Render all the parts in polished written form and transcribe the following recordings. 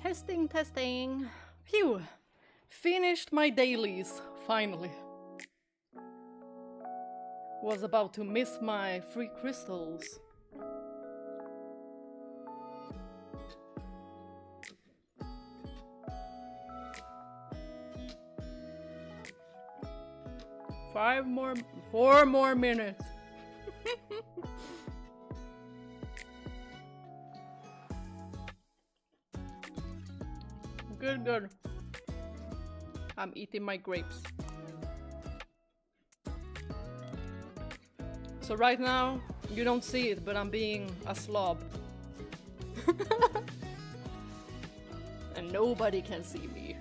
Testing, testing. Phew. Finished my dailies, finally. Was about to miss my free crystals. Four more minutes. Good, good. I'm eating my grapes. So right now, you don't see it, but I'm being a slob. And nobody can see me.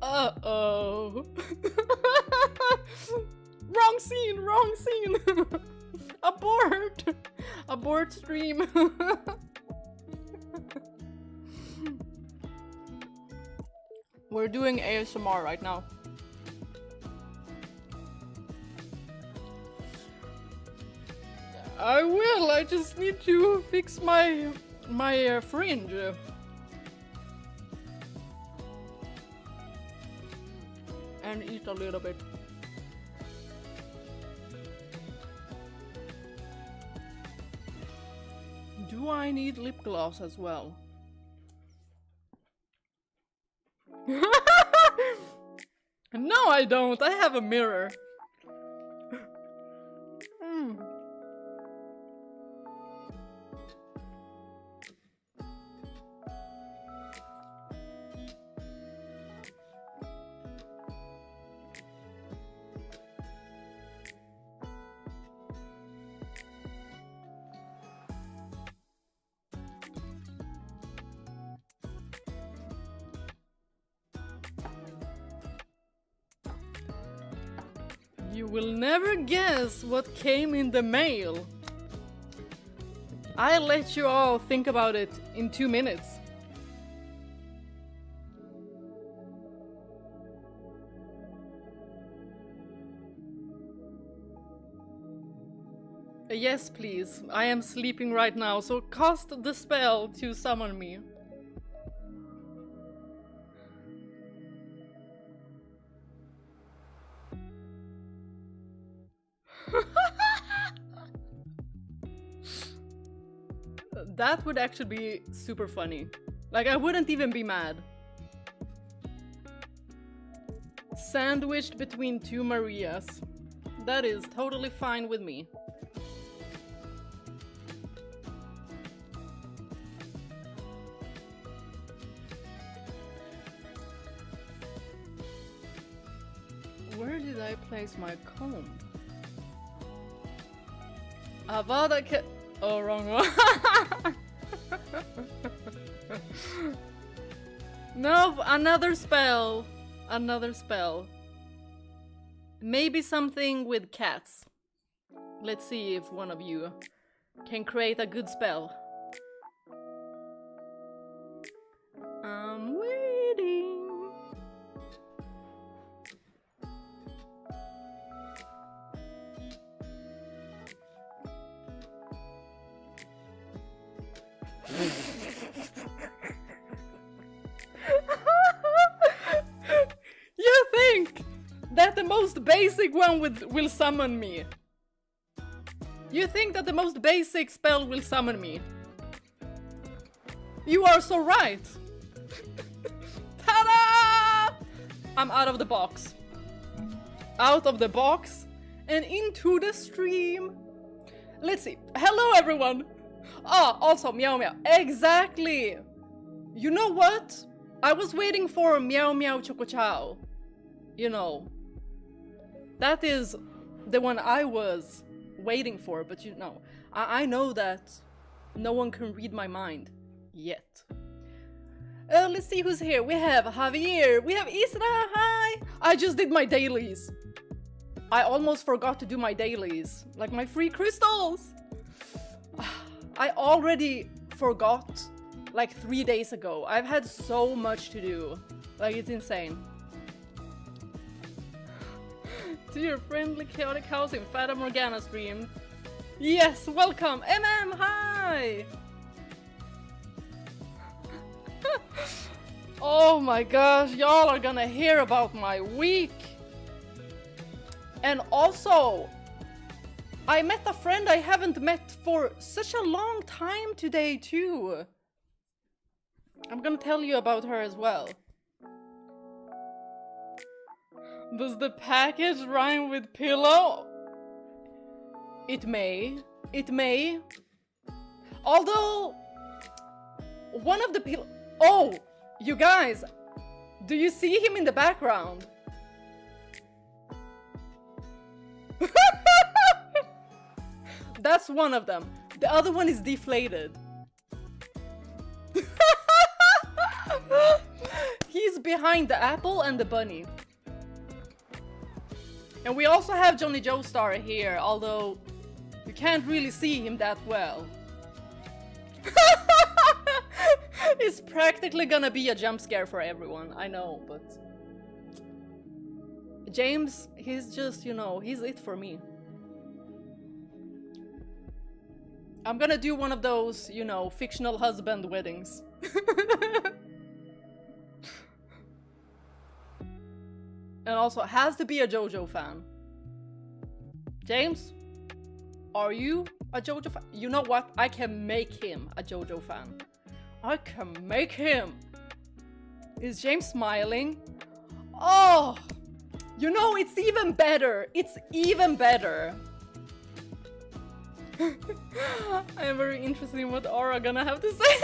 Uh-oh. Wrong scene, wrong scene. Abort. Abort stream. We're doing ASMR right now. I will, I just need to fix my fringe. And eat a little bit. Do I need lip gloss as well? No, I don't. I have a mirror. You will never guess what came in the mail. I'll let you all think about it in 2 minutes. Yes, please. I am sleeping right now, so cast the spell to summon me. That would actually be super funny. Like, I wouldn't even be mad. Sandwiched between two Marias. That is totally fine with me. Where did I place my comb? Avada Ke- Oh, wrong one. No, another spell. Another spell. Maybe something with cats. Let's see if one of you can create a good spell. I'm waiting. You think that the most basic one will summon me? You think that the most basic spell will summon me? You are so right! Ta-da! I'm out of the box. Out of the box and into the stream. Let's see. Hello everyone! Ah, also meow meow. Exactly! You know what? I was waiting for meow meow choco chow. You know. That is the one I was waiting for, but you know. I know that no one can read my mind. Yet. Let's see who's here. We have Javier. We have Isra. Hi! I just did my dailies. I almost forgot to do my dailies, like my free crystals. I already forgot like 3 days ago. I've had so much to do. Like, it's insane. To your friendly chaotic house in Fata Morgana stream. Yes, welcome. Hi. Oh my gosh, y'all are gonna hear about my week. And also, I met a friend I haven't met for such a long time today too. I'm gonna tell you about her as well. Does the package rhyme with pillow? It may. It may. Although, one of the pillow... Oh! You guys! Do you see him in the background? That's one of them. The other one is deflated. He's behind the apple and the bunny. And we also have Johnny Joestar here, although you can't really see him that well. It's practically gonna be a jump scare for everyone, I know, but... James, he's just, you know, he's it for me. I'm gonna do one of those, you know, fictional husband weddings. And also, has to be a JoJo fan. James, are you a JoJo fan? You know what? I can make him a JoJo fan. I can make him. Is James smiling? Oh, you know, it's even better. It's even better. I am very interested in what Aura gonna have to say.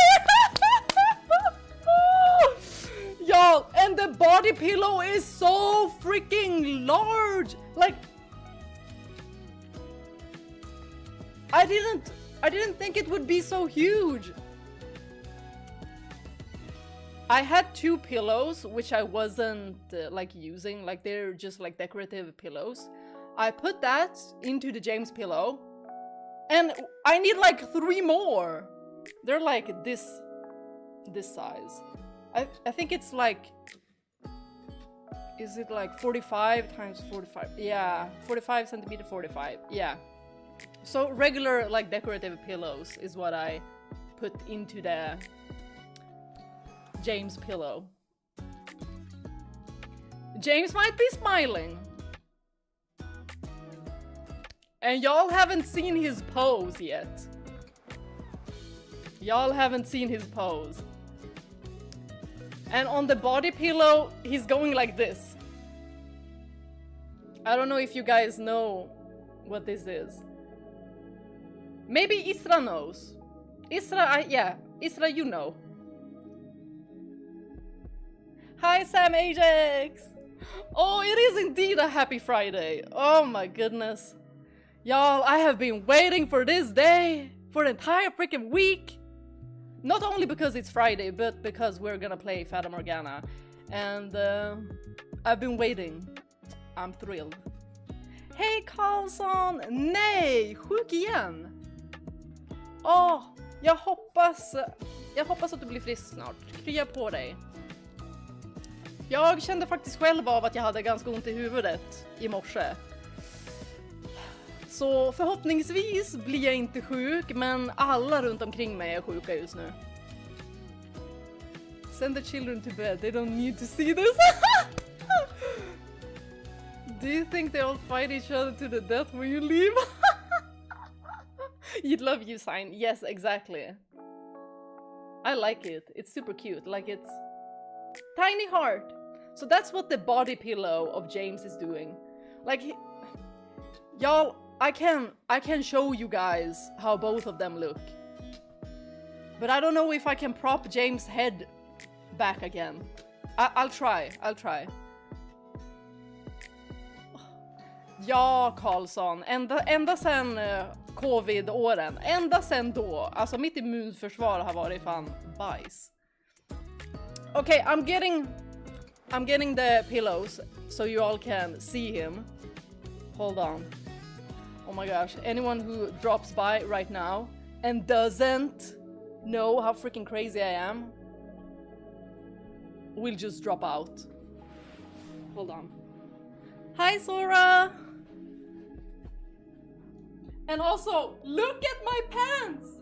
Y'all, and the body pillow is so freaking large. Like, I didn't think it would be so huge. I had 2 pillows which I wasn't like using, like they're just like decorative pillows. I put that into the James pillow, and I need like 3 more. They're like this size. I think it's like, is it like 45 times 45? Yeah, 45 centimeter 45. Yeah. So regular like decorative pillows is what I put into the James pillow. James might be smiling. And y'all haven't seen his pose yet. Y'all haven't seen his pose. And on the body pillow, he's going like this. I don't know if you guys know what this is. Maybe Isra knows. Isra, yeah, Isra, you know. Hi, Sam Ajax! Oh, it is indeed a happy Friday. Oh my goodness. Y'all, I have been waiting for this day for the entire freaking week. Not only because it's Friday, but because we're gonna play Fata Morgana. And I've been waiting. I'm thrilled. Hej Karlsson! Nej! Sjuk igen! Åh, jag hoppas att du blir frisk snart. Krya på dig. Jag kände faktiskt själv av att jag hade ganska ont i huvudet i morse. Så förhoppningsvis blir jag inte sjuk, men alla runt omkring mig är sjuka just nu. Send the children to bed, they don't need to see this. Do you think they all fight each other to the death when you leave? You'd love you sign. Yes, exactly. I like it. It's super cute. Like, it's tiny heart. So that's what the body pillow of James is doing. Like, y'all, I can show you guys how both of them look. But I don't know if I can prop James' head back again. I'll try. Ja, Karlsson. Ända sen covid-åren. Ända sen då. Alltså, mitt immunförsvar har varit fan bajs. Okay, I'm getting the pillows so you all can see him. Hold on. Oh my gosh, anyone who drops by right now and doesn't know how freaking crazy I am will just drop out. Hold on. Hi, Sora! And also, look at my pants!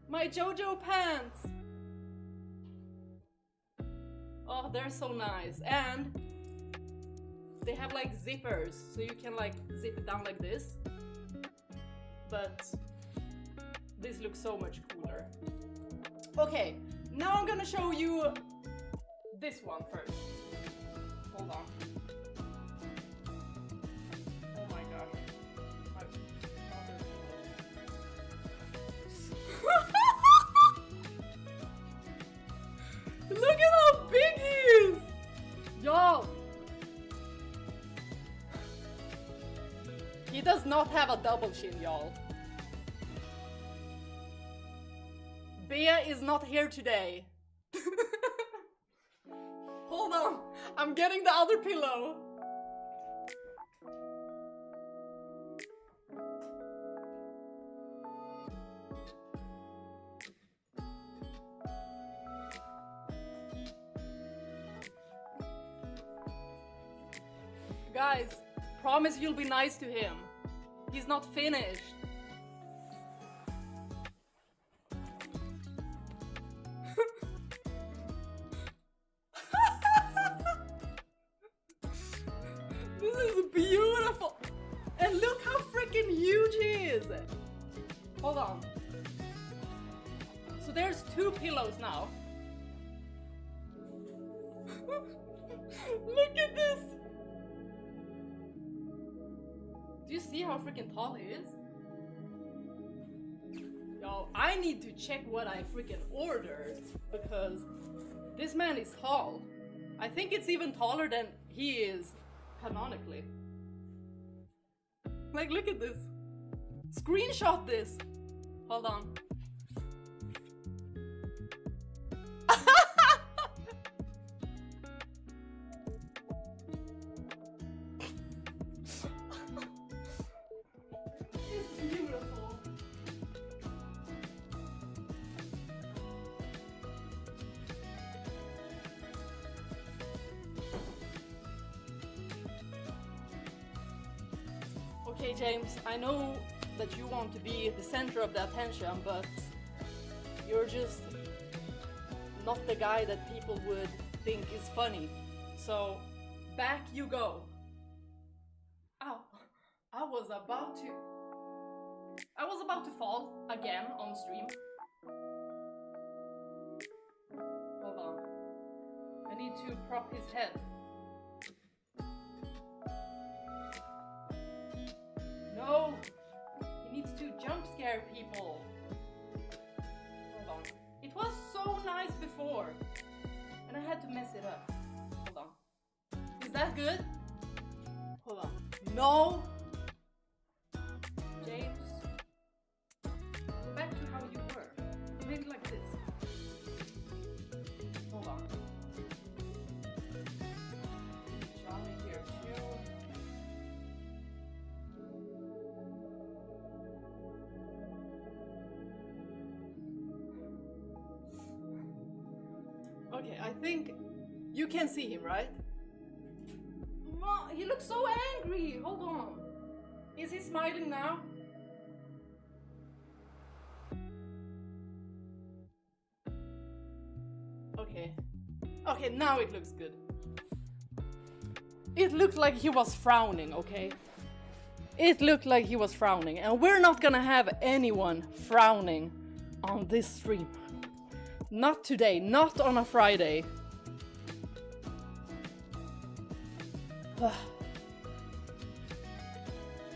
My JoJo pants! Oh, they're so nice. And they have like zippers, so you can like zip it down like this. But this looks so much cooler. Okay, now I'm gonna show you this one first. Hold on. Oh my gosh. Look at how big he is! Y'all! He does not have a double chin, y'all. Bea is not here today. Hold on, I'm getting the other pillow. Guys, promise you'll be nice to him. He's not finished. This is beautiful. And look how freaking huge he is. Hold on. So there's 2 pillows now. Look at this. Do you see how freaking tall he is? Yo, I need to check what I freaking ordered because this man is tall. I think it's even taller than he is canonically. Like, look at this. Screenshot this. Hold on. Okay, James, I know that you want to be the center of the attention, but you're just not the guy that people would think is funny. So, back you go. Ow, I was about to fall again on stream. Hold on. I need to prop his head. No! He needs to jump scare people. Hold on. It was so nice before. And I had to mess it up. Hold on. Is that good? Hold on. No! James. Go back to how you were. Make it like this. Hold on. Johnny here too. Okay, I think you can see him, right? He looks so angry. Hold on. Is he smiling now? Okay. Okay, now it looks good. It looked like he was frowning, okay? It looked like he was frowning, and we're not gonna have anyone frowning on this stream. Not today, not on a Friday.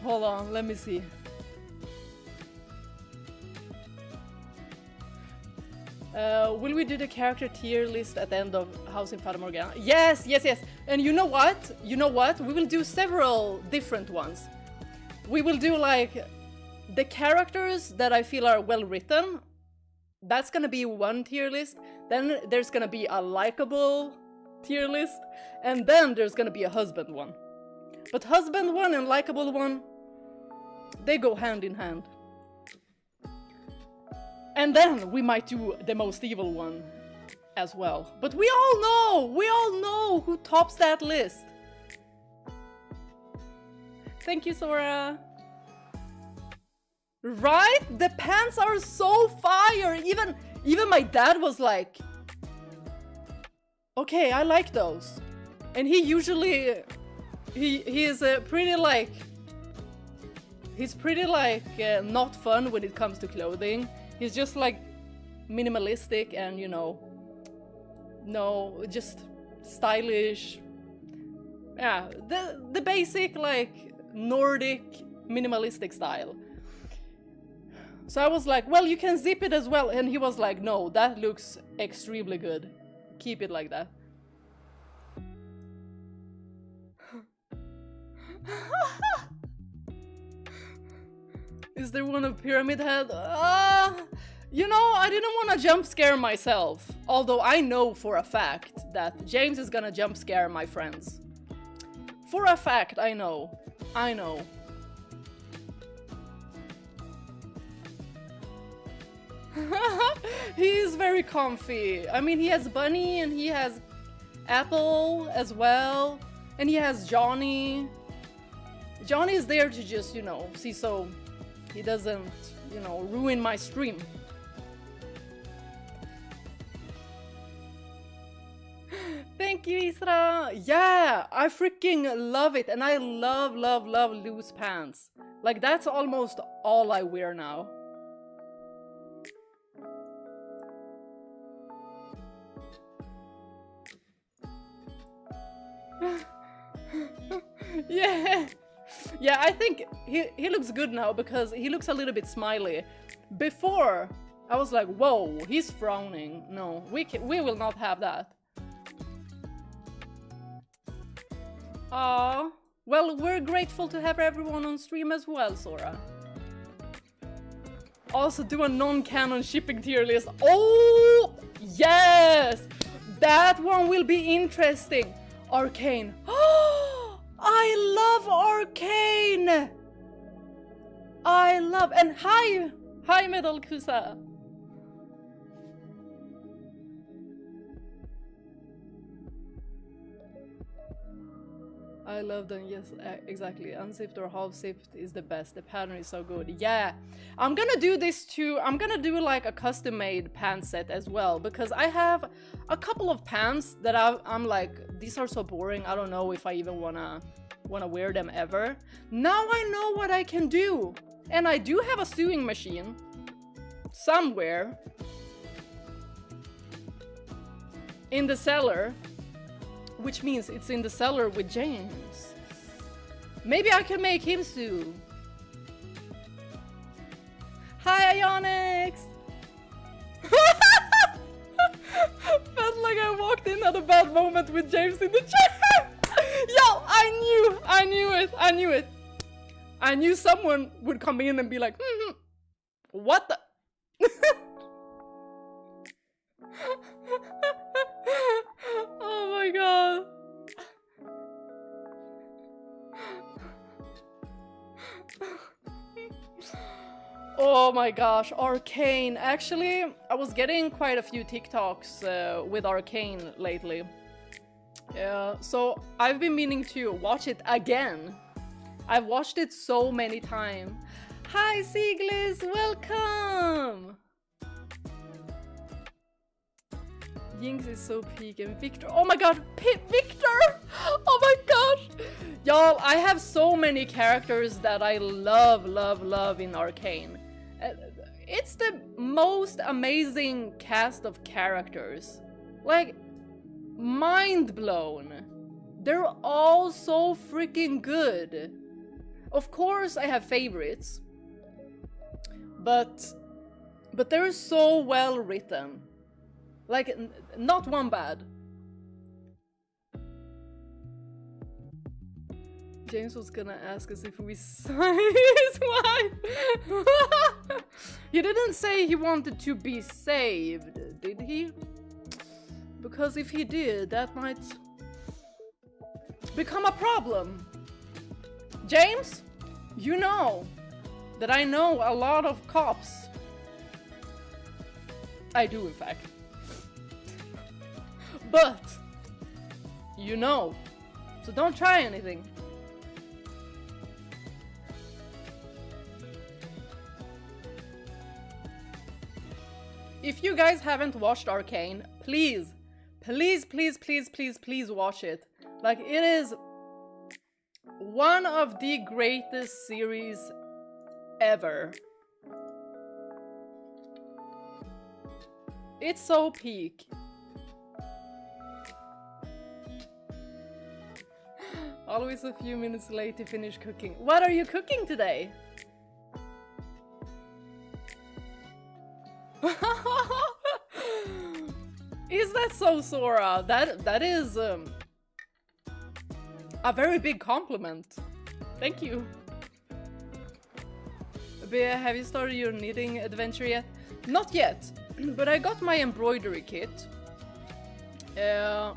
Hold on, let me see. Will we do the character tier list at the end of House in Fata Morgana? Yes, yes, yes. And you know what? You know what? We will do several different ones. We will do like the characters that I feel are well written. That's gonna be one tier list. Then there's gonna be a likable tier list, and then there's gonna be a husband one. But husband one and likable one, they go hand in hand. And then we might do the most evil one as well. But we all know who tops that list. Thank you, Sora. Right? The pants are so fire. Even my dad was like, okay, I like those. And he usually, he is pretty like, he's pretty like not fun when it comes to clothing. He's just like minimalistic and, you know, no, just stylish. Yeah, the basic like Nordic minimalistic style. So I was like, well, you can zip it as well. And he was like, no, that looks extremely good. Keep it like that. Is there one of Pyramid Head? You know, I didn't want to jump scare myself. Although I know for a fact that James is gonna jump scare my friends. For a fact, I know. I know. He is very comfy. I mean, he has Bunny and he has Apple as well. And he has Johnny. Johnny is there to just, you know, see so he doesn't, you know, ruin my stream. Thank you, Isra. Yeah, I freaking love it. And I love loose pants. Like, that's almost all I wear now. Yeah. Yeah, I think he looks good now because he looks a little bit smiley. Before, I was like, whoa, he's frowning. No, we will not have that. Aww. Well, we're grateful to have everyone on stream as well, Sora. Also do a non-canon shipping tier list. Oh, yes! That one will be interesting. Arcane. Oh, I love Arcane! I love... And hi Medal Kusa. I love them, yes, exactly. Unzipped or half-zipped is the best. The pattern is so good. Yeah, I'm gonna do this too. I'm gonna do like a custom-made pants set as well, because I have a couple of pants that I'm like, these are so boring. I don't know if I even wanna wear them ever. Now I know what I can do. And I do have a sewing machine somewhere in the cellar. Which means it's in the cellar with James. Maybe I can make him sue. Hi, Ionix! Felt like I walked in at a bad moment with James in the chair. Yo, I knew it. I knew someone would come in and be like, what the? Oh my god. Oh my gosh, Arcane. Actually, I was getting quite a few TikToks with Arcane lately. So I've been meaning to watch it again. I've watched it so many times. Hi Siglis, welcome! Jinx is so peak and Victor. Oh my god, Victor! Oh my gosh! Y'all, I have so many characters that I love in Arcane. It's the most amazing cast of characters. Like, mind blown. They're all so freaking good. Of course I have favorites. But they're so well written. Like, not one bad. James was gonna ask us if we signed his wife. He didn't say he wanted to be saved, did he? Because if he did, that might become a problem. James, you know that I know a lot of cops. I do, in fact. But, you know, so don't try anything. If you guys haven't watched Arcane, please, please, please, please, please, please watch it. Like, it is one of the greatest series ever. It's so peak. Always a few minutes late to finish cooking. What are you cooking today? Is that so, Sora? That is a very big compliment. Thank you. Bea, have you started your knitting adventure yet? Not yet, but I got my embroidery kit. So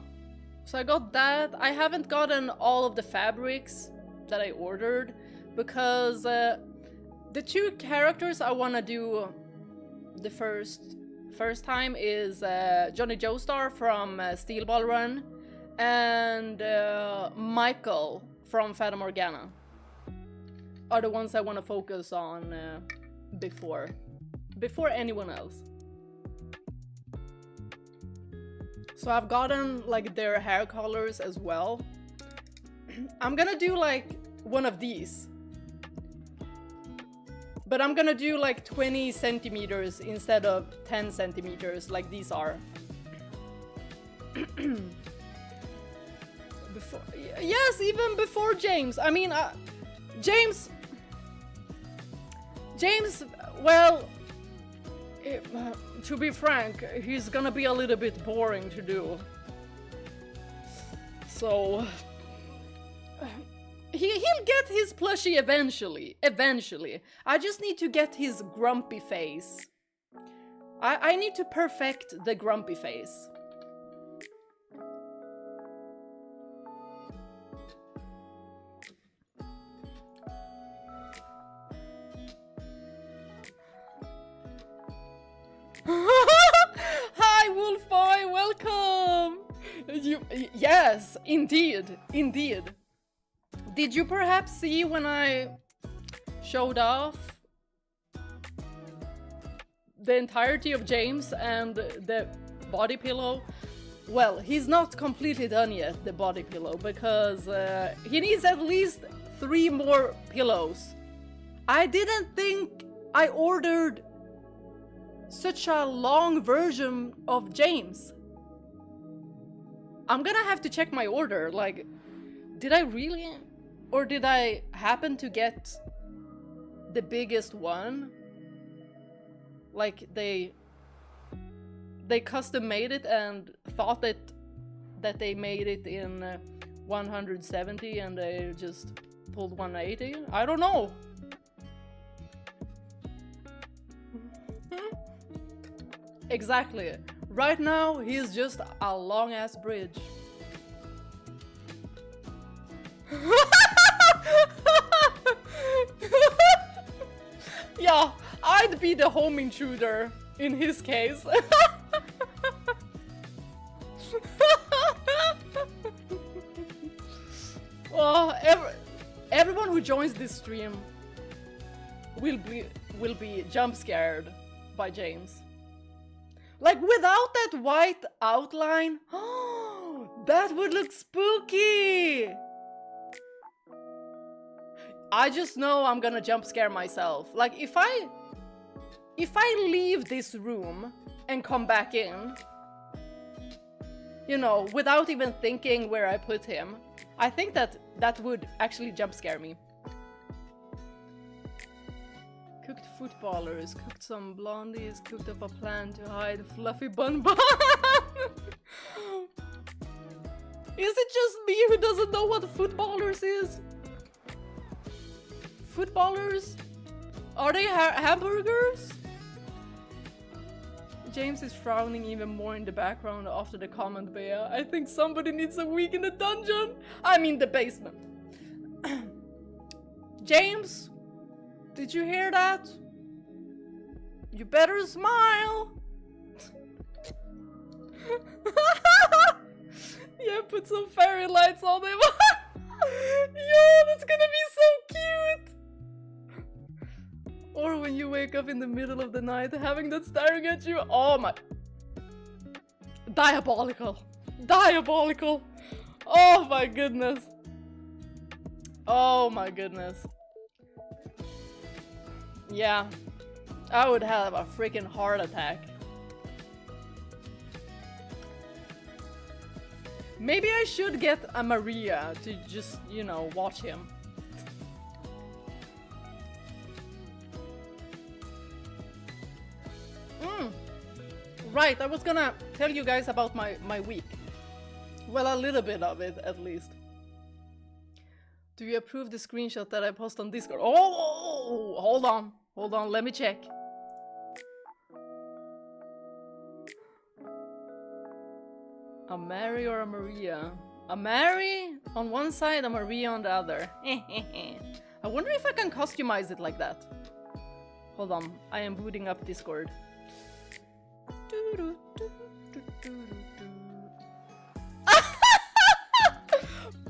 I got that. I haven't gotten all of the fabrics that I ordered because the two characters I want to do the first time is Johnny Joestar from Steel Ball Run and Michael from Fata Morgana are the ones I want to focus on before anyone else. So I've gotten like their hair colors as well. I'm gonna do like one of these, but I'm gonna do like 20 centimeters instead of 10 centimeters like these are. Yes, even before James. I mean, James, well, to be frank, he's gonna be a little bit boring to do. So he'll get his plushie eventually. I just need to get his grumpy face. I need to perfect the grumpy face. Hi, Wolfboy, welcome! Yes, indeed. Did you perhaps see when I showed off the entirety of James and the body pillow? Well, he's not completely done yet, the body pillow, because he needs at least 3 more pillows. I didn't think I ordered such a long version of James. I'm gonna have to check my order, like, did I really? Or did I happen to get the biggest one? Like, they custom made it and thought that they made it in 170 and they just pulled 180? I don't know. Exactly. Right now, he's just a long-ass bridge. Yeah, I'd be the home intruder in his case. Oh, everyone who joins this stream will be jump scared by James. Like, without that white outline, oh, that would look spooky! I just know I'm gonna jump scare myself. Like, if I leave this room and come back in, you know, without even thinking where I put him, I think that would actually jump scare me. Cooked footballers, cooked some blondies, cooked up a plan to hide fluffy bun bun. Is it just me who doesn't know what footballers is? Footballers? Are they hamburgers? James is frowning even more in the background after the comment, Bea. I think somebody needs a week in the dungeon. I mean the basement. James, did you hear that? You better smile. Yeah, put some fairy lights on him. Yo, that's gonna be so cute. Or when you wake up in the middle of the night having that staring at you. Oh my. Diabolical. Diabolical. Oh my goodness. Oh my goodness. Yeah. I would have a freaking heart attack. Maybe I should get a Maria to just, you know, watch him. Right, I was gonna tell you guys about my week. Well, a little bit of it, at least. Do you approve the screenshot that I post on Discord? Oh, hold on. Hold on, let me check. A Mary or a Maria? A Mary on one side, a Maria on the other. I wonder if I can customize it like that. Hold on, I am booting up Discord.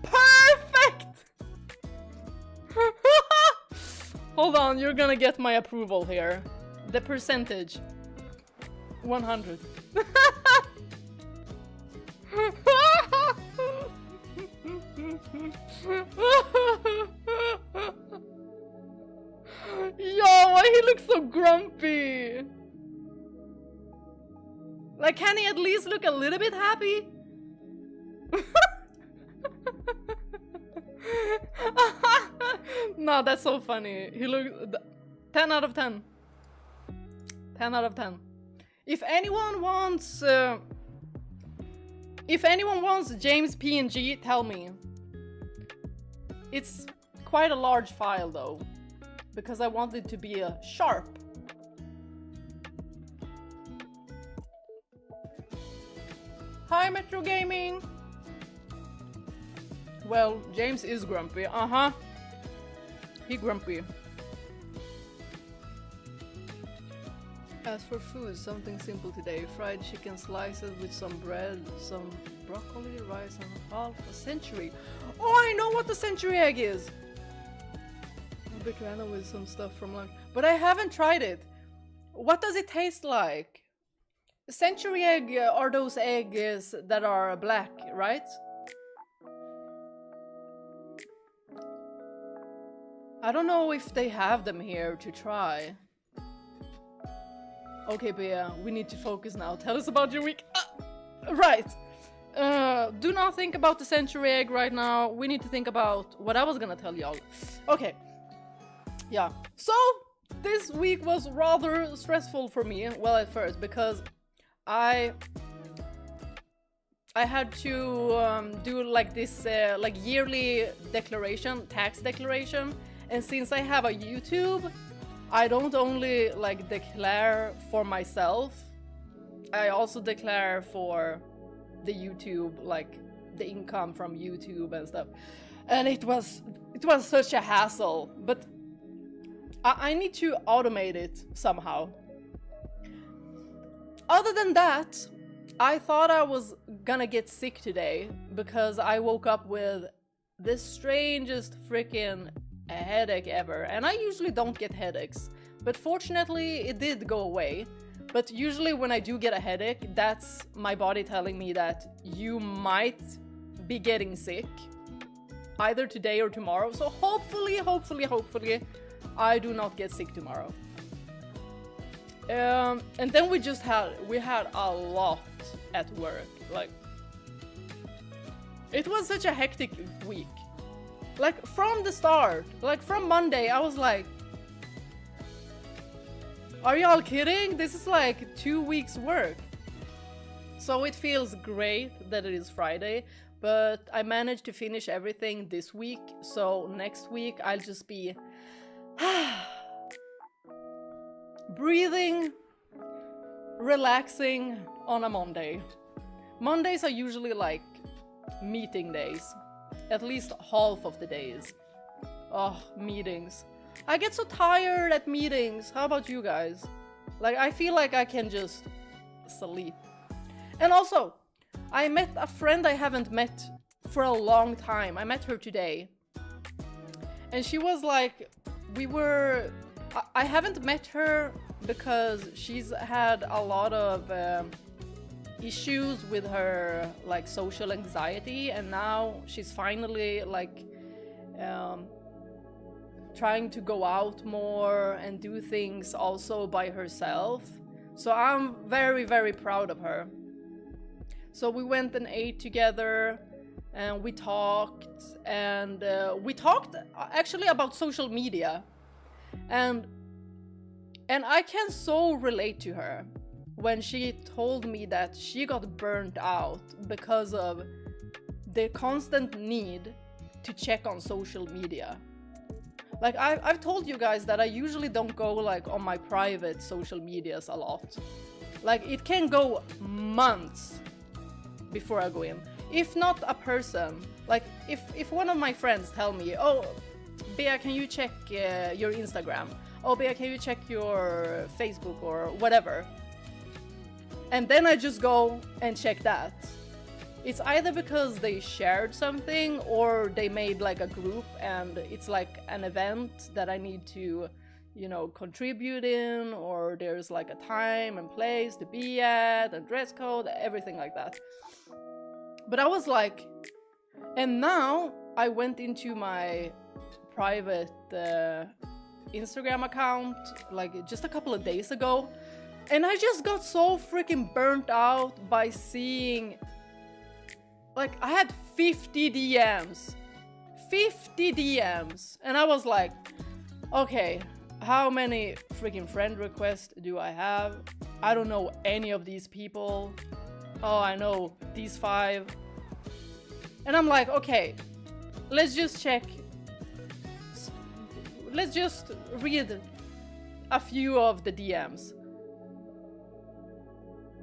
Perfect! Hold on, you're gonna get my approval here. The percentage. 100. Yo, why he looks so grumpy? Like, can he at least look a little bit happy? No, that's so funny. He looked 10 out of 10. 10 out of 10. If anyone wants James PNG, tell me. It's quite a large file though, because I want it to be a sharp. Hi, Metro Gaming! Well, James is grumpy. Uh-huh. He grumpy. As for food, something simple today. Fried chicken slices with some bread, some broccoli, rice, and half a century. Oh, I know what the century egg is! A bit random with some stuff from lunch. But I haven't tried it. What does it taste like? Century egg are those eggs that are black, right? I don't know if they have them here to try. Okay, Bea, we need to focus now. Tell us about your week. Right. Do not think about the century egg right now. We need to think about what I was gonna tell y'all. Okay. Yeah. So, this week was rather stressful for me. Well, at first, because I had to do like this like yearly declaration, tax declaration, and since I have a YouTube, I don't only like declare for myself, I also declare for the YouTube, like the income from YouTube and stuff. And it was such a hassle, but I need to automate it somehow. Other than that, I thought I was gonna get sick today because I woke up with the strangest freaking headache ever. And I usually don't get headaches, but fortunately it did go away. But usually when I do get a headache, that's my body telling me that you might be getting sick either today or tomorrow. So hopefully I do not get sick tomorrow. And then we had a lot at work. Like, it was such a hectic week. Like, from the start, like from Monday, I was like, are y'all kidding? This is like 2 weeks work. So it feels great that it is Friday, but I managed to finish everything this week. So next week I'll just be breathing relaxing on a Monday. Mondays are usually like meeting days. At least half of the days. Oh, meetings. I get so tired at meetings. How about you guys? Like, I feel like I can just sleep. And also, I met a friend I haven't met for a long time. I met her today. And she was like, I haven't met her because she's had a lot of issues with her like social anxiety, and now she's finally like trying to go out more and do things also by herself. So I'm very, very proud of her. So we went and ate together, and we talked actually about social media, and I can so relate to her when she told me that she got burnt out because of the constant need to check on social media. Like, I've told you guys that I usually don't go like on my private social medias a lot. Like, it can go months before I go in. If not a person, like if one of my friends tell me, oh, Bea, can you check your Instagram? Oh, Bea, can you check your Facebook or whatever? And then I just go and check that. It's either because they shared something or they made like a group and it's like an event that I need to, you know, contribute in, or there's like a time and place to be at and dress code, everything like that. But I was like, and now I went into my private Instagram account like just a couple of days ago, and I just got so freaking burnt out by seeing, like, I had 50 DMs, and I was like, okay, how many freaking friend requests do I have? I don't know any of these people. Oh, I know these 5. And I'm like, okay, let's just check. Let's just read a few of the DMs.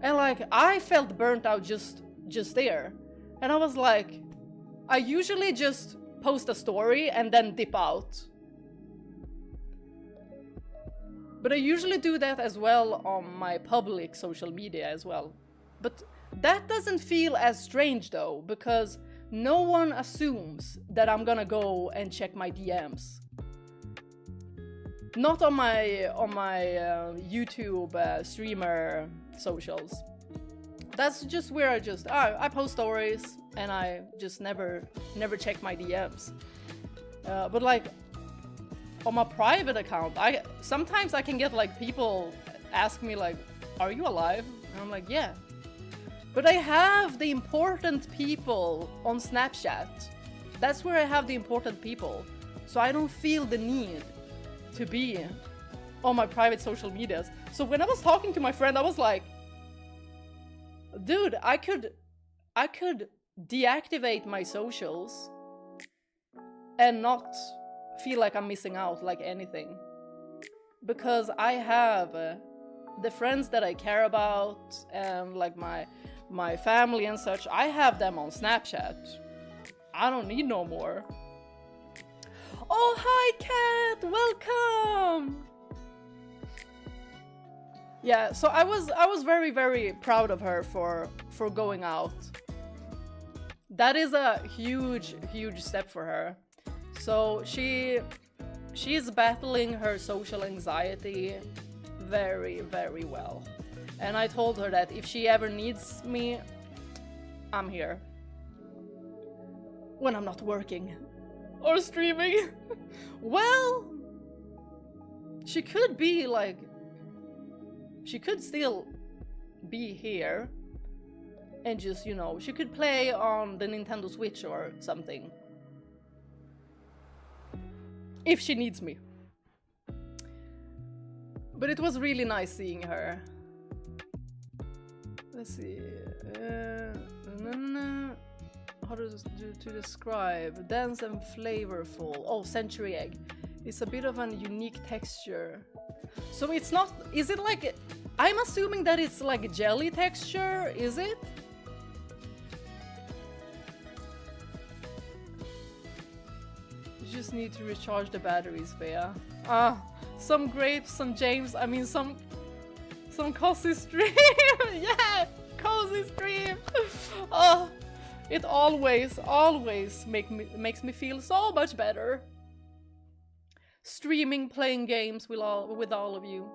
And like, I felt burnt out just there. And I was like, I usually just post a story and then dip out. But I usually do that as well on my public social media as well. But that doesn't feel as strange though, because no one assumes that I'm gonna go and check my DMs. Not on my YouTube streamer socials. That's just where I post stories and I just never check my DMs. But like on my private account, sometimes I can get like people ask me like, "Are you alive?" And I'm like, "Yeah." But I have the important people on Snapchat. That's where I have the important people. So I don't feel the need to be on my private social medias. So when I was talking to my friend, I was like, dude, I could deactivate my socials and not feel like I'm missing out like anything. Because I have the friends that I care about and like my family and such, I have them on Snapchat. I don't need no more. Oh, hi Kat, welcome. Yeah, so I was very, very proud of her for going out. That is a huge step for her. So she's battling her social anxiety very, very well. And I told her that if she ever needs me, I'm here. When I'm not working or streaming. Well, she could be like, she could still be here and just, you know, she could play on the Nintendo Switch or something. If she needs me. But it was really nice seeing her. Let's see. How to describe? Dense and flavorful. Oh, century egg. It's a bit of a unique texture. So it's not... Is it like I'm assuming that it's like jelly texture, is it? You just need to recharge the batteries, Bea. Some grapes, some James, I mean some cozy stream. Yeah, cozy stream. It always makes me feel so much better. Streaming, playing games with all of you.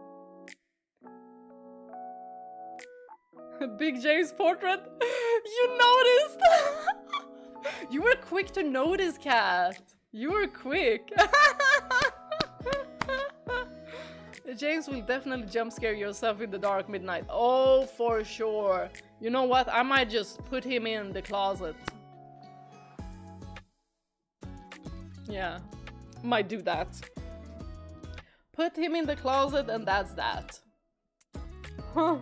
Big James portrait. You noticed. You were quick to notice, Cat. You were quick. James will definitely jump scare yourself in the dark midnight. Oh, for sure. You know what? I might just put him in the closet. Yeah, might do that. Put him in the closet and that's that. Huh.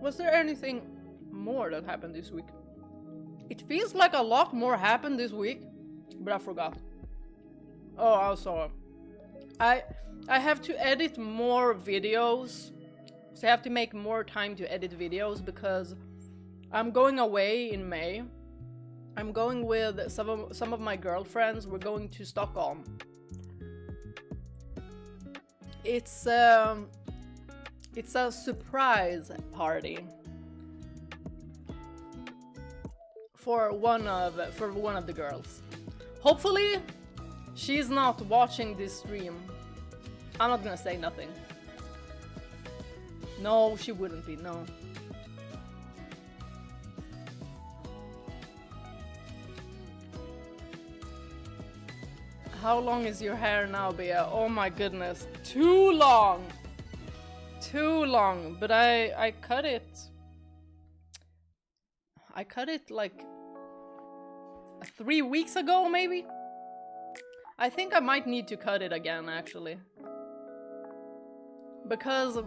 Was there anything more that happened this week? It feels like a lot more happened this week, but I forgot. Oh, also, I have to edit more videos, so I have to make more time to edit videos because I'm going away in May. I'm going with some of my girlfriends. We're going to Stockholm. It's a surprise party for one of the girls. Hopefully, she's not watching this stream. I'm not gonna say nothing. No, she wouldn't be. No. How long is your hair now, Bea? Oh my goodness, too long. Too long, but I cut it. I cut it like 3 weeks ago, maybe. I think I might need to cut it again, actually, because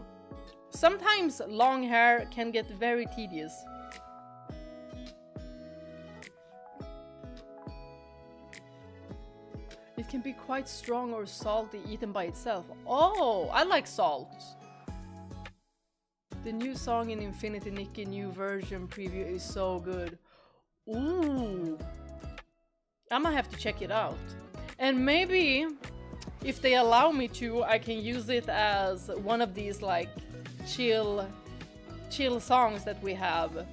sometimes long hair can get very tedious. It can be quite strong or salty eaten by itself. Oh, I like salt. The new song in Infinity Nikki new version preview is so good. Ooh. I might have to check it out. And maybe, if they allow me to, I can use it as one of these like chill songs that we have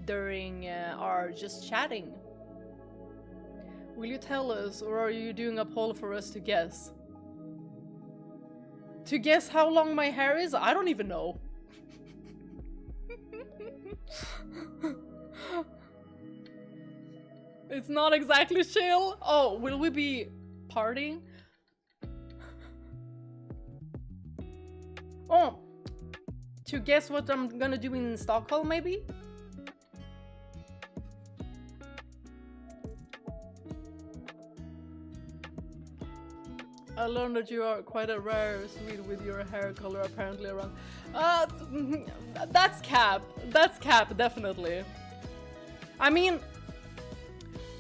during our just chatting. Will you tell us, or are you doing a poll for us to guess? To guess how long my hair is? I don't even know. It's not exactly chill. Oh, will we be partying? Oh, to guess what I'm gonna do in Stockholm, maybe? I learned that you are quite a rare Swede with your hair color apparently around. That's cap. That's cap, definitely. I mean,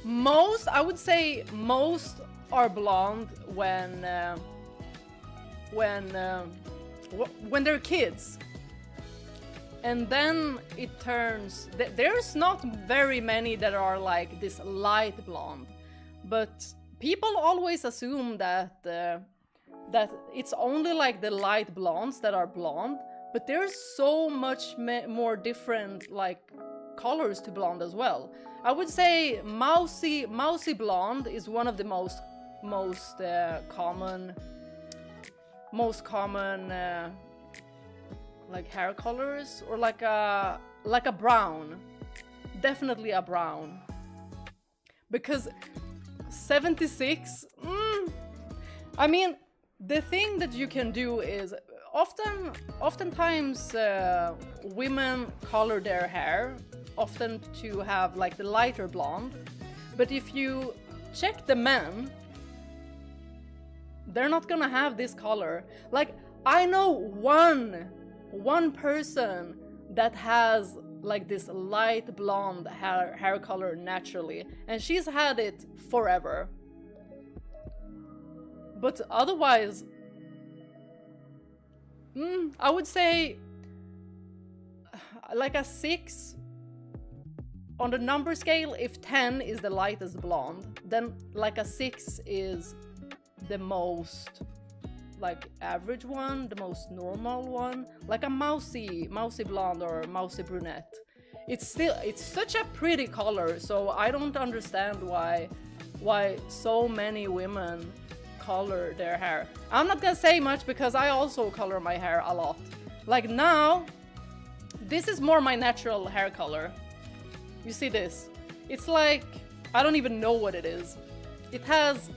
I would say most are blonde when they're kids. And then it turns, there's not very many that are like this light blonde, but people always assume that that it's only like the light blondes that are blonde, but there's so much more different like colors to blonde as well. I would say mousy blonde is one of the most common like hair colors, or like a brown, definitely a brown, because 76, I mean, the thing that you can do is oftentimes women color their hair often to have like the lighter blonde, but if you check the men, they're not gonna have this color. Like, I know one person that has like this light blonde hair color naturally, and she's had it forever. But otherwise, I would say like a 6 on the number scale. If 10 is the lightest blonde, then like a 6 is the most like average one, the most normal one, like a mousy blonde or mousy brunette. It's such a pretty color, so I don't understand why so many women color their hair. I'm not gonna say much because I also color my hair a lot. Like now, this is more my natural hair color. You see this? It's like, I don't even know what it is. It has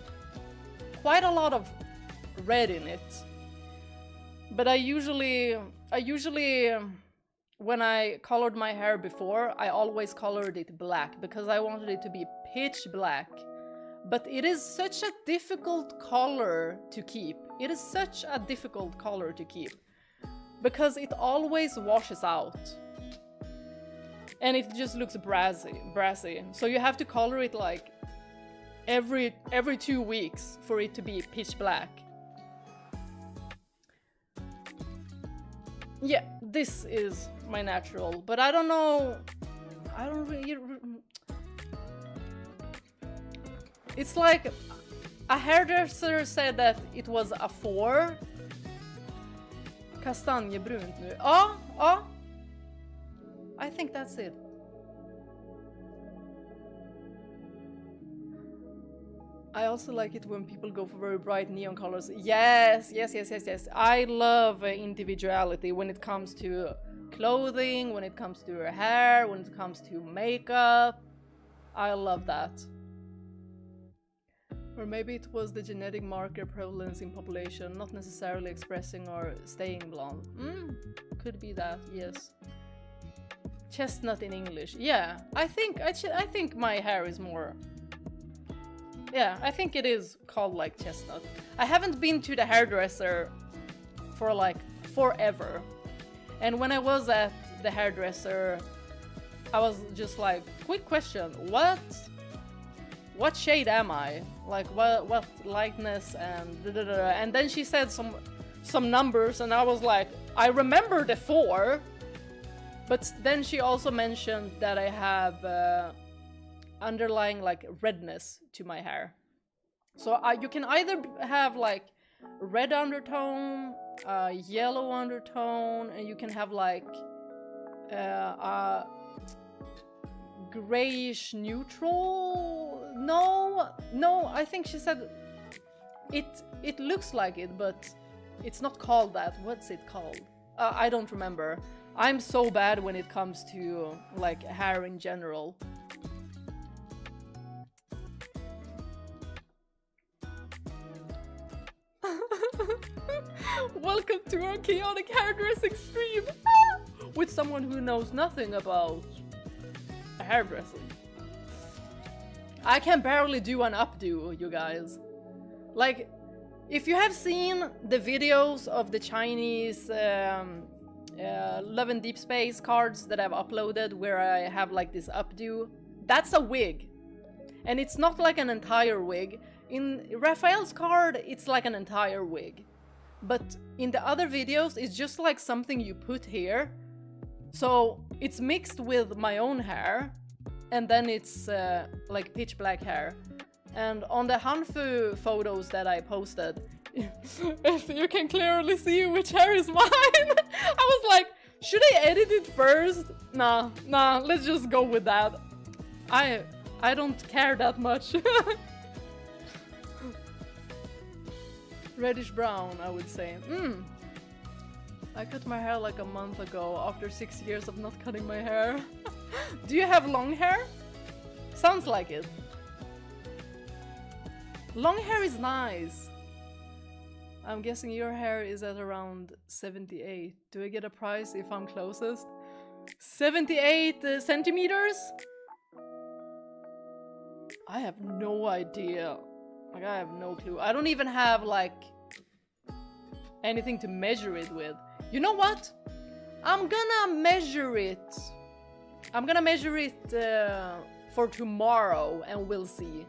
quite a lot of red in it. But I usually when I colored my hair before, I always colored it black because I wanted it to be pitch black. But it is such a difficult color to keep. It is such a difficult color to keep because it always washes out. And it just looks brassy. So you have to color it like every 2 weeks for it to be pitch black. Yeah, this is my natural, but I don't know. I don't really. It's like a hairdresser said that it was a 4. Kastanjebrunt nu. Ja. I think that's it. I also like it when people go for very bright neon colors. Yes. I love individuality when it comes to clothing, when it comes to your hair, when it comes to makeup. I love that. Or maybe it was the genetic marker prevalence in population, not necessarily expressing or staying blonde. Could be that, yes. Chestnut in English. Yeah, I think my hair is more... Yeah, I think it is called like chestnut. I haven't been to the hairdresser for like forever. And when I was at the hairdresser, I was just like, quick question, what shade am I? Like what lightness and da-da-da. And then she said some numbers and I was like, I remember the 4. But then she also mentioned that I have underlying like redness to my hair. So you can either have like red undertone, yellow undertone, and you can have like grayish neutral. No, I think she said it looks like it, but it's not called that. What's it called? I don't remember. I'm so bad when it comes to like hair in general. Welcome to our chaotic hairdressing stream with someone who knows nothing about hairdressing. I can barely do an updo, you guys. Like, if you have seen the videos of the Chinese Love and Deep Space cards that I've uploaded where I have like this updo, that's a wig. And it's not like an entire wig. In Raphael's card, it's like an entire wig. But in the other videos, it's just like something you put here. So it's mixed with my own hair, and then it's like pitch black hair. And on the Hanfu photos that I posted, if you can clearly see which hair is mine, I was like, should I edit it first? Nah, let's just go with that. I don't care that much. Reddish brown, I would say. I cut my hair like a month ago after 6 years of not cutting my hair. Do you have long hair? Sounds like it. Long hair is nice. I'm guessing your hair is at around 78. Do I get a prize if I'm closest? 78 centimeters? I have no idea. Like, I have no clue. I don't even have, like, anything to measure it with. You know what? I'm gonna measure it. I'm gonna measure it for tomorrow and we'll see.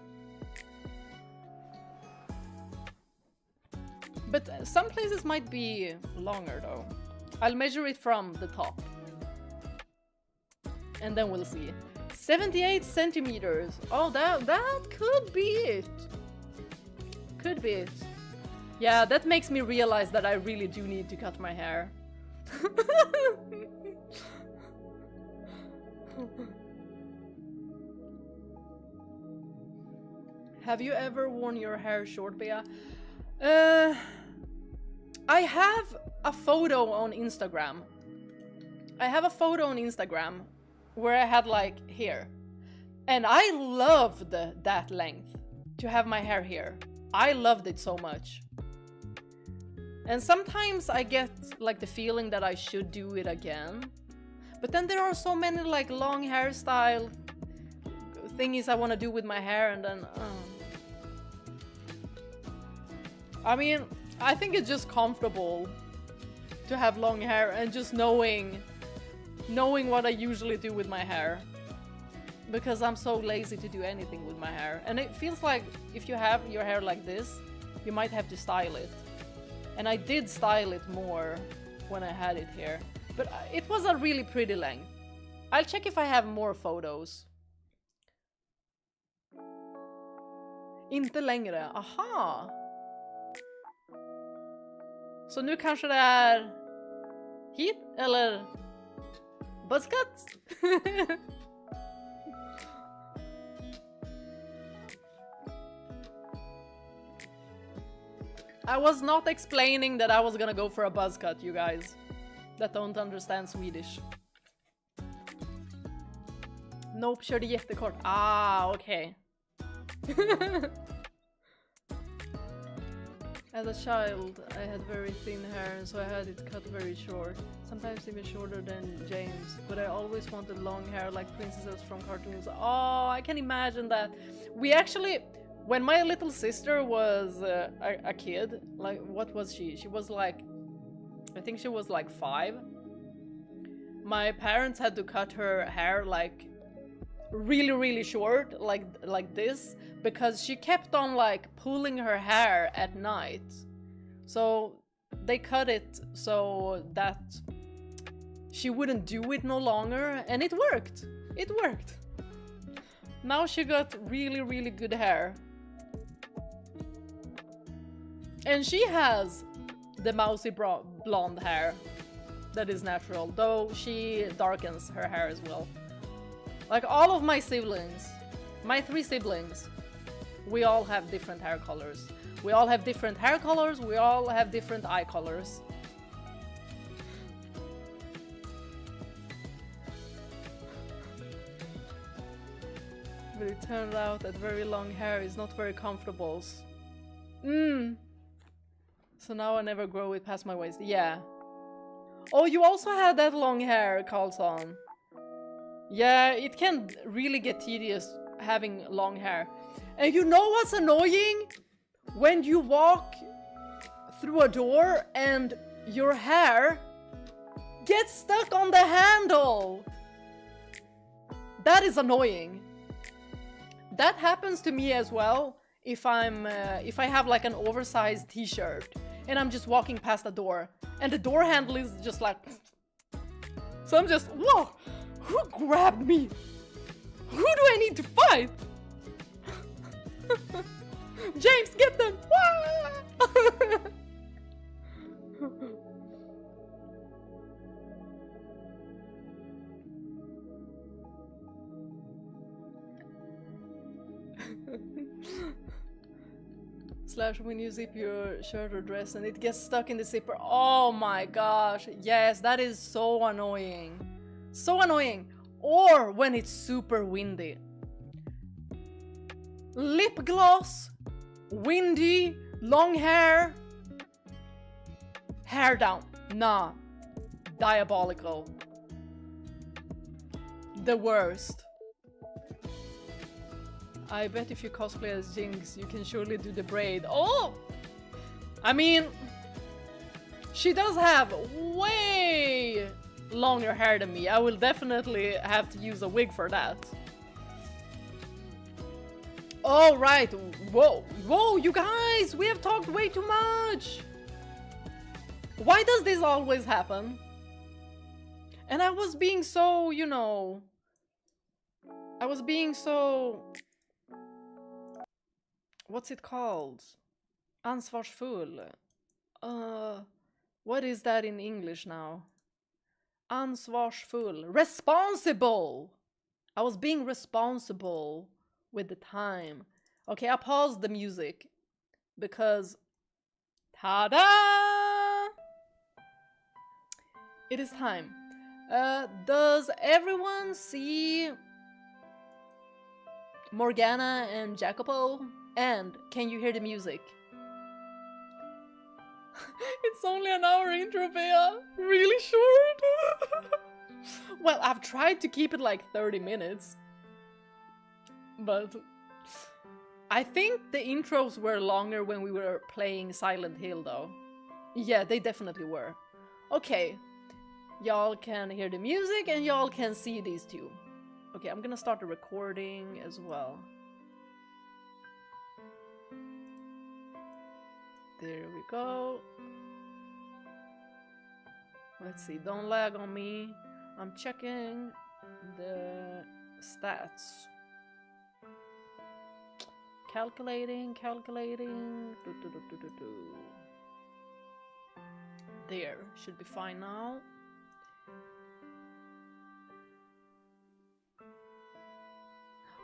But some places might be longer though. I'll measure it from the top. And then we'll see. 78 centimeters. Oh, that could be it. Could be it. Yeah, that makes me realize that I really do need to cut my hair. Have you ever worn your hair short, Bea? I have a photo on Instagram. I have a photo on Instagram where I had like hair. And I loved that length, to have my hair here. I loved it so much. And sometimes I get like the feeling that I should do it again. But then there are so many like long hairstyle thingies I want to do with my hair, and then I mean, I think it's just comfortable to have long hair and just knowing what I usually do with my hair. Because I'm so lazy to do anything with my hair. And it feels like if you have your hair like this, you might have to style it. And I did style it more when I had it here. But it was a really pretty length. I'll check if I have more photos. Inte längre. Aha! Så nu kanske det är hit eller buzzcut? I was not explaining that I was gonna go for a buzz cut, you guys that don't understand Swedish. Nope, körde jättekort. Ah, okay. As a child, I had very thin hair, and so I had it cut very short. Sometimes even shorter than James. But I always wanted long hair like princesses from cartoons. Oh, I can imagine that. We actually... When my little sister was a kid, like, what was she? She was like, I think she was like 5. My parents had to cut her hair like really, really short, like this, because she kept on like pulling her hair at night. So they cut it so that she wouldn't do it no longer, and it worked. It worked. Now she got really, really good hair. And she has the mousy blonde hair that is natural, though she darkens her hair as well. Like all of my siblings, my 3 siblings, we all have different hair colors. We all have different hair colors, we all have different eye colors. But it turned out that very long hair is not very comfortable. So now I never grow it past my waist. Yeah. Oh, you also had that long hair, Carlson. Yeah, it can really get tedious having long hair. And you know what's annoying? When you walk through a door and your hair gets stuck on the handle. That is annoying. That happens to me as well if I have like an oversized t-shirt and I'm just walking past the door and the door handle is just like, so I'm just, whoa, who grabbed me? Who do I need to fight? James, get them! Slash, when you zip your shirt or dress and it gets stuck in the zipper. Oh my gosh, yes, that is so annoying. So annoying. Or when it's super windy. Lip gloss, windy, long hair. Hair down. Nah. Diabolical. The worst. I bet if you cosplay as Jinx, you can surely do the braid. Oh! I mean, she does have way longer hair than me, I will definitely have to use a wig for that. Oh, right. Whoa, whoa, you guys, we have talked way too much. Why does this always happen? And I was being so, you know, I was being so, what's it called? Ansvarsfull. What is that in English now? Ansvarsfull. Responsible! I was being responsible with the time. Okay, I paused the music because, ta-da! It is time. Does everyone see Morgana and Jacopo? And can you hear the music? It's only an hour intro, Bea. Really short. Well, I've tried to keep it like 30 minutes. But I think the intros were longer when we were playing Silent Hill, though. Yeah, they definitely were. Okay. Y'all can hear the music and y'all can see these two. Okay, I'm gonna start the recording as well. There we go. Let's see, don't lag on me. I'm checking the stats. Calculating. There, should be fine now.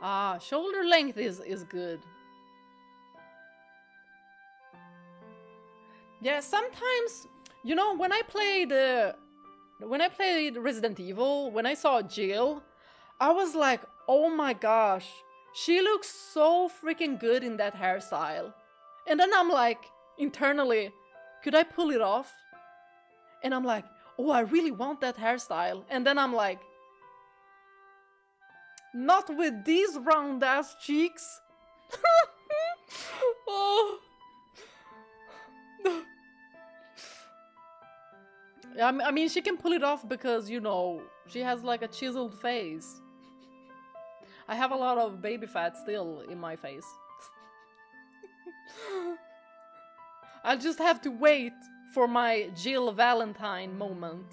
Ah, shoulder length is good. Yeah, sometimes, you know, when I played Resident Evil, when I saw Jill, I was like, oh my gosh, she looks so freaking good in that hairstyle. And then I'm like, internally, could I pull it off? And I'm like, oh, I really want that hairstyle. And then I'm like, not with these round ass cheeks. Oh. I mean, she can pull it off because, you know, she has like a chiseled face. I have a lot of baby fat still in my face. I'll just have to wait for my Jill Valentine moment.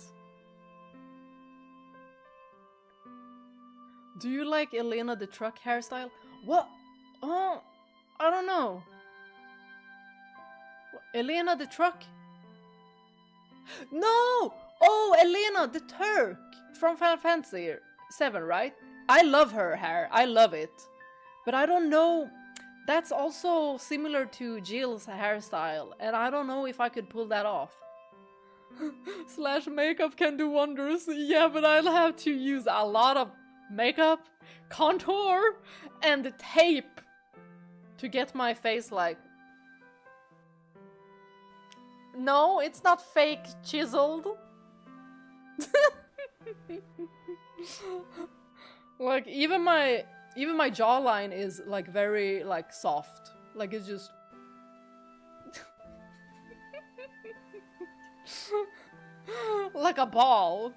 Do you like Elena the Truck hairstyle? What? Oh, I don't know. Elena the Truck? No! Oh, Elena the Turk from Final Fantasy 7, right? I love her hair. I love it. But I don't know. That's also similar to Jill's hairstyle. And I don't know if I could pull that off. Slash makeup can do wonders. Yeah, but I'll have to use a lot of makeup, contour, and tape to get my face like... No, it's not fake chiseled. Like even my jawline is like very like soft. Like it's just like a ball.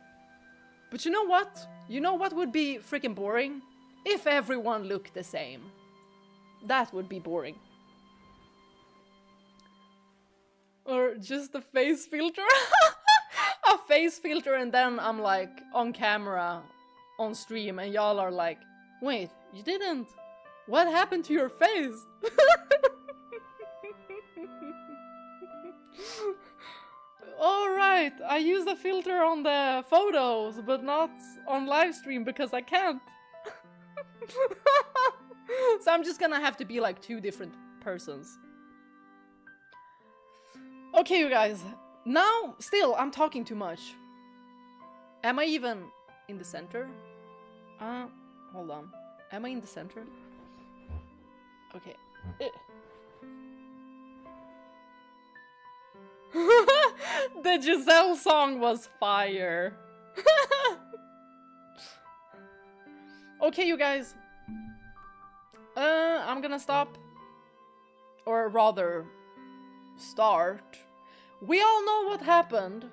But you know what? You know what would be freaking boring? If everyone looked the same. That would be boring. Or just a face filter. A face filter and then I'm like on camera, on stream, and y'all are like, wait, you didn't? What happened to your face? Alright, I used a filter on the photos, but not on live stream because I can't. So I'm just gonna have to be like two different persons. Okay, you guys. Now, still, I'm talking too much. Am I even in the center? Hold on. Am I in the center? Okay. The Giselle song was fire. Okay, you guys. I'm gonna stop. Or rather, start. We all know what happened.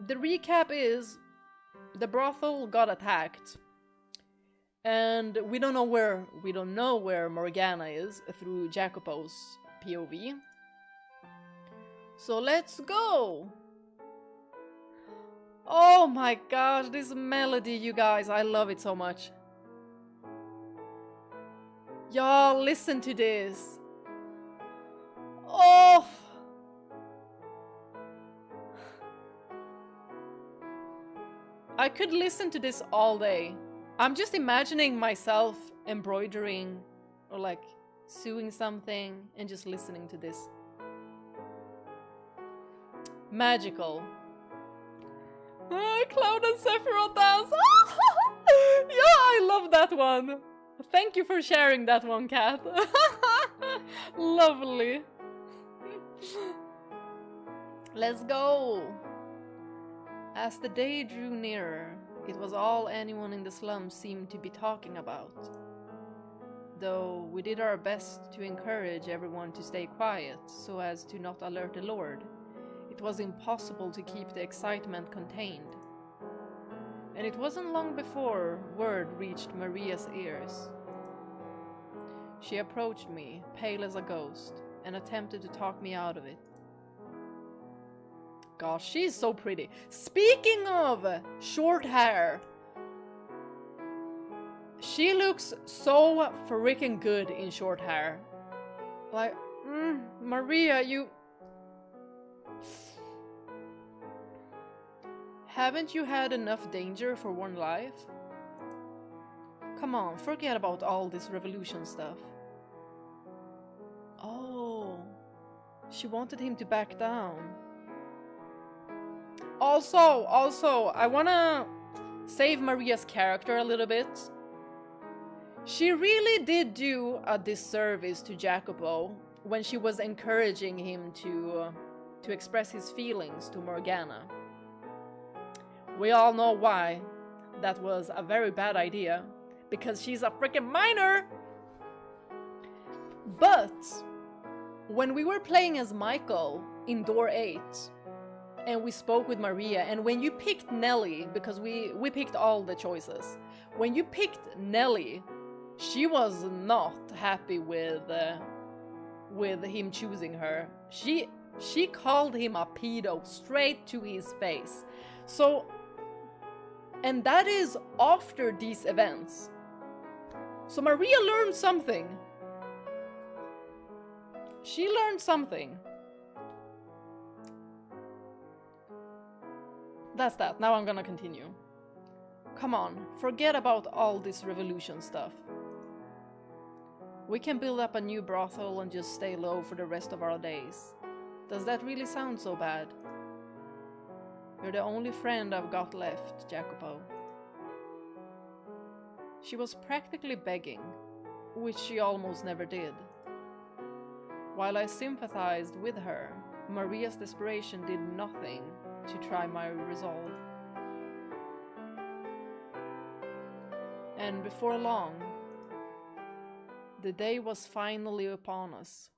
The recap is the brothel got attacked. And we don't know where Morgana is through Jacopo's POV. So let's go! Oh my gosh, this melody, you guys, I love it so much. Y'all, listen to this. Oh! I could listen to this all day. I'm just imagining myself embroidering or like sewing something and just listening to this. Magical. Cloud and Sephiroth dance. Yeah, I love that one. Thank you for sharing that one, Kat. Lovely. Let's go. As the day drew nearer, it was all anyone in the slums seemed to be talking about. Though we did our best to encourage everyone to stay quiet so as to not alert the Lord, it was impossible to keep the excitement contained. And it wasn't long before word reached Maria's ears. She approached me, pale as a ghost, and attempted to talk me out of it. Gosh, she's so pretty. Speaking of short hair, she looks so freaking good in short hair. Like, Maria, you... Haven't you had enough danger for one life? Come on, forget about all this revolution stuff. Oh, she wanted him to back down. Also, I wanna save Maria's character a little bit. She really did do a disservice to Jacopo when she was encouraging him to express his feelings to Morgana. We all know why that was a very bad idea, because she's a freaking minor! But when we were playing as Michael in Door 8, and we spoke with Maria, and when you picked Nelly, because we picked all the choices, when you picked Nelly, she was not happy with him choosing her. She called him a pedo straight to his face. So, and that is after these events. So Maria learned something. She learned something. That's that. Now I'm gonna continue. Come on, forget about all this revolution stuff. We can build up a new brothel and just stay low for the rest of our days. Does that really sound so bad? You're the only friend I've got left, Jacopo. She was practically begging, which she almost never did. While I sympathized with her, Maria's desperation did nothing to try my resolve. And before long, the day was finally upon us.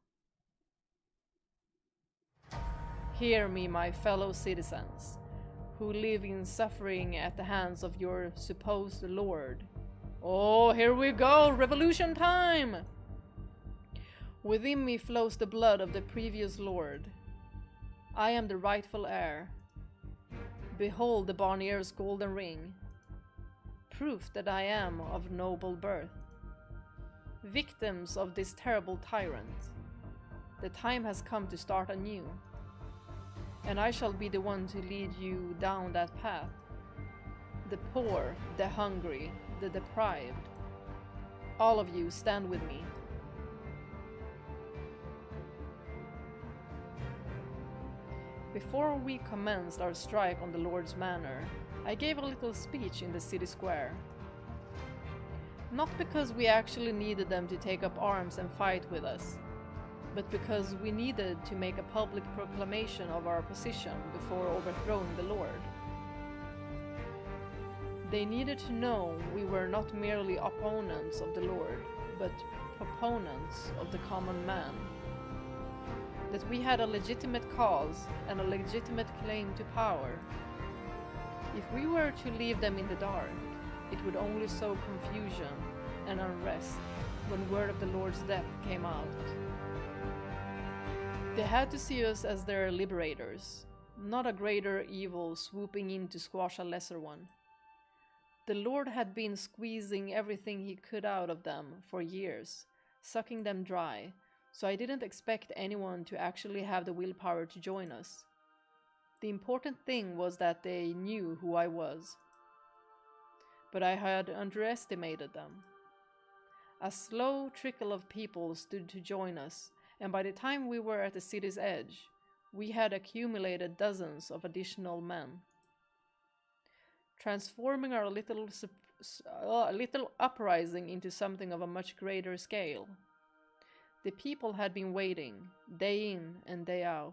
Hear me, my fellow citizens, who live in suffering at the hands of your supposed lord. Oh, here we go, revolution time! Within me flows the blood of the previous lord. I am the rightful heir. Behold the Barnier's golden ring, proof that I am of noble birth. Victims of this terrible tyrant, the time has come to start anew, and I shall be the one to lead you down that path. The poor, the hungry, the deprived, all of you stand with me. Before we commenced our strike on the Lord's Manor, I gave a little speech in the city square. Not because we actually needed them to take up arms and fight with us, but because we needed to make a public proclamation of our position before overthrowing the Lord. They needed to know we were not merely opponents of the Lord, but proponents of the common man. That we had a legitimate cause and a legitimate claim to power. If we were to leave them in the dark, it would only sow confusion and unrest when word of the Lord's death came out. They had to see us as their liberators, not a greater evil swooping in to squash a lesser one. The Lord had been squeezing everything he could out of them for years, sucking them dry, so I didn't expect anyone to actually have the willpower to join us. The important thing was that they knew who I was. But I had underestimated them. A slow trickle of people stood to join us, and by the time we were at the city's edge, we had accumulated dozens of additional men, transforming our little uprising into something of a much greater scale. The people had been waiting, day in and day out,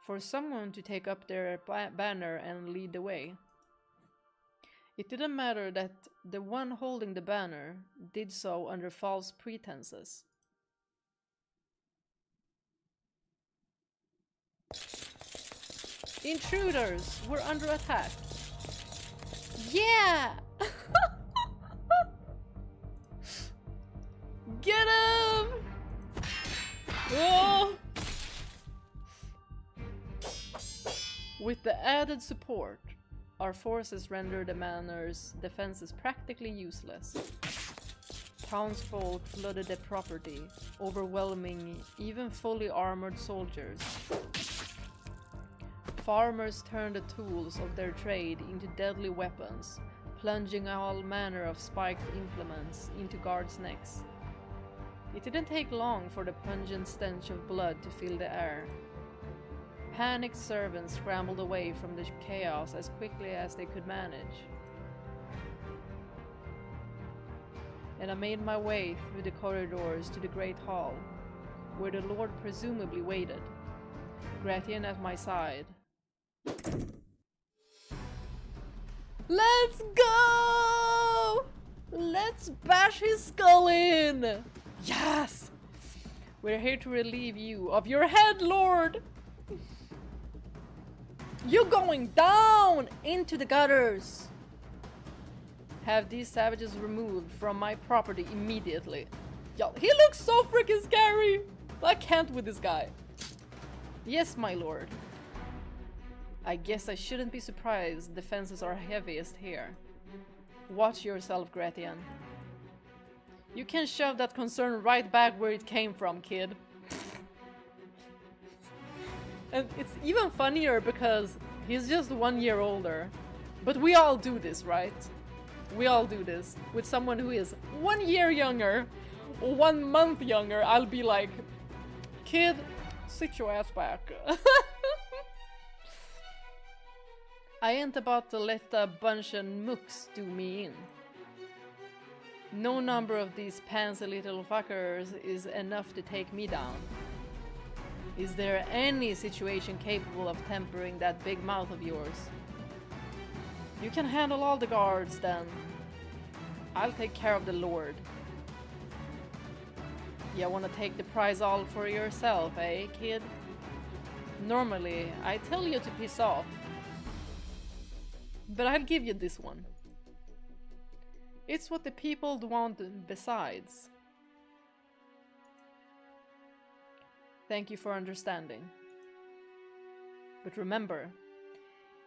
for someone to take up their banner and lead the way. It didn't matter that the one holding the banner did so under false pretenses. Intruders! We're under attack! Yeah! Get him! Oh! With the added support, our forces rendered the manor's defenses practically useless. Townsfolk flooded the property, overwhelming even fully armored soldiers. Farmers turned the tools of their trade into deadly weapons, plunging all manner of spiked implements into guards' necks. It didn't take long for the pungent stench of blood to fill the air. Panicked servants scrambled away from the chaos as quickly as they could manage. And I made my way through the corridors to the Great Hall, where the Lord presumably waited, Gratian at my side. Let's go! Let's bash his skull in! Yes! We're here to relieve you of your head, Lord! You're going down into the gutters! Have these savages removed from my property immediately. Yo, he looks so freaking scary! I can't with this guy. Yes, my lord. I guess I shouldn't be surprised defenses are heaviest here. Watch yourself, Gratian. You can shove that concern right back where it came from, kid. And it's even funnier because he's just 1 year older. But we all do this, right? We all do this. With someone who is 1 year younger, or 1 month younger, I'll be like, kid, sit your ass back. I ain't about to let a bunch of mooks do me in. No number of these pansy little fuckers is enough to take me down. Is there any situation capable of tempering that big mouth of yours? You can handle all the guards then. I'll take care of the Lord. You wanna take the prize all for yourself, eh, kid? Normally, I tell you to piss off. But I'll give you this one. It's what the people want besides. Thank you for understanding. But remember,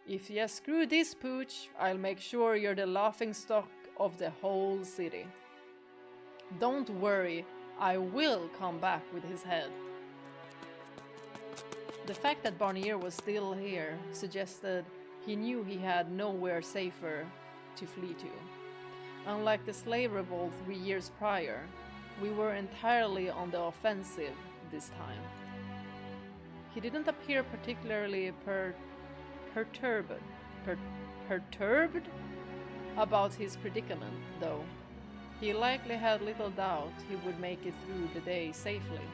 if you screw this pooch, I'll make sure you're the laughingstock of the whole city. Don't worry, I will come back with his head. The fact that Barnier was still here suggested he knew he had nowhere safer to flee to. Unlike the slave revolt 3 years prior, we were entirely on the offensive this time. He didn't appear particularly perturbed about his predicament, though. He likely had little doubt he would make it through the day safely.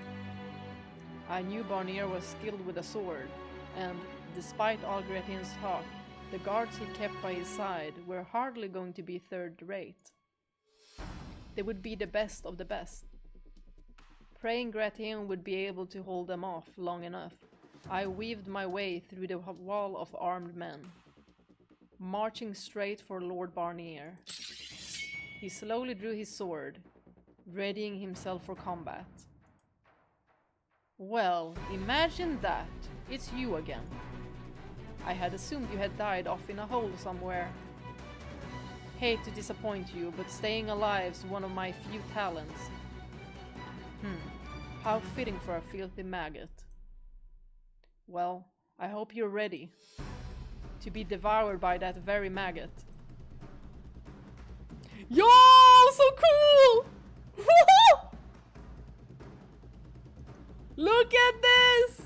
I knew Barnier was skilled with a sword, and despite all Gretian's talk, the guards he kept by his side were hardly going to be third-rate. They would be the best of the best. Praying Gratian would be able to hold them off long enough, I weaved my way through the wall of armed men. marching straight for Lord Barnier. He slowly drew his sword, readying himself for combat. Well, imagine that. It's you again. I had assumed you had died off in a hole somewhere. Hate to disappoint you, but staying alive's one of my few talents. How fitting for a filthy maggot. Well, I hope you're ready to be devoured by that very maggot. Yo, so cool! Look at this!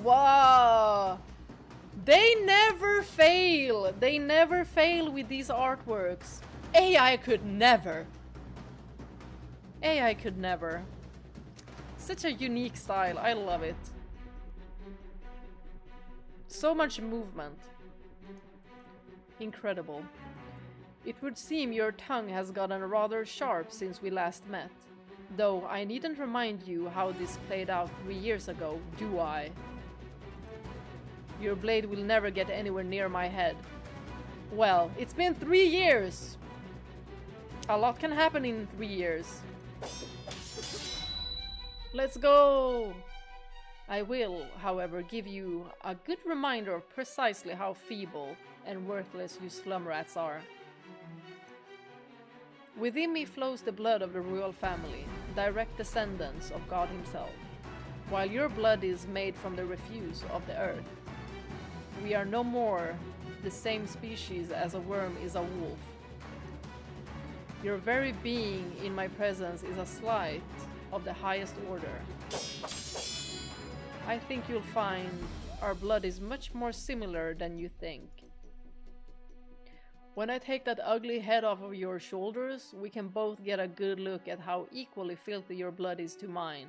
Wow! They never fail! They never fail with these artworks. AI could never. AI could never. Such a unique style, I love it. So much movement. Incredible. It would seem your tongue has gotten rather sharp since we last met. Though I needn't remind you how this played out 3 years ago, do I? Your blade will never get anywhere near my head. Well, it's been 3 years! A lot can happen in 3 years. Let's go! I will, however, give you a good reminder of precisely how feeble and worthless you slum rats are. Within me flows the blood of the royal family, direct descendants of God himself, while your blood is made from the refuse of the earth. We are no more the same species as a worm is a wolf. Your very being in my presence is a slight of the highest order. I think you'll find our blood is much more similar than you think. When I take that ugly head off of your shoulders, we can both get a good look at how equally filthy your blood is to mine.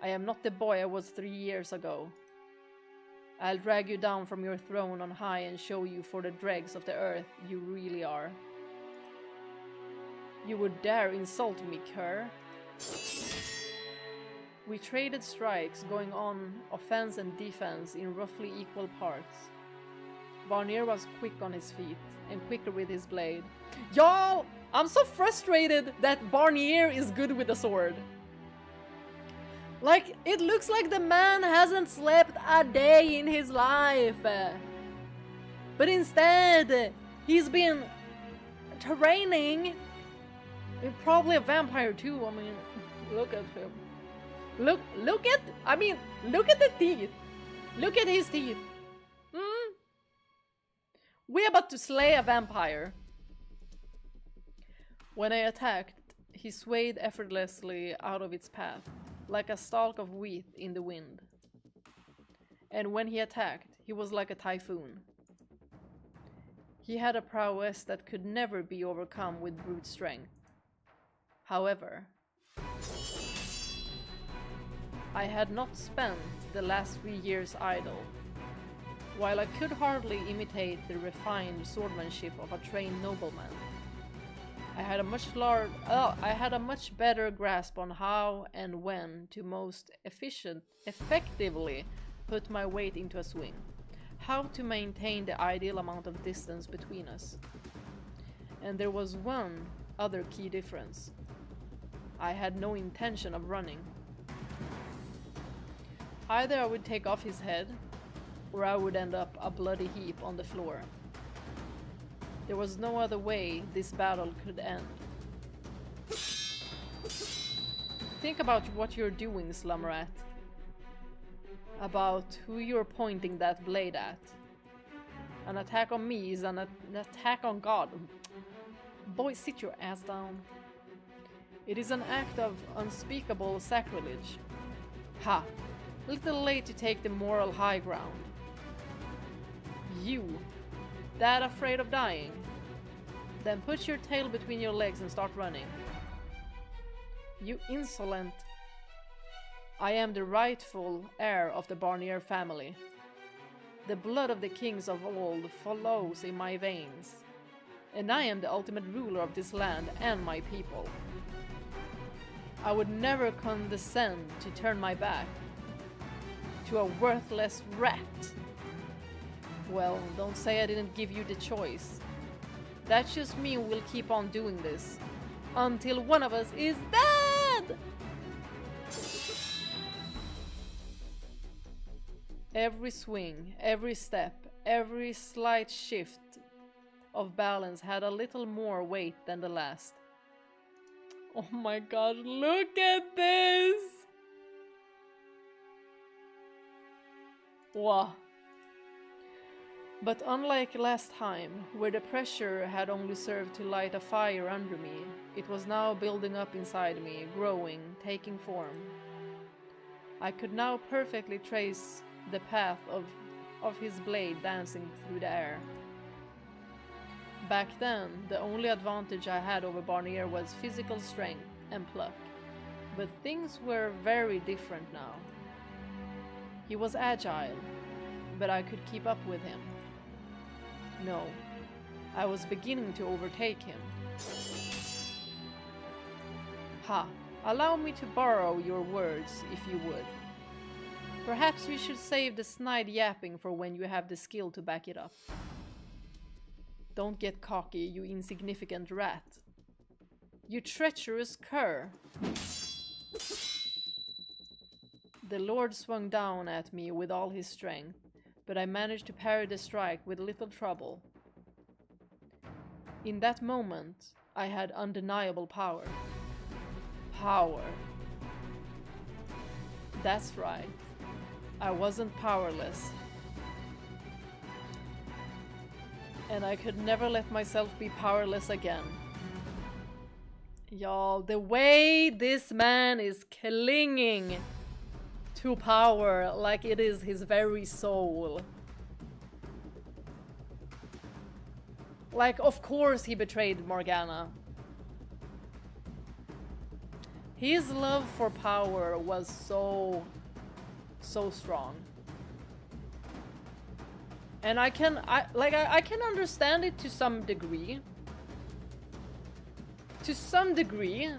I am not the boy I was 3 years ago. I'll drag you down from your throne on high and show you for the dregs of the earth you really are. You would dare insult me, cur? We traded strikes, going on offense and defense in roughly equal parts. Barnier was quick on his feet, and quicker with his blade. Y'all! I'm so frustrated that Barnier is good with the sword. Like, it looks like the man hasn't slept a day in his life. But instead, he's been training. He's probably a vampire too, I mean, look at him. Look at the teeth. Look at his teeth. We're about to slay a vampire. When I attacked, he swayed effortlessly out of its path, like a stalk of wheat in the wind. And when he attacked, he was like a typhoon. He had a prowess that could never be overcome with brute strength. However, I had not spent the last 3 years idle. While I could hardly imitate the refined swordsmanship of a trained nobleman, I had a much better grasp on how and when to most effectively put my weight into a swing, how to maintain the ideal amount of distance between us. And there was one other key difference. I had no intention of running. Either I would take off his head, or I would end up a bloody heap on the floor. There was no other way this battle could end. Think about what you're doing, Slumrat. About who you're pointing that blade at. An attack on me is an attack on God. Boy, sit your ass down. It is an act of unspeakable sacrilege. Ha! Little late to take the moral high ground. You, that afraid of dying? Then put your tail between your legs and start running. You insolent. I am the rightful heir of the Barnier family. The blood of the kings of old flows in my veins. And I am the ultimate ruler of this land and my people. I would never condescend to turn my back to a worthless rat. Well, don't say I didn't give you the choice. That just means we'll keep on doing this. Until one of us is dead! Every swing, every step, every slight shift of balance had a little more weight than the last. Oh my god, look at this! Wow. But unlike last time, where the pressure had only served to light a fire under me, it was now building up inside me, growing, taking form. I could now perfectly trace the path of his blade dancing through the air. Back then, the only advantage I had over Barnier was physical strength and pluck, but things were very different now. He was agile, but I could keep up with him. No, I was beginning to overtake him. Ha, allow me to borrow your words, if you would. Perhaps you should save the snide yapping for when you have the skill to back it up. Don't get cocky, you insignificant rat. You treacherous cur. The Lord swung down at me with all his strength, but I managed to parry the strike with little trouble. In that moment, I had undeniable power. Power. That's right. I wasn't powerless. And I could never let myself be powerless again. Y'all, the way this man is clinging to power like it is his very soul. Like, of course he betrayed Morgana. His love for power was so strong. And I can understand it to some degree. To some degree,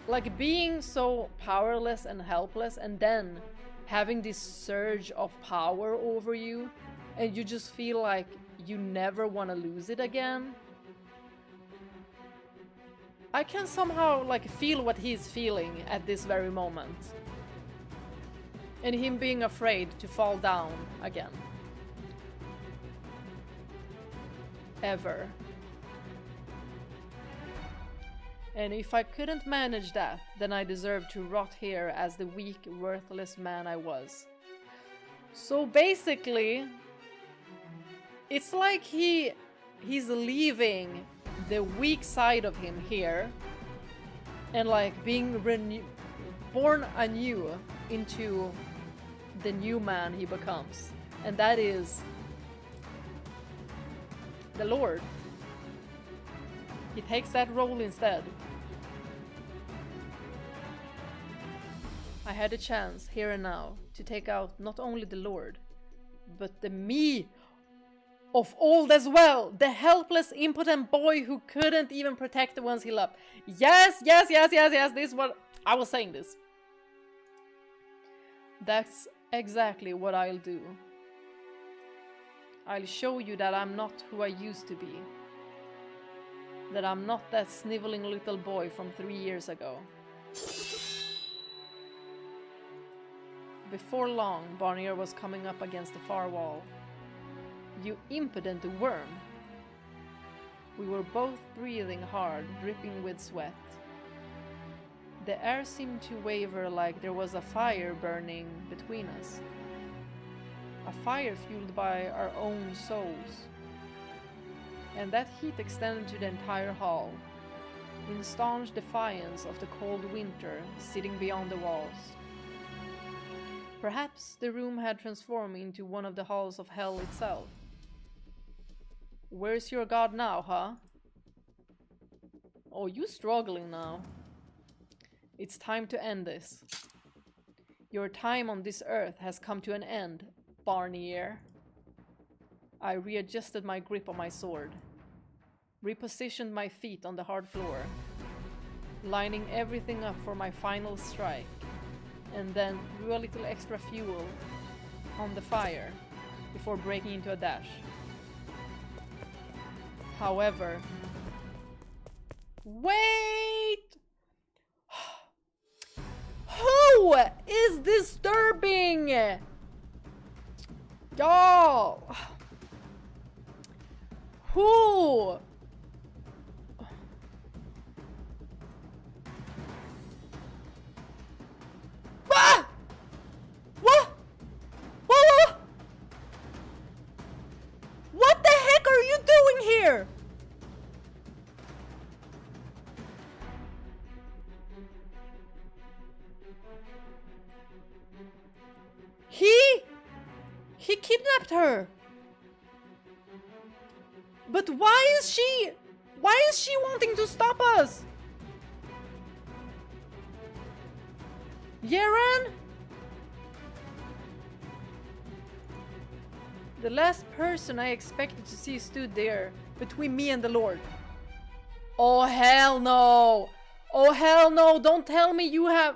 like being so powerless and helpless and then having this surge of power over you and you just feel like you never want to lose it again. I can somehow like feel what he's feeling at this very moment. And him being afraid to fall down again. Ever. And if I couldn't manage that, then I deserved to rot here as the weak, worthless man I was. So basically, it's like he's leaving the weak side of him here and like being born anew into the new man he becomes. And that is the Lord. He takes that role instead. I had a chance, here and now, to take out not only the Lord, but the me of old as well. The helpless, impotent boy who couldn't even protect the ones he loved. Yes, yes, yes, yes, yes, this is what I was saying this. That's exactly what I'll do. I'll show you that I'm not who I used to be. That I'm not that sniveling little boy from 3 years ago. Before long, Barnier was coming up against the far wall. You impudent worm! We were both breathing hard, dripping with sweat. The air seemed to waver like there was a fire burning between us. A fire fueled by our own souls. And that heat extended to the entire hall, in staunch defiance of the cold winter sitting beyond the walls. Perhaps the room had transformed into one of the halls of hell itself. Where's your god now, huh? Oh, you struggling now. It's time to end this. Your time on this earth has come to an end, Barnier. I readjusted my grip on my sword, repositioned my feet on the hard floor, lining everything up for my final strike, and then threw a little extra fuel on the fire before breaking into a dash. However... Wait! Who is disturbing? Y'all! Who? Ah! What? What? What the heck are you doing here? He kidnapped her. But why is she wanting to stop us? Jiren? The last person I expected to see stood there, between me and the Lord. Oh hell no! Oh hell no! Don't tell me you have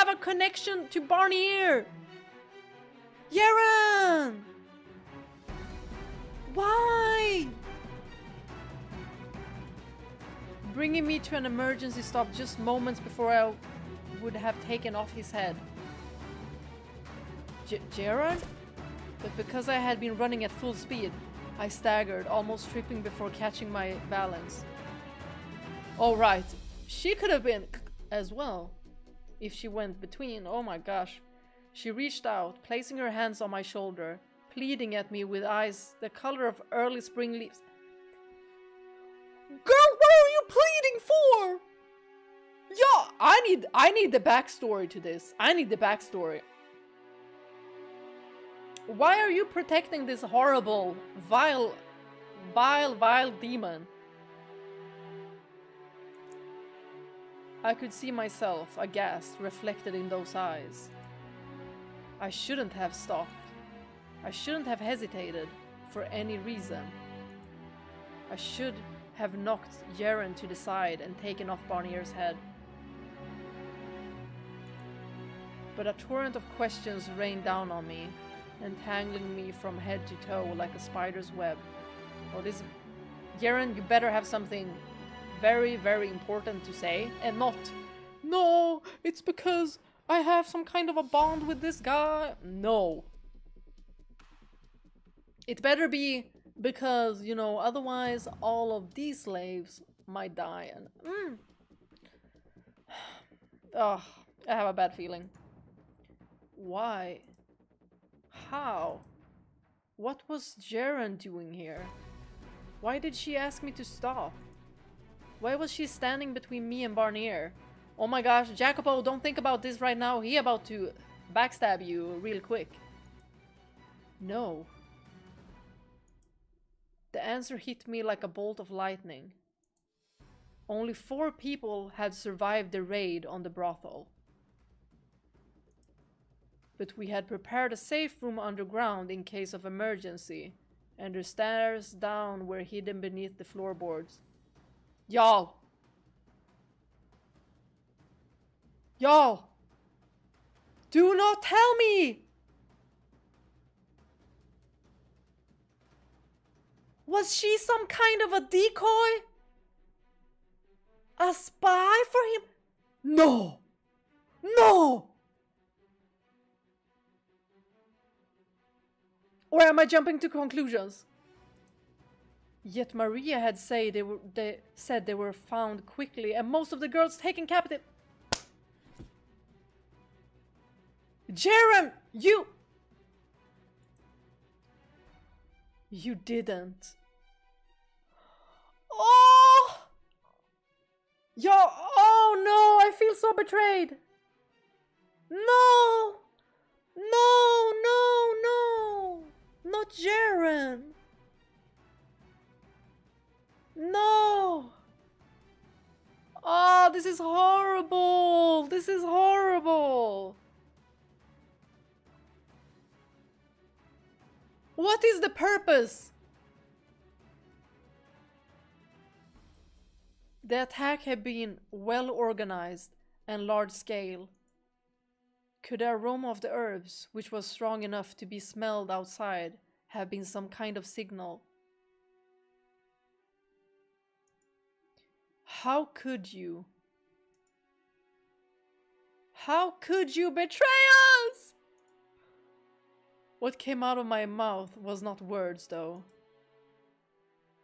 a connection to Barnier! Jiren! Why? Bringing me to an emergency stop just moments before I would have taken off his head. Jiren? But because I had been running at full speed, I staggered, almost tripping before catching my balance. Oh right, she could have been as well. If she went between, oh my gosh. She reached out, placing her hands on my shoulder, pleading at me with eyes the color of early spring leaves. Girl, what are you pleading for? Yeah, I need the backstory to this. I need the backstory. Why are you protecting this horrible, vile demon? I could see myself, aghast, reflected in those eyes. I shouldn't have stopped. I shouldn't have hesitated for any reason. I should have knocked Jiren to the side and taken off Barnier's head. But a torrent of questions rained down on me, entangling me from head to toe like a spider's web. Oh, this... Jiren, you better have something very, very important to say, and not, no, it's because I have some kind of a bond with this guy. No. It better be because, you know, otherwise all of these slaves might die. And oh, I have a bad feeling. Why? How? What was Jiren doing here? Why did she ask me to stop? Why was she standing between me and Barnier? Oh my gosh, Jacopo, don't think about this right now. He about to backstab you real quick. No. The answer hit me like a bolt of lightning. Only 4 people had survived the raid on the brothel. But we had prepared a safe room underground in case of emergency, and the stairs down were hidden beneath the floorboards. Y'all! Y'all! Do not tell me! Was she some kind of a decoy? A spy for him? No! No! Or am I jumping to conclusions? Yet Maria had said they were found quickly and most of the girls taken captive. Jiren, you didn't. Oh! Oh no, I feel so betrayed. No! No, no, no! Not Jiren! No! Oh, this is horrible! This is horrible! What is the purpose? The attack had been well organized and large scale. Could the aroma of the herbs, which was strong enough to be smelled outside, have been some kind of signal? How could you? How could you betray us? What came out of my mouth was not words, though,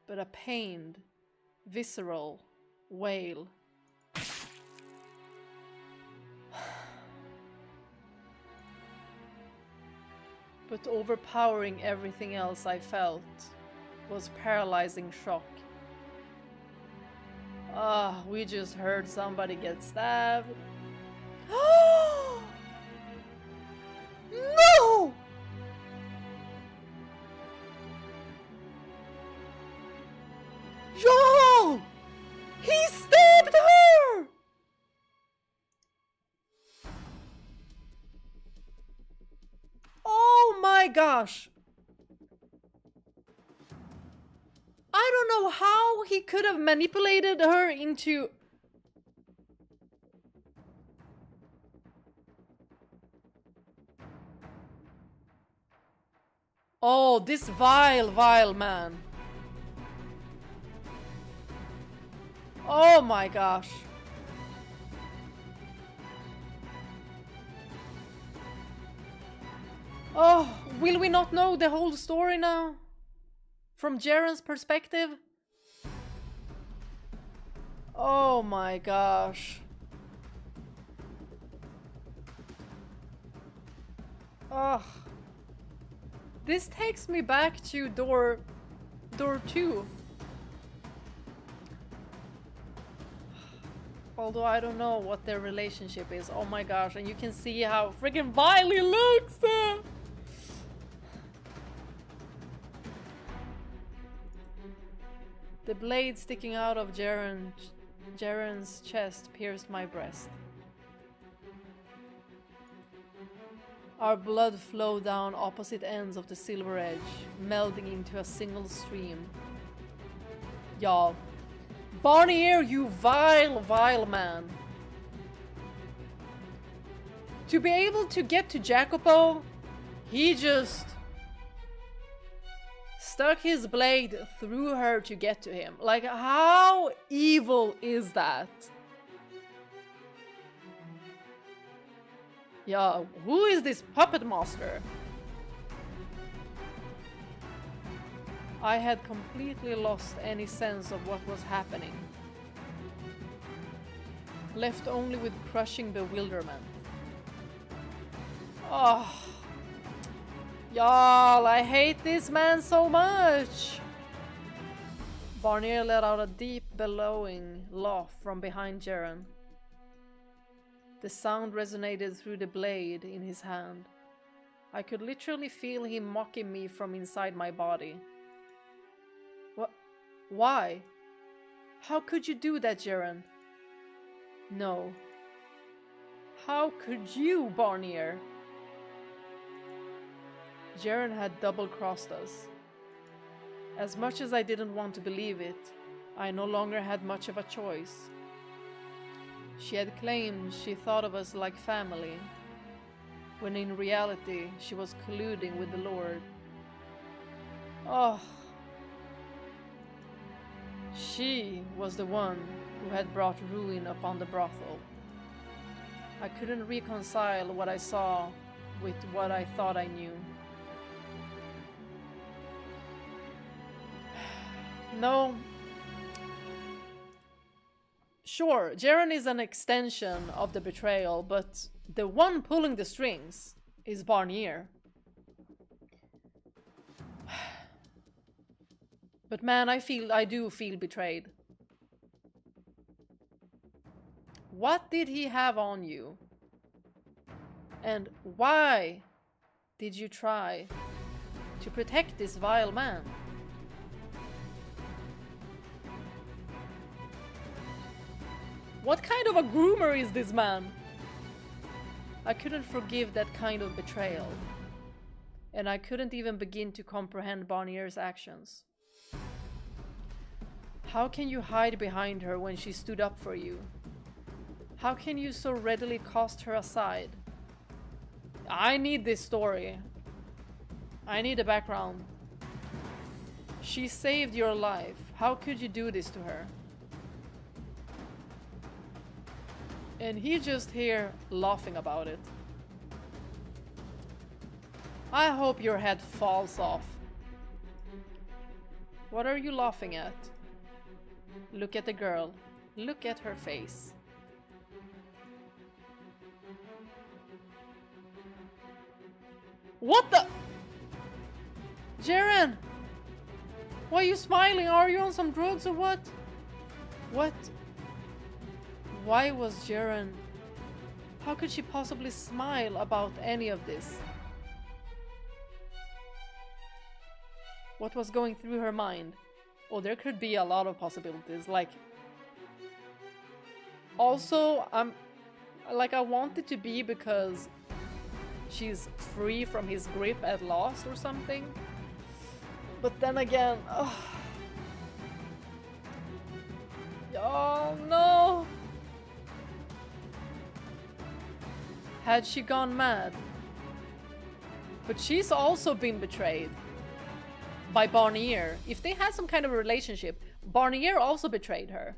but a pained, visceral wail. But overpowering everything else I felt was paralyzing shock. Ah, we just heard somebody get stabbed. No! Yo! He stabbed her! Oh my gosh! I don't know how he could have manipulated her into... Oh, this vile, vile man. Oh my gosh. Oh, will we not know the whole story now? From Jiren's perspective? Oh my gosh. Ugh. This takes me back to door 2. Although I don't know what their relationship is. Oh my gosh, and you can see how freaking vile he looks! The blade sticking out of Jiren's chest pierced my breast. Our blood flowed down opposite ends of the silver edge, melding into a single stream. Y'all. Barnier, you vile, vile man. To be able to get to Jacopo, he just stuck his blade through her to get to him. Like, how evil is that? Yeah, who is this puppet master? I had completely lost any sense of what was happening, left only with crushing bewilderment. Oh, y'all, I hate this man so much. Barnier let out a deep, bellowing laugh from behind Jiren. The sound resonated through the blade in his hand. I could literally feel him mocking me from inside my body. What? Why? How could you do that, Jiren? No. How could you, Barnier? Jiren had double-crossed us. As much as I didn't want to believe it, I no longer had much of a choice. She had claimed she thought of us like family, when in reality she was colluding with the Lord. Oh. She was the one who had brought ruin upon the brothel. I couldn't reconcile what I saw with what I thought I knew. No. Sure, Jiren is an extension of the betrayal, but the one pulling the strings is Barnier. But man, I do feel betrayed. What did he have on you? And why did you try to protect this vile man? What kind of a groomer is this man? I couldn't forgive that kind of betrayal. And I couldn't even begin to comprehend Barnier's actions. How can you hide behind her when she stood up for you? How can you so readily cast her aside? I need this story. I need a background. She saved your life. How could you do this to her? And he just here laughing about it. I hope your head falls off. What are you laughing at? Look at the girl. Look at her face. What the? Jiren! Why are you smiling? Are you on some drugs or what? What? Why was Jiren? How could she possibly smile about any of this? What was going through her mind? Oh, there could be a lot of possibilities. Like, also, I want it to be because she's free from his grip at last or something. But then again, oh no! Had she gone mad? But she's also been betrayed by Barnier. If they had some kind of a relationship, Barnier also betrayed her.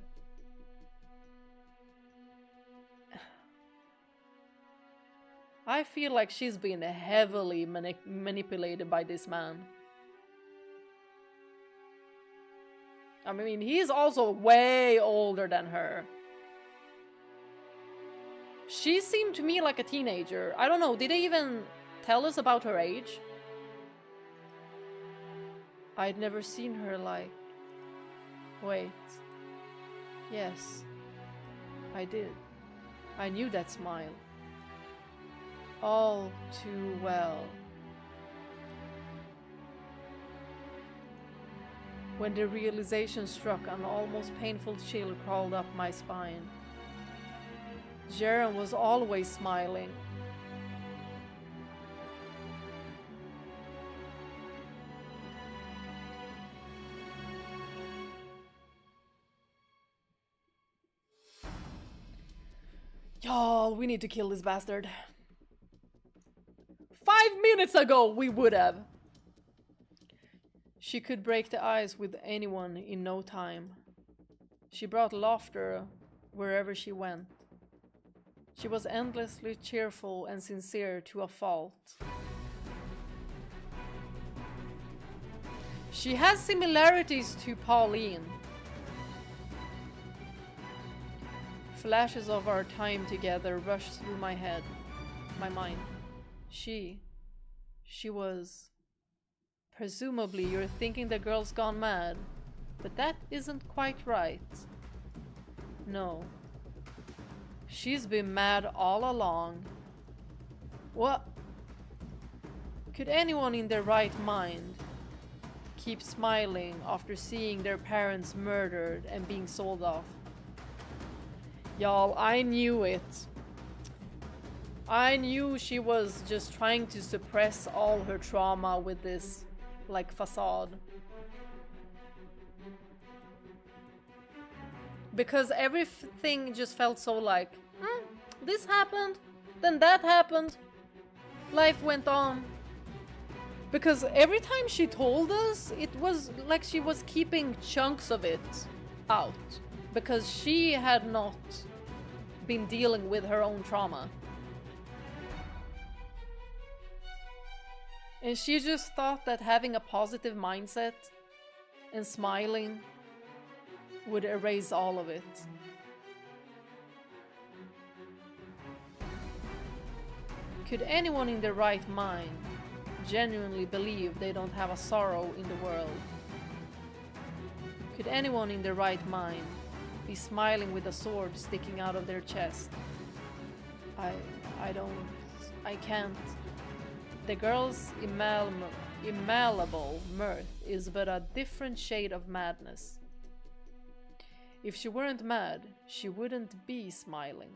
I feel like she's been heavily manipulated by this man. I mean, he's also way older than her. She seemed to me like a teenager. I don't know, did they even tell us about her age? I'd never seen her like... Wait. Yes. I did. I knew that smile. All too well. When the realization struck, an almost painful chill crawled up my spine. Jiren was always smiling. Y'all, we need to kill this bastard. 5 minutes ago we would have. She could break the ice with anyone in no time. She brought laughter wherever she went. She was endlessly cheerful and sincere to a fault. She has similarities to Pauline. Flashes of our time together rushed through my head, my mind. She was... Presumably you're thinking the girl's gone mad, but that isn't quite right. No. She's been mad all along. What? Could anyone in their right mind keep smiling after seeing their parents murdered and being sold off? Y'all, I knew it. I knew she was just trying to suppress all her trauma with this, like, facade. Because everything just felt so like, this happened, then that happened, life went on. Because every time she told us, it was like she was keeping chunks of it out. Because she had not been dealing with her own trauma. And she just thought that having a positive mindset and smiling would erase all of it. Could anyone in their right mind genuinely believe they don't have a sorrow in the world? Could anyone in their right mind be smiling with a sword sticking out of their chest? I can't. The girl's immalleable mirth is but a different shade of madness. If she weren't mad, she wouldn't be smiling.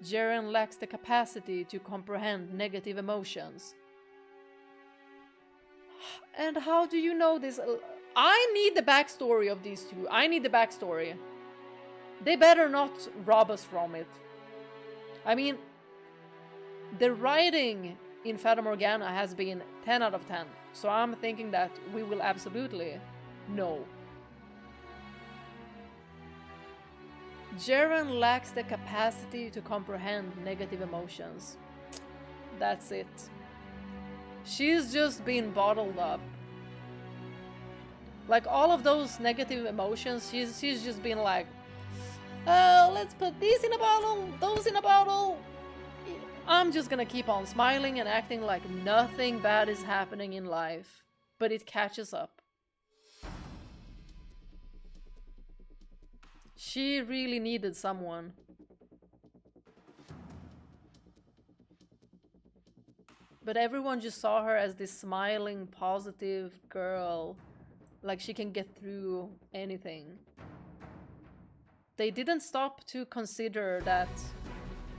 Jiren lacks the capacity to comprehend negative emotions. And how do you know this? I need the backstory of these two. I need the backstory. They better not rob us from it. I mean, the writing in Fata Morgana has been 10 out of 10, so I'm thinking that we will absolutely know. Jiren lacks the capacity to comprehend negative emotions. That's it. She's just been bottled up. Like all of those negative emotions, she's just been like, oh, let's put these in a bottle, those in a bottle. I'm just gonna keep on smiling and acting like nothing bad is happening in life. But it catches up. She really needed someone. But everyone just saw her as this smiling, positive girl. Like she can get through anything. They didn't stop to consider that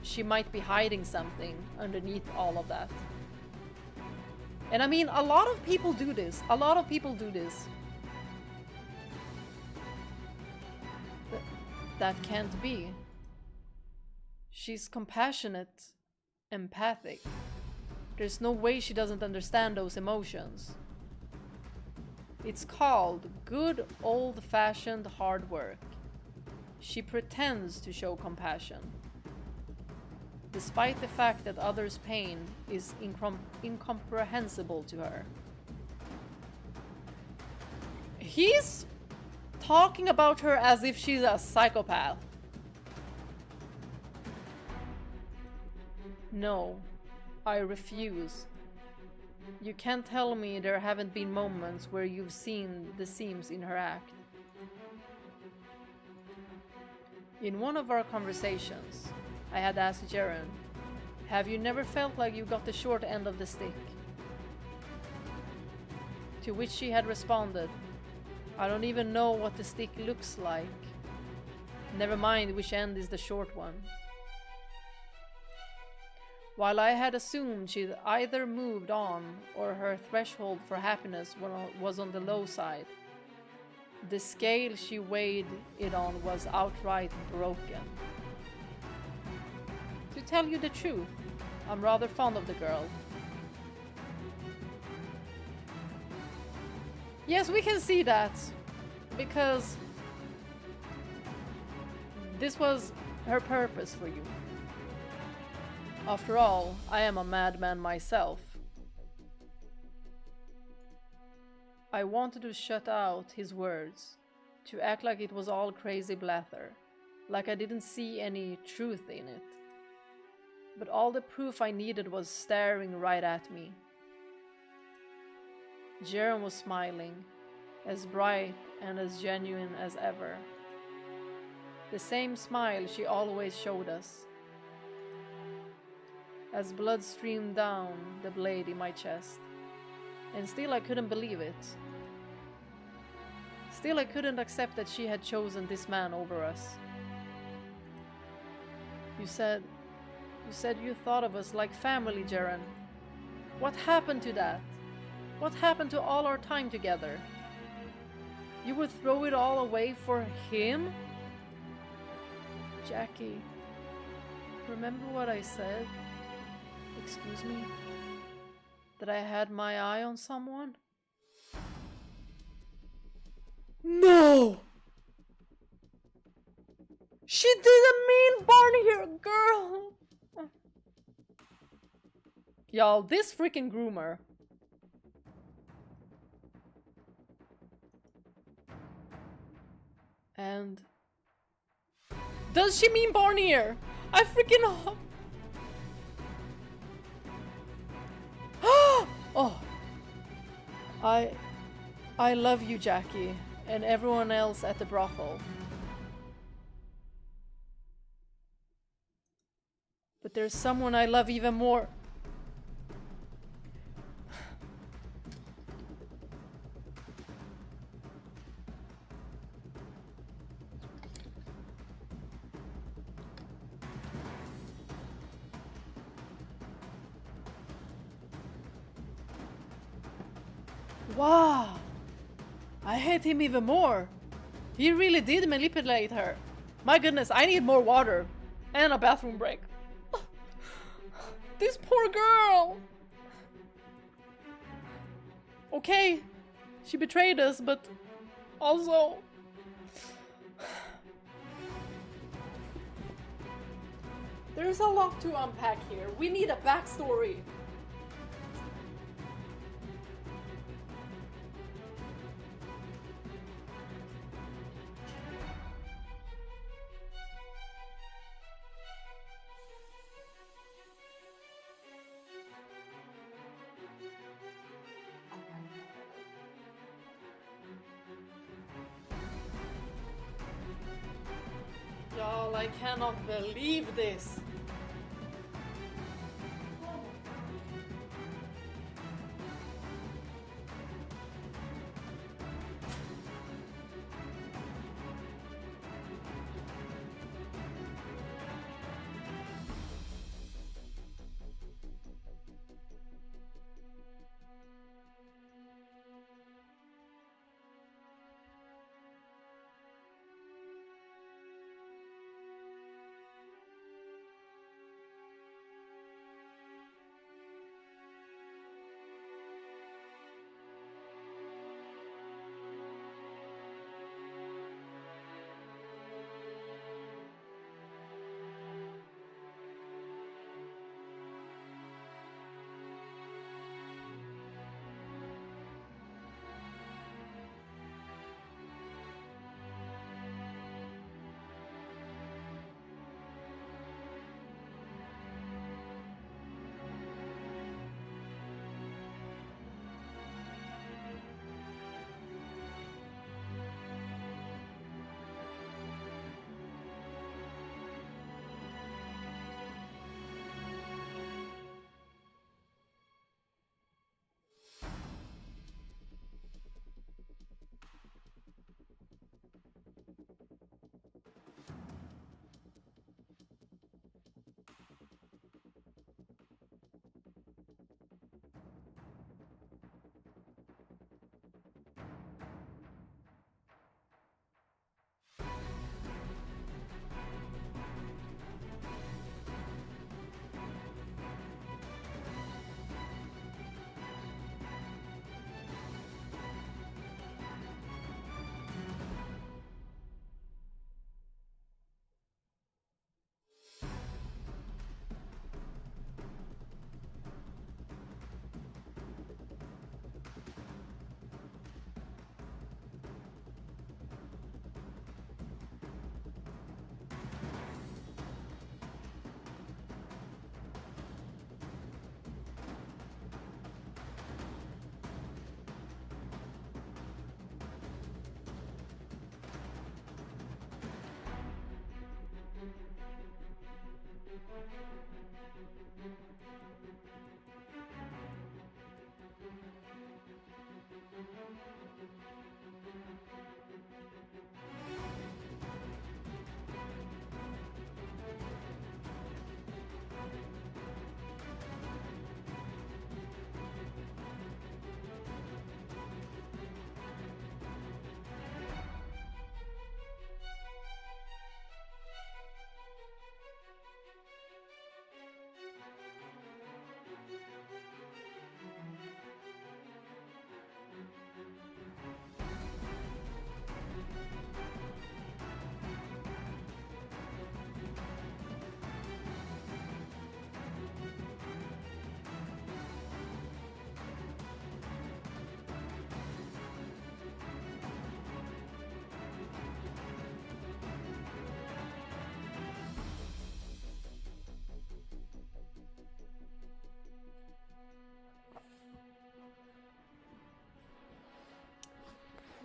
she might be hiding something underneath all of that. And I mean, a lot of people do this. A lot of people do this. That can't be. She's compassionate, empathic. There's no way she doesn't understand those emotions. It's called good old-fashioned hard work. She pretends to show compassion, despite the fact that others' pain is incomprehensible to her. He's talking about her as if she's a psychopath. No, I refuse. You can't tell me there haven't been moments where you've seen the seams in her act. In one of our conversations, I had asked Jiren, have you never felt like you got the short end of the stick? To which she had responded, I don't even know what the stick looks like. Never mind which end is the short one. While I had assumed she'd either moved on or her threshold for happiness was on the low side, the scale she weighed it on was outright broken. To tell you the truth, I'm rather fond of the girl. Yes, we can see that, because this was her purpose for you. After all, I am a madman myself. I wanted to shut out his words, to act like it was all crazy blather, like I didn't see any truth in it. But all the proof I needed was staring right at me. Jiren was smiling, as bright and as genuine as ever. The same smile she always showed us. As blood streamed down the blade in my chest. And still I couldn't believe it. Still I couldn't accept that she had chosen this man over us. You said you thought of us like family, Jiren. What happened to that? What happened to all our time together? You would throw it all away for him? Jackie, remember what I said? Excuse me? That I had my eye on someone? No! She didn't mean Barney here, girl! Y'all, this freaking groomer. And... does she mean Barney here? I freaking... oh, I love you, Jackie, and everyone else at the brothel. But there's someone I love even more. Wow, I hate him even more. He really did manipulate her. My goodness, I need more water and a bathroom break. This poor girl! Okay, she betrayed us, but also... There's a lot to unpack here. We need a backstory. Y'all, I cannot believe this.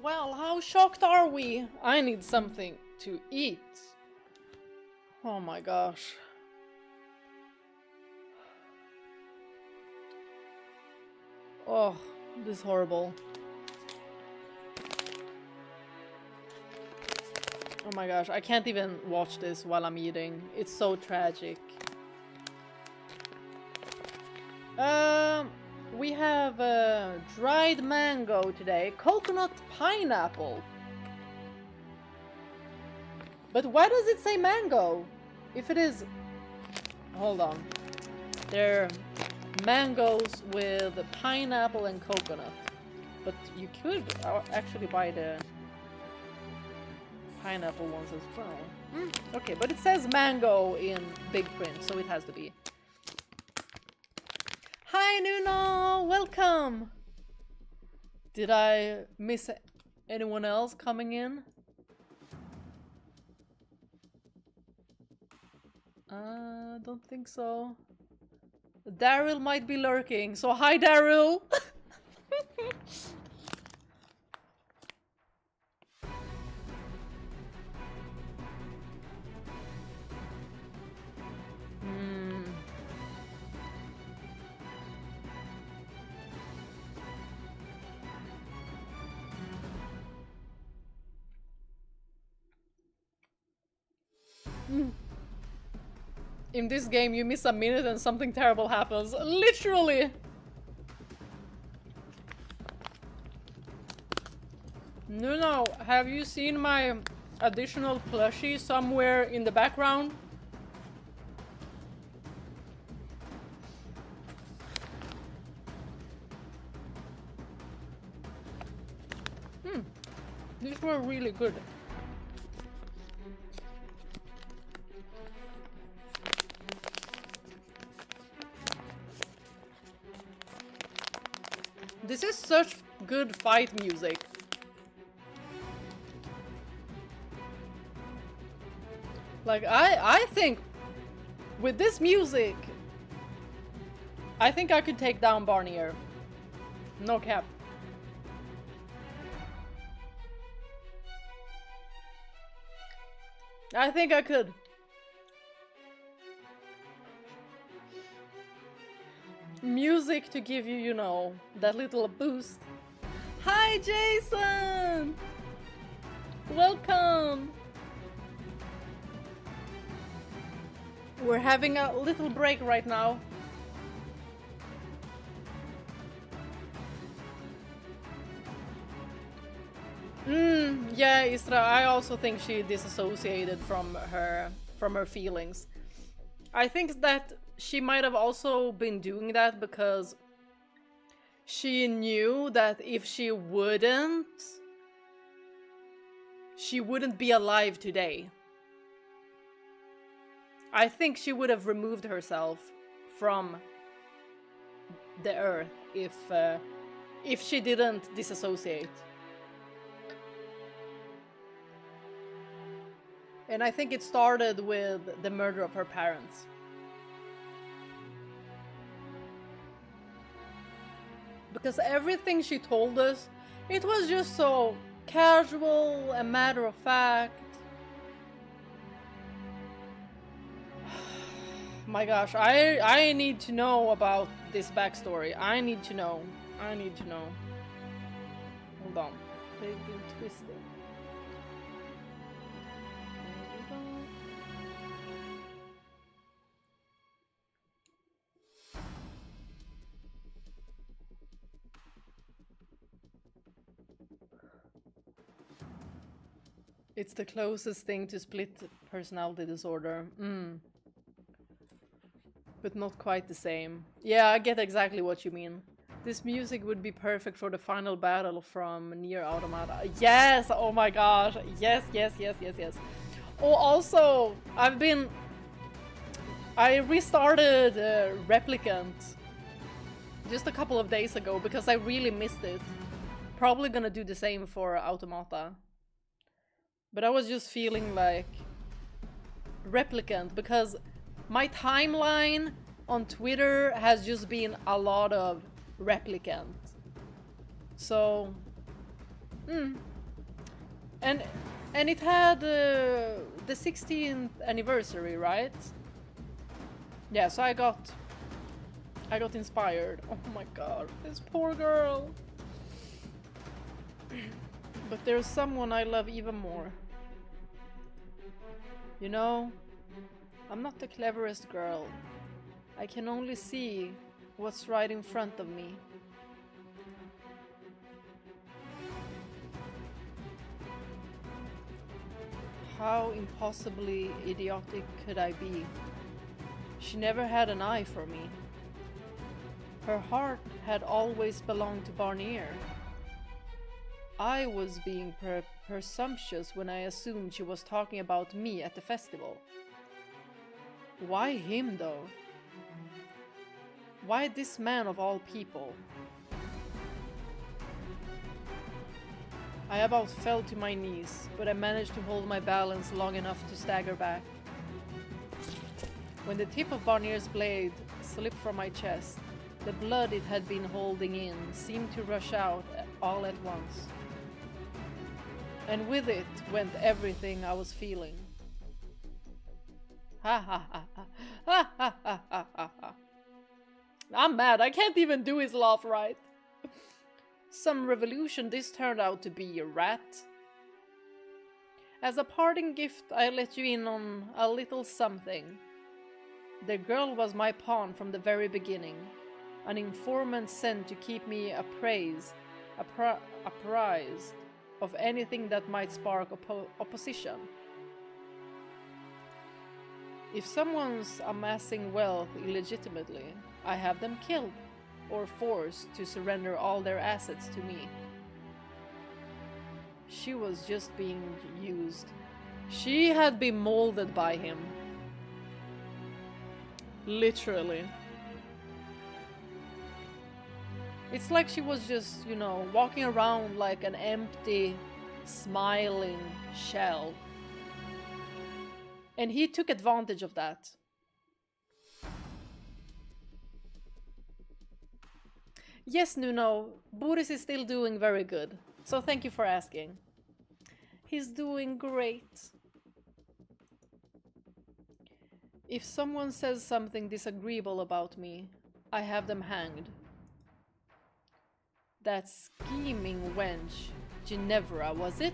Well, how shocked are we? I need something to eat. Oh my gosh. Oh, this is horrible. Oh my gosh, I can't even watch this while I'm eating. It's so tragic. We have dried mango today, coconut pineapple. But why does it say mango? If it is... Hold on. They're mangoes with pineapple and coconut. But you could actually buy the pineapple ones as well. Okay, but it says mango in big print, so it has to be. Hi Nuno! Welcome! Did I miss anyone else coming in? Don't think so. Daryl might be lurking, so hi Daryl! In this game, you miss a minute and something terrible happens. Literally! No, have you seen my additional plushie somewhere in the background? These were really good. This is such good fight music. Like, I think with this music, I think I could take down Barnier. No cap. I think I could. Music to give you, you know, that little boost. Hi, Jason! Welcome! We're having a little break right now. Yeah, Isra, I also think she disassociated from her feelings. I think that she might have also been doing that because she knew that if she wouldn't be alive today. I think she would have removed herself from the earth if she didn't disassociate. And I think it started with the murder of her parents. Because everything she told us, it was just so casual and matter of fact. My gosh, I need to know about this backstory. I need to know. Hold on. They've been twisted. It's the closest thing to split personality disorder. But not quite the same. Yeah, I get exactly what you mean. This music would be perfect for the final battle from Nier Automata. Yes! Oh my gosh. Yes. Oh, also, I restarted Replicant just a couple of days ago because I really missed it. Probably gonna do the same for Automata. But I was just feeling like Replicant because my timeline on Twitter has just been a lot of Replicant. So, and it had the 16th anniversary, right? Yeah, so I got inspired. Oh my god, this poor girl. But there's someone I love even more. You know, I'm not the cleverest girl. I can only see what's right in front of me. How impossibly idiotic could I be? She never had an eye for me. Her heart had always belonged to Barnier. I was being presumptuous when I assumed she was talking about me at the festival. Why him, though? Why this man of all people? I about fell to my knees, but I managed to hold my balance long enough to stagger back. When the tip of Barnier's blade slipped from my chest, the blood it had been holding in seemed to rush out all at once. And with it went everything I was feeling. Ha ha ha ha ha ha ha ha ha ha. I'm mad, I can't even do his laugh right. Some revolution this turned out to be, a rat. As a parting gift, I let you in on a little something. The girl was my pawn from the very beginning, an informant sent to keep me apprised of anything that might spark opposition. If someone's amassing wealth illegitimately, I have them killed or forced to surrender all their assets to me. She was just being used. She had been molded by him. Literally. It's like she was just, you know, walking around like an empty, smiling shell. And he took advantage of that. Yes, Nuno, Boris is still doing very good. So thank you for asking. He's doing great. If someone says something disagreeable about me, I have them hanged. That scheming wench, Ginevra, was it?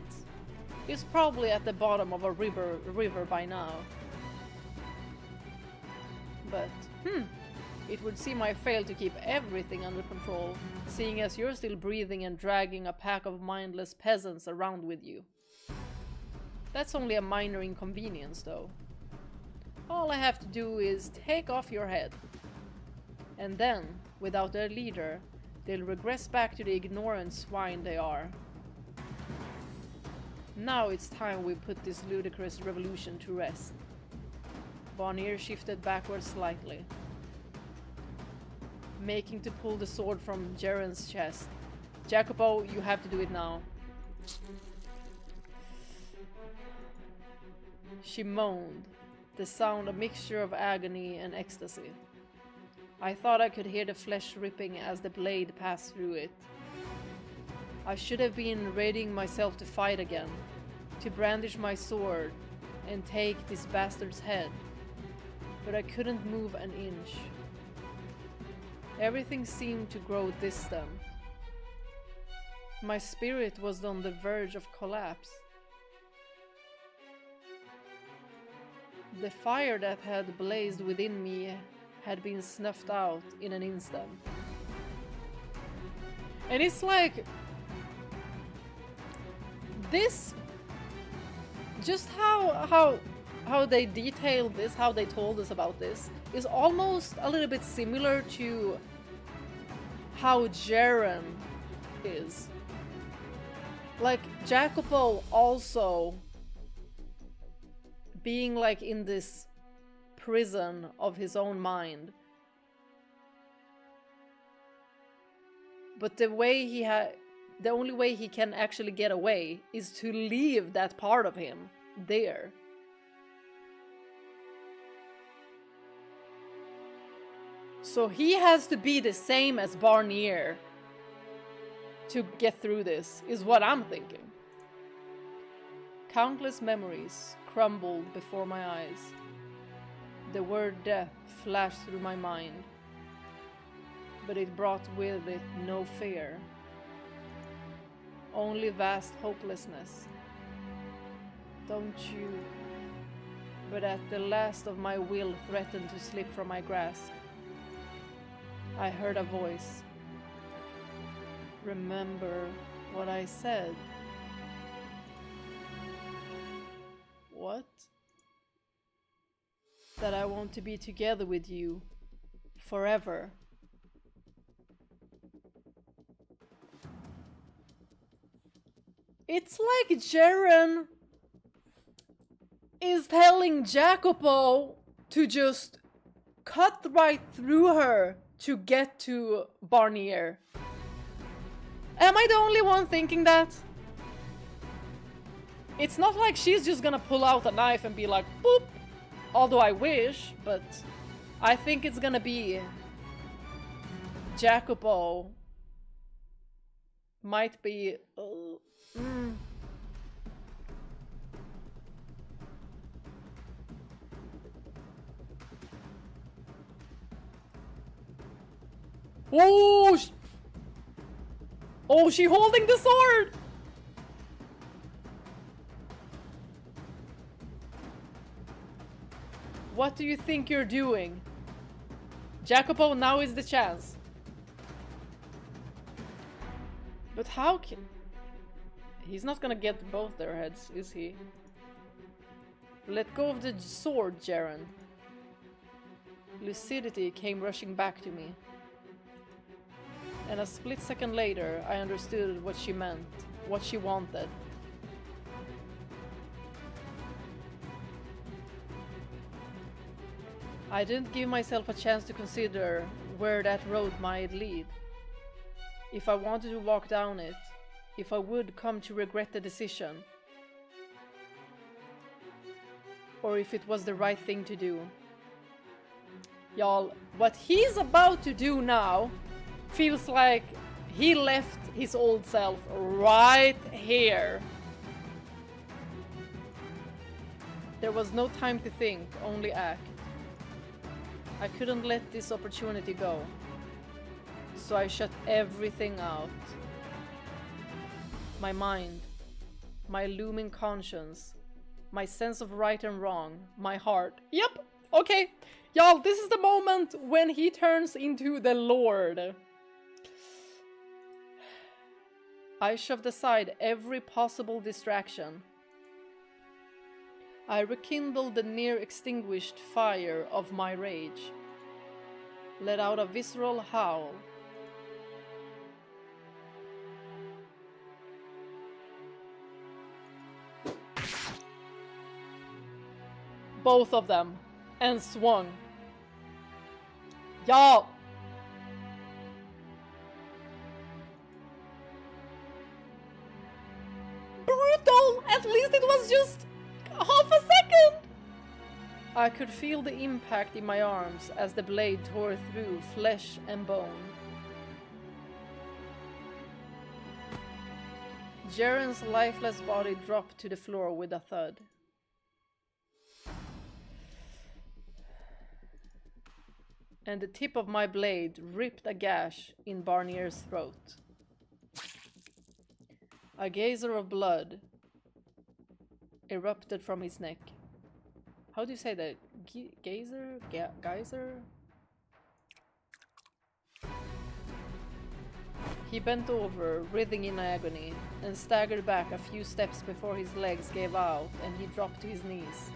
Is probably at the bottom of a river by now. But, it would seem I failed to keep everything under control, seeing as you're still breathing and dragging a pack of mindless peasants around with you. That's only a minor inconvenience, though. All I have to do is take off your head. And then, without their leader, they'll regress back to the ignorant swine they are. Now it's time we put this ludicrous revolution to rest. Barnier shifted backwards slightly, making to pull the sword from Jiren's chest. Jacopo, you have to do it now. She moaned, the sound a mixture of agony and ecstasy. I thought I could hear the flesh ripping as the blade passed through it. I should have been readying myself to fight again, to brandish my sword and take this bastard's head, but I couldn't move an inch. Everything seemed to grow distant. My spirit was on the verge of collapse. The fire that had blazed within me had been snuffed out in an instant. And it's like this, just how they detailed this, how they told us about this, is almost a little bit similar to how Jiren is. Like Jacopo also being like in this prison of his own mind. But the only way he can actually get away is to leave that part of him there. So he has to be the same as Barnier to get through this, is what I'm thinking. Countless memories crumbled before my eyes. The word death flashed through my mind, but it brought with it no fear, only vast hopelessness. Don't you? But at the last of my will threatened to slip from my grasp, I heard a voice. Remember what I said? What? that I want to be together with you forever. It's like Jiren is telling Jacopo to just cut right through her to get to Barnier. Am I the only one thinking that? It's not like she's just gonna pull out a knife and be like, boop! Although I wish, but I think it's gonna be Jacopo. Might be... Oh! Oh, she holding the sword! What do you think you're doing? Jacopo, now is the chance. But how can... He's not gonna get both their heads, is he? Let go of the sword, Jiren. Lucidity came rushing back to me. And a split second later, I understood what she meant, what she wanted. I didn't give myself a chance to consider where that road might lead. If I wanted to walk down it, if I would come to regret the decision, or if it was the right thing to do. Y'all, what he's about to do now feels like he left his old self right here. There was no time to think, only act. I couldn't let this opportunity go, so I shut everything out. My mind, my looming conscience, my sense of right and wrong, my heart. Yep, okay. Y'all, this is the moment when he turns into the Lord. I shoved aside every possible distraction. I rekindled the near-extinguished fire of my rage. Let out a visceral howl. Both of them. And swung. Y'all! Brutal! At least it was just half a second! I could feel the impact in my arms as the blade tore through flesh and bone. Jiren's lifeless body dropped to the floor with a thud. And the tip of my blade ripped a gash in Barnier's throat. A geyser of blood erupted from his neck. How do you say that? Geyser? Geyser? He bent over, writhing in agony, and staggered back a few steps before his legs gave out and he dropped to his knees.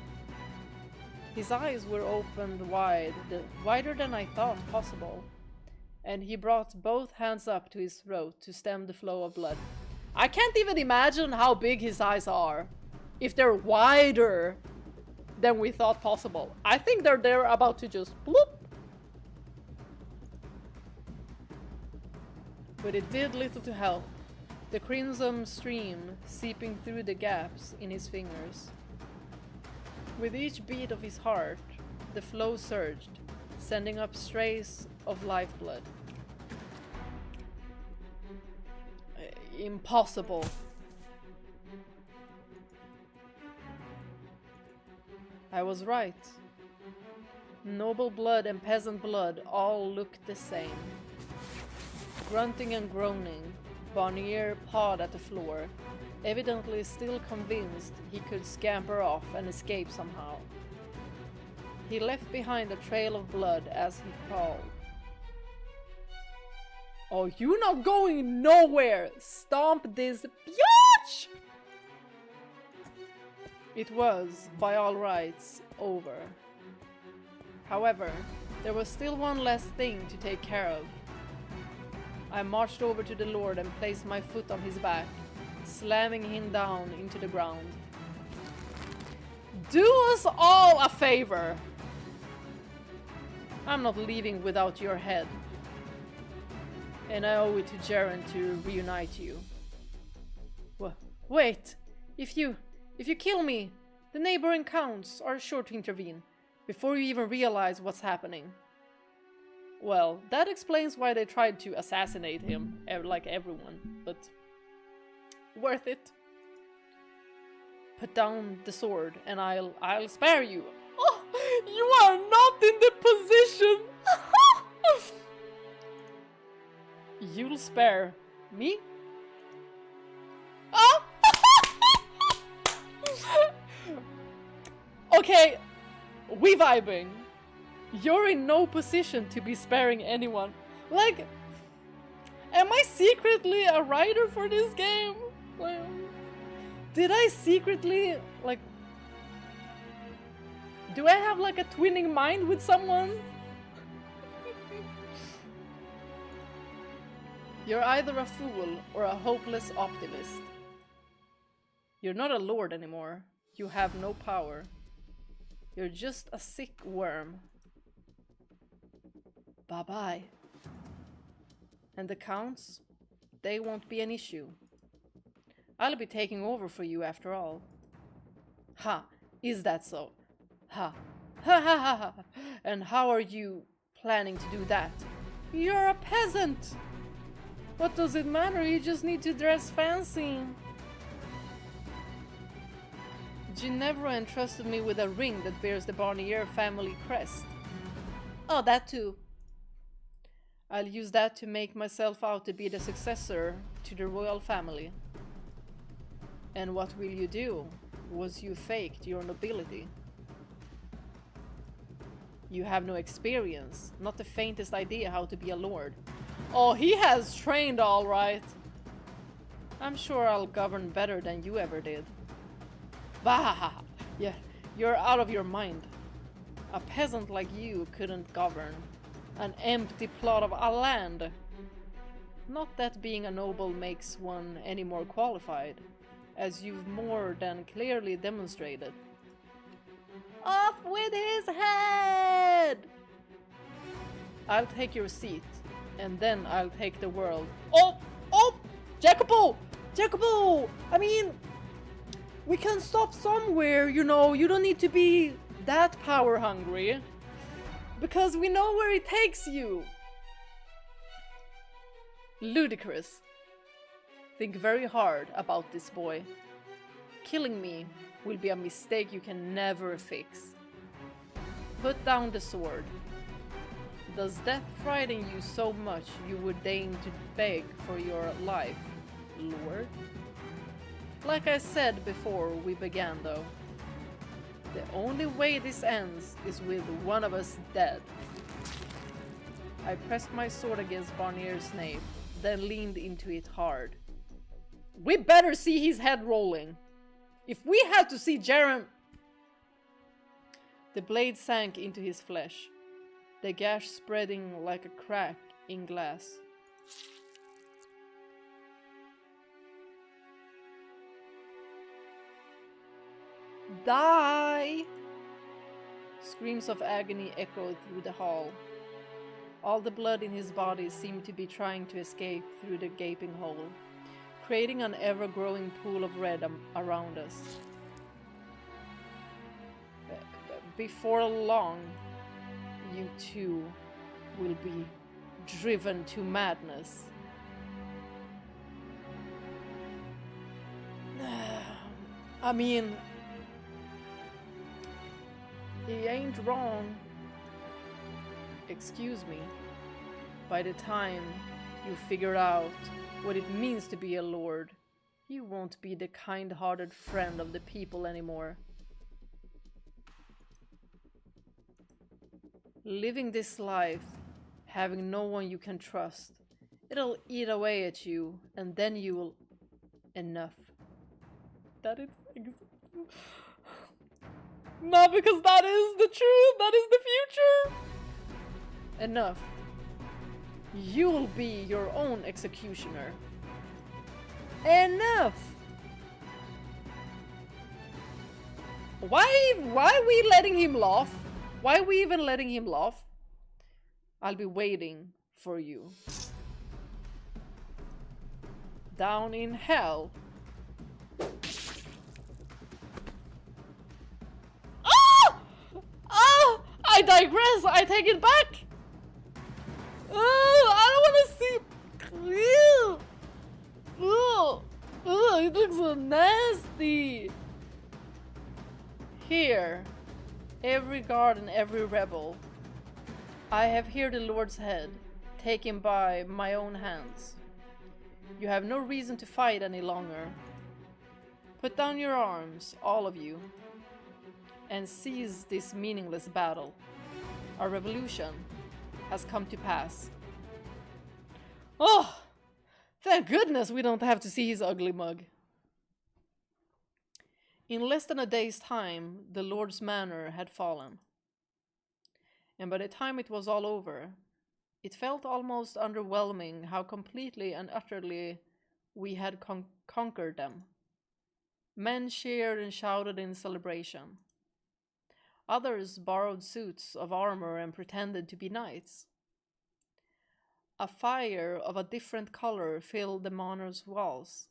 His eyes were opened wide, wider than I thought possible, and he brought both hands up to his throat to stem the flow of blood. I can't even imagine how big his eyes are, if they're wider than we thought possible. I think they're about to just bloop. But it did little to help, the crimson stream seeping through the gaps in his fingers. With each beat of his heart, the flow surged, sending up strays of lifeblood. Impossible. I was right. Noble blood and peasant blood all looked the same. Grunting and groaning, Barnier pawed at the floor, evidently still convinced he could scamper off and escape somehow. He left behind a trail of blood as he crawled. Oh, you not going nowhere! Stomp this bitch! It was, by all rights, over. However, there was still one last thing to take care of. I marched over to the Lord and placed my foot on his back, slamming him down into the ground. Do us all a favor! I'm not leaving without your head. And I owe it to Jiren to reunite you. Wait! If you kill me, the neighboring counts are sure to intervene, before you even realize what's happening. Well, that explains why they tried to assassinate him, like everyone, but worth it. Put down the sword and I'll spare you. Oh, you are not in the position! You'll spare me? Oh! Okay, we vibing. You're in no position to be sparing anyone. Like, am I secretly a writer for this game? Like, did I secretly, like, do I have like a twinning mind with someone? You're either a fool or a hopeless optimist. You're not a lord anymore. You have no power. You're just a sick worm. Bye-bye. And the counts? They won't be an issue. I'll be taking over for you after all. Ha! Is that so? Ha! Ha ha ha ha! And how are you planning to do that? You're a peasant! What does it matter? You just need to dress fancy. Ginevra entrusted me with a ring that bears the Barnier family crest. Oh, that too. I'll use that to make myself out to be the successor to the royal family. And what will you do? Was you faked your nobility? You have no experience, not the faintest idea how to be a lord. Oh, he has trained all right. I'm sure I'll govern better than you ever did. Bah! Yeah, you're out of your mind. A peasant like you couldn't govern an empty plot of a land. Not that being a noble makes one any more qualified, as you've more than clearly demonstrated. Off with his head! I'll take your seat, and then I'll take the world. Oh! Oh! Jacopo! Jacopo! I mean, we can stop somewhere, you know, you don't need to be that power hungry. Because we know where it takes you. Ludicrous. Think very hard about this boy. Killing me will be a mistake you can never fix. Put down the sword. Does death frighten you so much you would deign to beg for your life, Lord? Like I said before we began though, the only way this ends is with one of us dead. I pressed my sword against Barnier's nape, then leaned into it hard. We better see his head rolling. If we had to see Jiren... The blade sank into his flesh, the gash spreading like a crack in glass. Die! Screams of agony echoed through the hall. All the blood in his body seemed to be trying to escape through the gaping hole, creating an ever-growing pool of red around us. Before long, you too will be driven to madness. I mean, he ain't wrong. Excuse me. By the time you figure out what it means to be a lord, you won't be the kind-hearted friend of the people anymore. Living this life, having no one you can trust, it'll eat away at you, and then you will... Enough. That is... No, because that is the truth. That is the future. Enough. You'll be your own executioner. Enough. Why are we letting him laugh? Why are we even letting him laugh? I'll be waiting for you. Down in hell. Ah! Ah! I digress. I take it back. Oh, I don't want to see. Ew. Ew. Ew, it looks so nasty. Here, every guard and every rebel, I have here the Lord's head, taken by my own hands. You have no reason to fight any longer. Put down your arms, all of you, and seize this meaningless battle. Our revolution has come to pass. Oh, thank goodness we don't have to see his ugly mug. In less than a day's time, the Lord's manor had fallen. And by the time it was all over, it felt almost underwhelming how completely and utterly we had conquered them. Men cheered and shouted in celebration. Others borrowed suits of armor and pretended to be knights. A fire of a different color filled the manor's walls.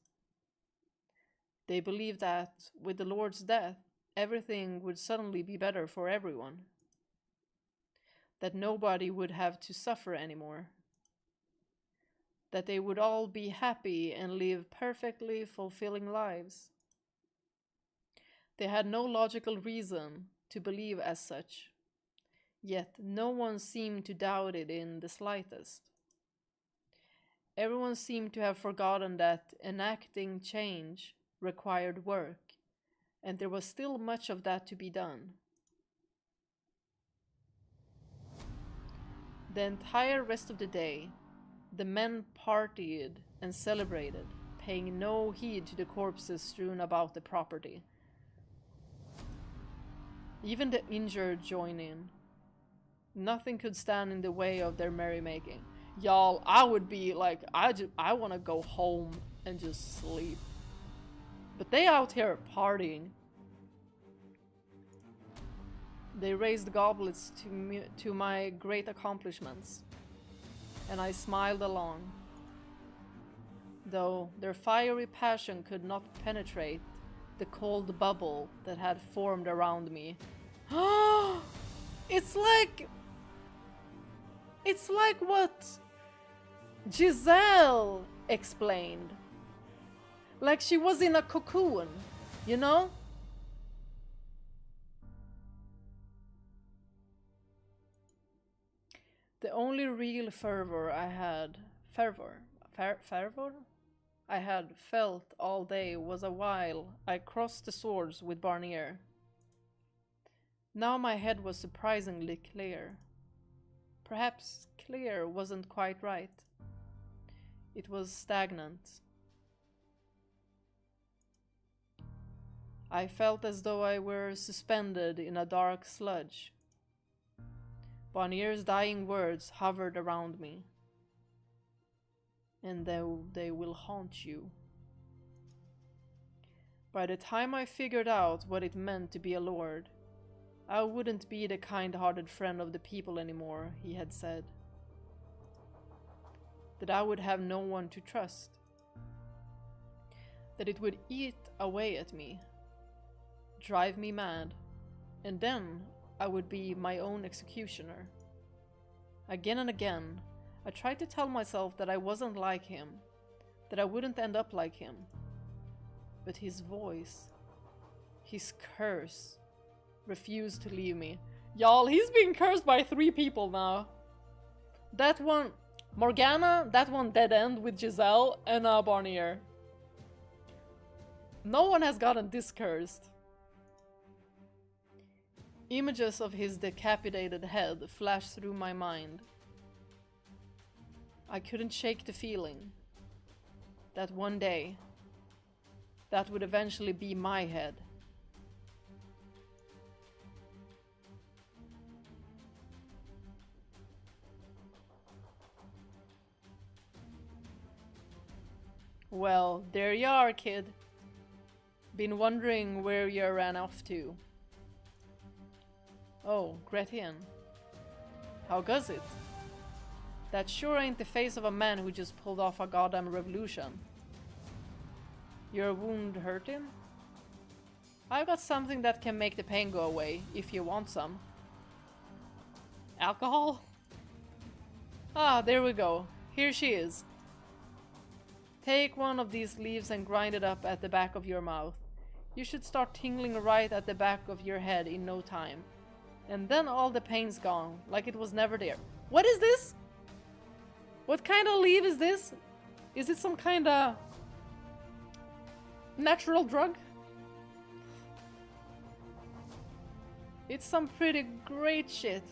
They believed that, with the Lord's death, everything would suddenly be better for everyone. That nobody would have to suffer anymore. That they would all be happy and live perfectly fulfilling lives. They had no logical reason to believe as such, yet no one seemed to doubt it in the slightest. Everyone seemed to have forgotten that enacting change required work, and there was still much of that to be done. The entire rest of the day, the men partied and celebrated, paying no heed to the corpses strewn about the property. Even the injured joined in. Nothing could stand in the way of their merrymaking. Y'all, I would be like, I want to go home and just sleep. But they out here partying. They raised goblets to my great accomplishments, and I smiled along. Though their fiery passion could not penetrate the cold bubble that had formed around me. It's like what Giselle explained. Like she was in a cocoon, you know? The only real fervor I had felt all day was a while I crossed the swords with Barnier. Now my head was surprisingly clear. Perhaps clear wasn't quite right. It was stagnant. I felt as though I were suspended in a dark sludge. Barnier's dying words hovered around me. And they will haunt you. By the time I figured out what it meant to be a lord, I wouldn't be the kind-hearted friend of the people anymore, he had said. That I would have no one to trust. That it would eat away at me, drive me mad, and then I would be my own executioner. Again and again, I tried to tell myself that I wasn't like him, that I wouldn't end up like him. But his voice, his curse, refused to leave me. Y'all, he's being cursed by 3 people now. That one, Morgana, that one dead end with Giselle, and Barnier. No one has gotten this cursed. Images of his decapitated head flashed through my mind. I couldn't shake the feeling that one day, that would eventually be my head. Well, there you are, kid. Been wondering where you ran off to. Oh, Gretchen. How goes it? That sure ain't the face of a man who just pulled off a goddamn revolution. Your wound hurting? I've got something that can make the pain go away, if you want some. Alcohol? Ah, there we go. Here she is. Take one of these leaves and grind it up at the back of your mouth. You should start tingling right at the back of your head in no time. And then all the pain's gone, like it was never there. What is this? What kind of leaf is this? Is it some kind of natural drug? It's some pretty great shit.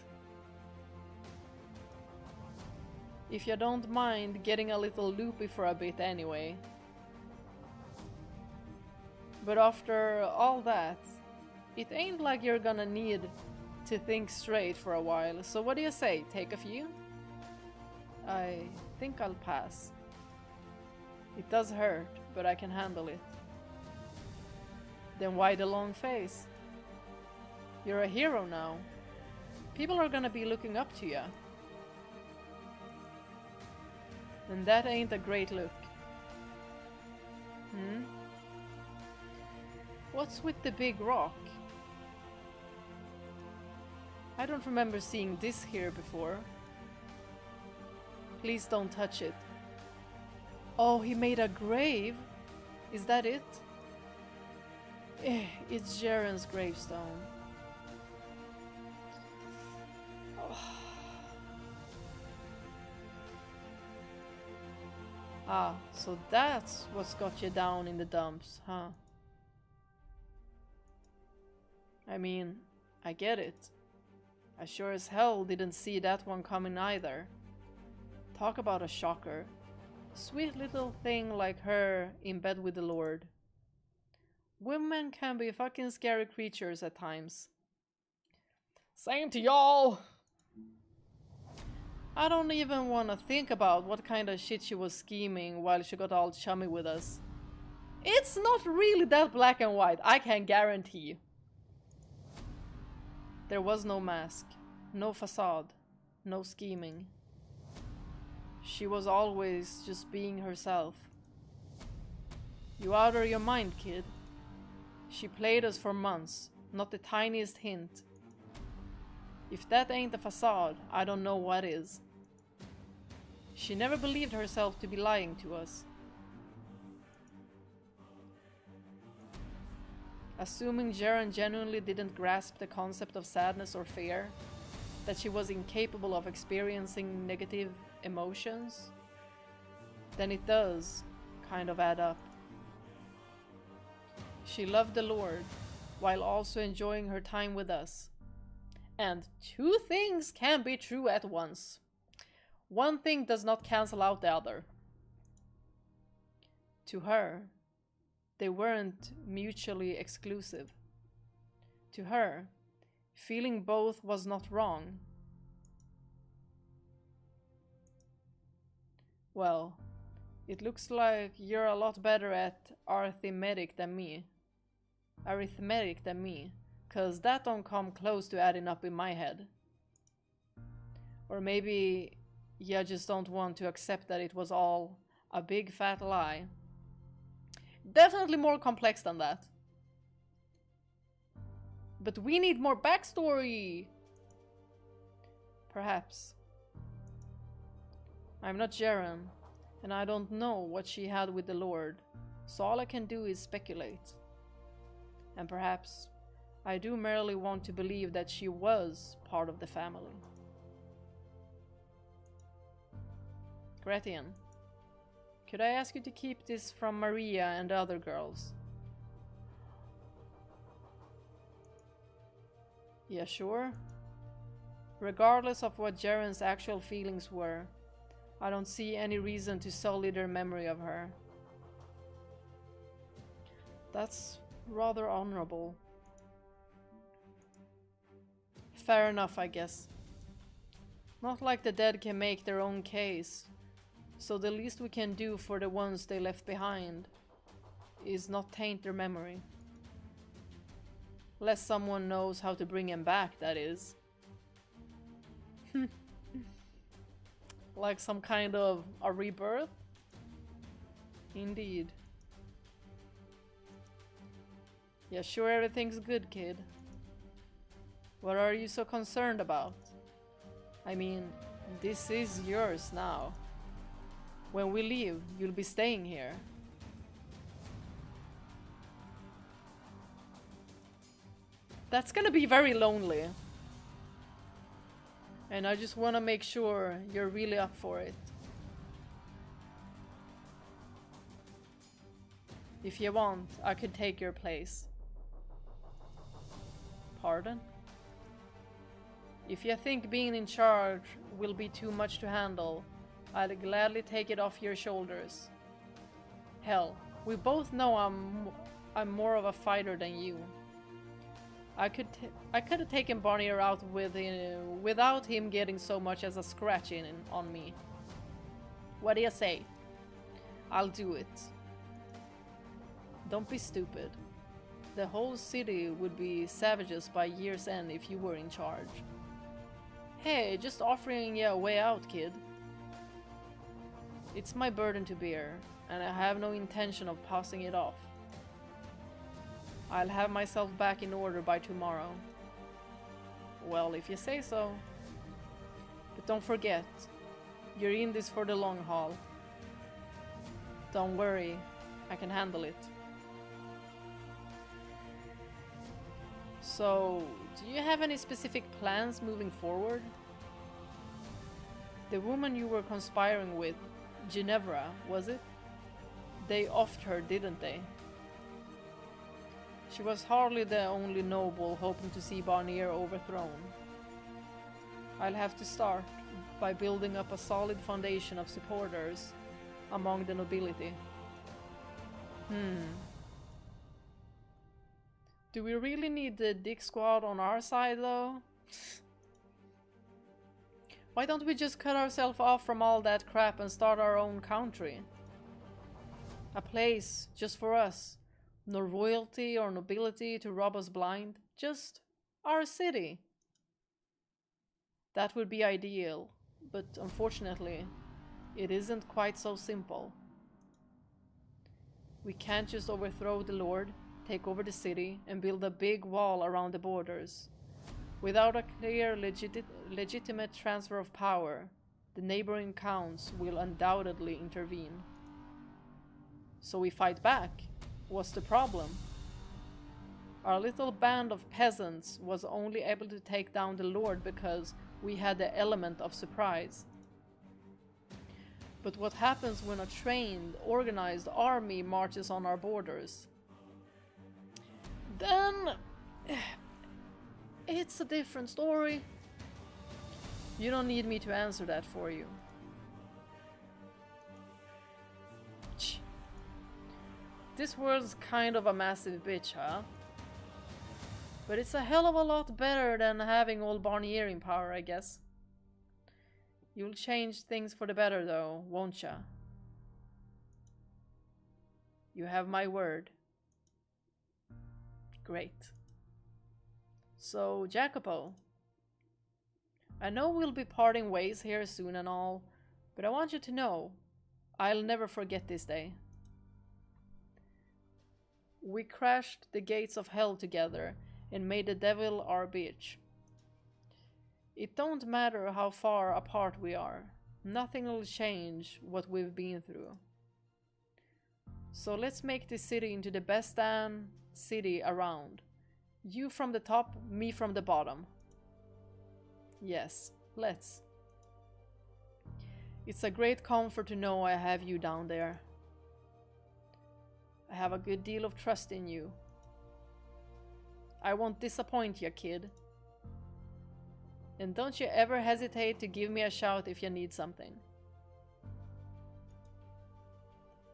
If you don't mind getting a little loopy for a bit anyway. But after all that, it ain't like you're gonna need to think straight for a while, so what do you say, take a few? I think I'll pass. It does hurt, but I can handle it. Then why the long face? You're a hero now. People are gonna be looking up to you. And that ain't a great look. Hmm? What's with the big rock? I don't remember seeing this here before. Please don't touch it. Oh, he made a grave? Is that it? It's Jiren's gravestone. Oh. Ah, so that's what's got you down in the dumps, huh? I mean, I get it. I sure as hell didn't see that one coming either. Talk about a shocker. Sweet little thing like her in bed with the Lord. Women can be fucking scary creatures at times. Same to y'all! I don't even want to think about what kind of shit she was scheming while she got all chummy with us. It's not really that black and white, I can guarantee. There was no mask, no facade, no scheming. She was always just being herself. You out of your mind, kid. She played us for months, not the tiniest hint. If that ain't a facade, I don't know what is. She never believed herself to be lying to us. Assuming Jiren genuinely didn't grasp the concept of sadness or fear, that she was incapable of experiencing negative emotions, then it does kind of add up. She loved the Lord, while also enjoying her time with us. And two things can be true at once. One thing does not cancel out the other. To her, they weren't mutually exclusive. To her, feeling both was not wrong. Well, it looks like you're a lot better at arithmetic than me. Cause that don't come close to adding up in my head. Or maybe you just don't want to accept that it was all a big fat lie. Definitely more complex than that. But we need more backstory! Perhaps. I'm not Jiren, and I don't know what she had with the Lord, so all I can do is speculate. And perhaps I do merely want to believe that she was part of the family. Gretchen, could I ask you to keep this from Maria and the other girls? Yeah, sure. Regardless of what Jiren's actual feelings were, I don't see any reason to sully their memory of her. That's rather honorable. Fair enough, I guess. Not like the dead can make their own case, So the least we can do for the ones they left behind is not taint their memory. Lest someone knows how to bring him back, that is. Like some kind of a rebirth? Indeed. Yeah, sure, everything's good, kid. What are you so concerned about? I mean, this is yours now. When we leave, you'll be staying here. That's gonna be very lonely. And I just wanna make sure you're really up for it. If you want, I could take your place. Pardon? If you think being in charge will be too much to handle, I'd gladly take it off your shoulders. Hell, we both know I'm more of a fighter than you. I could have taken Barnier out without him getting so much as a scratch on me. What do you say? I'll do it. Don't be stupid. The whole city would be savages by year's end if you were in charge. Hey, just offering you a way out, kid. It's my burden to bear, and I have no intention of passing it off. I'll have myself back in order by tomorrow. Well, if you say so. But don't forget, you're in this for the long haul. Don't worry, I can handle it. So, do you have any specific plans moving forward? The woman you were conspiring with, Ginevra, was it? They offed her, didn't they? She was hardly the only noble hoping to see Barnier overthrown. I'll have to start by building up a solid foundation of supporters among the nobility. Do we really need the Dick Squad on our side, though? Why don't we just cut ourselves off from all that crap and start our own country? A place just for us. No royalty or nobility to rob us blind. Just our city. That would be ideal, but unfortunately, it isn't quite so simple. We can't just overthrow the Lord, take over the city, and build a big wall around the borders. Without a clear, legitimate transfer of power, the neighboring counts will undoubtedly intervene. So we fight back. What's the problem? Our little band of peasants was only able to take down the Lord because we had the element of surprise. But what happens when a trained, organized army marches on our borders? Then it's a different story. You don't need me to answer that for you. This world's kind of a massive bitch, huh? But it's a hell of a lot better than having old Barnier in power, I guess. You'll change things for the better, though, won't ya? You have my word. Great. So, Jacopo, I know we'll be parting ways here soon and all, but I want you to know, I'll never forget this day. We crashed the gates of hell together and made the devil our bitch. It don't matter how far apart we are, nothing will change what we've been through. So let's make this city into the best damn city around. You from the top, me from the bottom. Yes, let's. It's a great comfort to know I have you down there. I have a good deal of trust in you. I won't disappoint you, kid. And don't you ever hesitate to give me a shout if you need something.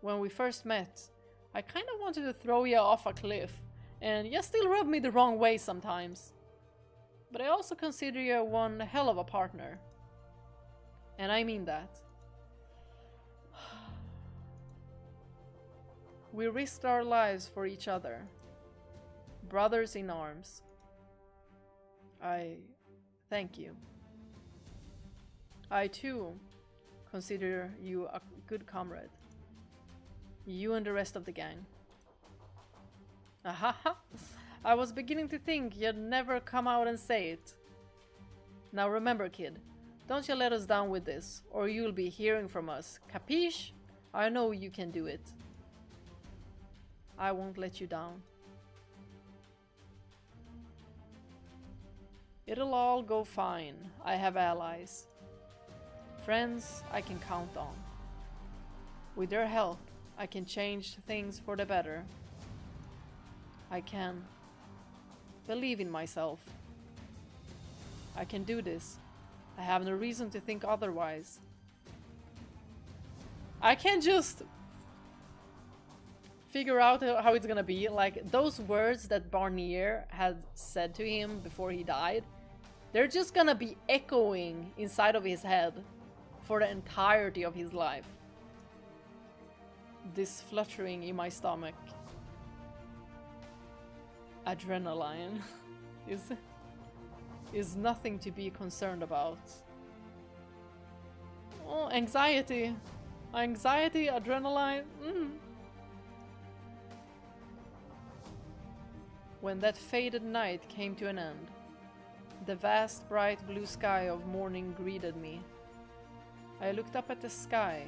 When we first met, I kinda wanted to throw you off a cliff, and you still rub me the wrong way sometimes. But I also consider you one hell of a partner. And I mean that. We risked our lives for each other. Brothers in arms. I thank you. I too consider you a good comrade. You and the rest of the gang. Ahaha! I was beginning to think you'd never come out and say it. Now remember, kid, don't you let us down with this, or you'll be hearing from us. Capiche? I know you can do it. I won't let you down. It'll all go fine. I have allies. Friends I can count on. With their help, I can change things for the better. I can believe in myself. I can do this. I have no reason to think otherwise. I can't just figure out how it's gonna be. Like, those words that Barnier had said to him before he died, they're just gonna be echoing inside of his head for the entirety of his life. This fluttering in my stomach. Adrenaline is nothing to be concerned about. Oh, anxiety. Anxiety, adrenaline. When that faded night came to an end, the vast bright blue sky of morning greeted me. I looked up at the sky,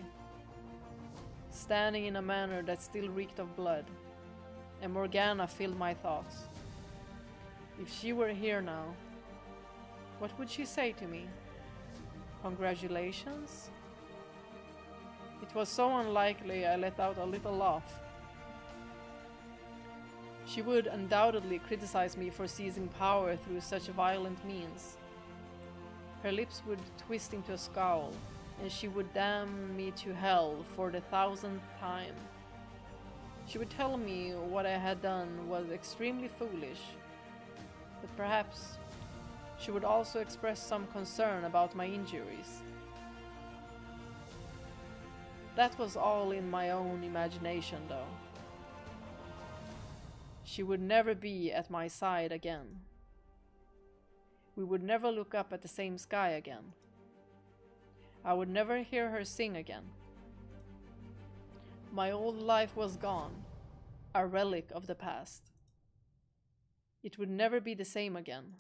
standing in a manner that still reeked of blood, and Morgana filled my thoughts. If she were here now, what would she say to me? Congratulations? It was so unlikely I let out a little laugh. She would undoubtedly criticize me for seizing power through such violent means. Her lips would twist into a scowl, and she would damn me to hell for the 1000th time. She would tell me what I had done was extremely foolish, but perhaps she would also express some concern about my injuries. That was all in my own imagination, though. She would never be at my side again. We would never look up at the same sky again. I would never hear her sing again. My old life was gone, a relic of the past. It would never be the same again.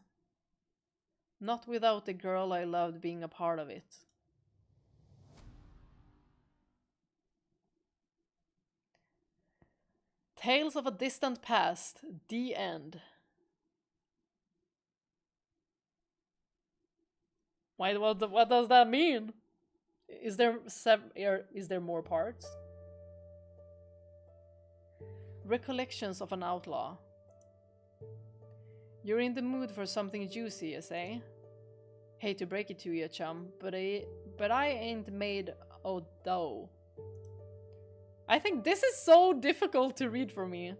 Not without the girl I loved being a part of it. Tales of a Distant Past, the end. Why? What does that mean? Is there more parts? Recollections of an Outlaw. You're in the mood for something juicy, you say? Hate to break it to you, chum, but I ain't made of dough. I think this is so difficult to read for me.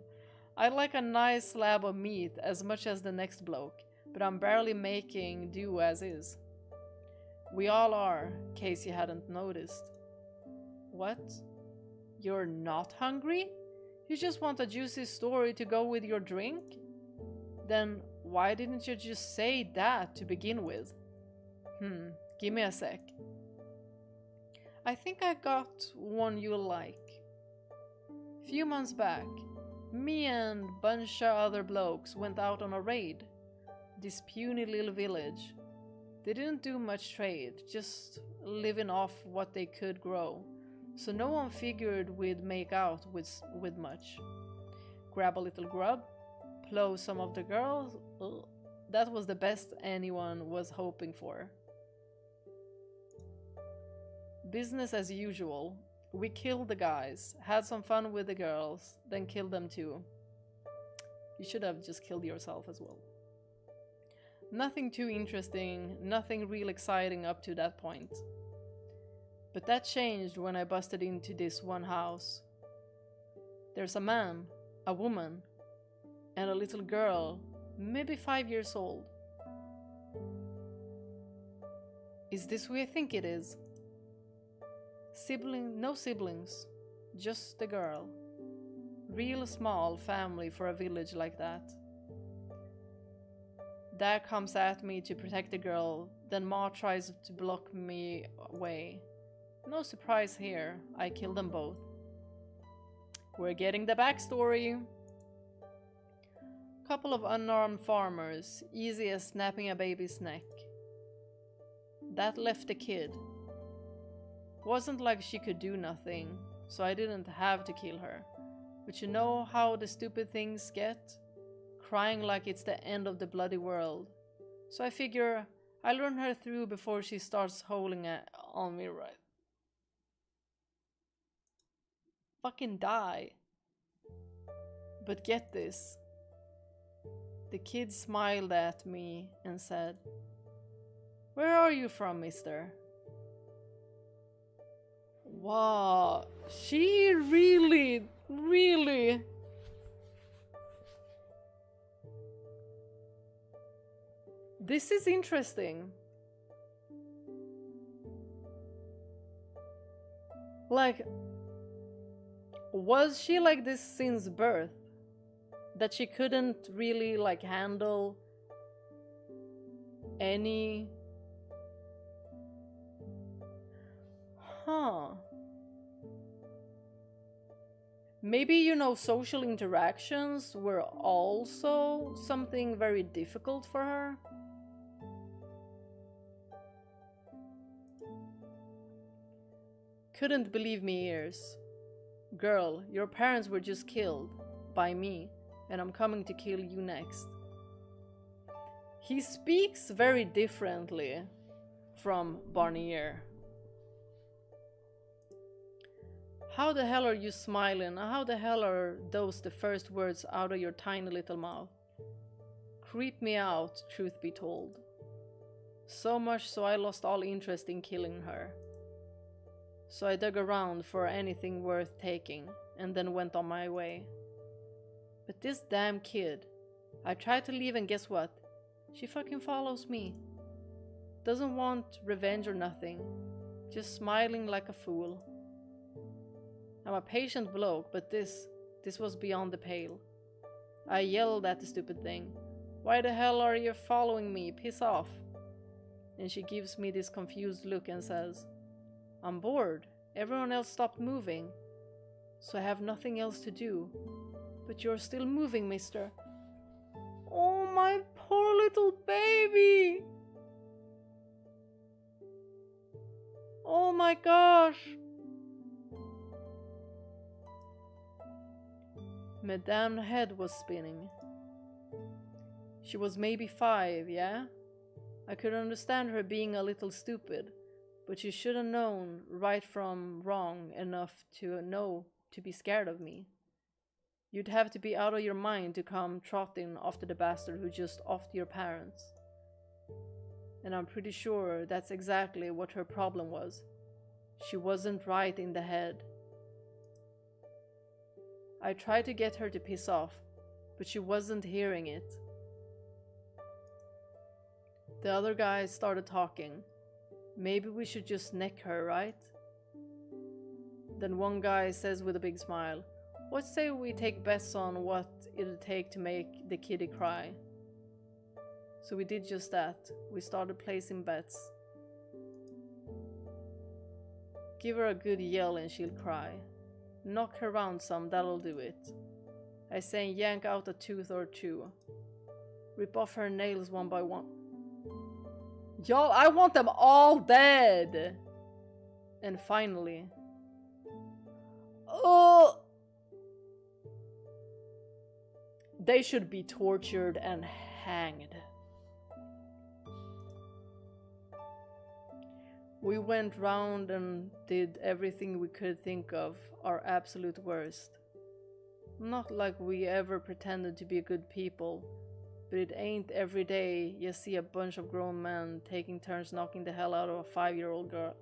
I like a nice slab of meat as much as the next bloke, but I'm barely making do as is. We all are, case you hadn't noticed. What? You're not hungry? You just want a juicy story to go with your drink? Then why didn't you just say that to begin with? Give me a sec. I think I got one you'll like. Few months back, me and bunch of other blokes went out on a raid. This puny little village. They didn't do much trade, just living off what they could grow. So no one figured we'd make out with much. Grab a little grub, plow some of the girls. That was the best anyone was hoping for. Business as usual. We killed the guys, had some fun with the girls, then killed them too. You should have just killed yourself as well. Nothing too interesting, nothing real exciting up to that point. But that changed when I busted into this one house. There's a man, a woman, and a little girl, maybe 5 years old. Is this who I think it is? No siblings, just the girl. Real small family for a village like that. Dad comes at me to protect the girl, then Ma tries to block me away. No surprise here, I kill them both. We're getting the backstory. Couple of unarmed farmers, easy as snapping a baby's neck. That left the kid. Wasn't like she could do nothing, so I didn't have to kill her. But you know how the stupid things get? Crying like it's the end of the bloody world. So I figure I'll run her through before she starts holding on me right. Fucking die. But get this. The kid smiled at me and said, "Where are you from, mister?" Wow, she really... This is interesting. Like, was she like this since birth? That she couldn't really like handle any... Maybe, you know, social interactions were also something very difficult for her. Couldn't believe me ears. Girl, your parents were just killed by me, and I'm coming to kill you next. He speaks very differently from Barnier. How the hell are you smiling? How the hell are those the first words out of your tiny little mouth? Creep me out, truth be told. So much so I lost all interest in killing her. So I dug around for anything worth taking, and then went on my way. But this damn kid, I tried to leave and guess what? She fucking follows me. Doesn't want revenge or nothing, just smiling like a fool. I'm a patient bloke, but this was beyond the pale. I yelled at the stupid thing. "Why the hell are you following me? Piss off." And she gives me this confused look and says, "I'm bored. Everyone else stopped moving. So I have nothing else to do. But you're still moving, mister." Oh, my poor little baby. Oh my gosh. Madame's head was spinning. She was maybe 5, yeah? I could understand her being a little stupid, but she should have known right from wrong enough to know to be scared of me. You'd have to be out of your mind to come trotting after the bastard who just offed your parents. And I'm pretty sure that's exactly what her problem was. She wasn't right in the head. I tried to get her to piss off, but she wasn't hearing it. The other guys started talking. Maybe we should just neck her, right? Then one guy says with a big smile, "What say we take bets on what it'll take to make the kitty cry?" So we did just that. We started placing bets. Give her a good yell and she'll cry. Knock her around some, that'll do it. I say yank out a tooth or two. Rip off her nails one by one. Y'all, I want them all dead! And finally... Oh! They should be tortured and hanged. We went round and did everything we could think of, our absolute worst. Not like we ever pretended to be good people, but it ain't every day you see a bunch of grown men taking turns knocking the hell out of a 5-year-old girl.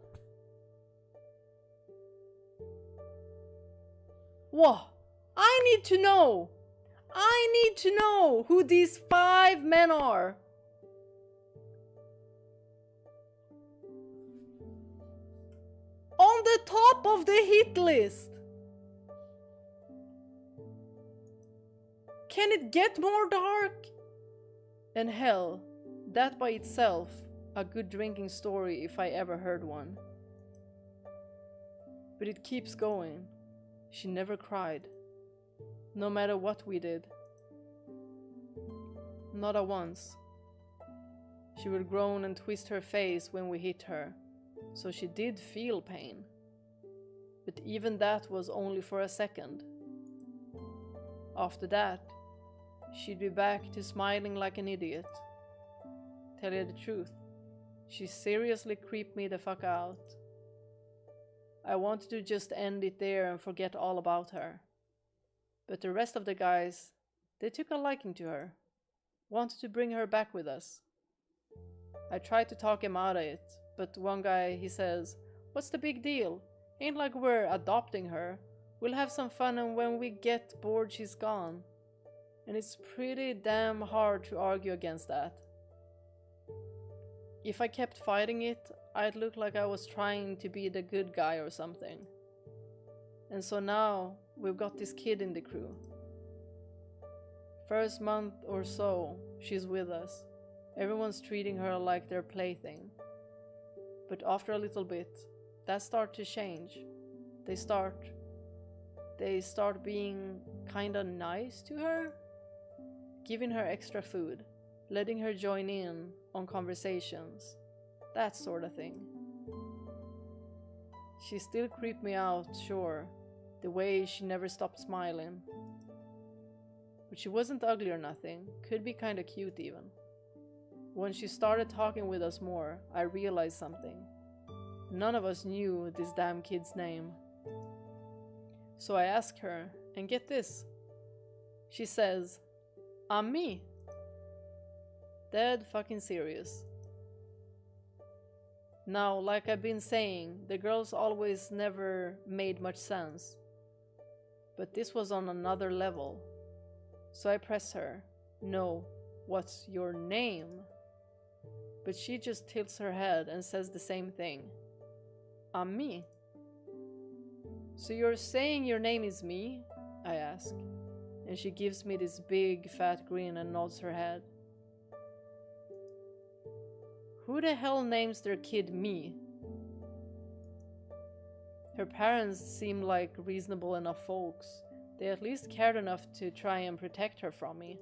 Whoa! I need to know! I need to know who these 5 men are! On the top of the hit list! can it get more dark? And hell, that by itself, a good drinking story if I ever heard one. But it keeps going. She never cried. No matter what we did. Not a once. She would groan and twist her face when we hit her, so she did feel pain. But even that was only for a second. After that, she'd be back to smiling like an idiot. Tell you the truth, she seriously creeped me the fuck out. I wanted to just end it there and forget all about her. But the rest of the guys, they took a liking to her. Wanted to bring her back with us. I tried to talk him out of it, but one guy, he says, "What's the big deal? Ain't like we're adopting her. We'll have some fun and when we get bored she's gone." And it's pretty damn hard to argue against that. If I kept fighting it, I'd look like I was trying to be the good guy or something. And so now, we've got this kid in the crew. First month or so, she's with us. Everyone's treating her like their plaything. But after a little bit, that starts to change. They start being kinda nice to her, giving her extra food, letting her join in on conversations, that sort of thing. She still creeped me out, sure, the way she never stopped smiling. But she wasn't ugly or nothing, could be kinda cute even. When she started talking with us more, I realized something. None of us knew this damn kid's name. So I asked her, and get this. She says, "I'm me." Dead fucking serious. Now, like I've been saying, the girls always never made much sense. But this was on another level. So I press her, "No, what's your name?" But she just tilts her head and says the same thing. "I'm me." "So you're saying your name is me?" I ask. And she gives me this big fat grin and nods her head. Who the hell names their kid me? Her parents seem like reasonable enough folks. They at least cared enough to try and protect her from me.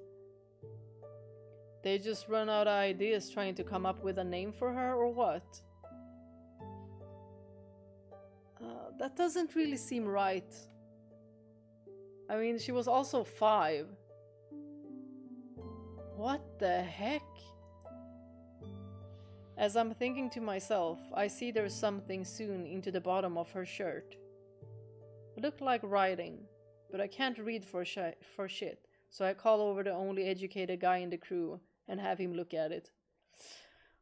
They just run out of ideas trying to come up with a name for her, or what? That doesn't really seem right. I mean, she was also 5. What the heck? As I'm thinking to myself, I see there's something sewn into the bottom of her shirt. It looked like writing, but I can't read for shit, so I call over the only educated guy in the crew and have him look at it.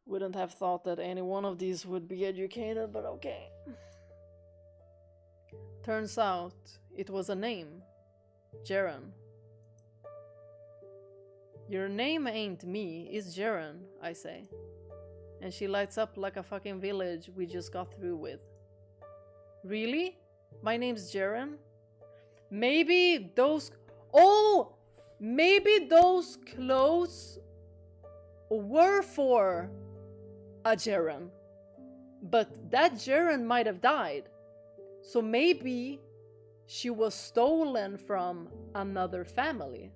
Wouldn't have thought that any one of these would be educated, but okay. Turns out, it was a name. Jiren. "Your name ain't me, it's Jiren," I say. And she lights up like a fucking village we just got through with. "Really? My name's Jiren? Maybe those... Oh! Maybe those clothes were for a Jiren. But that Jiren might have died. So maybe she was stolen from another family."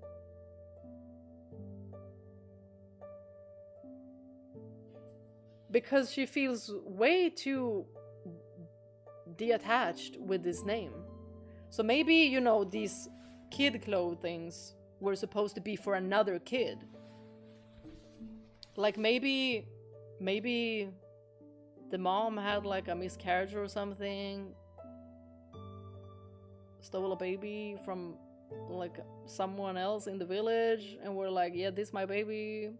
Because she feels way too detached with this name. So maybe, you know, these kid clothings were supposed to be for another kid. Like maybe the mom had like a miscarriage or something, stole a baby from like someone else in the village, and we're like, "Yeah, this is my baby."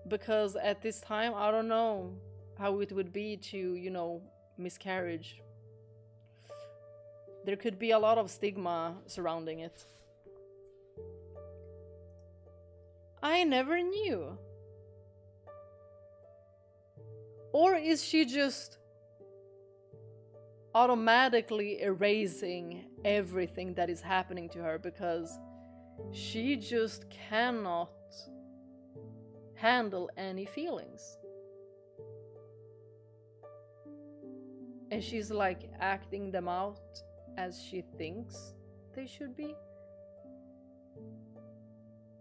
Because at this time, I don't know how it would be to, you know, miscarriage. There could be a lot of stigma surrounding it. I never knew. Or is she just automatically erasing everything that is happening to her because she just cannot handle any feelings. And she's like acting them out as she thinks they should be.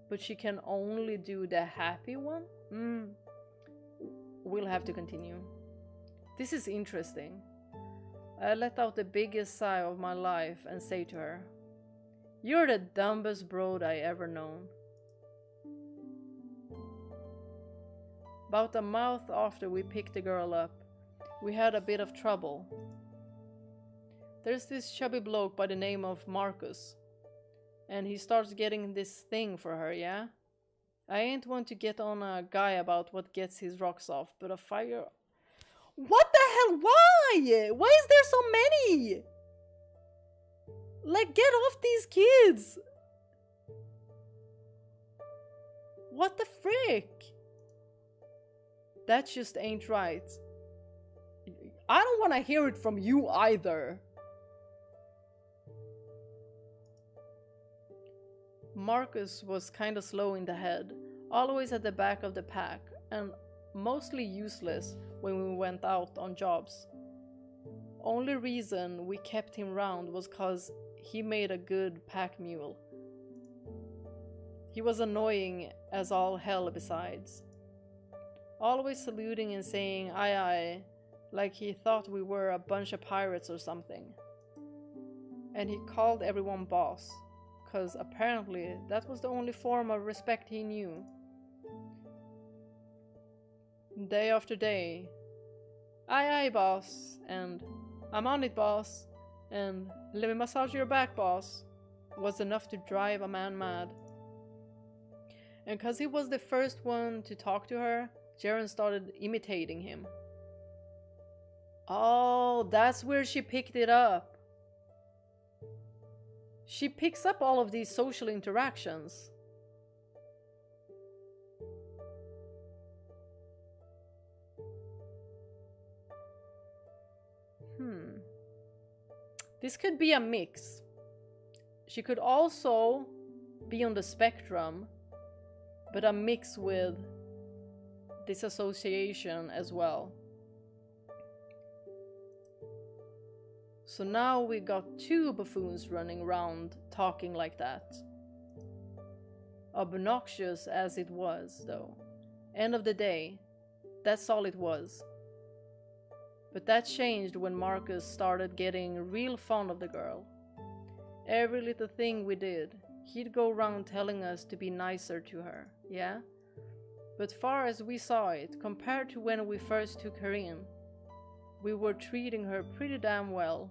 But she can only do the happy one? We'll have to continue. This is interesting. I let out the biggest sigh of my life and say to her, "You're the dumbest broad I ever known." About a month after we picked the girl up, we had a bit of trouble. There's this chubby bloke by the name of Marcus, and he starts getting this thing for her, yeah? I ain't want to get on a guy about what gets his rocks off, but a fire... What the hell? Why? Why is there so many? Like, get off these kids! What the frick? That just ain't right. I don't want to hear it from you either. Marcus was kinda slow in the head, always at the back of the pack, and mostly useless when we went out on jobs. Only reason we kept him round was cause he made a good pack mule. He was annoying as all hell besides. Always saluting and saying aye aye, like he thought we were a bunch of pirates or something. And he called everyone boss, cause apparently that was the only form of respect he knew. Day after day, aye aye boss, and I'm on it boss, and let me massage your back boss, was enough to drive a man mad. And cause he was the first one to talk to her, Jiren started imitating him. Oh, that's where she picked it up. She picks up all of these social interactions. This could be a mix. She could also be on the spectrum, but a mix with disassociation as well. So now we got two buffoons running around talking like that. Obnoxious as it was, though. End of the day, that's all it was. But that changed when Marcus started getting real fond of the girl. Every little thing we did, he'd go around telling us to be nicer to her, yeah? But far as we saw it, compared to when we first took her in, we were treating her pretty damn well.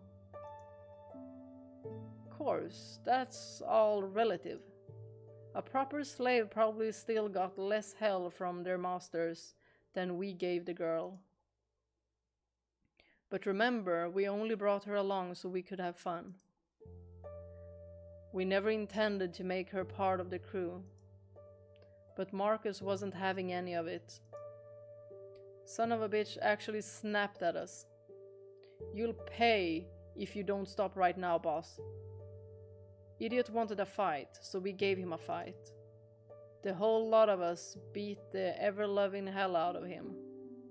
Of course, that's all relative. A proper slave probably still got less hell from their masters than we gave the girl. But remember, we only brought her along so we could have fun. We never intended to make her part of the crew. But Marcus wasn't having any of it. Son of a bitch actually snapped at us. "You'll pay if you don't stop right now, boss." Idiot wanted a fight, so we gave him a fight. The whole lot of us beat the ever-loving hell out of him.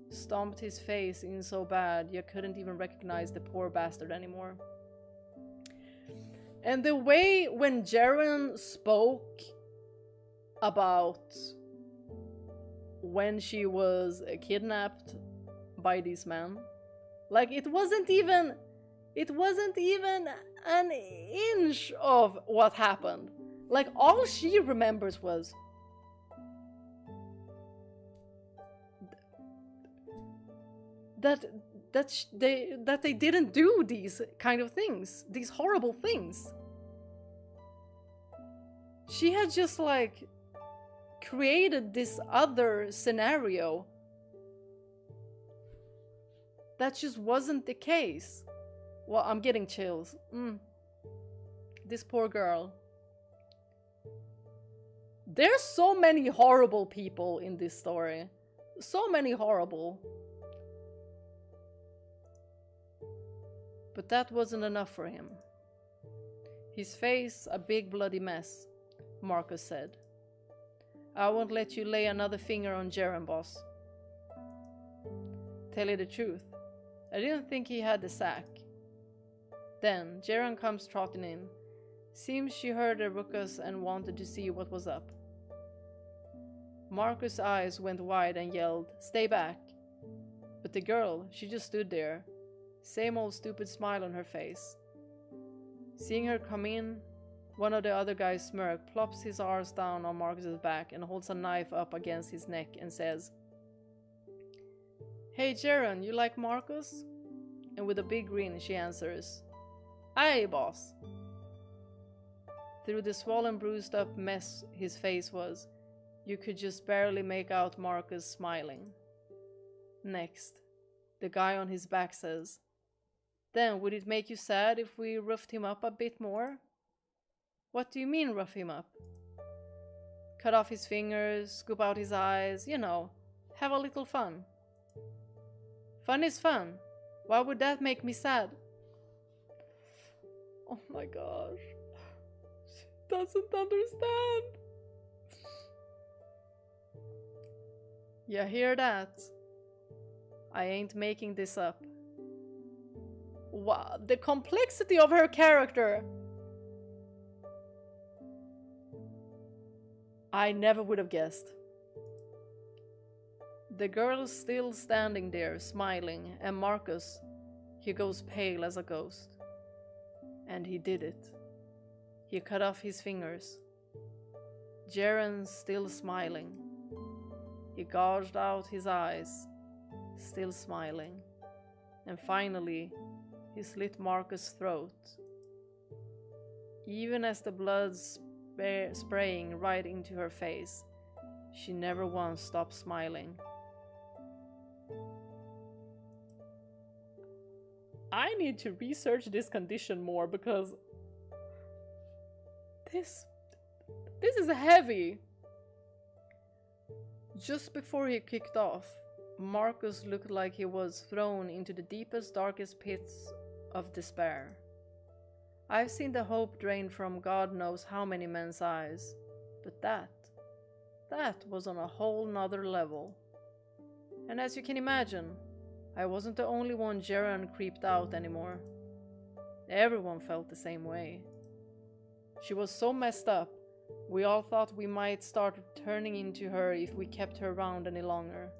Stomped his face in so bad you couldn't even recognize the poor bastard anymore. And the way when Jiren spoke about when she was kidnapped by these men, like it wasn't even an inch of what happened. Like all she remembers was that they didn't do these kind of things, these horrible things. She had just like created this other scenario that just wasn't the case. Well, I'm getting chills. This poor girl. There's so many horrible people in this story. So many horrible. But that wasn't enough for him. His face a big bloody mess, Marcus said. I won't let you lay another finger on Jiren, boss. Tell you the truth, I didn't think he had the sack. Then Jiren comes trotting in. Seems she heard the ruckus and wanted to see what was up. Marcus' eyes went wide and yelled, "Stay back!" But the girl, she just stood there, same old stupid smile on her face. Seeing her come in, one of the other guys smirk, plops his arms down on Marcus's back and holds a knife up against his neck and says, "Hey Jiren, you like Marcus?" And with a big grin she answers, "Aye, boss." Through the swollen, bruised up mess his face was, you could just barely make out Marcus smiling. Next, the guy on his back says, "Then would it make you sad if we roughed him up a bit more?" "What do you mean rough him up?" "Cut off his fingers, scoop out his eyes, you know, have a little fun." "Fun is fun. Why would that make me sad?" Oh my gosh. She doesn't understand. You hear that? I ain't making this up. Wow, the complexity of her character! I never would have guessed. The girl's still standing there, smiling, and Marcus, he goes pale as a ghost. And he did it. He cut off his fingers. Jiren's still smiling. He gouged out his eyes, still smiling. And finally, he slit Marcus' throat. Even as the blood spraying right into her face, she never once stopped smiling. I need to research this condition more because this is heavy. Just before he kicked off, Marcus looked like he was thrown into the deepest, darkest pits of despair. I've seen the hope drain from God knows how many men's eyes, but that was on a whole nother level. And as you can imagine, I wasn't the only one Jiren creeped out anymore. Everyone felt the same way. She was so messed up, we all thought we might start turning into her if we kept her around any longer.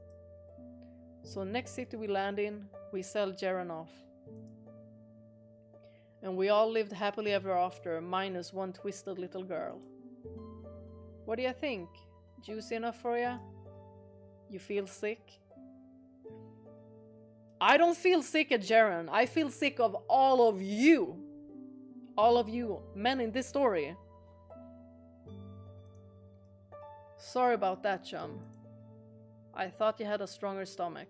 So next city we land in, we sell Jiren off. And we all lived happily ever after, minus one twisted little girl. What do you think? Juicy enough for you? You feel sick? I don't feel sick at Jiren. I feel sick of all of you. All of you men in this story. Sorry about that, chum. I thought you had a stronger stomach.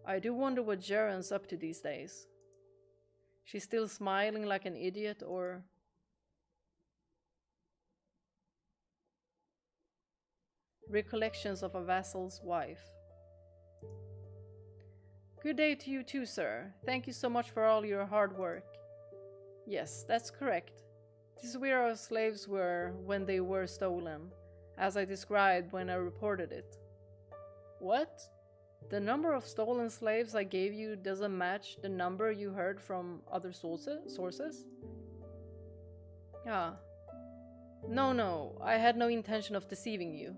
I do wonder what Jiren's up to these days. She's still smiling like an idiot, or... Recollections of a vassal's wife. Good day to you too, sir. Thank you so much for all your hard work. Yes, that's correct. This is where our slaves were when they were stolen, as I described when I reported it. What? The number of stolen slaves I gave you doesn't match the number you heard from other sources? Ah. No, I had no intention of deceiving you.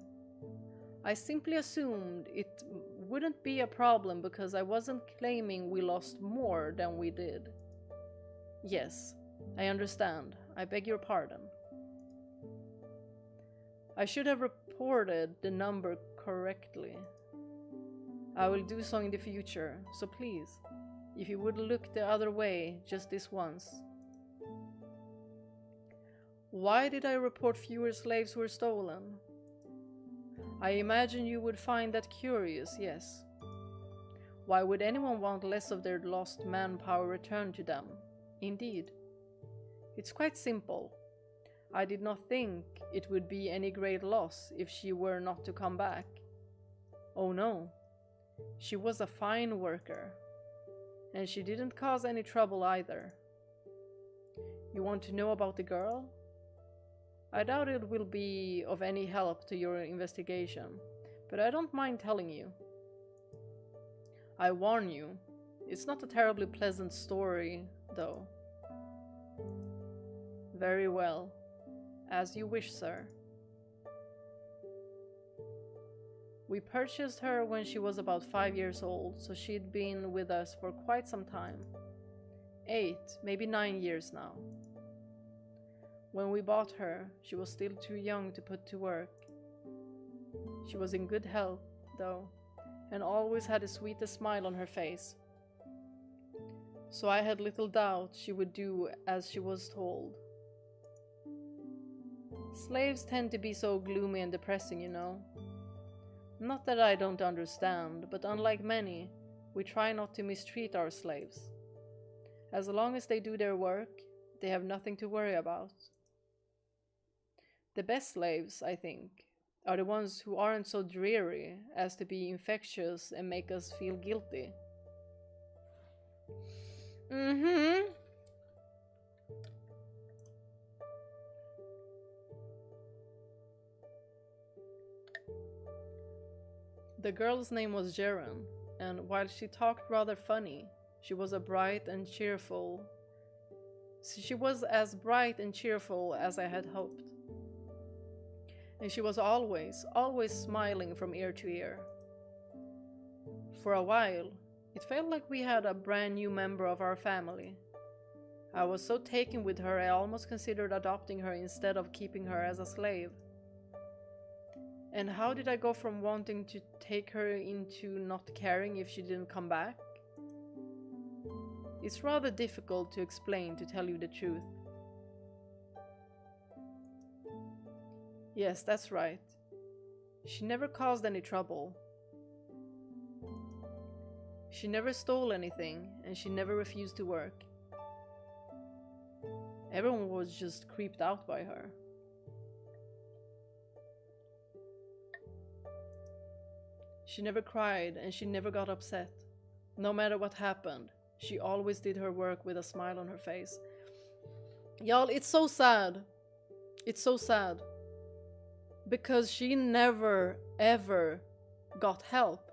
I simply assumed it wouldn't be a problem because I wasn't claiming we lost more than we did. Yes, I understand. I beg your pardon. I should have reported the number correctly. I will do so in the future, so please, if you would look the other way just this once. Why did I report fewer slaves were stolen? I imagine you would find that curious, yes. Why would anyone want less of their lost manpower returned to them? Indeed. It's quite simple. I did not think it would be any great loss if she were not to come back. Oh no. She was a fine worker. And she didn't cause any trouble either. You want to know about the girl? I doubt it will be of any help to your investigation, but I don't mind telling you. I warn you, it's not a terribly pleasant story, though. Very well. As you wish, sir. We purchased her when she was about 5 years old, so she'd been with us for quite some time. 8, maybe 9 years now. When we bought her, she was still too young to put to work. She was in good health, though, and always had the sweetest smile on her face. So I had little doubt she would do as she was told. Slaves tend to be so gloomy and depressing, you know. Not that I don't understand, but unlike many, we try not to mistreat our slaves. As long as they do their work, they have nothing to worry about. The best slaves, I think, are the ones who aren't so dreary as to be infectious and make us feel guilty. The girl's name was Jiren, and while she talked rather funny, she was as bright and cheerful as I had hoped. And she was always smiling from ear to ear. For a while, it felt like we had a brand new member of our family. I was so taken with her I almost considered adopting her instead of keeping her as a slave. And how did I go from wanting to take her into not caring if she didn't come back? It's rather difficult to explain, to tell you the truth. Yes, that's right. She never caused any trouble. She never stole anything, and she never refused to work. Everyone was just creeped out by her. She never cried, and she never got upset. No matter what happened, she always did her work with a smile on her face. Y'all, it's so sad. It's so sad. Because she never, ever got help.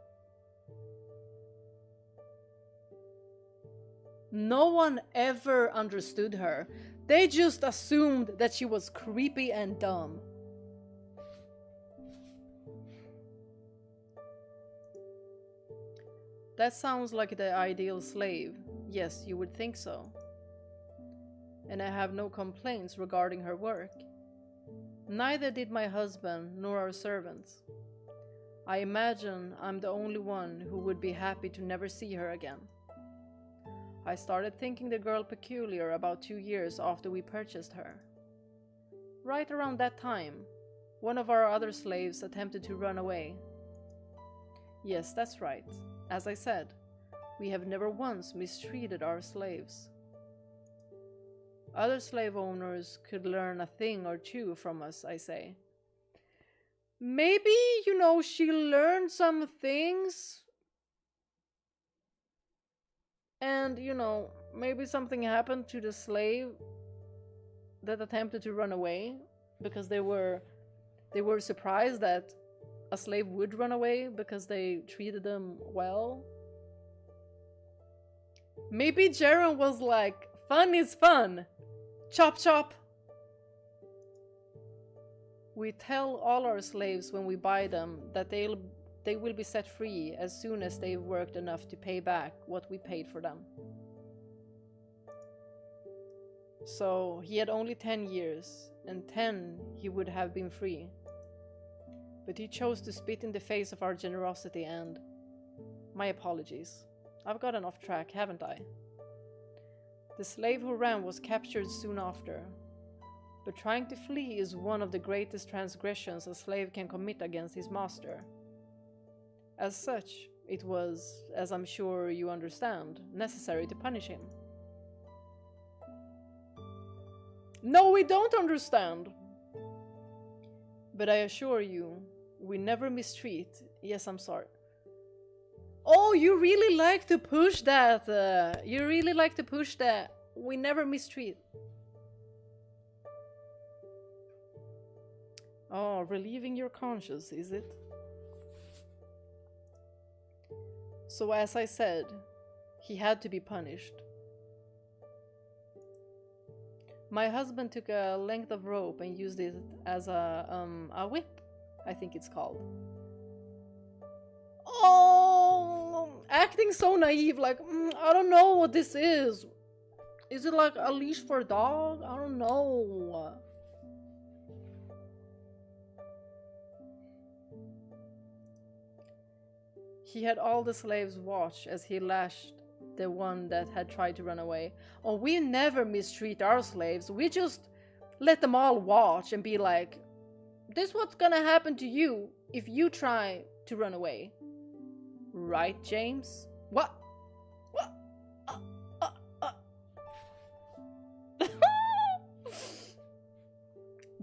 No one ever understood her. They just assumed that she was creepy and dumb. That sounds like the ideal slave. Yes, you would think so. And I have no complaints regarding her work. Neither did my husband nor our servants. I imagine I'm the only one who would be happy to never see her again. I started thinking the girl peculiar about 2 years after we purchased her. Right around that time, one of our other slaves attempted to run away. Yes, that's right. As I said, we have never once mistreated our slaves. Other slave owners could learn a thing or two from us, I say. Maybe, she learned some things. And, maybe something happened to the slave that attempted to run away because they were surprised that a slave would run away because they treated them well. Maybe Jiren was like, fun is fun. Chop chop. We tell all our slaves when we buy them that they will be set free as soon as they've worked enough to pay back what we paid for them. So he had only 10 years, and 10 he would have been free. But he chose to spit in the face of our generosity and... My apologies. I've gotten off track, haven't I? The slave who ran was captured soon after. But trying to flee is one of the greatest transgressions a slave can commit against his master. As such, it was, as I'm sure you understand, necessary to punish him. No, we don't understand! But I assure you, we never mistreat... Yes, I'm sorry. Oh, you really like to push that. You really like to push that. We never mistreat. Oh, relieving your conscience, is it? So as I said, he had to be punished. My husband took a length of rope and used it as a whip, I think it's called. Oh, acting so naive, like, I don't know what this is. Is it like a leash for a dog? I don't know. He had all the slaves watch as he lashed the one that had tried to run away. Oh, we never mistreat our slaves. We just let them all watch and be like, this is what's gonna happen to you if you try to run away. Right, James? What? What?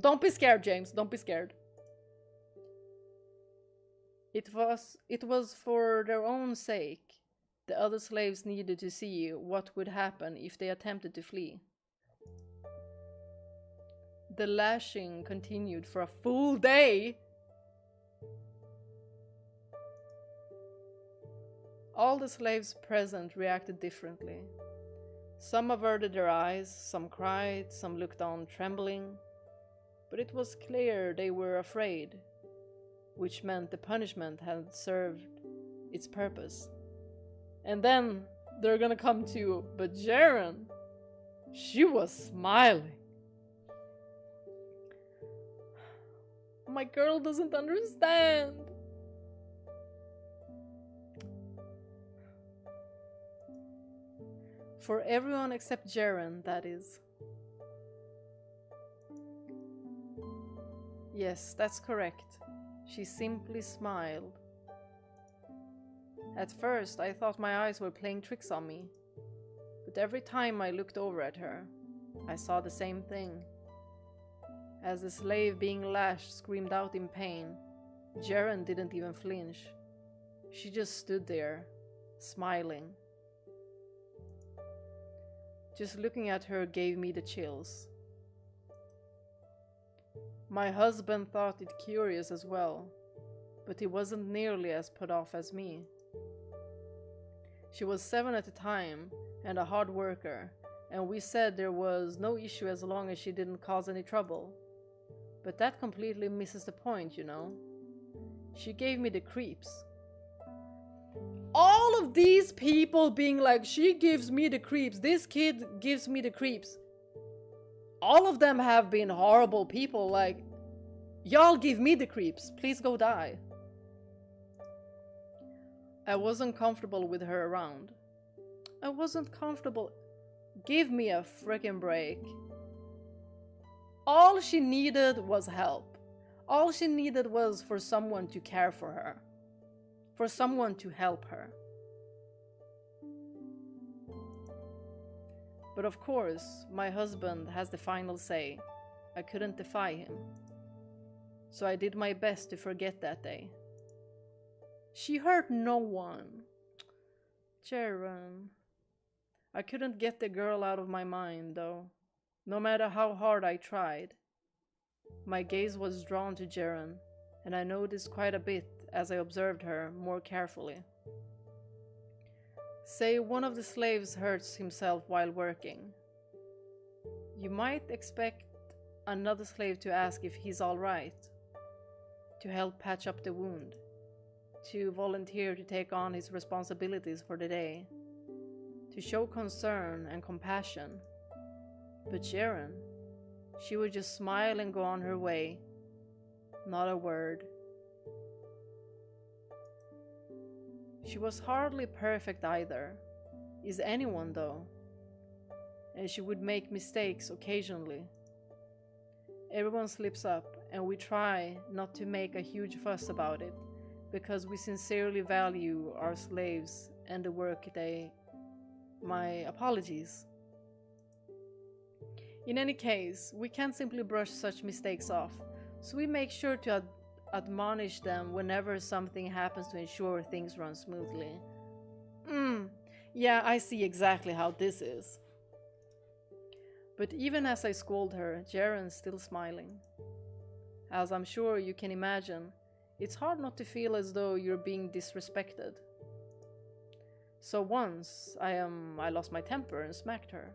Don't be scared, James. Don't be scared. It was for their own sake. The other slaves needed to see what would happen if they attempted to flee. The lashing continued for a full day. All the slaves present reacted differently. Some averted their eyes, some cried, some looked on trembling. But it was clear they were afraid, which meant the punishment had served its purpose. And then they're gonna come to, but Jiren, she was smiling. My girl doesn't understand. For everyone except Jiren, that is. Yes, that's correct. She simply smiled. At first, I thought my eyes were playing tricks on me. But every time I looked over at her, I saw the same thing. As the slave being lashed screamed out in pain, Jiren didn't even flinch. She just stood there, smiling. Just looking at her gave me the chills. My husband thought it curious as well, but he wasn't nearly as put off as me. She was 7 at the time and a hard worker, and we said there was no issue as long as she didn't cause any trouble. But that completely misses the point, you know. She gave me the creeps. All of these people being like, she gives me the creeps, this kid gives me the creeps. All of them have been horrible people, like, y'all give me the creeps, please go die. I wasn't comfortable with her around. I wasn't comfortable. Give me a frickin' break. All she needed was help. All she needed was for someone to care for her. For someone to help her. But of course, my husband has the final say. I couldn't defy him. So I did my best to forget that day. She hurt no one. Jiren. I couldn't get the girl out of my mind, though. No matter how hard I tried. My gaze was drawn to Jiren, and I noticed quite a bit as I observed her more carefully. Say one of the slaves hurts himself while working. You might expect another slave to ask if he's alright, to help patch up the wound, to volunteer to take on his responsibilities for the day, to show concern and compassion. But Jiren, she would just smile and go on her way. Not a word. She was hardly perfect either. Is anyone though? And she would make mistakes occasionally. Everyone slips up, and we try not to make a huge fuss about it, because we sincerely value our slaves and the work they... My apologies. In any case, we can't simply brush such mistakes off, so we make sure to admonish them whenever something happens to ensure things run smoothly. Yeah, I see exactly how this is. But even as I scold her, Jaren's still smiling. As I'm sure you can imagine, it's hard not to feel as though you're being disrespected. So once, I lost my temper and smacked her.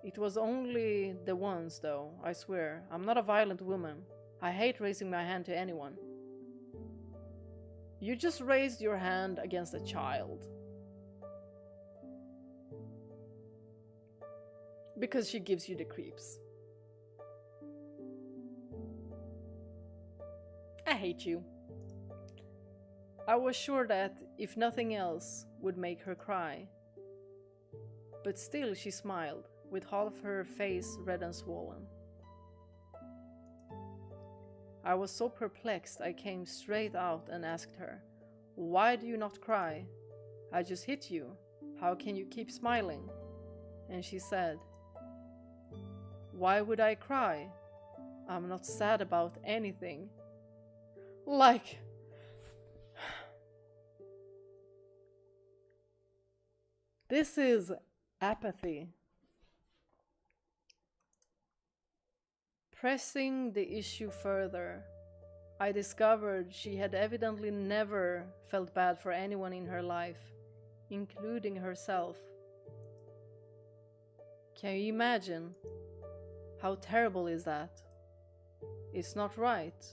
It was only the once, though, I swear. I'm not a violent woman. I hate raising my hand to anyone. You just raised your hand against a child. Because she gives you the creeps. I hate you. I was sure that, if nothing else, would make her cry. But still she smiled, with half her face red and swollen. I was so perplexed I came straight out and asked her, "Why do you not cry? I just hit you. How can you keep smiling?" And she said, "Why would I cry? I'm not sad about anything." Like... This is apathy. Pressing the issue further, I discovered she had evidently never felt bad for anyone in her life, including herself. Can you imagine? How terrible is that? It's not right.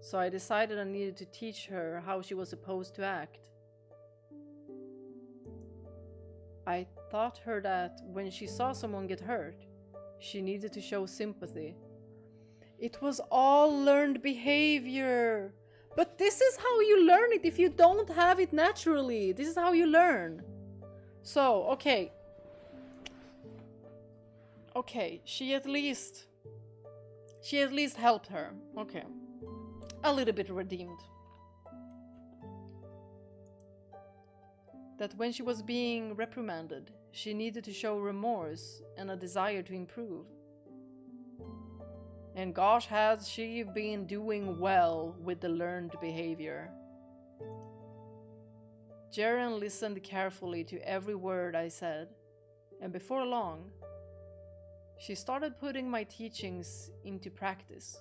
So I decided I needed to teach her how she was supposed to act. I taught her that when she saw someone get hurt, she needed to show sympathy. It was all learned behavior. But this is how you learn it if you don't have it naturally. This is how you learn. So, okay. Okay, she at least helped her. Okay. A little bit redeemed. That when she was being reprimanded, she needed to show remorse and a desire to improve. And gosh, has she been doing well with the learned behavior. Jiren listened carefully to every word I said, and before long, she started putting my teachings into practice.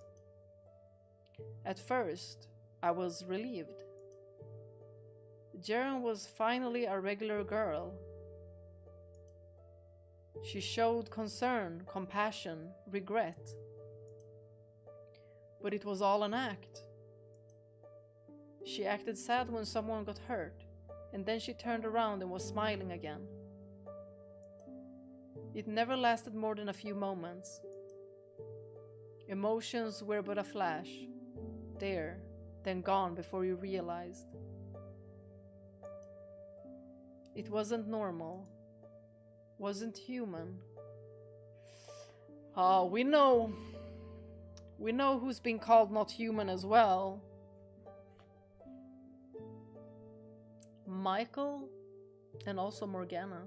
At first, I was relieved. Jiren was finally a regular girl. She showed concern, compassion, regret. But it was all an act. She acted sad when someone got hurt, and then she turned around and was smiling again. It never lasted more than a few moments. Emotions were but a flash, there, then gone before you realized. It wasn't normal, wasn't human. We know who's been called not human as well. Michael and also Morgana.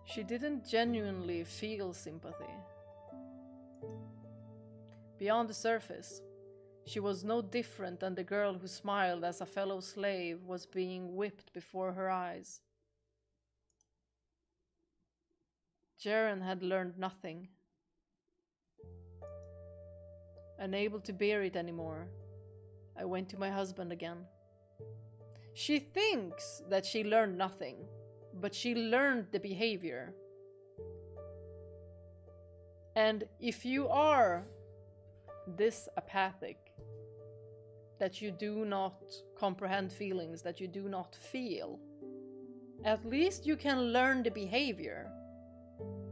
She didn't genuinely feel sympathy. Beyond the surface, she was no different than the girl who smiled as a fellow slave was being whipped before her eyes. Jiren had learned nothing. Unable to bear it anymore, I went to my husband again. She thinks that she learned nothing, but she learned the behavior. And if you are this apathic, that you do not comprehend feelings, that you do not feel, at least you can learn the behavior.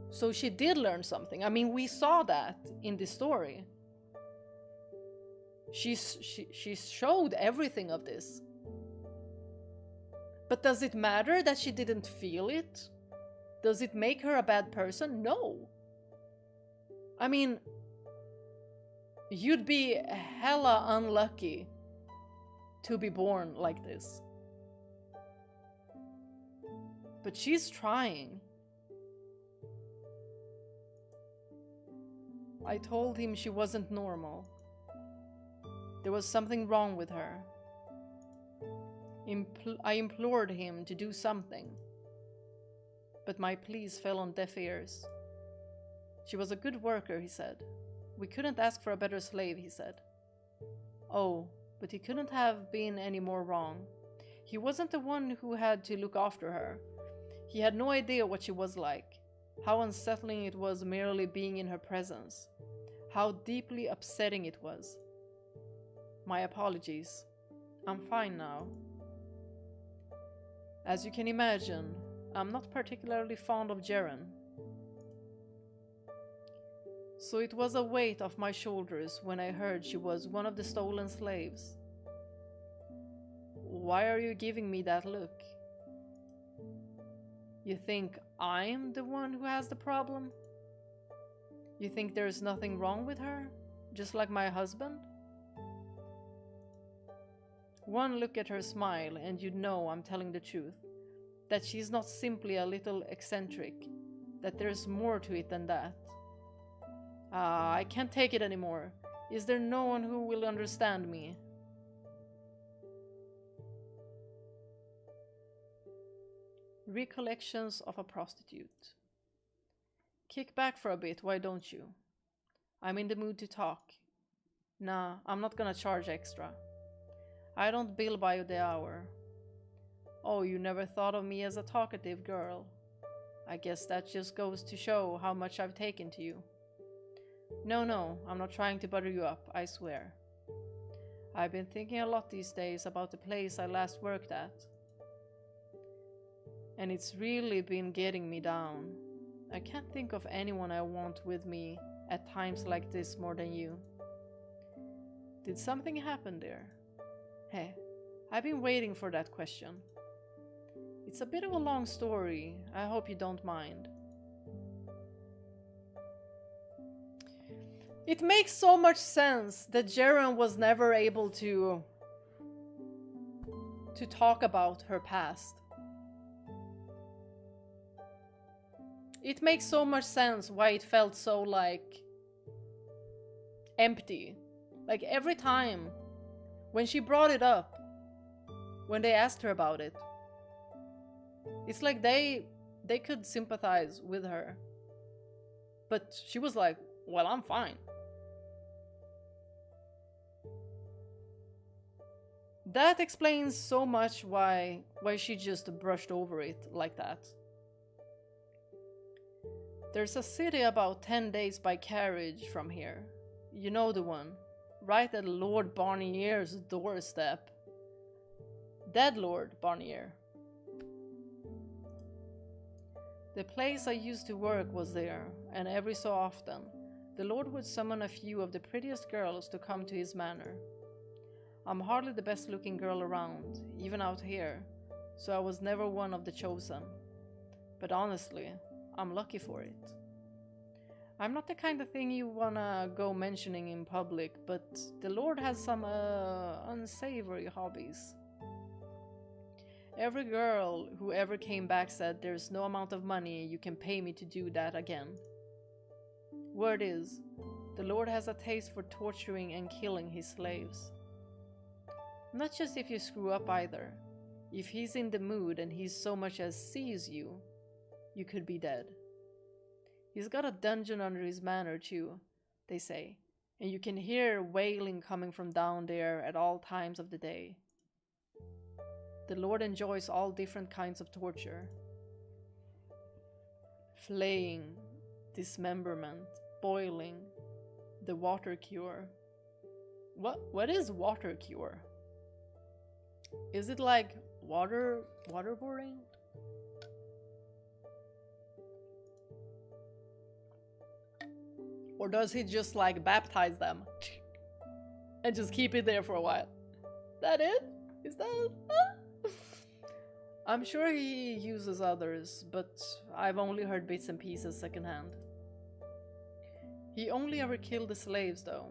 So she did learn something. I mean, we saw that in the story. She showed everything of this. But does it matter that she didn't feel it? Does it make her a bad person? No. I mean, you'd be hella unlucky to be born like this. But she's trying. I told him she wasn't normal. There was something wrong with her. I implored him to do something. But my pleas fell on deaf ears. She was a good worker, he said. We couldn't ask for a better slave, he said. Oh, but he couldn't have been any more wrong. He wasn't the one who had to look after her. He had no idea what she was like, how unsettling it was merely being in her presence, how deeply upsetting it was. My apologies. I'm fine now. As you can imagine, I'm not particularly fond of Jiren. So it was a weight off my shoulders when I heard she was one of the stolen slaves. Why are you giving me that look? You think I'm the one who has the problem? You think there's nothing wrong with her, just like my husband? One look at her smile and you'd know I'm telling the truth. That she's not simply a little eccentric. That there's more to it than that. I can't take it anymore. Is there no one who will understand me? Recollections of a prostitute. Kick back for a bit, why don't you? I'm in the mood to talk. Nah, I'm not gonna charge extra. I don't bill by the hour. Oh, you never thought of me as a talkative girl. I guess that just goes to show how much I've taken to you. No, I'm not trying to butter you up, I swear. I've been thinking a lot these days about the place I last worked at. And it's really been getting me down. I can't think of anyone I want with me at times like this more than you. Did something happen there? Hey, I've been waiting for that question. It's a bit of a long story, I hope you don't mind. It makes so much sense that Jiren was never able to talk about her past. It makes so much sense why it felt so, like, empty. Like, every time when she brought it up, when they asked her about it, it's like they could sympathize with her. But she was like, well, I'm fine. That explains so much why she just brushed over it like that. There's a city about 10 days by carriage from here. You know the one. Right at Lord Barnier's doorstep. Dead Lord Barnier. The place I used to work was there, and every so often, the Lord would summon a few of the prettiest girls to come to his manor. I'm hardly the best looking girl around, even out here, so I was never one of the chosen. But honestly, I'm lucky for it. I'm not the kind of thing you wanna go mentioning in public, but the Lord has some unsavory hobbies. Every girl who ever came back said there's no amount of money you can pay me to do that again. Word is, the Lord has a taste for torturing and killing his slaves. Not just if you screw up either. If he's in the mood and he so much as sees you, you could be dead. He's got a dungeon under his manor too, they say, and you can hear wailing coming from down there at all times of the day. The Lord enjoys all different kinds of torture. Flaying, dismemberment, boiling, the water cure. What is water cure? Is it like waterboarding? Or does he just like baptize them and just keep it there for a while? That it? Is that? I'm sure he uses others, but I've only heard bits and pieces secondhand. He only ever killed the slaves though.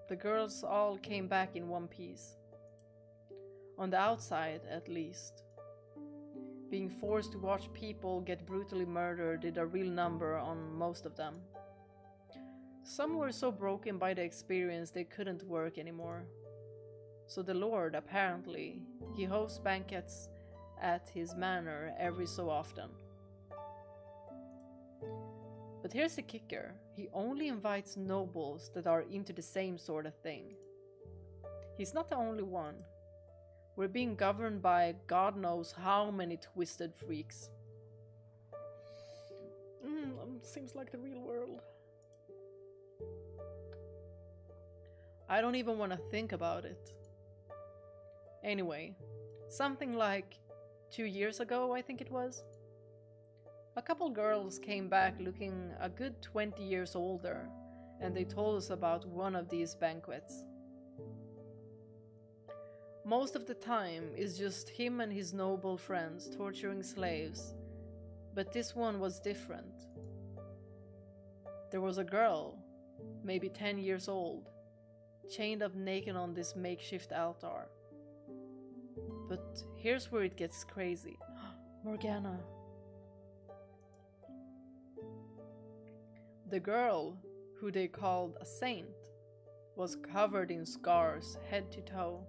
The girls all came back in one piece. On the outside, at least. Being forced to watch people get brutally murdered did a real number on most of them. Some were so broken by the experience they couldn't work anymore. So the Lord, apparently, he hosts banquets at his manor every so often. But here's the kicker, he only invites nobles that are into the same sort of thing. He's not the only one. We're being governed by God knows how many twisted freaks. Seems like the real world. I don't even want to think about it. Anyway, something like 2 years ago, I think it was, a couple girls came back looking a good 20 years older, and they told us about one of these banquets. Most of the time is just him and his noble friends torturing slaves, but this one was different. There was a girl, maybe 10 years old, chained up naked on this makeshift altar. But here's where it gets crazy. Morgana. The girl, who they called a saint, was covered in scars head to toe.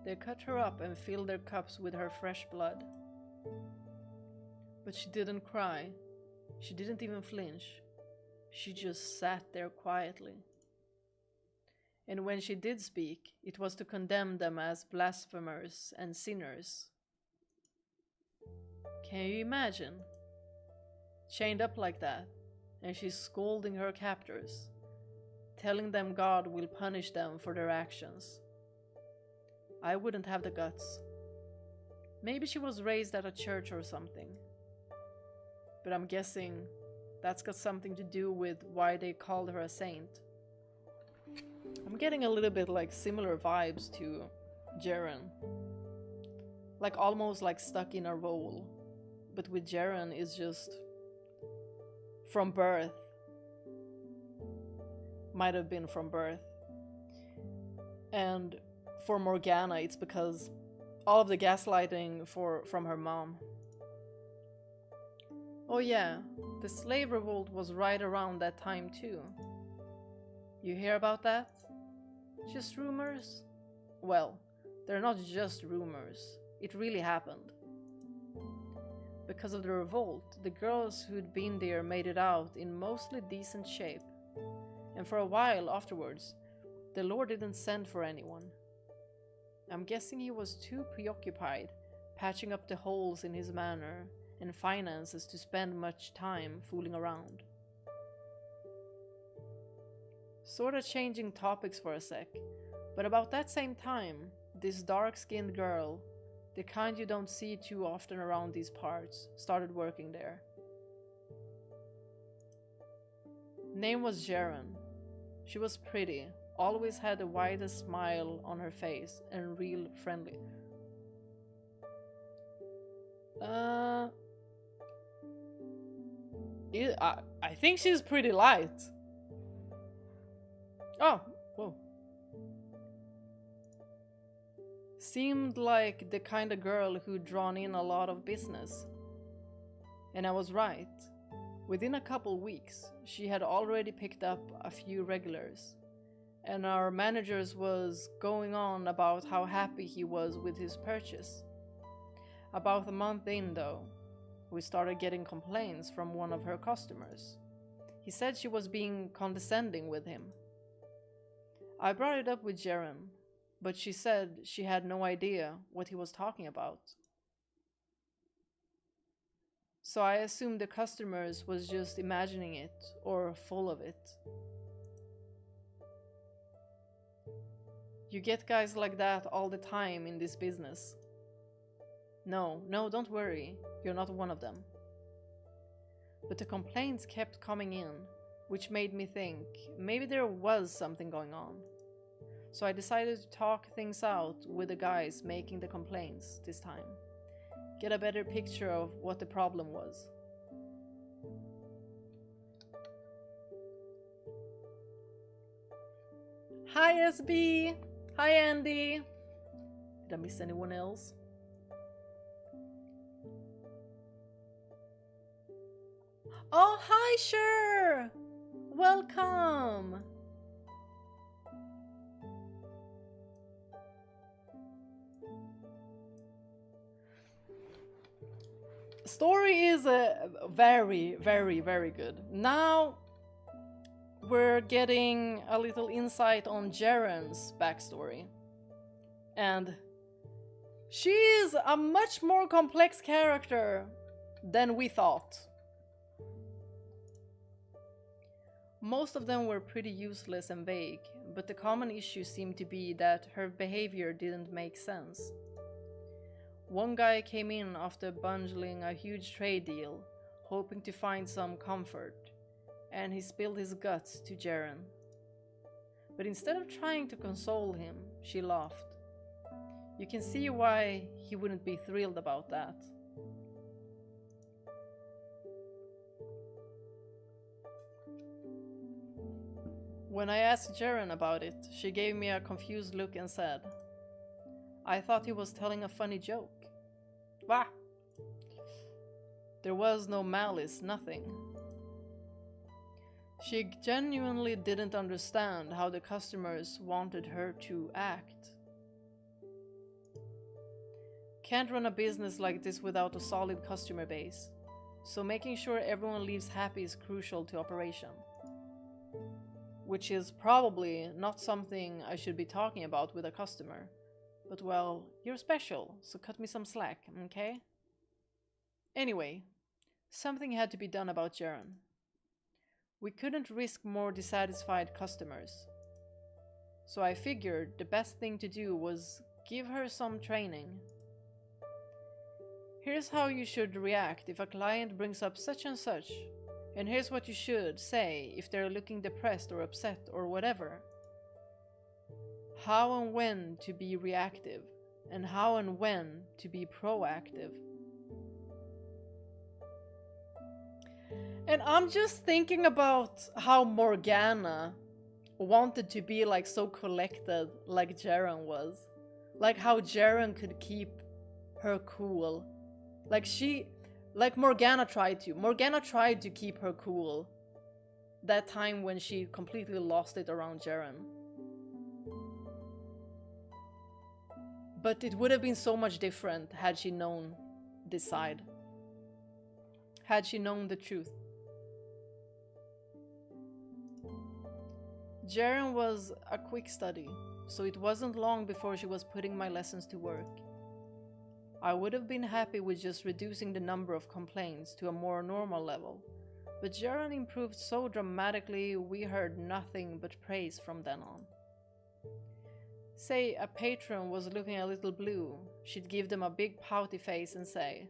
They cut her up and filled their cups with her fresh blood. But she didn't cry. She didn't even flinch. She just sat there quietly. And when she did speak, it was to condemn them as blasphemers and sinners. Can you imagine? Chained up like that, and she's scolding her captors, telling them God will punish them for their actions. I wouldn't have the guts. Maybe she was raised at a church or something. But I'm guessing that's got something to do with why they called her a saint. I'm getting a little bit like similar vibes to Jiren. Like almost like stuck in a role. But with Jiren is just from birth. Might have been from birth. And for Morgana it's because all of the gaslighting from her mom. Oh yeah, the slave revolt was right around that time too. You hear about that? Just rumors? Well, they're not just rumors. It really happened. Because of the revolt, the girls who'd been there made it out in mostly decent shape. And for a while afterwards, the Lord didn't send for anyone. I'm guessing he was too preoccupied patching up the holes in his manor and finances to spend much time fooling around. Sorta changing topics for a sec, but about that same time, this dark-skinned girl, the kind you don't see too often around these parts, started working there. Name was Jiren. She was pretty, always had the widest smile on her face, and real friendly. I think she's pretty light. Oh, whoa. Seemed like the kind of girl who'd drawn in a lot of business. And I was right. Within a couple weeks, she had already picked up a few regulars. And our manager was going on about how happy he was with his purchase. About a month in, though, we started getting complaints from one of her customers. He said she was being condescending with him. I brought it up with Jiren, but she said she had no idea what he was talking about. So I assumed the customers was just imagining it or full of it. You get guys like that all the time in this business. No, don't worry, you're not one of them. But the complaints kept coming in, which made me think maybe there was something going on. So I decided to talk things out with the guys making the complaints this time. Get a better picture of what the problem was. Hi SB! Hi Andy! Did I miss anyone else? Oh, hi Sure! welcome! Story is very, very, very good. Now we're getting a little insight on Jiren's backstory. And she is a much more complex character than we thought. Most of them were pretty useless and vague, but the common issue seemed to be that her behavior didn't make sense. One guy came in after bungling a huge trade deal, hoping to find some comfort, and he spilled his guts to Jiren. But instead of trying to console him, she laughed. You can see why he wouldn't be thrilled about that. When I asked Jiren about it, she gave me a confused look and said, I thought he was telling a funny joke. Bah! There was no malice, nothing. She genuinely didn't understand how the customers wanted her to act. Can't run a business like this without a solid customer base, so making sure everyone leaves happy is crucial to operation. Which is probably not something I should be talking about with a customer. But well, you're special, so cut me some slack, okay? Anyway, something had to be done about Jiren. We couldn't risk more dissatisfied customers. So I figured the best thing to do was give her some training. Here's how you should react if a client brings up such and such, and here's what you should say if they're looking depressed or upset or whatever. How and when to be reactive, and how and when to be proactive. And I'm just thinking about how Morgana wanted to be like so collected like Jiren was. Like how Jiren could keep her cool. Like Morgana tried to. Morgana tried to keep her cool. That time when she completely lost it around Jiren. But it would have been so much different had she known this side. Had she known the truth. Jiren was a quick study, so it wasn't long before she was putting my lessons to work. I would have been happy with just reducing the number of complaints to a more normal level, but Jiren improved so dramatically we heard nothing but praise from then on. Say a patron was looking a little blue, she'd give them a big pouty face and say,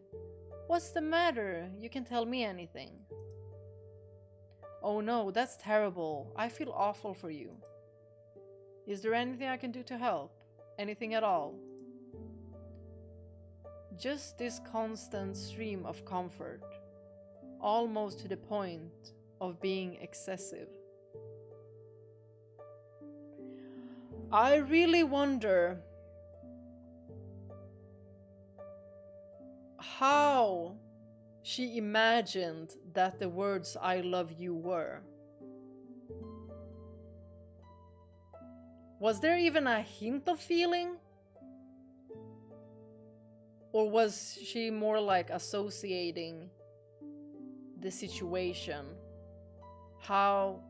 "What's the matter? You can tell me anything." "Oh no, that's terrible. I feel awful for you. Is there anything I can do to help? Anything at all?" Just this constant stream of comfort, almost to the point of being excessive. I really wonder how she imagined that the words "I love you" were. Was there even a hint of feeling? Or was she more like associating the situation, how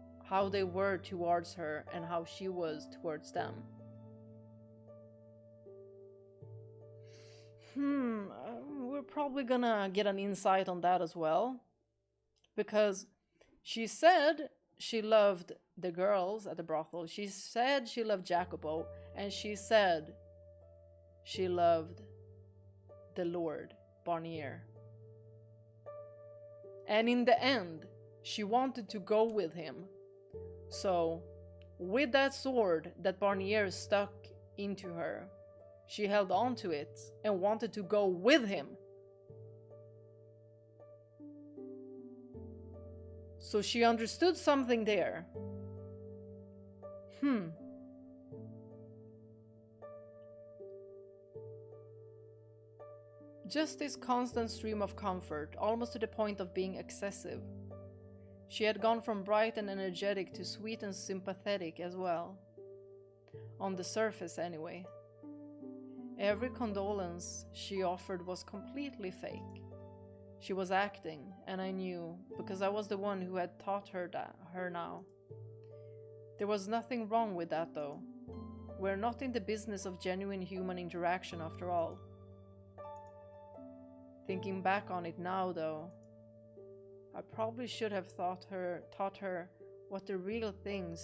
they were towards her and how she was towards them? We're probably gonna get an insight on that as well, because she said she loved the girls at the brothel, she said she loved Jacopo, and she said she loved the Lord Barnier. And in the end, she wanted to go with him. So, with that sword that Barnier stuck into her, she held on to it and wanted to go with him. So she understood something there. Just this constant stream of comfort, almost to the point of being excessive. She had gone from bright and energetic to sweet and sympathetic as well. On the surface, anyway. Every condolence she offered was completely fake. She was acting, and I knew, because I was the one who had taught her now. There was nothing wrong with that, though. We're not in the business of genuine human interaction, after all. Thinking back on it now, though, I probably should have taught her what the real thing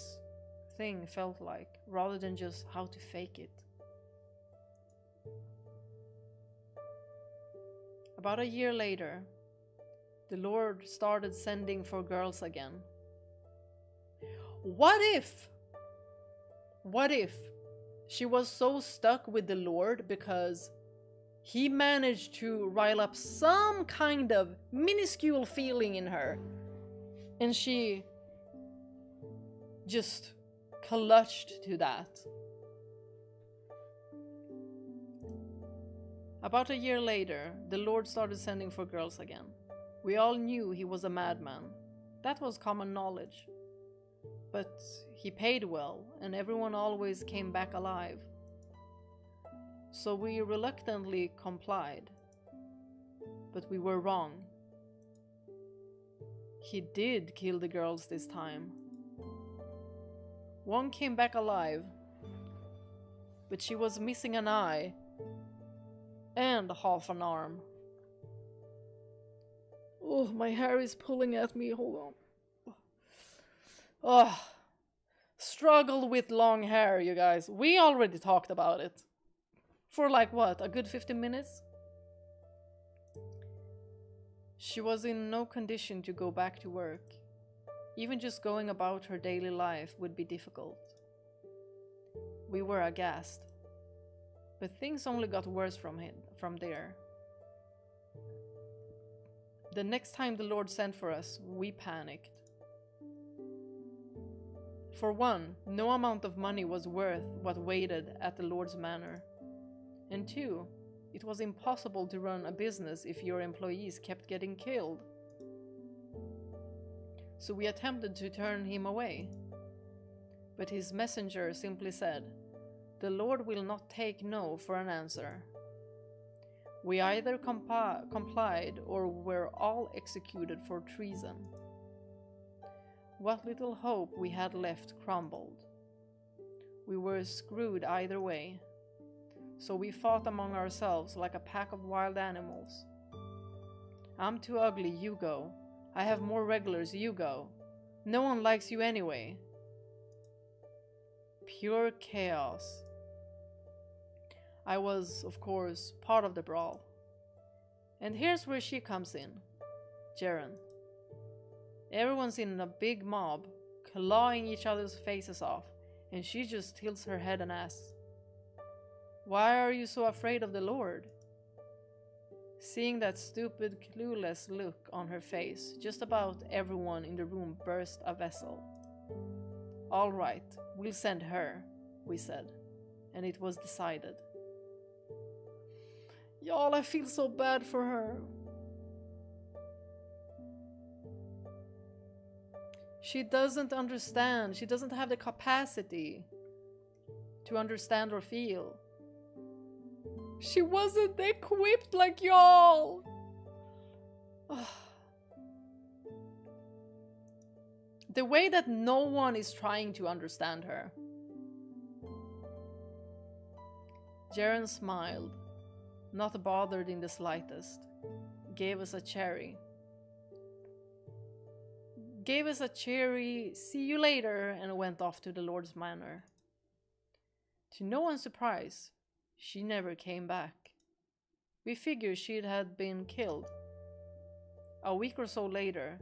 felt like, rather than just how to fake it. About a year later, the Lord started sending for girls again. What if she was so stuck with the Lord because he managed to rile up some kind of minuscule feeling in her, and she just clutched to that? About a year later, the Lord started sending for girls again. We all knew he was a madman. That was common knowledge. But he paid well, and everyone always came back alive. So we reluctantly complied. But we were wrong. He did kill the girls this time. One came back alive, but she was missing an eye and half an arm. Oh, my hair is pulling at me. Hold on. Oh, struggle with long hair, you guys. We already talked about it. For like what, a good 15 minutes? She was in no condition to go back to work. Even just going about her daily life would be difficult. We were aghast. But things only got worse from there. The next time the Lord sent for us, we panicked. For one, no amount of money was worth what waited at the Lord's manor. And two, it was impossible to run a business if your employees kept getting killed. So we attempted to turn him away. But his messenger simply said, "The Lord will not take no for an answer." We either complied or were all executed for treason. What little hope we had left crumbled. We were screwed either way. So we fought among ourselves like a pack of wild animals. "I'm too ugly, you go. I have more regulars, you go. No one likes you anyway." Pure chaos. I was, of course, part of the brawl. And here's where she comes in. Jiren. Everyone's in a big mob, clawing each other's faces off, and she just tilts her head and asks, "Why are you so afraid of the Lord?" Seeing that stupid, clueless look on her face, just about everyone in the room burst a vessel. "All right, we'll send her," we said, and it was decided. Y'all, I feel so bad for her. She doesn't understand. She doesn't have the capacity to understand or feel. She wasn't equipped like y'all. The way that no one is trying to understand her. Jiren smiled, not bothered in the slightest. Gave us a cherry. "See you later," and went off to the Lord's manor. To no one's surprise, she never came back. We figured she had been killed. A week or so later,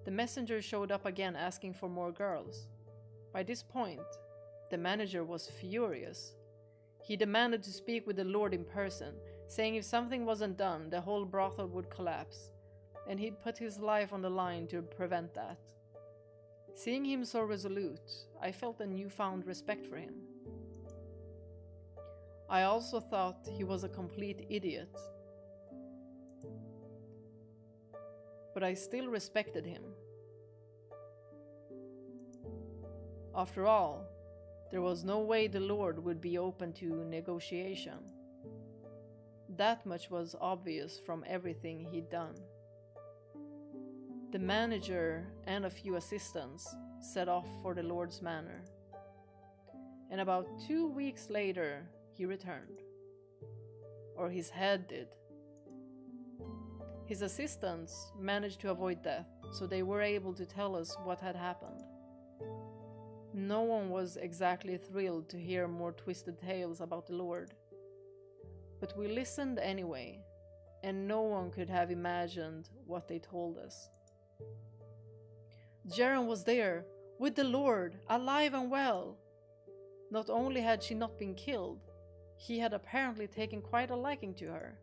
the messenger showed up again asking for more girls. By this point, the manager was furious. He demanded to speak with the Lord in person, saying if something wasn't done, the whole brothel would collapse, and he'd put his life on the line to prevent that. Seeing him so resolute, I felt a newfound respect for him. I also thought he was a complete idiot. But I still respected him. After all, there was no way the Lord would be open to negotiation. That much was obvious from everything he'd done. The manager and a few assistants set off for the Lord's manor. And about 2 weeks later, he returned. Or his head did. His assistants managed to avoid death, so they were able to tell us what had happened. No one was exactly thrilled to hear more twisted tales about the Lord. But we listened anyway, and no one could have imagined what they told us. Jiren was there, with the Lord, alive and well. Not only had she not been killed, he had apparently taken quite a liking to her.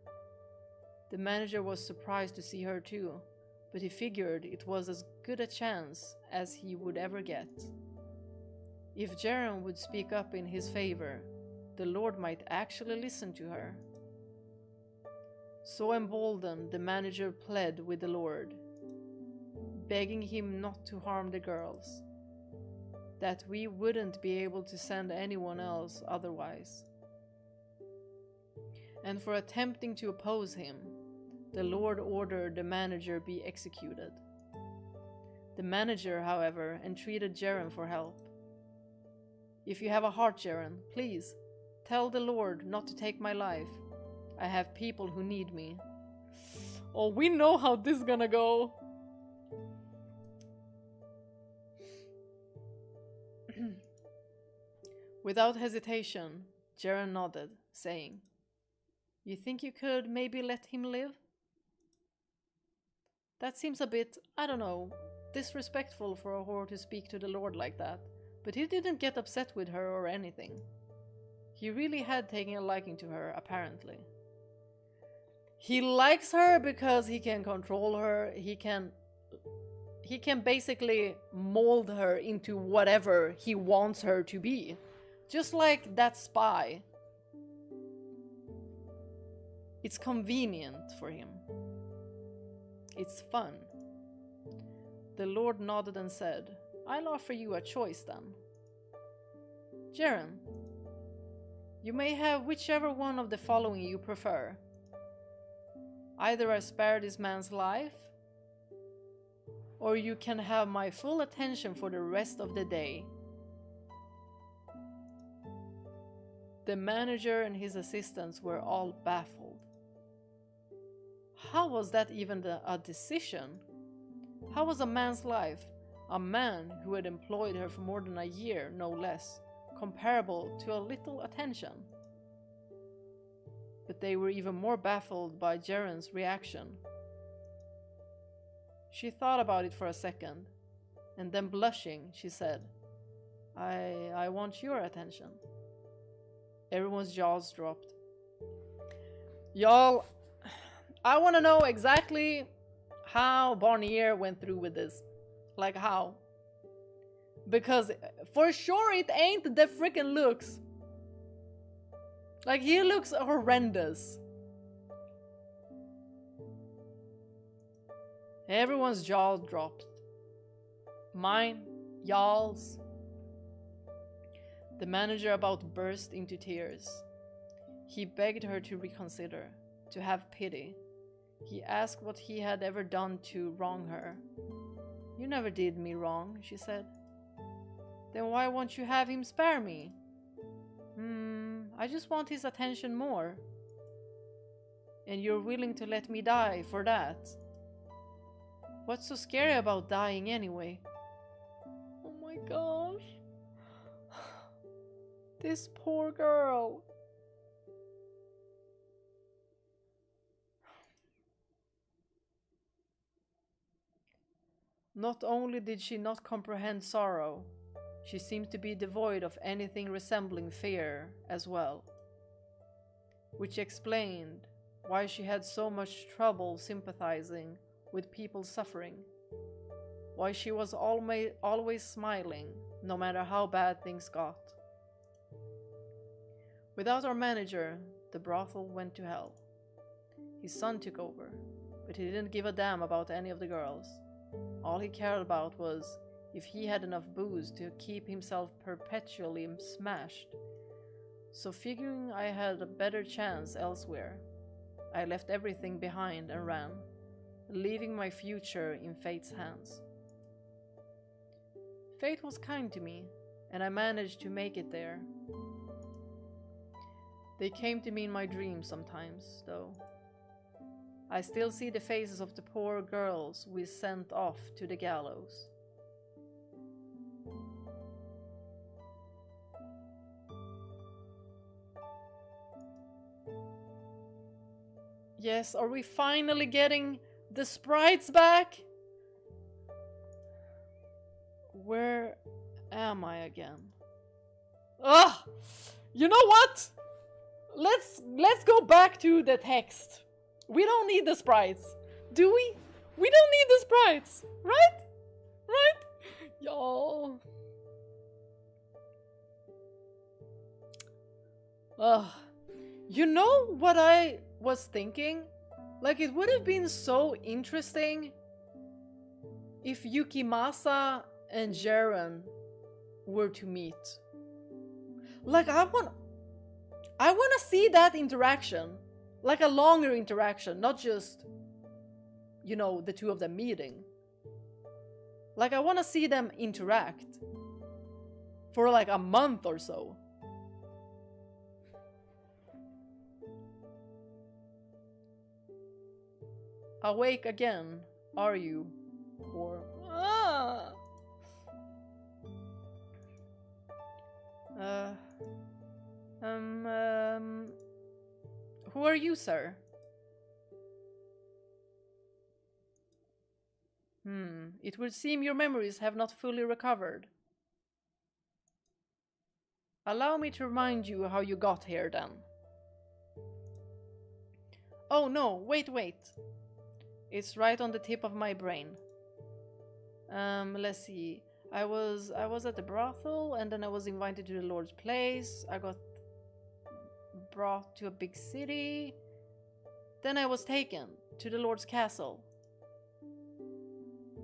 The manager was surprised to see her too, but he figured it was as good a chance as he would ever get. If Jiren would speak up in his favor, the Lord might actually listen to her. So emboldened, the manager pled with the Lord, begging him not to harm the girls, that we wouldn't be able to send anyone else otherwise. And for attempting to oppose him, the Lord ordered the manager be executed. The manager, however, entreated Jiren for help. If you have a heart, Jiren, please, tell the Lord not to take my life. I have people who need me. Oh, we know how this is gonna go. Without hesitation, Jiren nodded, saying, "You think you could maybe let him live?" That seems a bit, I don't know, disrespectful for a whore to speak to the Lord like that, but he didn't get upset with her or anything. He really had taken a liking to her, apparently. He likes her because he can control her, he can basically mold her into whatever he wants her to be. Just like that spy. It's convenient for him. It's fun. The Lord nodded and said, "I'll offer you a choice then. Jiren, you may have whichever one of the following you prefer. Either I spare this man's life, or you can have my full attention for the rest of the day." The manager and his assistants were all baffled. How was that even a decision? How was a man's life, a man who had employed her for more than a year, no less, comparable to a little attention? But they were even more baffled by Jiren's reaction. She thought about it for a second, and then blushing, she said, I want your attention." Everyone's jaws dropped. Y'all, I want to know exactly how Barnier went through with this. Like how? Because for sure it ain't the freaking looks. Like, he looks horrendous. Everyone's jaws dropped. Mine, y'all's. The manager about burst into tears. He begged her to reconsider, to have pity. He asked what he had ever done to wrong her. "You never did me wrong," she said. "Then why won't you have him spare me?" I just want his attention more." "And you're willing to let me die for that?" "What's so scary about dying anyway?" Oh my gosh. This poor girl. Not only did she not comprehend sorrow, she seemed to be devoid of anything resembling fear as well, which explained why she had so much trouble sympathizing with people's suffering, why she was always smiling, no matter how bad things got. Without our manager, the brothel went to hell. His son took over, but he didn't give a damn about any of the girls. All he cared about was if he had enough booze to keep himself perpetually smashed. So figuring I had a better chance elsewhere, I left everything behind and ran, leaving my future in fate's hands. Fate was kind to me, and I managed to make it there. They came to me in my dreams sometimes, though. I still see the faces of the poor girls we sent off to the gallows. Yes, are we finally getting the sprites back? Where am I again? Ugh! You know what? Let's go back to the text. We don't need the sprites. Do we? We don't need the sprites, right? Right? Y'all. Ugh. You know what I was thinking? Like, it would have been so interesting if Yukimasa and Jiren were to meet. Like, I want to see that interaction. Like a longer interaction, not just, you know, the two of them meeting. Like, I want to see them interact for like a month or so. Awake again, are you? Or who are you, sir? It would seem your memories have not fully recovered. Allow me to remind you how you got here, then. Oh no, wait. It's right on the tip of my brain. Let's see. I was at the brothel, and then I was invited to the Lord's place. I got brought to a big city. Then I was taken to the Lord's castle.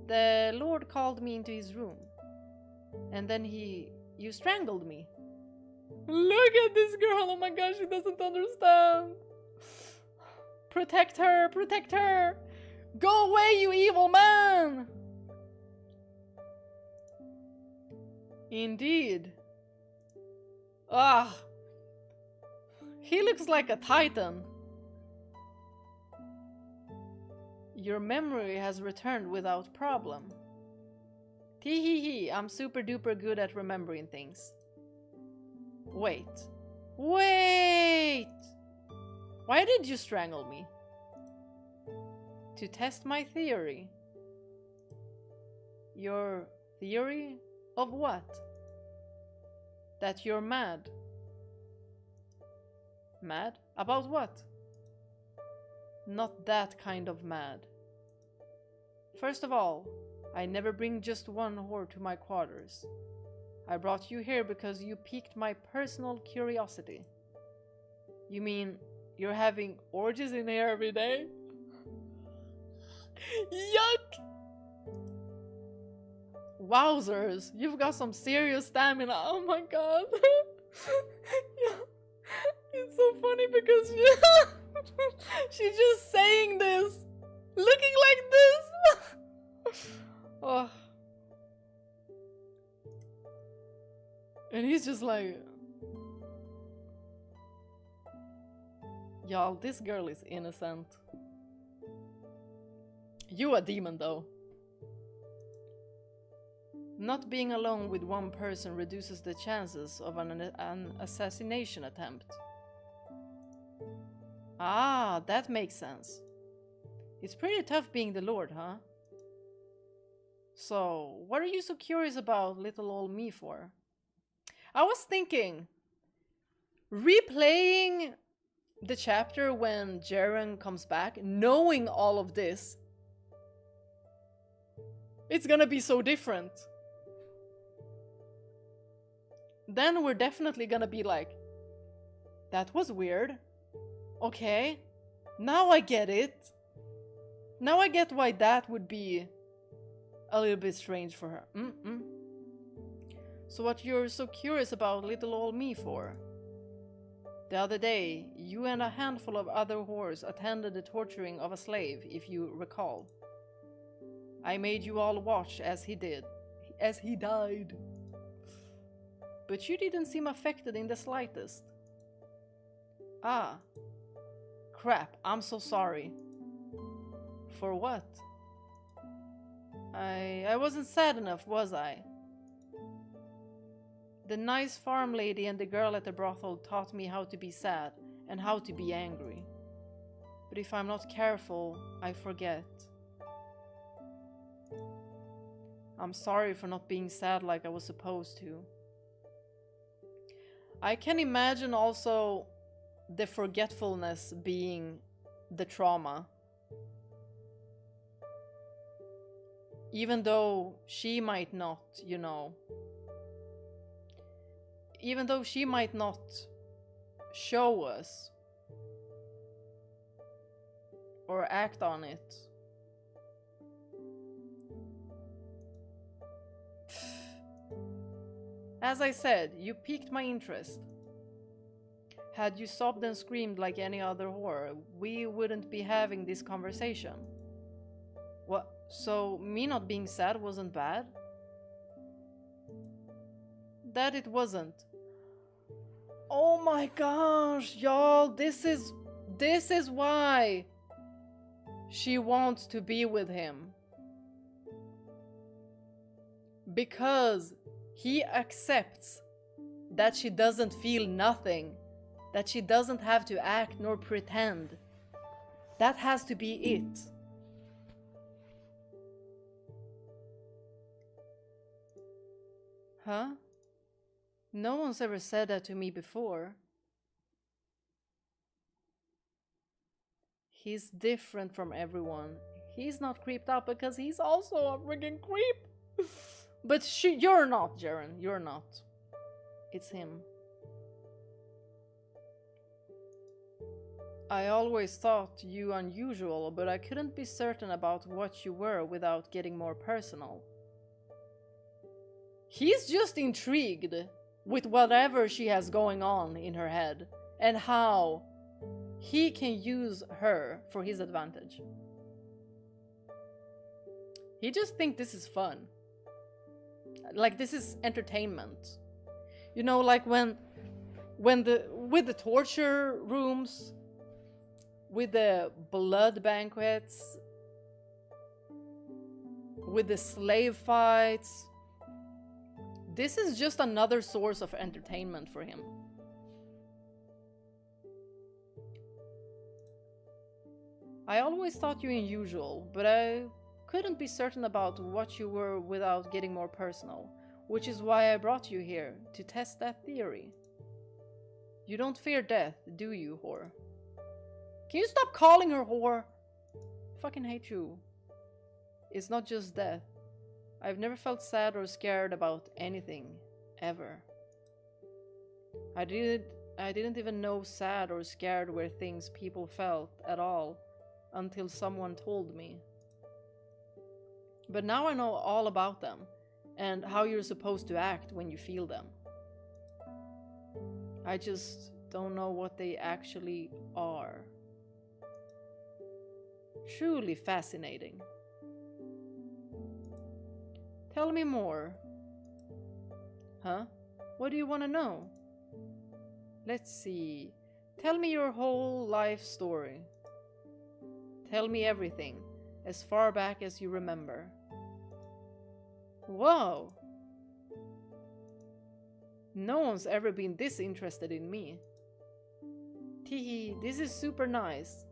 The Lord called me into his room. And then you strangled me. Look at this girl, oh my gosh, she doesn't understand. Protect her, protect her. Go away, you evil man! Indeed. Ah. He looks like a titan. Your memory has returned without problem. Tee-hee-hee, I'm super duper good at remembering things. Wait. Wait! Why did you strangle me? To test my theory. Your theory? Of what? That you're mad. Mad? About what? Not that kind of mad. First of all, I never bring just one whore to my quarters. I brought you here because you piqued my personal curiosity. You mean you're having orgies in here every day? Yuck! Wowzers, you've got some serious stamina. Oh my god. Yeah. It's so funny because she's just saying this, looking like this. Oh. And he's just like, y'all, this girl is innocent. You a demon though. Not being alone with one person reduces the chances of an assassination attempt. Ah, that makes sense. It's pretty tough being the Lord, huh? So, what are you so curious about little old me for? I was thinking, replaying the chapter when Jiren comes back, knowing all of this, it's gonna be so different. Then we're definitely gonna be like, that was weird. Okay, now I get it. Now I get why that would be A little bit strange for her. So what you're so curious about little old me for? The other day, you and a handful of other whores attended the torturing of a slave, if you recall. I made you all watch as he died. But you didn't seem affected in the slightest. Ah. Crap, I'm so sorry. For what? I wasn't sad enough, was I? The nice farm lady and the girl at the brothel taught me how to be sad and how to be angry. But if I'm not careful, I forget. I'm sorry for not being sad like I was supposed to. I can imagine also the forgetfulness being the trauma. Even though she might not, even though she might not show us or act on it. As I said, you piqued my interest. Had you sobbed and screamed like any other whore, we wouldn't be having this conversation. What? So me not being sad wasn't bad? That it wasn't. Oh my gosh, y'all, this is why she wants to be with him. Because he accepts that she doesn't feel nothing, that she doesn't have to act nor pretend. That has to be it. Huh? No one's ever said that to me before. He's different from everyone. He's not creeped out because he's also a freaking creep. But you're not, Jiren. You're not. It's him. I always thought you unusual, but I couldn't be certain about what you were without getting more personal. He's just intrigued with whatever she has going on in her head and how he can use her for his advantage. He just thinks this is fun. Like this is entertainment. You know, like with the torture rooms, with the blood banquets, with the slave fights. This is just another source of entertainment for him. I always thought you unusual, but I couldn't be certain about what you were without getting more personal, which is why I brought you here, to test that theory. You don't fear death, do you, whore? Can you stop calling her whore? I fucking hate you. It's not just death. I've never felt sad or scared about anything, ever. I didn't even know sad or scared were things people felt at all until someone told me. But now I know all about them and how you're supposed to act when you feel them. I just don't know what they actually are. Truly fascinating. Tell me more. Huh? What do you want to know? Let's see. Tell me your whole life story. Tell me everything, as far back as you remember. Whoa! No one's ever been this interested in me. Teehee, this is super nice.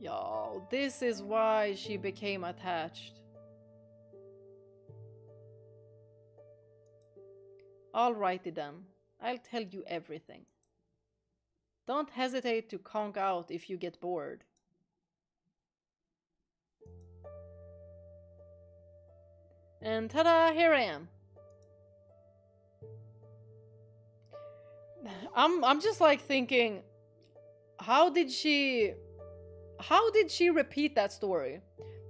Y'all, this is why she became attached. Alrighty then, I'll tell you everything. Don't hesitate to conk out if you get bored. And ta-da, here I am. I'm just like thinking, how did she repeat that story?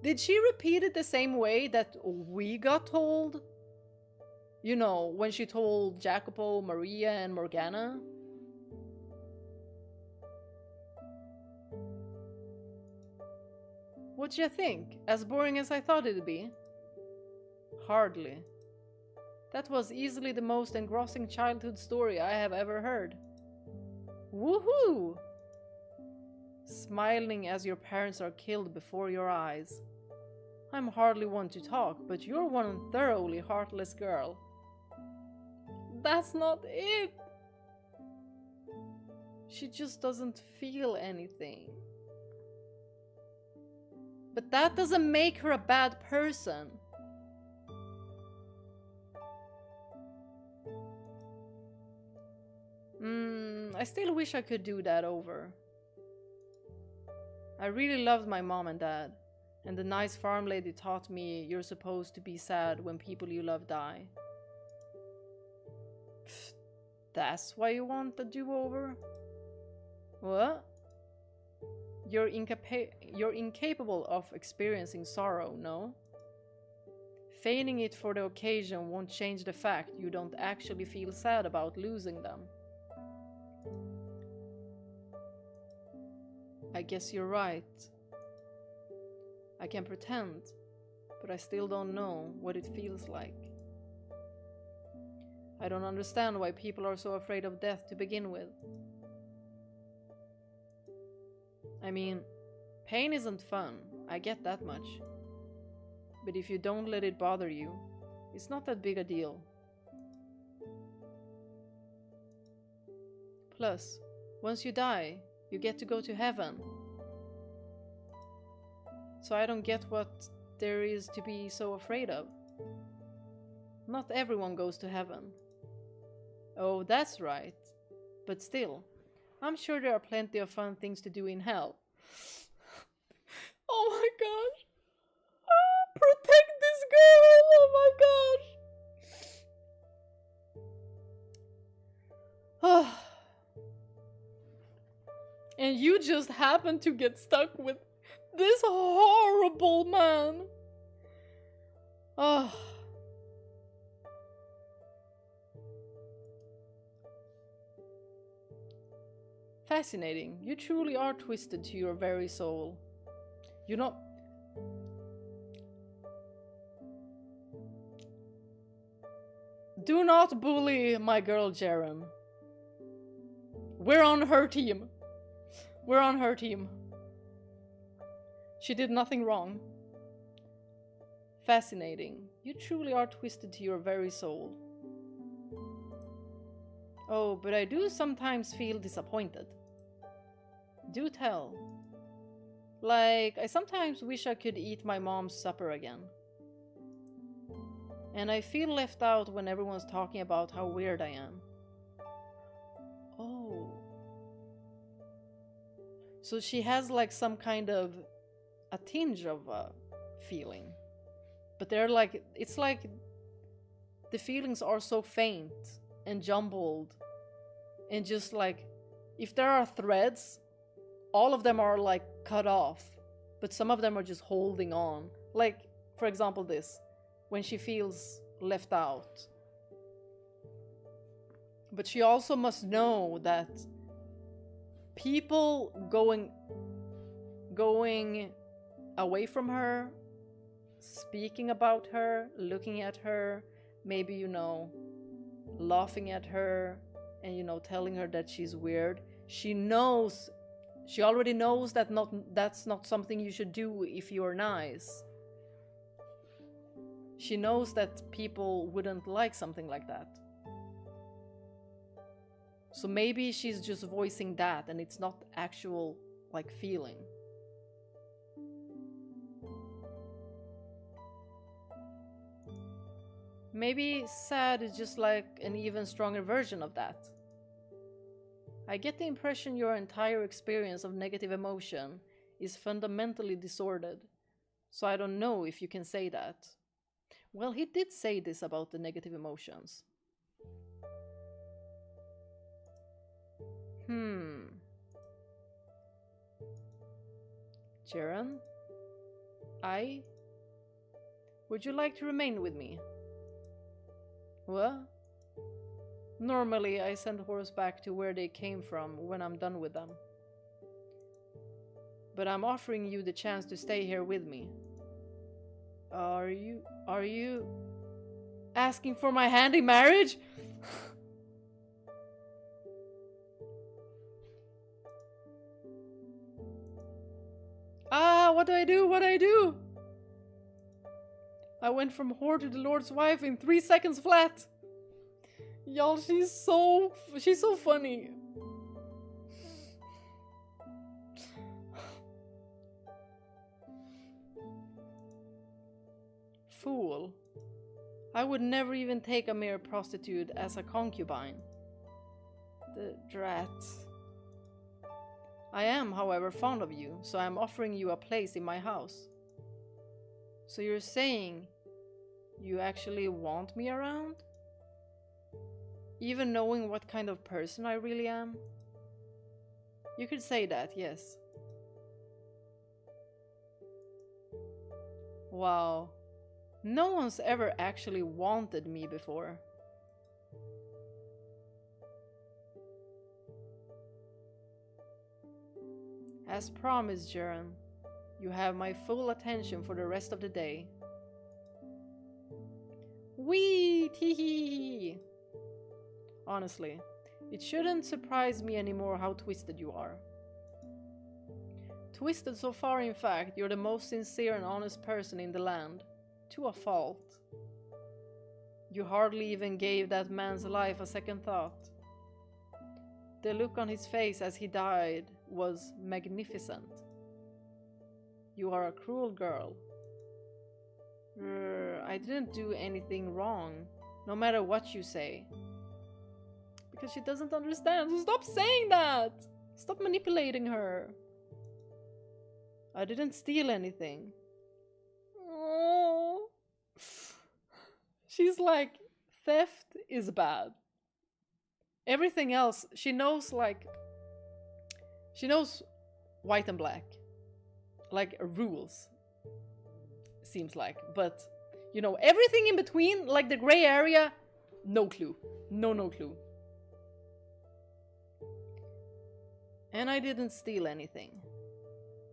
Did she repeat it the same way that we got told? You know, when she told Jacopo, Maria, and Morgana? What'd you think? As boring as I thought it'd be? Hardly. That was easily the most engrossing childhood story I have ever heard. Woohoo! Smiling as your parents are killed before your eyes. I'm hardly one to talk, but you're one thoroughly heartless girl. That's not it! She just doesn't feel anything. But that doesn't make her a bad person. I still wish I could do that over. I really loved my mom and dad, and the nice farm lady taught me you're supposed to be sad when people you love die. Pfft, that's why you want a do-over? What? You're incapable of experiencing sorrow, no? Feigning it for the occasion won't change the fact you don't actually feel sad about losing them. I guess you're right. I can pretend, but I still don't know what it feels like. I don't understand why people are so afraid of death to begin with. I mean, pain isn't fun, I get that much. But if you don't let it bother you, it's not that big a deal. Plus, once you die, you get to go to heaven. So I don't get what there is to be so afraid of. Not everyone goes to heaven. Oh, that's right. But still, I'm sure there are plenty of fun things to do in hell. Oh my gosh. Protect this girl! Oh my gosh. And you just happen to get stuck with this horrible man. Oh. Fascinating. You truly are twisted to your very soul. You know... Do not bully my girl Jiren. We're on her team. We're on her team. She did nothing wrong. Fascinating. You truly are twisted to your very soul. Oh, but I do sometimes feel disappointed. Do tell. Like, I sometimes wish I could eat my mom's supper again. And I feel left out when everyone's talking about how weird I am. Oh. So she has like some kind of a tinge of a feeling. But they're like, it's like the feelings are so faint and jumbled. And just like, if there are threads, all of them are like cut off. But some of them are just holding on. Like, for example, this. When she feels left out. But she also must know that people going away from her, speaking about her, looking at her, maybe, you know, laughing at her, and, you know, telling her that she's weird. She already knows that that's not something you should do if you're nice. She knows that people wouldn't like something like that. So maybe she's just voicing that and it's not actual, like, feeling. Maybe sad is just like an even stronger version of that. I get the impression your entire experience of negative emotion is fundamentally disordered. So I don't know if you can say that. Well, he did say this about the negative emotions. Jiren? I? Would you like to remain with me? What? Normally, I send horses back to where they came from when I'm done with them. But I'm offering you the chance to stay here with me. Are you asking for my hand in marriage? What do I do? What do I do? I went from whore to the Lord's wife in 3 seconds flat. Y'all, she's so funny. Fool. I would never even take a mere prostitute as a concubine. The drat. I am, however, fond of you, so I am offering you a place in my house. So you're saying you actually want me around? Even knowing what kind of person I really am? You could say that, yes. Wow. No one's ever actually wanted me before. As promised, Jiren, you have my full attention for the rest of the day. Wee! Tee-hee! Honestly, it shouldn't surprise me anymore how twisted you are. Twisted so far, in fact, you're the most sincere and honest person in the land. To a fault. You hardly even gave that man's life a second thought. The look on his face as he died was magnificent. You are a cruel girl. I didn't do anything wrong, no matter what you say. Because she doesn't understand, so stop saying that! Stop manipulating her. I didn't steal anything. Oh. She's like, theft is bad. Everything else, she knows white and black. Like rules. Seems like. But, you know, everything in between, like the gray area, no clue. No clue. And I didn't steal anything.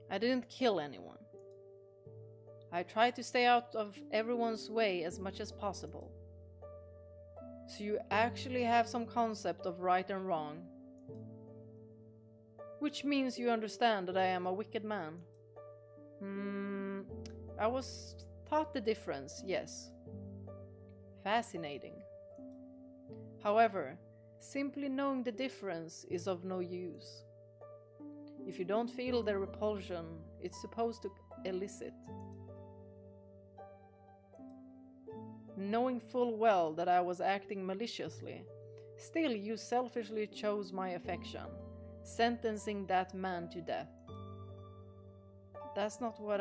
I didn't kill anyone. I tried to stay out of everyone's way as much as possible. So you actually have some concept of right and wrong. Which means you understand that I am a wicked man. I was taught the difference, yes. Fascinating. However, simply knowing the difference is of no use. If you don't feel the repulsion it's supposed to elicit. Knowing full well that I was acting maliciously, still you selfishly chose my affection, sentencing that man to death. That's not what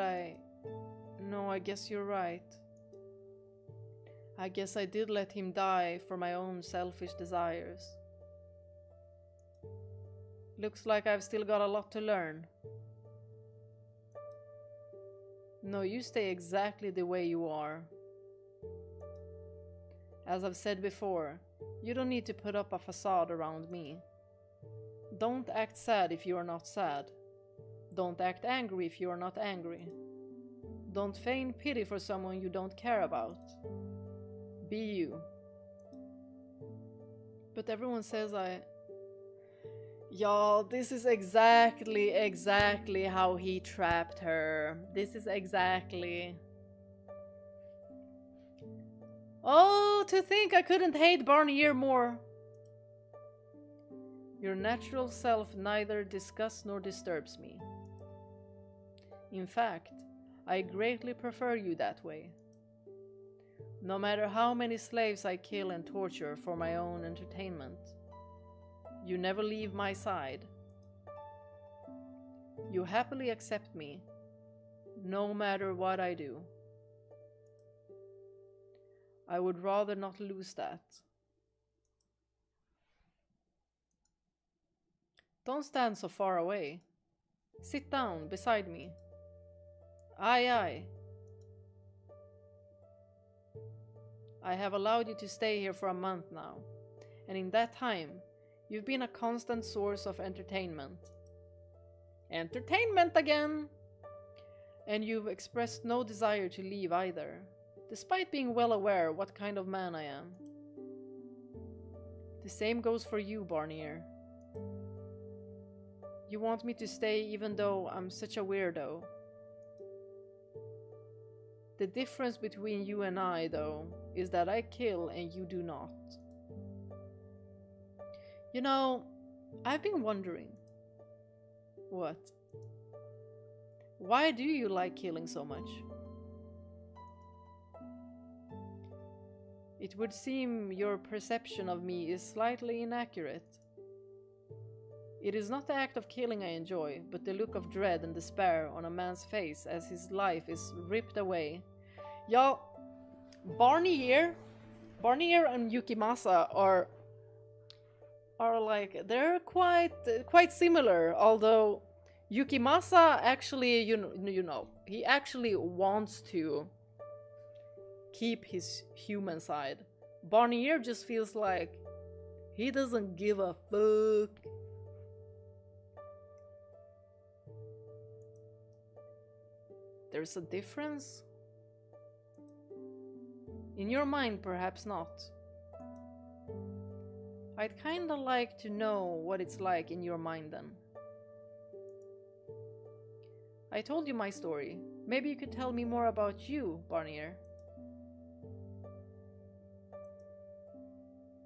No, I guess you're right. I guess I did let him die for my own selfish desires. Looks like I've still got a lot to learn. No, you stay exactly the way you are. As I've said before, you don't need to put up a facade around me. Don't act sad if you are not sad. Don't act angry if you are not angry. Don't feign pity for someone you don't care about. Be you. But everyone says Y'all, this is exactly how he trapped her. This is exactly... Oh, to think I couldn't hate Barnier more. Your natural self neither disgusts nor disturbs me. In fact, I greatly prefer you that way. No matter how many slaves I kill and torture for my own entertainment, you never leave my side. You happily accept me, no matter what I do. I would rather not lose that. Don't stand so far away. Sit down beside me. Aye, I have allowed you to stay here for a month now, and in that time, you've been a constant source of entertainment. Entertainment again! And you've expressed no desire to leave either, despite being well aware what kind of man I am. The same goes for you, Barnier. You want me to stay even though I'm such a weirdo. The difference between you and I, though, is that I kill and you do not. You know, I've been wondering. What? Why do you like killing so much? It would seem your perception of me is slightly inaccurate. It is not the act of killing I enjoy, but the look of dread and despair on a man's face as his life is ripped away. Y'all, Barnier and Yukimasa are like, they're quite similar, although Yukimasa actually, you know, he actually wants to keep his human side. Barnier just feels like he doesn't give a fuck. There's a difference? In your mind, perhaps not. I'd kinda like to know what it's like in your mind then. I told you my story. Maybe you could tell me more about you, Barnier.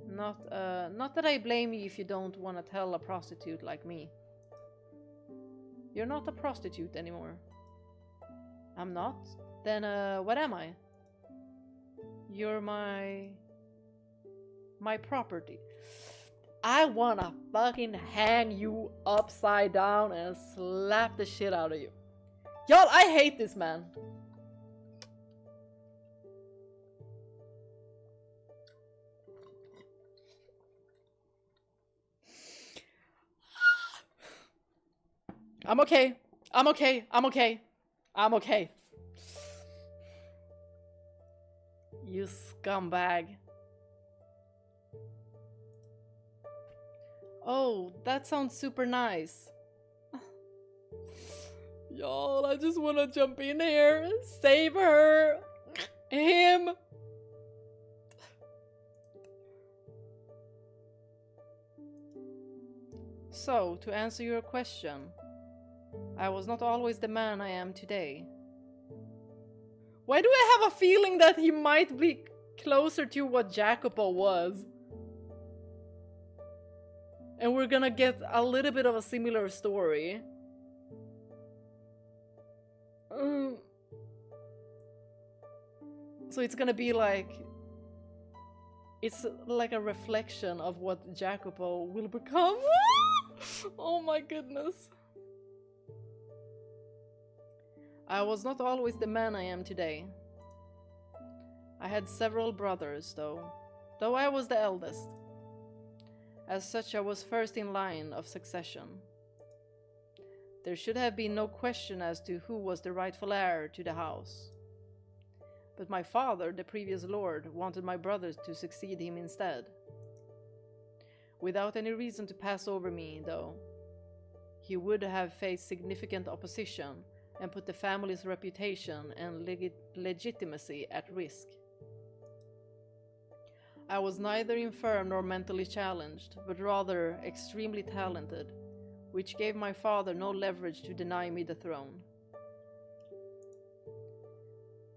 Not that I blame you if you don't want to tell a prostitute like me. You're not a prostitute anymore. I'm not? Then, what am I? You're my property. I wanna fucking hang you upside down and slap the shit out of you. Y'all, I hate this man. I'm okay. I'm okay. I'm okay. I'm okay. You scumbag. Oh, that sounds super nice. Y'all, I just want to jump in here, save her, him. So, to answer your question, I was not always the man I am today. Why do I have a feeling that he might be closer to what Jacopo was? And we're gonna get a little bit of a similar story. So it's gonna be like... It's like a reflection of what Jacopo will become. Oh my goodness. I was not always the man I am today. I had several brothers, though I was the eldest. As such, I was first in line of succession. There should have been no question as to who was the rightful heir to the house. But my father, the previous lord, wanted my brothers to succeed him instead. Without any reason to pass over me, though, he would have faced significant opposition and put the family's reputation and legitimacy at risk. I was neither infirm nor mentally challenged, but rather extremely talented, which gave my father no leverage to deny me the throne.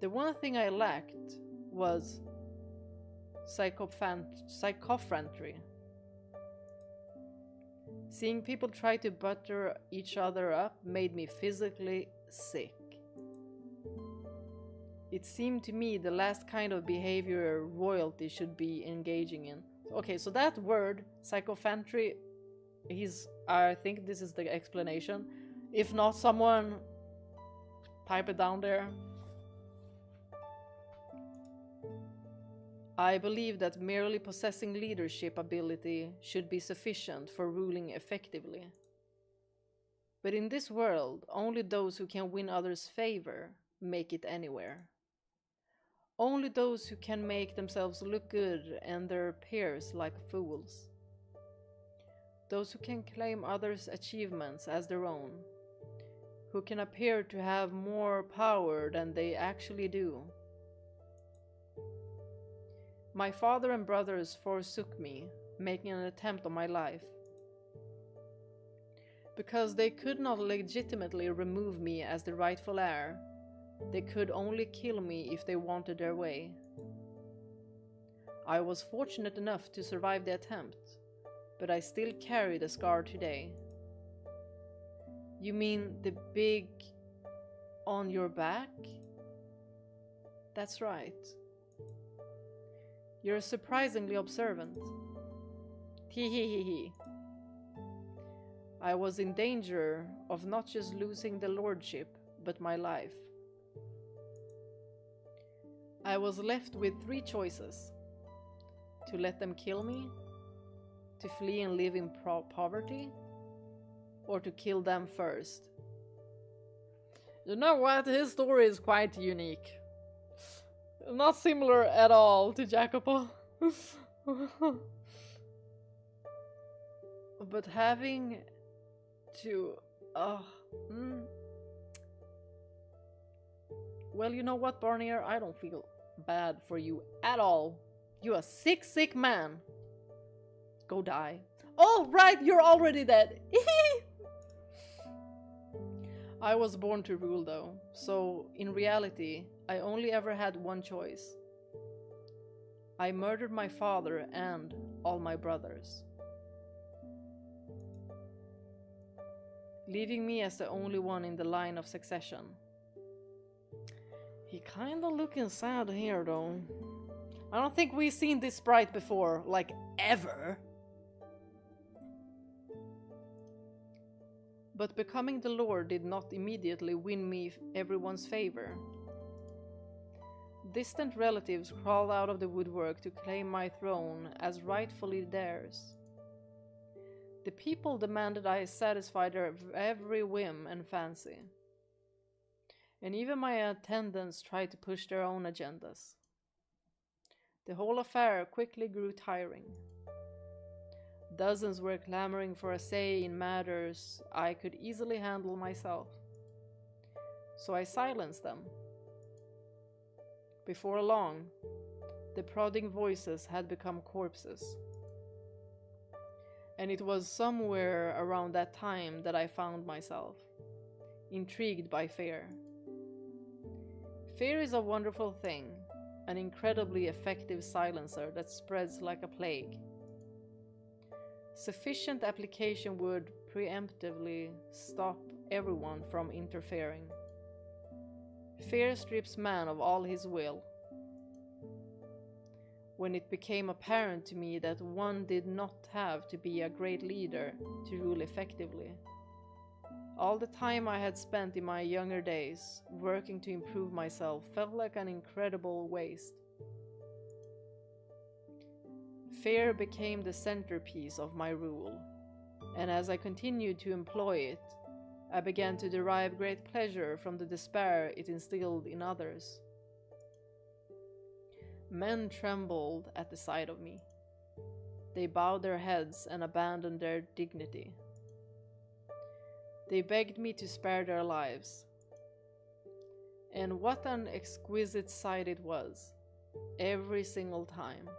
The one thing I lacked was psychophantry. Seeing people try to butter each other up made me physically sick. It seemed to me the last kind of behavior royalty should be engaging in. Okay, so that word, psychophantry, I think this is the explanation. If not, someone type it down there. I believe that merely possessing leadership ability should be sufficient for ruling effectively. But in this world, only those who can win others' favor make it anywhere. Only those who can make themselves look good and their peers like fools. Those who can claim others' achievements as their own. Who can appear to have more power than they actually do. My father and brothers forsook me, making an attempt on my life. Because they could not legitimately remove me as the rightful heir, they could only kill me if they wanted their way. I was fortunate enough to survive the attempt, but I still carry the scar today. You mean the big on your back? That's right. You're surprisingly observant. Hee. I was in danger of not just losing the lordship, but my life. I was left with 3 choices. To let them kill me, to flee and live in poverty, or to kill them first. You know what? His story is quite unique. Not similar at all to Jacopo. But having to... Well, you know what, Barnier? I don't feel bad for you at all. You're a sick man. Go die. Oh, right, you're already dead. I was born to rule, though, so in reality, I only ever had one choice. I murdered my father and all my brothers, leaving me as the only one in the line of succession. He kinda looking sad here, though. I don't think we've seen this sprite before, like, ever. But becoming the Lord did not immediately win me everyone's favor. Distant relatives crawled out of the woodwork to claim my throne as rightfully theirs. The people demanded I satisfy their every whim and fancy. And even my attendants tried to push their own agendas. The whole affair quickly grew tiring. Dozens were clamoring for a say in matters I could easily handle myself. So I silenced them. Before long, the prodding voices had become corpses. And it was somewhere around that time that I found myself, intrigued by fear. Fear is a wonderful thing, an incredibly effective silencer that spreads like a plague. Sufficient application would preemptively stop everyone from interfering. Fear strips man of all his will. When it became apparent to me that one did not have to be a great leader to rule effectively, all the time I had spent in my younger days working to improve myself felt like an incredible waste. Fear became the centerpiece of my rule, and as I continued to employ it, I began to derive great pleasure from the despair it instilled in others. Men trembled at the sight of me. They bowed their heads and abandoned their dignity. They begged me to spare their lives. And what an exquisite sight it was, every single time.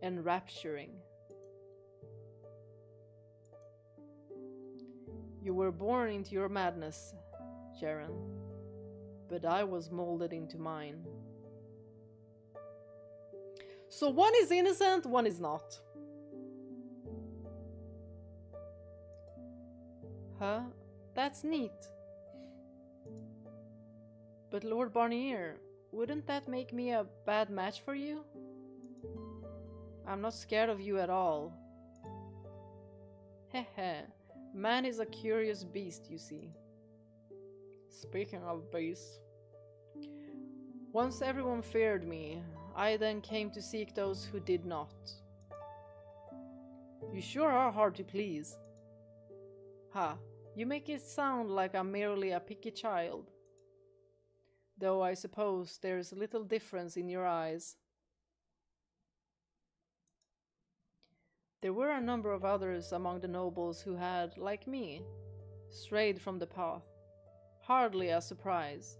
Enrapturing. You were born into your madness, Jiren, but I was molded into mine. So one is innocent, one is not. Huh? That's neat. But Lord Barnier, wouldn't that make me a bad match for you? I'm not scared of you at all. Heh. Man is a curious beast, you see. Speaking of beasts. Once everyone feared me, I then came to seek those who did not. You sure are hard to please. Ha, you make it sound like I'm merely a picky child. Though I suppose there's little difference in your eyes. There were a number of others among the nobles who had, like me, strayed from the path. Hardly a surprise,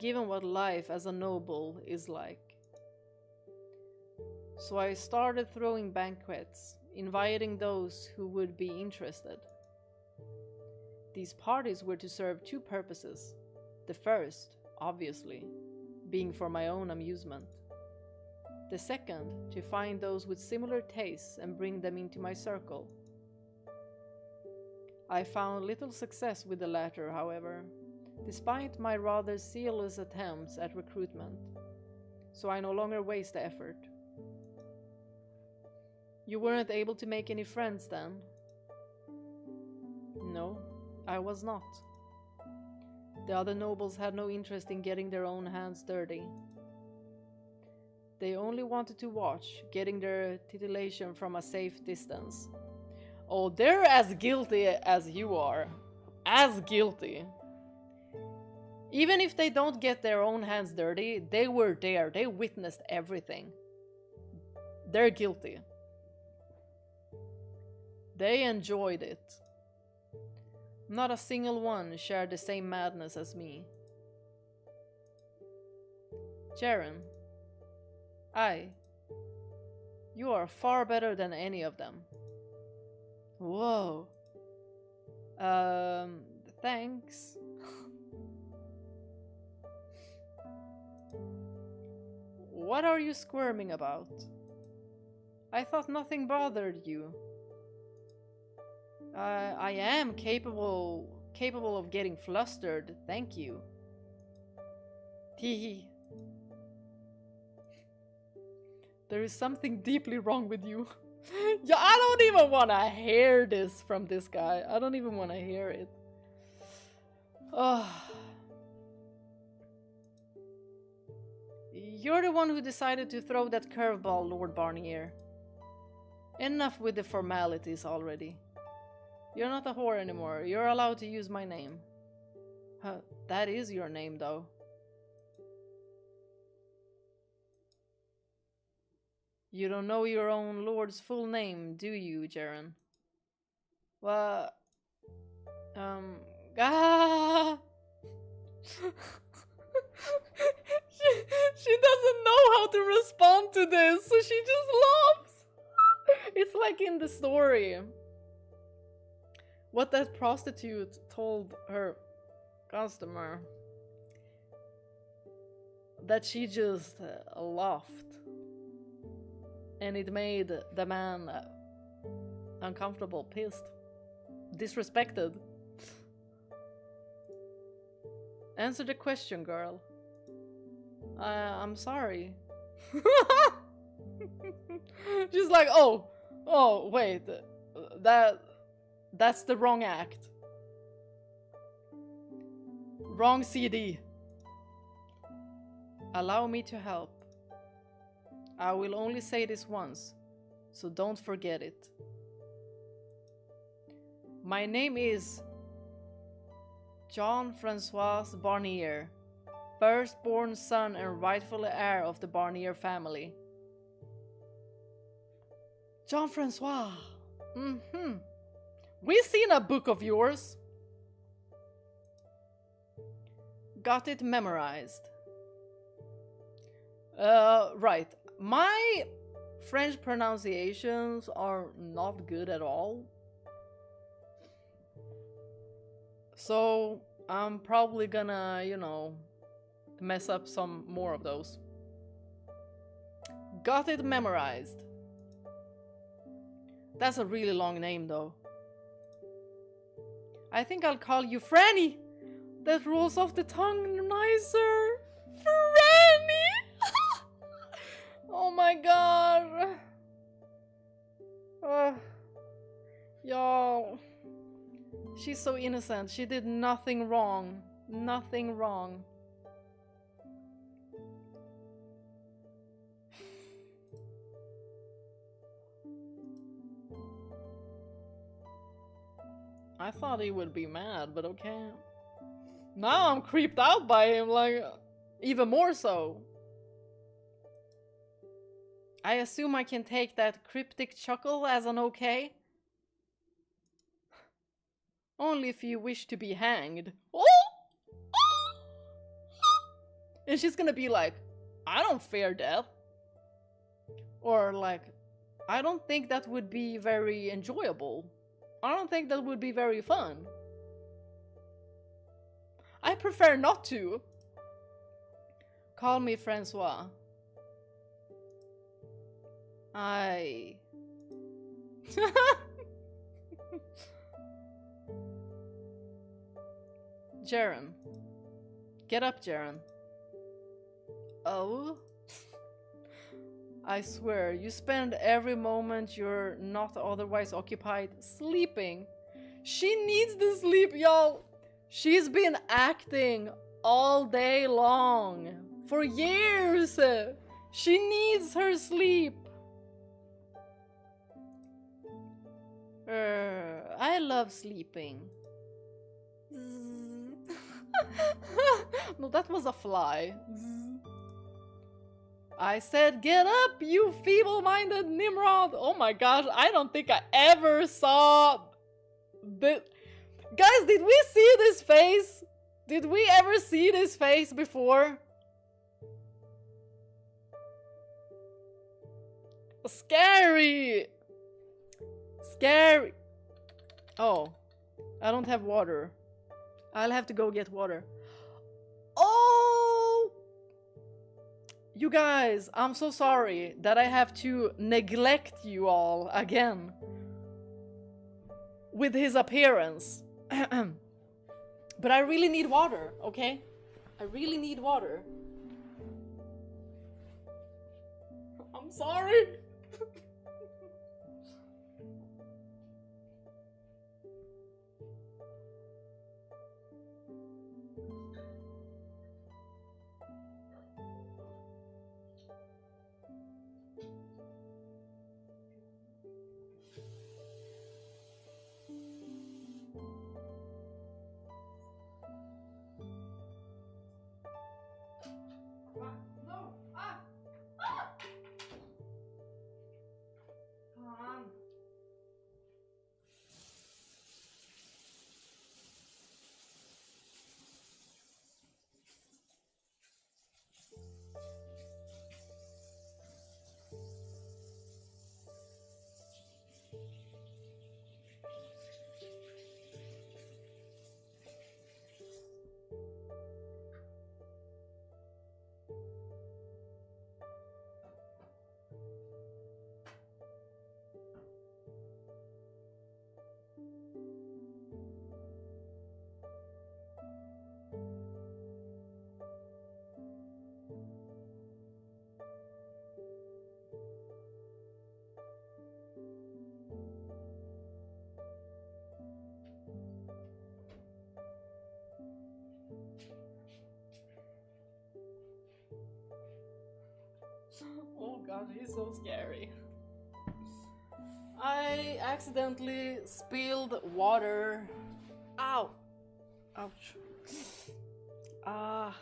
given what life as a noble is like. So I started throwing banquets, inviting those who would be interested. These parties were to serve two purposes. The first, obviously, being for my own amusement. The second, to find those with similar tastes and bring them into my circle. I found little success with the latter, however, despite my rather zealous attempts at recruitment, so I no longer waste the effort. You weren't able to make any friends then? No, I was not. The other nobles had no interest in getting their own hands dirty. They only wanted to watch, getting their titillation from a safe distance. Oh, they're as guilty as you are. As guilty. Even if they don't get their own hands dirty, they were there. They witnessed everything. They're guilty. They enjoyed it. Not a single one shared the same madness as me. Jiren, you are far better than any of them. Whoa. Thanks. What are you squirming about? I thought nothing bothered you. I am capable of getting flustered, thank you. Teehee. There is something deeply wrong with you. Yeah, I don't even want to hear this from this guy. I don't even want to hear it. You're the one who decided to throw that curveball, Lord Barnier. Enough with the formalities already. You're not a whore anymore. You're allowed to use my name. That is your name, though. You don't know your own lord's full name, do you, Jiren? Well, she doesn't know how to respond to this, so she just laughs. It's like in the story. What that prostitute told her customer. That she just laughed. And it made the man uncomfortable, pissed, disrespected. Answer the question, girl. I'm sorry. She's like, oh, wait, that's the wrong act. Wrong CD. Allow me to help. I will only say this once, so don't forget it. My name is Jean-Francois Barnier, firstborn son and rightful heir of the Barnier family. Jean-Francois. We've seen a book of yours. Got it memorized. Right. My French pronunciations are not good at all. So I'm probably gonna, mess up some more of those. Got it memorized. That's a really long name though. I think I'll call you Franny. That rolls off the tongue nicer. Franny! Oh my god. Y'all. She's so innocent. She did nothing wrong. Nothing wrong. I thought he would be mad, but okay. Now I'm creeped out by him, like, Even more so. I assume I can take that cryptic chuckle as an okay. Only if you wish to be hanged. Oh! And she's gonna be like, I don't fear death. Or like, I don't think that would be very enjoyable. I don't think that would be very fun. I prefer not to. Call me Francois. I... Jiren. Get up, Jiren. Oh? I swear, you spend every moment you're not otherwise occupied sleeping. She needs the sleep, y'all. She's been acting all day long. For years. She needs her sleep. I love sleeping. No, that was a fly. I said, get up, you feeble-minded Nimrod! Oh my gosh, I don't think I ever saw this. Guys, did we see this face? Did we ever see this face before? Scary! Scary! Oh, I don't have water. I'll have to go get water. Oh! You guys, I'm so sorry that I have to neglect you all again with his appearance. But I really need water, okay? I really need water. I'm sorry. Oh god, he's so scary. I accidentally spilled water. Ow! Ouch. I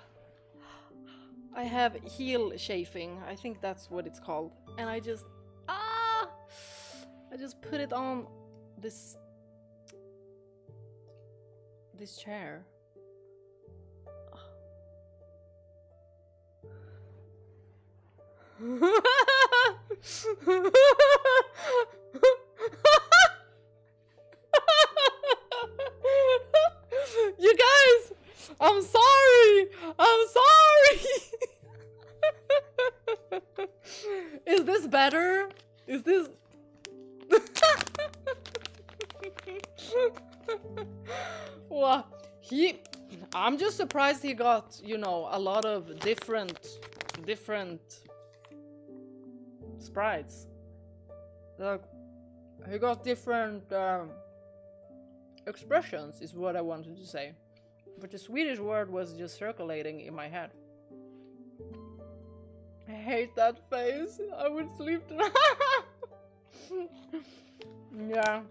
have heel chafing. I think that's what it's called. And I just put it on this chair. You guys, I'm sorry. I'm sorry. Is this better? Is this Well, I'm just surprised he got, you know, a lot of different sprites. Like, he got different expressions, is what I wanted to say. But the Swedish word was just circulating in my head. I hate that face. I would sleep tonight. Yeah.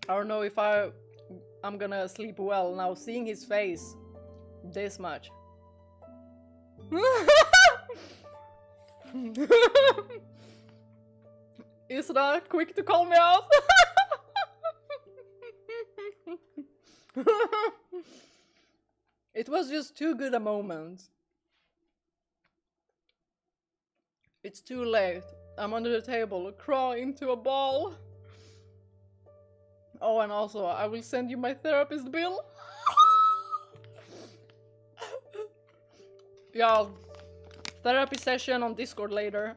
I don't know if I'm gonna sleep well now seeing his face this much. Is that quick to call me out? It was just too good a moment. It's too late. I'm under the table, crawl into a ball. Oh, and also, I will send you my therapist bill. Yeah, therapy session on Discord later.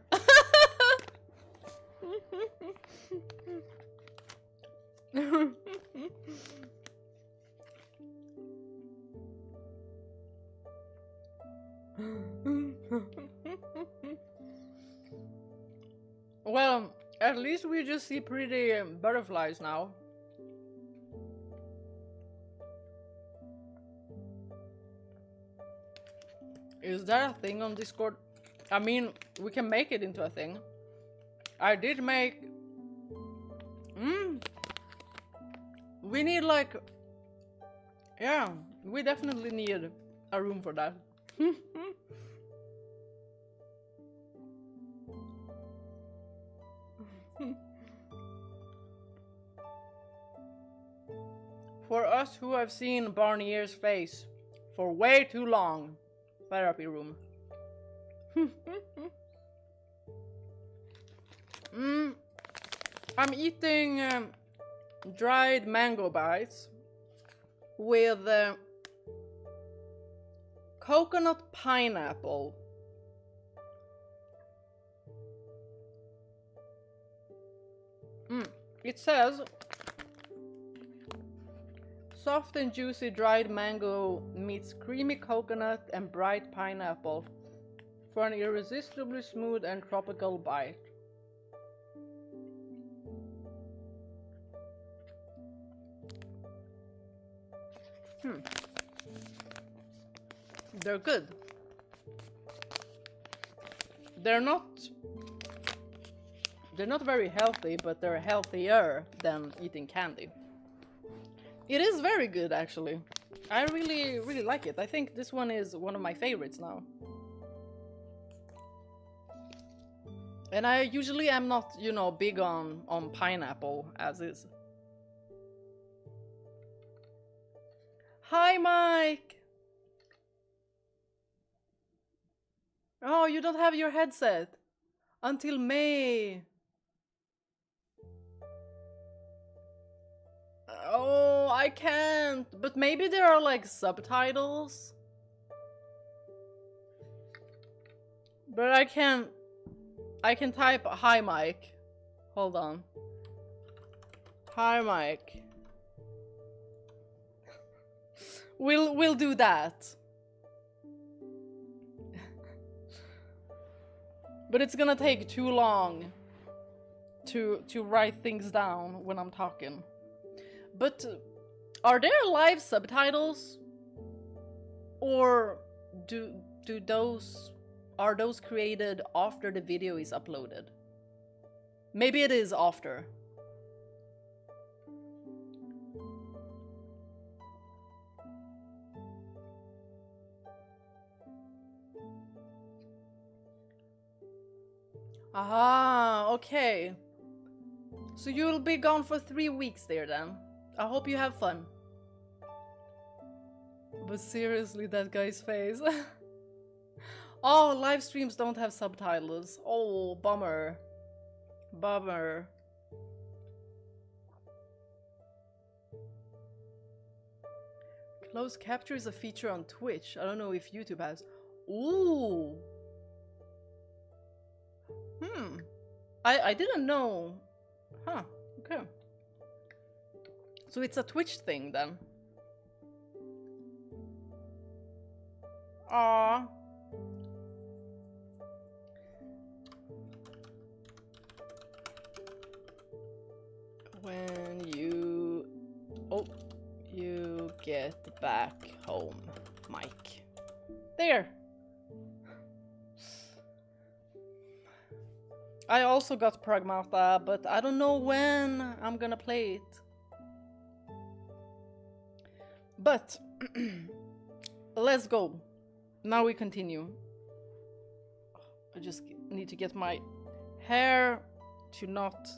Well, at least we just see pretty butterflies now. Is that a thing on Discord? I mean, we can make it into a thing. I did make... We need like... Yeah, we definitely need a room for that. For us who have seen Barnier's face for way too long. Therapy room. I'm eating dried mango bites with coconut pineapple. It says soft and juicy dried mango meets creamy coconut and bright pineapple for an irresistibly smooth and tropical bite. They're good. They're not very healthy, but they're healthier than eating candy. It is very good, actually. I really like it. I think this one is one of my favorites now. And I usually am not, you know, big on pineapple as is. Hi, Mike! Oh, you don't have your headset until May. Oh, I can't. But maybe there are like subtitles. But I can type hi Mike. Hold on. Hi Mike. We'll do that. But it's gonna take too long to write things down when I'm talking. But are there live subtitles? Or are those created after the video is uploaded? Maybe it is after. Ah, okay. So you'll be gone for 3 weeks there then. I hope you have fun. But seriously, that guy's face. Oh, live streams don't have subtitles. Oh, bummer. Bummer. Closed capture is a feature on Twitch. I don't know if YouTube has. Ooh. I didn't know. Huh, okay. So it's a Twitch thing then. Aww. When you get back home, Mike. There. I also got Pragmata, but I don't know when I'm gonna play it. But let's go. Now we continue. I just need to get my hair to not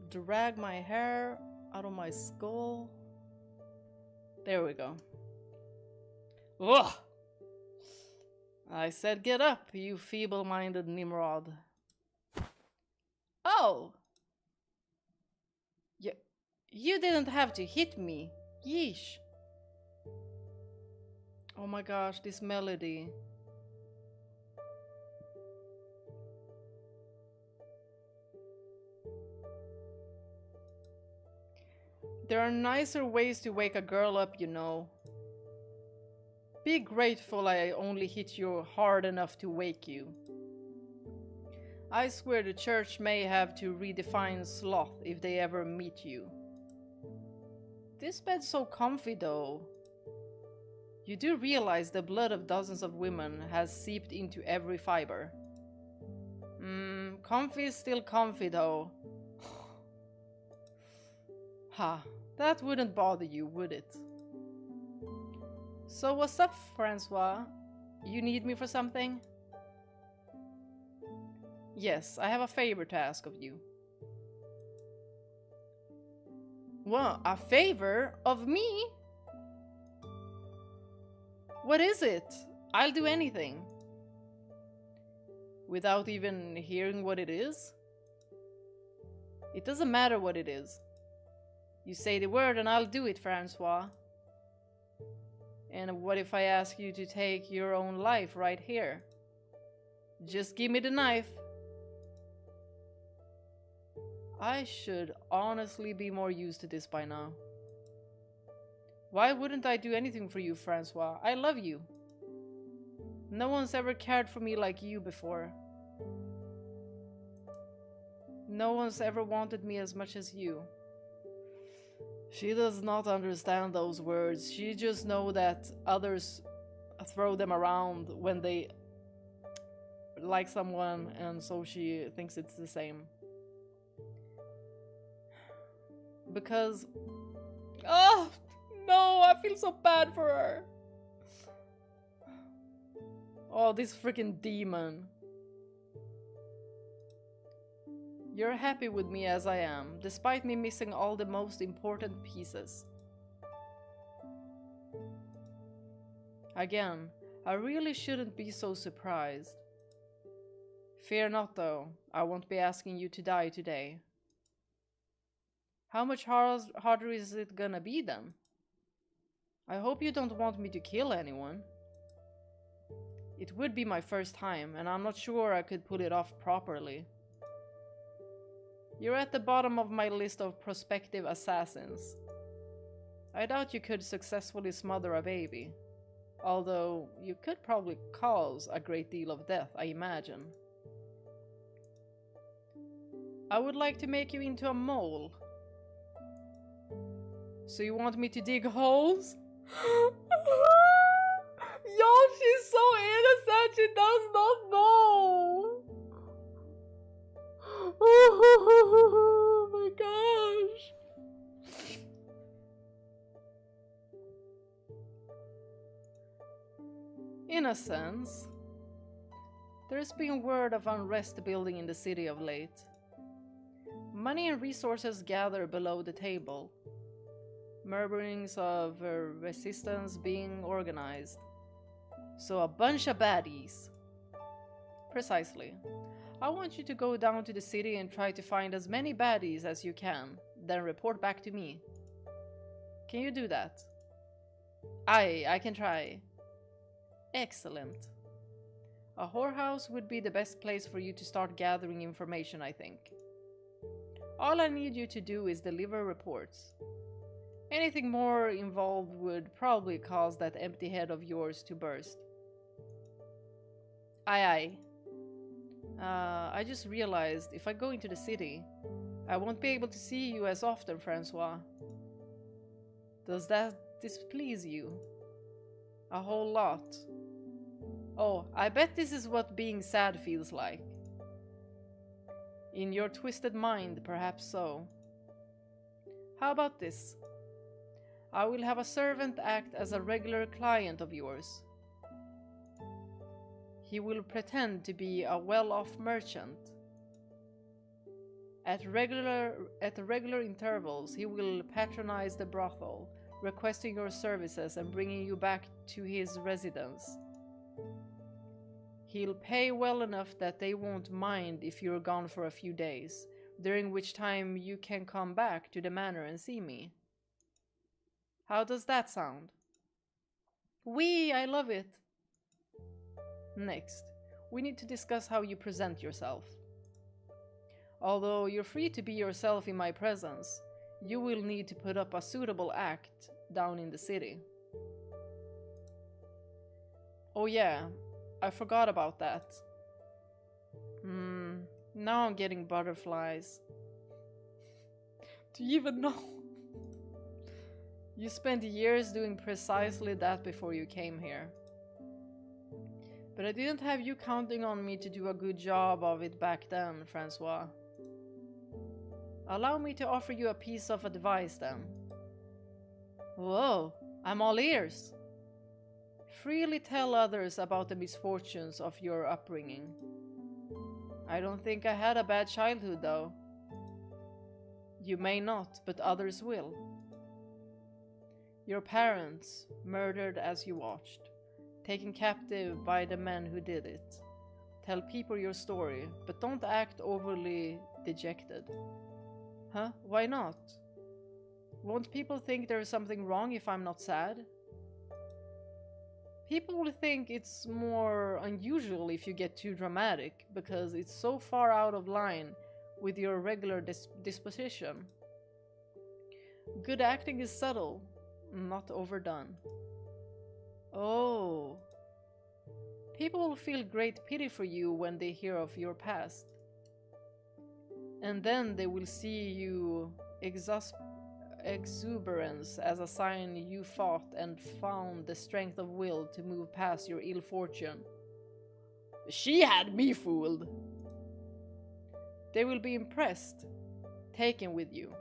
drag my hair out of my skull. There we go. Ugh! I said get up, you feeble-minded Nimrod. Oh! You didn't have to hit me. Yeesh. Oh my gosh, this melody. There are nicer ways to wake a girl up, you know. Be grateful I only hit you hard enough to wake you. I swear the church may have to redefine sloth if they ever meet you. This bed's so comfy though. You do realize the blood of dozens of women has seeped into every fiber. Comfy is still comfy though. Ha, that wouldn't bother you, would it? So what's up, Francois? You need me for something? Yes, I have a favor to ask of you. What, a favor of me? What is it? I'll do anything. Without even hearing what it is? It doesn't matter what it is. You say the word and I'll do it, Francois. And what if I ask you to take your own life right here? Just give me the knife. I should honestly be more used to this by now. Why wouldn't I do anything for you, Francois? I love you. No one's ever cared for me like you before. No one's ever wanted me as much as you. She does not understand those words. She just knows that others throw them around when they like someone, and so she thinks it's the same. Because... oh, no, I feel so bad for her. Oh, this freaking demon. You're happy with me as I am, despite me missing all the most important pieces. Again, I really shouldn't be so surprised. Fear not though, I won't be asking you to die today. How much harder is it gonna be then? I hope you don't want me to kill anyone. It would be my first time, and I'm not sure I could pull it off properly. You're at the bottom of my list of prospective assassins. I doubt you could successfully smother a baby. Although, you could probably cause a great deal of death, I imagine. I would like to make you into a mole. So you want me to dig holes? Yo, she's so innocent, she does not know! Oh my gosh! Innocence. There's been word of unrest building in the city of late. Money and resources gather below the table. Murmurings of resistance being organized. So a bunch of baddies. Precisely. I want you to go down to the city and try to find as many baddies as you can, then report back to me. Can you do that? Aye, I can try. Excellent. A whorehouse would be the best place for you to start gathering information, I think. All I need you to do is deliver reports. Anything more involved would probably cause that empty head of yours to burst. Aye, aye. I just realized if I go into the city, I won't be able to see you as often, Francois. Does that displease you? A whole lot. Oh, I bet this is what being sad feels like. In your twisted mind, perhaps so. How about this? I will have a servant act as a regular client of yours. He will pretend to be a well-off merchant. At regular intervals, he will patronize the brothel, requesting your services and bringing you back to his residence. He'll pay well enough that they won't mind if you're gone for a few days, during which time you can come back to the manor and see me. How does that sound? Wee, I love it! Next, we need to discuss how you present yourself. Although you're free to be yourself in my presence, you will need to put up a suitable act down in the city. Oh yeah, I forgot about that. Now I'm getting butterflies. Do you even know? You spent years doing precisely that before you came here. But I didn't have you counting on me to do a good job of it back then, Francois. Allow me to offer you a piece of advice then. Whoa, I'm all ears. Freely tell others about the misfortunes of your upbringing. I don't think I had a bad childhood though. You may not, but others will. Your parents murdered as you watched, taken captive by the men who did it. Tell people your story, but don't act overly dejected. Huh? Why not? Won't people think there is something wrong if I'm not sad? People will think it's more unusual if you get too dramatic, because it's so far out of line with your regular disposition. Good acting is subtle, not overdone. Oh. People will feel great pity for you when they hear of your past. And then they will see you exuberance as a sign you fought and found the strength of will to move past your ill fortune. She had me fooled. They will be impressed, taken with you.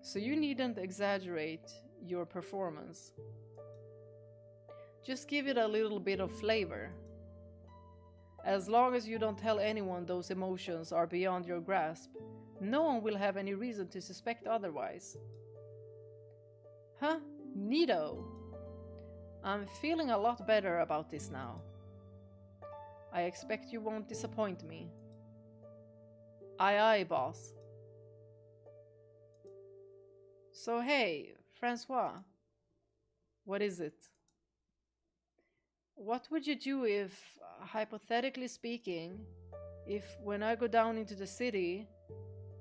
So you needn't exaggerate your performance. Just give it a little bit of flavor. As long as you don't tell anyone those emotions are beyond your grasp, no one will have any reason to suspect otherwise. Huh? Neato. I'm feeling a lot better about this now. I expect you won't disappoint me. Aye aye, boss. So hey, Francois. What is it? What would you do if, hypothetically speaking, if when I go down into the city,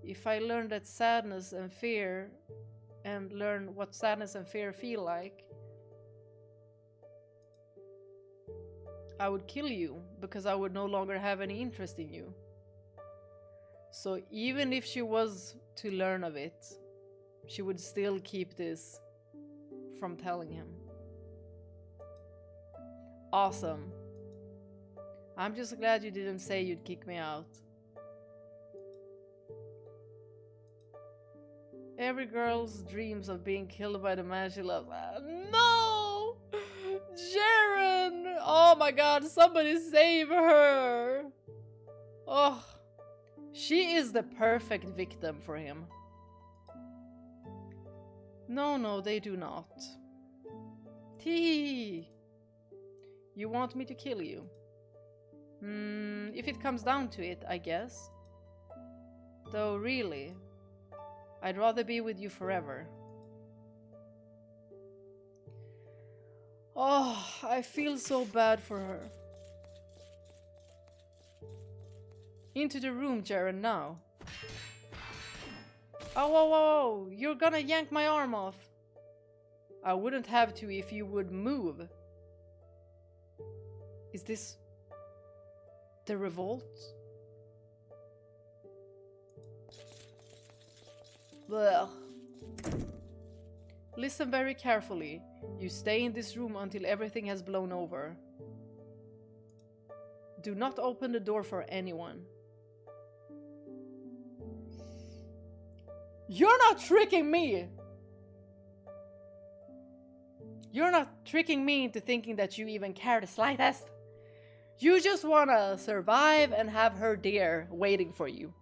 if I learn that sadness and fear, and learn what sadness and fear feel like, I would kill you because I would no longer have any interest in you. So even if she was to learn of it, she would still keep this from telling him. Awesome. I'm just glad you didn't say you'd kick me out. Every girl's dreams of being killed by the man she loves. No! Jiren! Oh my god, somebody save her! Oh, she is the perfect victim for him. No, they do not. Tee! You want me to kill you? If it comes down to it, I guess. Though really, I'd rather be with you forever. Oh, I feel so bad for her. Into the room, Jiren, now. Oh, whoa, you're gonna yank my arm off. I wouldn't have to if you would move. Is this the revolt? Well, listen very carefully. You stay in this room until everything has blown over. Do not open the door for anyone. You're not tricking me! You're not tricking me into thinking that you even care the slightest. You just wanna survive and have her dear waiting for you.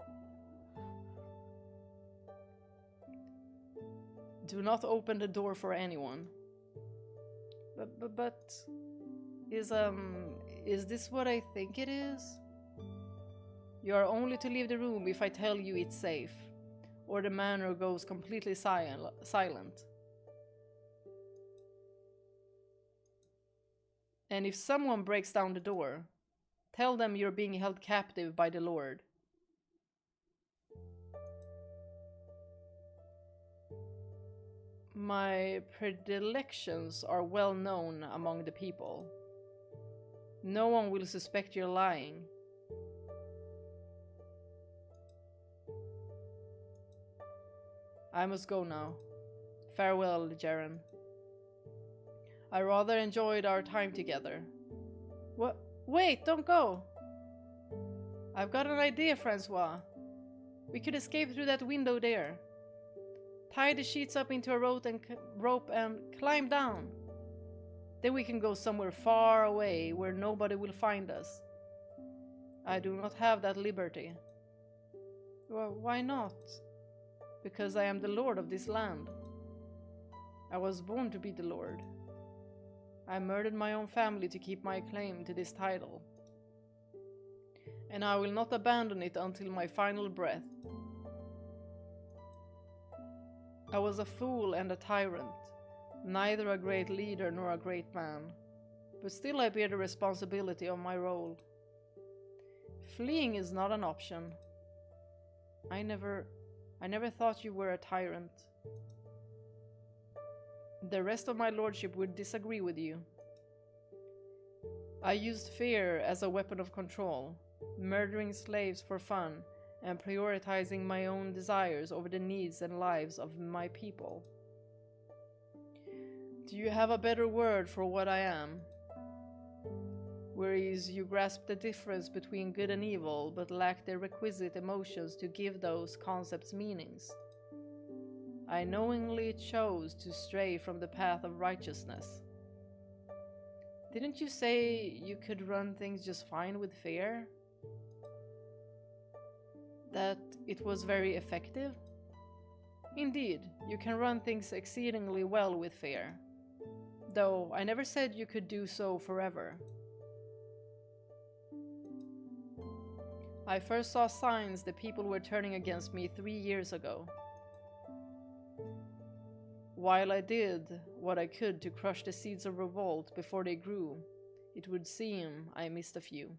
Do not open the door for anyone. But is this what I think it is? You are only to leave the room if I tell you it's safe, or the manor goes completely silent. And if someone breaks down the door, tell them you're being held captive by the Lord. My predilections are well known among the people. No one will suspect you're lying. I must go now. Farewell, Jiren. I rather enjoyed our time together. What? Wait, don't go! I've got an idea, Francois. We could escape through that window there. Tie the sheets up into a rope and climb down. Then we can go somewhere far away where nobody will find us. I do not have that liberty. Well, why not? Because I am the lord of this land. I was born to be the lord. I murdered my own family to keep my claim to this title. And I will not abandon it until my final breath. I was a fool and a tyrant, neither a great leader nor a great man, but still I bear the responsibility of my role. Fleeing is not an option. I never thought you were a tyrant. The rest of my lordship would disagree with you. I used fear as a weapon of control, murdering slaves for fun and prioritizing my own desires over the needs and lives of my people. Do you have a better word for what I am? Whereas you grasp the difference between good and evil, but lack the requisite emotions to give those concepts meanings. I knowingly chose to stray from the path of righteousness. Didn't you say you could run things just fine with fear? That it was very effective? Indeed, you can run things exceedingly well with fear. Though I never said you could do so forever. I first saw signs that people were turning against me 3 years ago. While I did what I could to crush the seeds of revolt before they grew, it would seem I missed a few.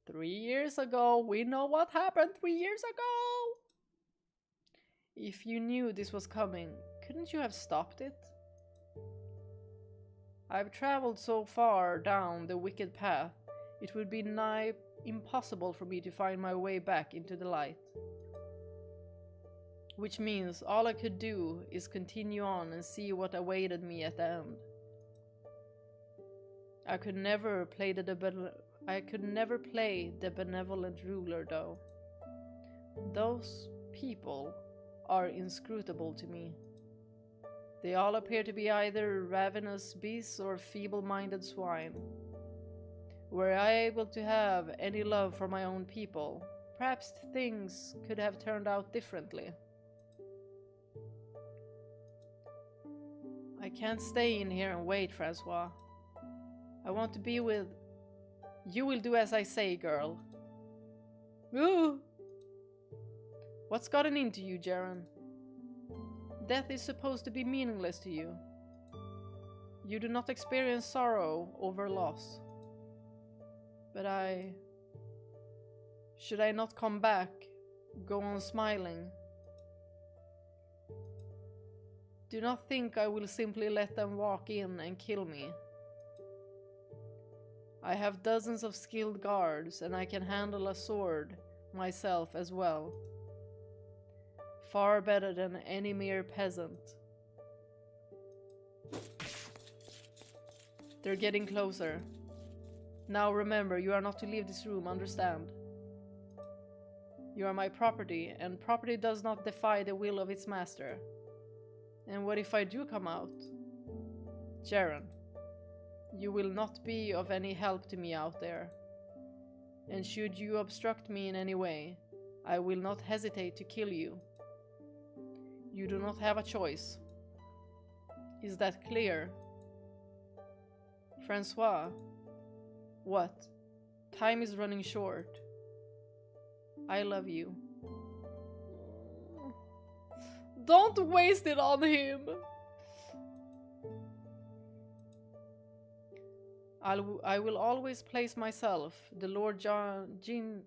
3 years ago, we know what happened 3 years ago! If you knew this was coming, couldn't you have stopped it? I've traveled so far down the wicked path, it would be nigh impossible for me to find my way back into the light. Which means all I could do is continue on and see what awaited me at the end. I could never play the benevolent ruler, though. Those people are inscrutable to me. They all appear to be either ravenous beasts or feeble-minded swine. Were I able to have any love for my own people, perhaps things could have turned out differently. I can't stay in here and wait, Francois. I want to be with... You will do as I say, girl. Ooh! What's gotten into you, Jiren? Death is supposed to be meaningless to you. You do not experience sorrow over loss. But should I not come back, go on smiling? Do not think I will simply let them walk in and kill me. I have dozens of skilled guards, and I can handle a sword myself as well. Far better than any mere peasant. They're getting closer. Now remember, you are not to leave this room, understand? You are my property, and property does not defy the will of its master. And what if I do come out? Jiren, You will not be of any help to me out there. And should you obstruct me in any way, I will not hesitate to kill you. You do not have a choice. Is that clear? Francois? What? Time is running short. I love you. Don't waste it on him! I will always place myself, the Lord Jean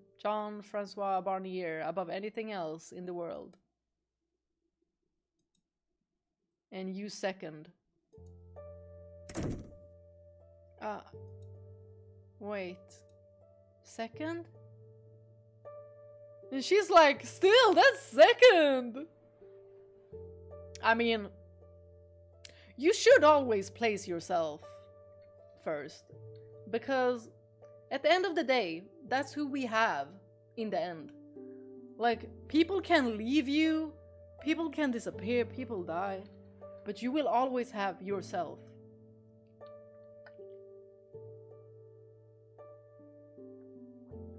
Francois Barnier, above anything else in the world. And you second. Wait. Second? And she's like, still, that's second! I mean, you should always place yourself first. Because at the end of the day, that's who we have in the end. Like, people can leave you, people can disappear, people die, but you will always have yourself.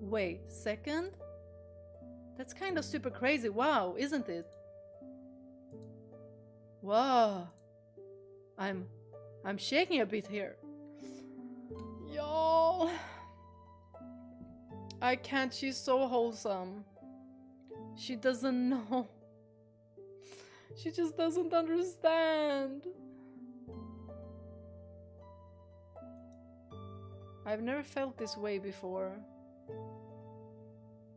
Wait, second? That's kind of super crazy. Wow, isn't it? Wow. I'm shaking a bit here. Y'all. I can't, she's so wholesome. She doesn't know. She just doesn't understand. I've never felt this way before.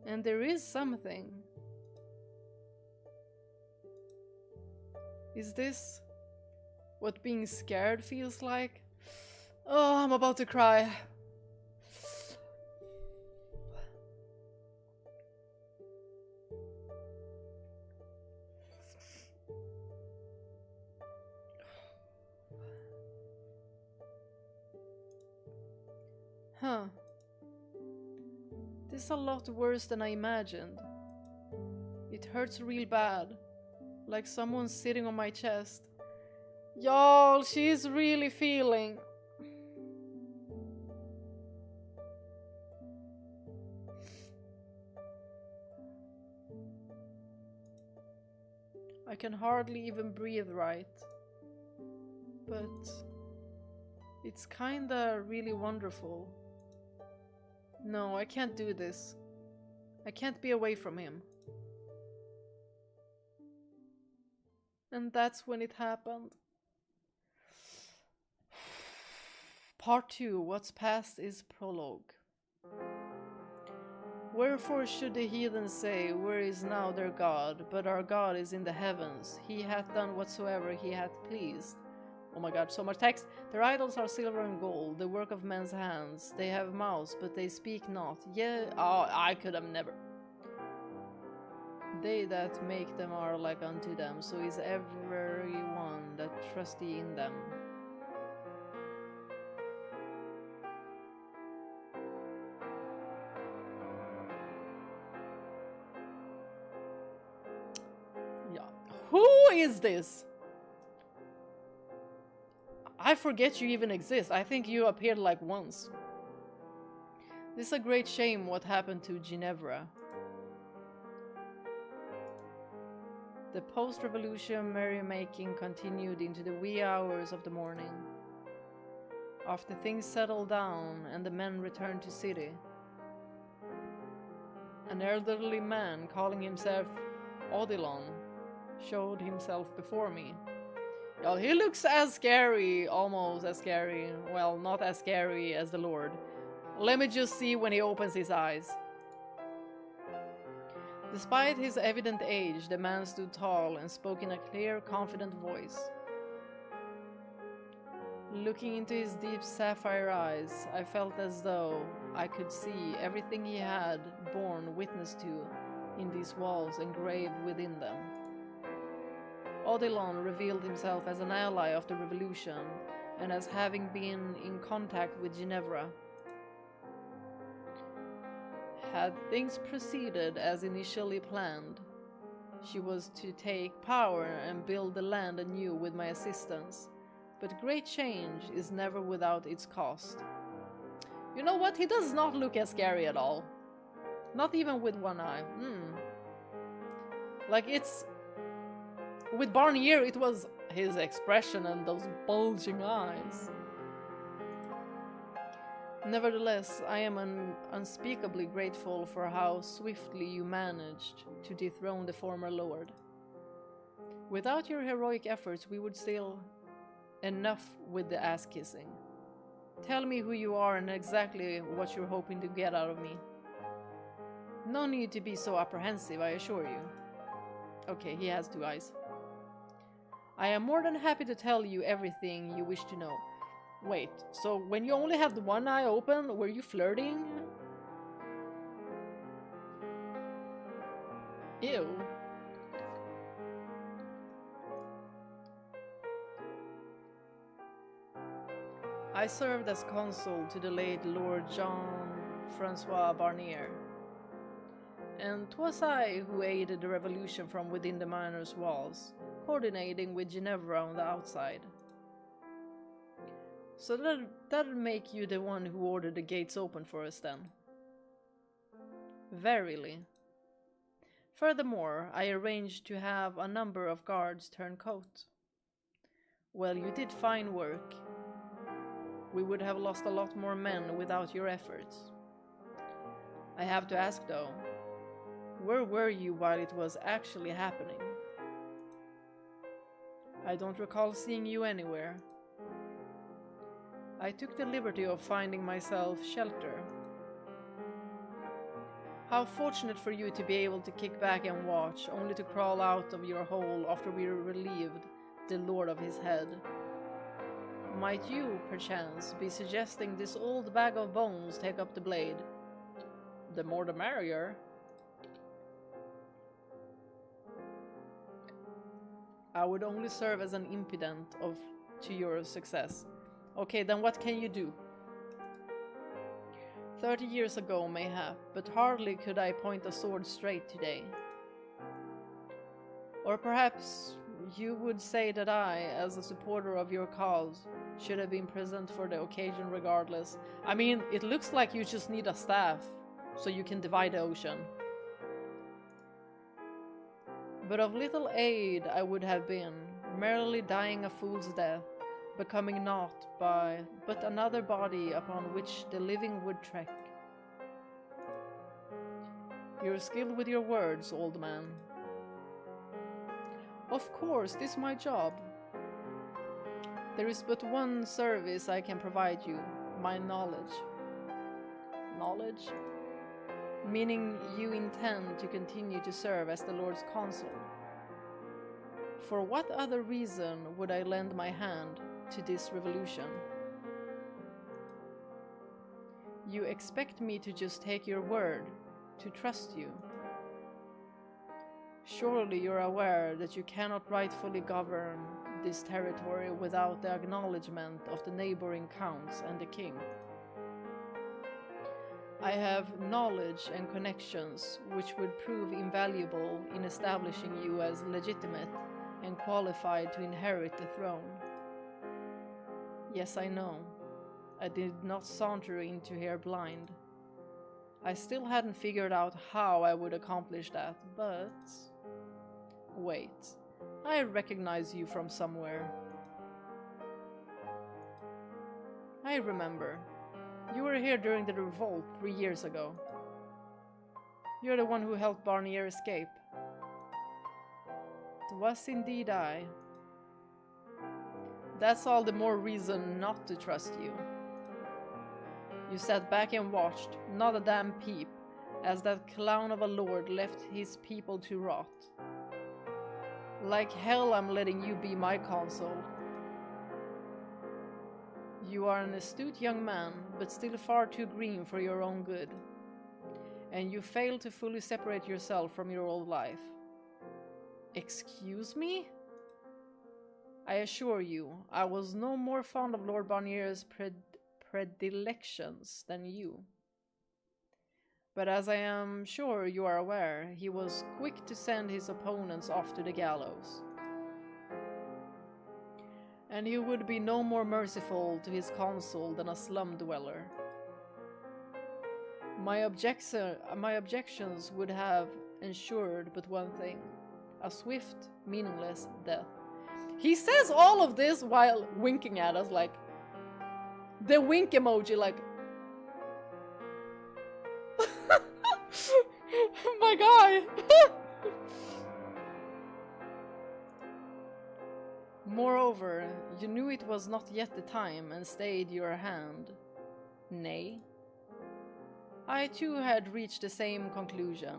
And there is something. Is this what being scared feels like? Oh, I'm about to cry. Huh. This is a lot worse than I imagined. It hurts real bad. Like someone sitting on my chest. Y'all, she's really feeling. I can hardly even breathe right. But it's kinda really wonderful. No, I can't do this. I can't be away from him. And that's when it happened. Part 2, What's Past is Prologue. Wherefore should the heathen say, Where is now their God? But our God is in the heavens. He hath done whatsoever he hath pleased. Oh my god, so much text. Their idols are silver and gold, the work of men's hands. They have mouths, but they speak not. Yeah, oh, I could have never. They that make them are like unto them, so is every one that trusteth in them. Yeah. Who is this? I forget you even exist. I think you appeared like once. This is a great shame what happened to Ginevra. The post-revolution merrymaking continued into the wee hours of the morning. After things settled down and the men returned to city, an elderly man calling himself Odilon showed himself before me. Well, he looks as scary, almost as scary. Well, not as scary as the Lord. Let me just see when he opens his eyes. Despite his evident age, the man stood tall and spoke in a clear, confident voice. Looking into his deep sapphire eyes, I felt as though I could see everything he had borne witness to in these walls engraved within them. Odilon revealed himself as an ally of the revolution and as having been in contact with Ginevra. Had things proceeded as initially planned, she was to take power and build the land anew with my assistance, But great change is never without its cost. You know what? He does not look as scary at all. Not even with one eye. Like it's... With Barnier, it was his expression and those bulging eyes. Nevertheless, I am unspeakably grateful for how swiftly you managed to dethrone the former lord. Without your heroic efforts, we would still... Enough with the ass-kissing. Tell me who you are and exactly what you're hoping to get out of me. No need to be so apprehensive, I assure you. Okay, he has 2 eyes. I am more than happy to tell you everything you wish to know. Wait, so when you only had 1 eye open, were you flirting? Ew. I served as consul to the late Lord Jean-Francois Barnier, and 'twas I who aided the revolution from within the manor's walls, coordinating with Ginevra on the outside. So that'll make you the one who ordered the gates open for us then. Verily. Furthermore, I arranged to have a number of guards turn coat. Well, you did fine work. We would have lost a lot more men without your efforts. I have to ask though, where were you while it was actually happening? I don't recall seeing you anywhere. I took the liberty of finding myself shelter. How fortunate for you to be able to kick back and watch, only to crawl out of your hole after we relieved the lord of his head. Might you, perchance, be suggesting this old bag of bones take up the blade? The more the merrier. I would only serve as an impediment to your success. Okay, then what can you do? 30 years ago, mayhap, but hardly could I point a sword straight today. Or perhaps you would say that I, as a supporter of your cause, should have been present for the occasion regardless. I mean, it looks like you just need a staff, so you can divide the ocean. But of little aid I would have been, merely dying a fool's death, becoming naught but another body upon which the living would trek. You're skilled with your words, old man. Of course, this is my job. There is but one service I can provide you, my knowledge. Knowledge? Meaning you intend to continue to serve as the Lord's consul. For what other reason would I lend my hand to this revolution? You expect me to just take your word, to trust you. Surely you're aware that you cannot rightfully govern this territory without the acknowledgement of the neighboring counts and the king. I have knowledge and connections which would prove invaluable in establishing you as legitimate and qualified to inherit the throne. Yes, I know. I did not saunter into here blind. I still hadn't figured out how I would accomplish that, but... Wait, I recognize you from somewhere. I remember. You were here during the revolt 3 years ago. You're the one who helped Barnier escape. It was indeed I. That's all the more reason not to trust you. You sat back and watched, not a damn peep, as that clown of a lord left his people to rot. Like hell I'm letting you be my consul. You are an astute young man, but still far too green for your own good. And you fail to fully separate yourself from your old life. Excuse me? I assure you, I was no more fond of Lord Barnier's predilections than you. But as I am sure you are aware, he was quick to send his opponents off to the gallows. And he would be no more merciful to his consul than a slum dweller. My objections would have ensured but one thing: a swift, meaningless death. He says all of this while winking at us, like the wink emoji, like my guy. Moreover, you knew it was not yet the time and stayed your hand. Nay. I too had reached the same conclusion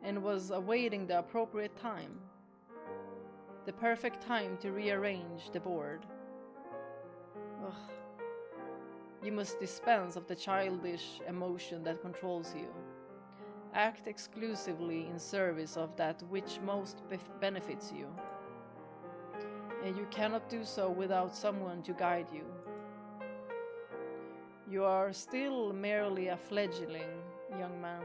and was awaiting the appropriate time. The perfect time to rearrange the board. Ugh. You must dispense of the childish emotion that controls you. Act exclusively in service of that which most benefits you. And you cannot do so without someone to guide you. You are still merely a fledgling, young man.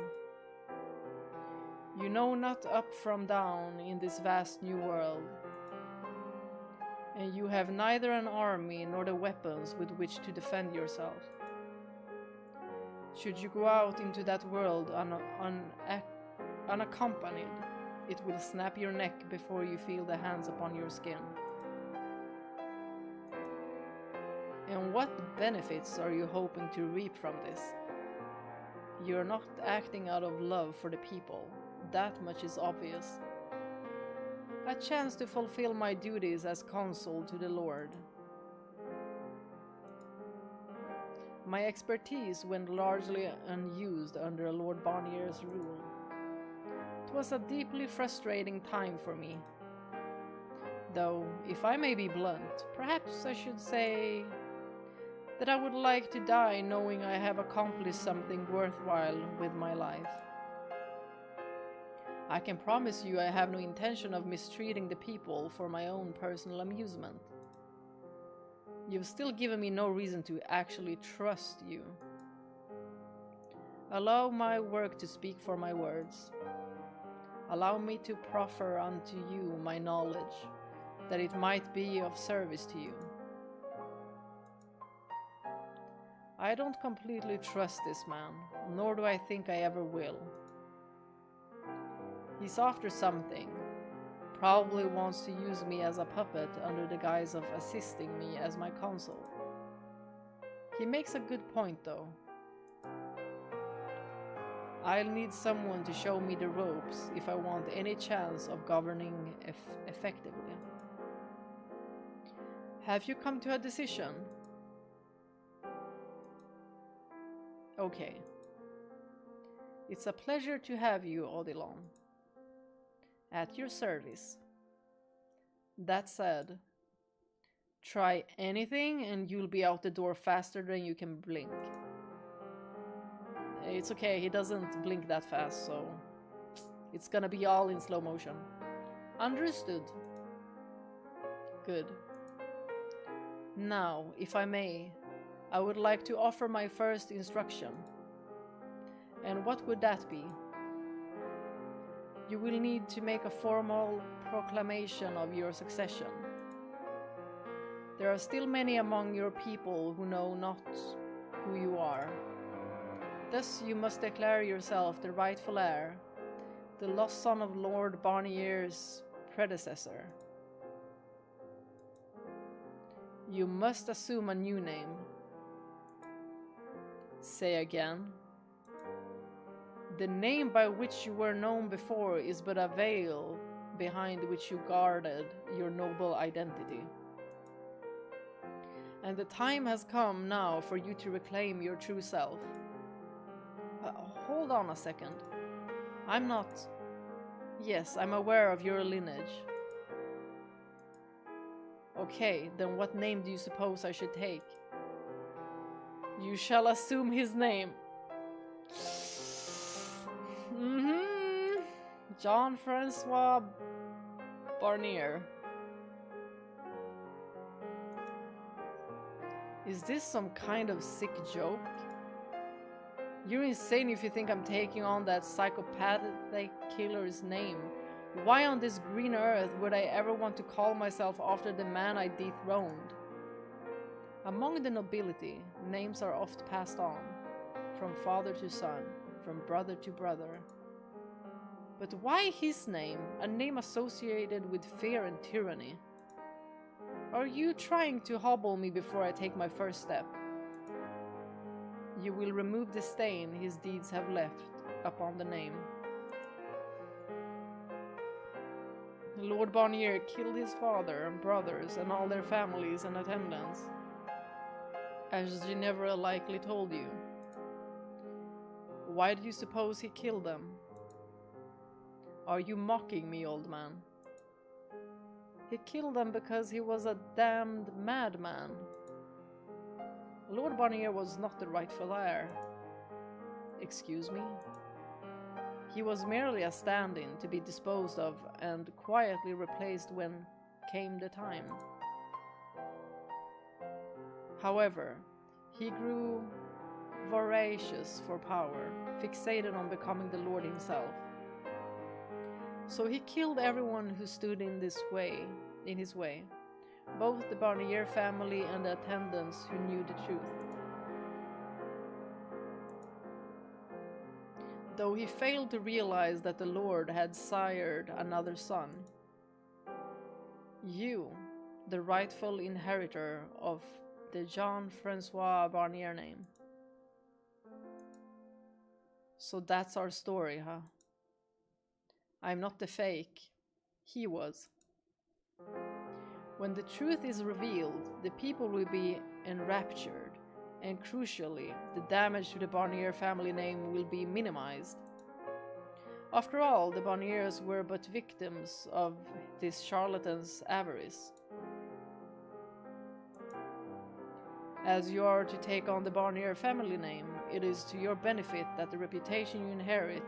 You know not up from down in this vast new world. And you have neither an army nor the weapons with which to defend yourself. Should you go out into that world unaccompanied, it will snap your neck before you feel the hands upon your skin. And what benefits are you hoping to reap from this? You're not acting out of love for the people. That much is obvious. A chance to fulfill my duties as consul to the Lord. My expertise went largely unused under Lord Barnier's rule. It was a deeply frustrating time for me. Though, if I may be blunt, perhaps I should say that I would like to die knowing I have accomplished something worthwhile with my life. I can promise you I have no intention of mistreating the people for my own personal amusement. You've still given me no reason to actually trust you. Allow my work to speak for my words. Allow me to proffer unto you my knowledge, that it might be of service to you. I don't completely trust this man, nor do I think I ever will. He's after something. Probably wants to use me as a puppet under the guise of assisting me as my consul. He makes a good point though. I'll need someone to show me the ropes if I want any chance of governing effectively. Have you come to a decision? Okay. It's a pleasure to have you, Odilon. At your service. That said, try anything and you'll be out the door faster than you can blink. It's okay, he doesn't blink that fast, so it's gonna be all in slow motion. Understood. Good. Now, if I may, I would like to offer my first instruction. And what would that be? You will need to make a formal proclamation of your succession. There are still many among your people who know not who you are. Thus you must declare yourself the rightful heir, the lost son of Lord Barnier's predecessor. You must assume a new name. Say again. The name by which you were known before is but a veil behind which you guarded your noble identity. And the time has come now for you to reclaim your true self. Hold on a second. I'm not... Yes, I'm aware of your lineage. Okay, then what name do you suppose I should take? You shall assume his name. Jean-Francois Barnier. Is this some kind of sick joke? You're insane if you think I'm taking on that psychopathic killer's name. Why on this green earth would I ever want to call myself after the man I dethroned? Among the nobility, names are oft passed on, from father to son, from brother to brother. But why his name, a name associated with fear and tyranny? Are you trying to hobble me before I take my first step? You will remove the stain his deeds have left upon the name. Lord Barnier killed his father and brothers and all their families and attendants, as Ginevra likely told you. Why do you suppose he killed them? Are you mocking me, old man? He killed them because he was a damned madman. Lord Barnier was not the rightful heir. Excuse me? He was merely a stand-in to be disposed of and quietly replaced when came the time. However, he grew voracious for power, fixated on becoming the Lord himself. So he killed everyone who stood in his way, both the Barnier family and the attendants who knew the truth. Though he failed to realize that the Lord had sired another son, you, the rightful inheritor of the Jean-Francois Barnier name. So that's our story, huh? I'm not the fake. He was. When the truth is revealed, the people will be enraptured, and crucially, the damage to the Barnier family name will be minimized. After all, the Barniers were but victims of this charlatan's avarice. As you are to take on the Barnier family name, it is to your benefit that the reputation you inherit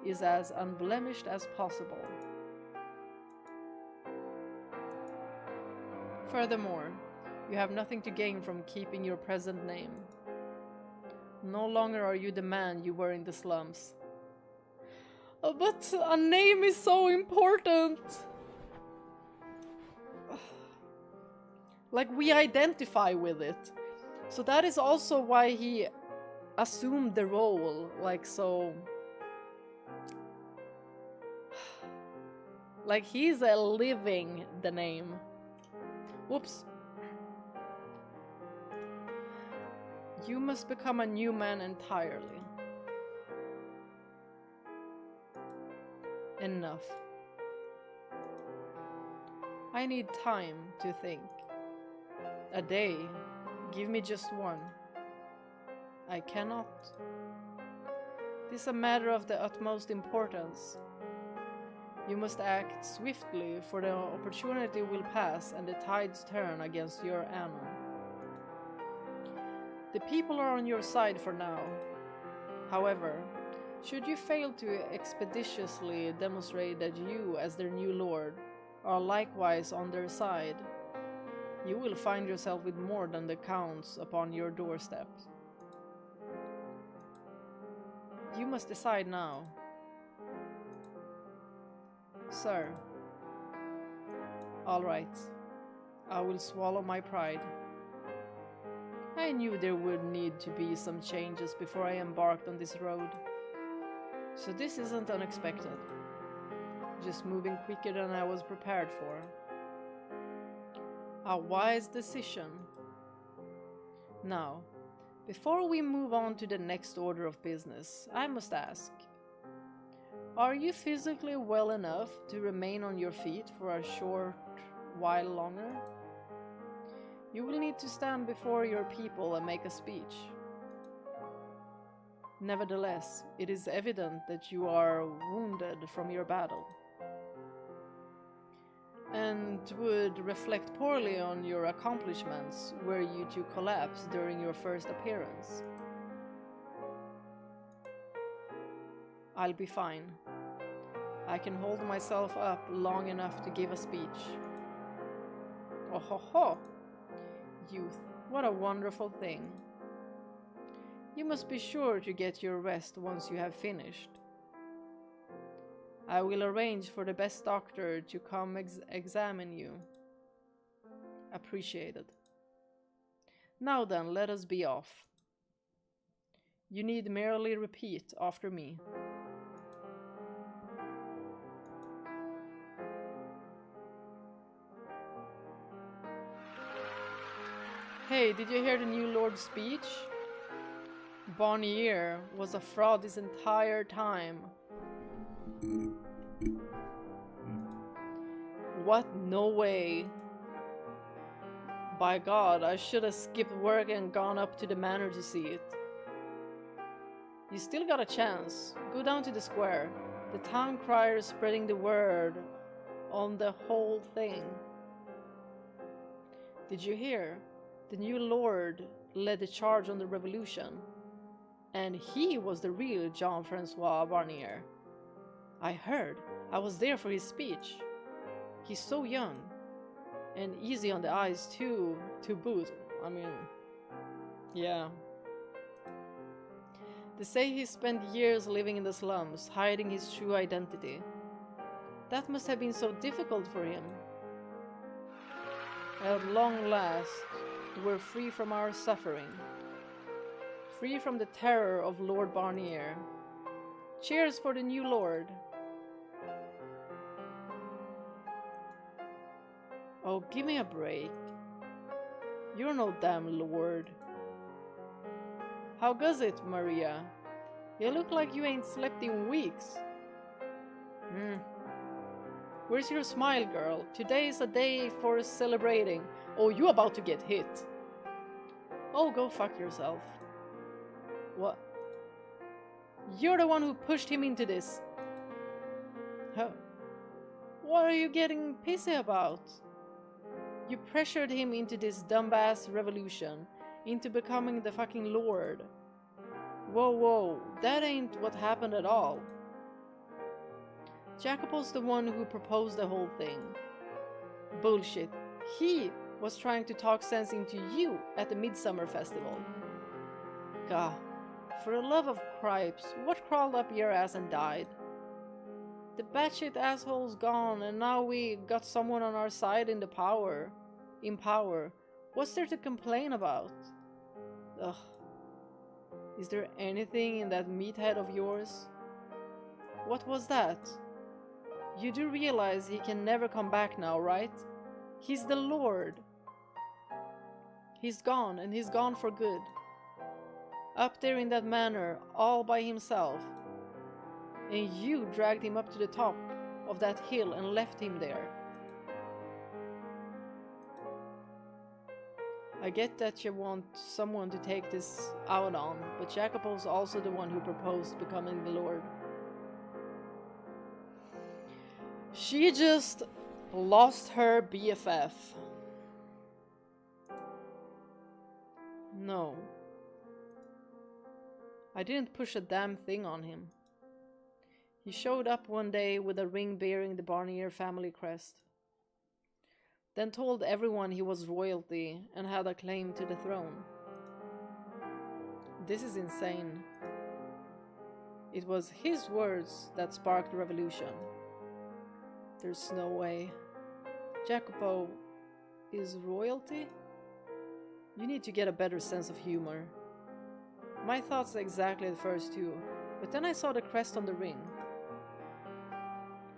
is as unblemished as possible. Furthermore, you have nothing to gain from keeping your present name. No longer are you the man you were in the slums. But a name is so important! Like, we identify with it. So that is also why he assumed the role, like, so... Like, he's living the name. Whoops. You must become a new man entirely. Enough. I need time to think. A day. Give me just one. I cannot. This is a matter of the utmost importance. You must act swiftly, for the opportunity will pass and the tides turn against your Anon. The people are on your side for now. However, should you fail to expeditiously demonstrate that you, as their new lord, are likewise on their side, you will find yourself with more than the counts upon your doorstep. You must decide now. Sir. All right. I will swallow my pride. I knew there would need to be some changes before I embarked on this road. So this isn't unexpected. Just moving quicker than I was prepared for. A wise decision. Now, before we move on to the next order of business, I must ask, are you physically well enough to remain on your feet for a short while longer? You will need to stand before your people and make a speech. Nevertheless, it is evident that you are wounded from your battle, and would reflect poorly on your accomplishments were you to collapse during your first appearance. I'll be fine. I can hold myself up long enough to give a speech. Oh ho ho! Youth, what a wonderful thing. You must be sure to get your rest once you have finished. I will arrange for the best doctor to come examine you. Appreciated. Now then, let us be off. You need merely repeat after me. Hey, did you hear the new Lord's speech? Barnier was a fraud this entire time. What? No way. By God, I should have skipped work and gone up to the manor to see it. You still got a chance. Go down to the square. The town crier is spreading the word on the whole thing. Did you hear? The new lord led the charge on the revolution. And he was the real Jean-Francois Barnier. I heard. I was there for his speech. He's so young. And easy on the eyes too, to boot. I mean, yeah. They say he spent years living in the slums, hiding his true identity. That must have been so difficult for him. At long last, we're free from our suffering. Free from the terror of Lord Barnier. Cheers for the new lord. Oh, give me a break. You're no damn lord. How goes it, Maria? You look like you ain't slept in weeks. Where's your smile, girl? Today is a day for celebrating. Oh, you about to get hit. Oh, go fuck yourself. What? You're the one who pushed him into this. Huh? What are you getting pissy about? You pressured him into this dumbass revolution, into becoming the fucking lord. Whoa, that ain't what happened at all. Jacopo's the one who proposed the whole thing. Bullshit. He was trying to talk sense into you at the Midsummer Festival. Gah, for the love of cripes, what crawled up your ass and died? The batshit asshole's gone, and now we got someone on our side in power. What's there to complain about? Ugh. Is there anything in that meathead of yours? What was that? You do realize he can never come back now, right? He's the Lord. He's gone, and he's gone for good. Up there in that manor, all by himself. And you dragged him up to the top of that hill and left him there. I get that you want someone to take this out on, but Jacopo's also the one who proposed becoming the Lord. She just lost her BFF. No. I didn't push a damn thing on him. He showed up one day with a ring bearing the Barnier family crest. Then told everyone he was royalty and had a claim to the throne. This is insane. It was his words that sparked the revolution. There's no way. Jacopo is royalty? You need to get a better sense of humor. My thoughts exactly the first two, but then I saw the crest on the ring.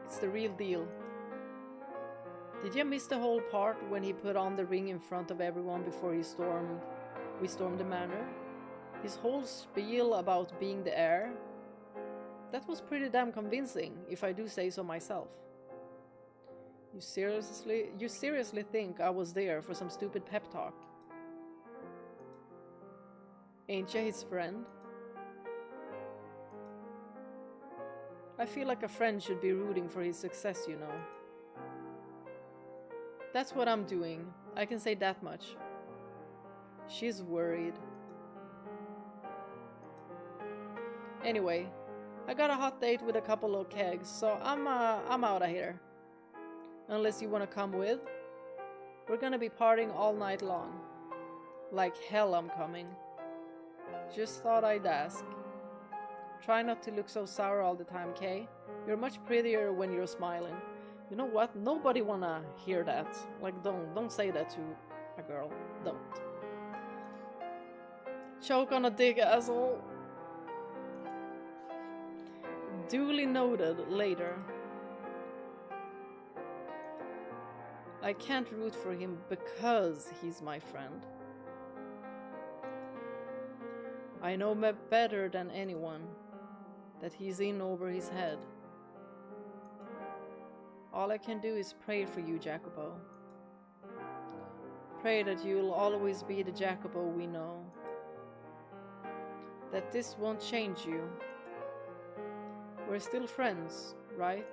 It's the real deal. Did you miss the whole part when he put on the ring in front of everyone before we stormed the manor? His whole spiel about being the heir? That was pretty damn convincing, if I do say so myself. You seriously think I was there for some stupid pep talk? Ain't you his friend? I feel like a friend should be rooting for his success, you know. That's what I'm doing, I can say that much. She's worried. Anyway, I got a hot date with a couple of kegs, so I'm out of here. Unless you wanna come with? We're gonna be partying all night long. Like hell I'm coming. Just thought I'd ask. Try not to look so sour all the time, Kay. You're much prettier when you're smiling. You know what? Nobody wanna hear that. Like, don't say that to a girl. Don't. Choke on a dick, asshole. Duly noted later. I can't root for him because he's my friend. I know better than anyone that he's in over his head. All I can do is pray for you, Jacopo. Pray that you'll always be the Jacopo we know. That this won't change you. We're still friends, right?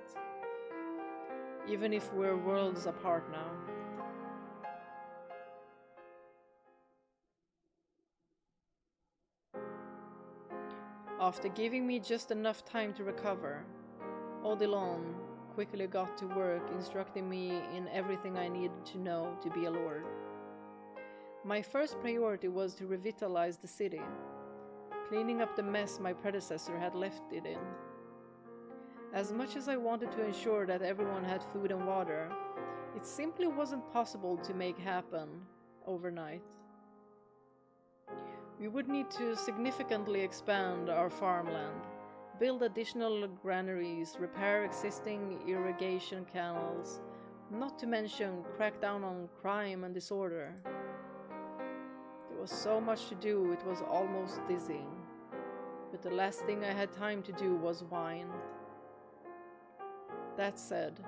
Even if we're worlds apart now. After giving me just enough time to recover, Odilon quickly got to work instructing me in everything I needed to know to be a lord. My first priority was to revitalize the city, cleaning up the mess my predecessor had left it in. As much as I wanted to ensure that everyone had food and water, it simply wasn't possible to make happen overnight. We would need to significantly expand our farmland, build additional granaries, repair existing irrigation canals, not to mention crack down on crime and disorder. There was so much to do, it was almost dizzying. But the last thing I had time to do was whine. That said,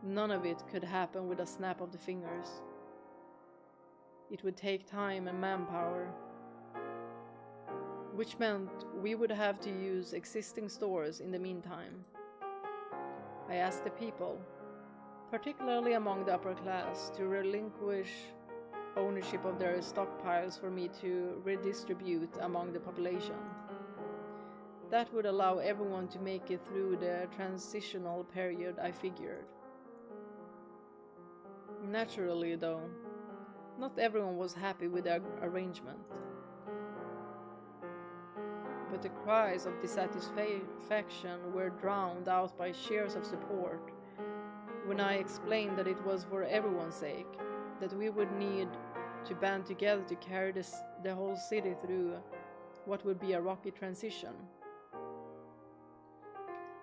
none of it could happen with a snap of the fingers. It would take time and manpower, which meant we would have to use existing stores in the meantime. I asked the people, particularly among the upper class, to relinquish ownership of their stockpiles for me to redistribute among the population. That would allow everyone to make it through the transitional period, I figured. Naturally, though, not everyone was happy with the arrangement. But the cries of dissatisfaction were drowned out by cheers of support when I explained that it was for everyone's sake, that we would need to band together to carry the whole city through what would be a rocky transition.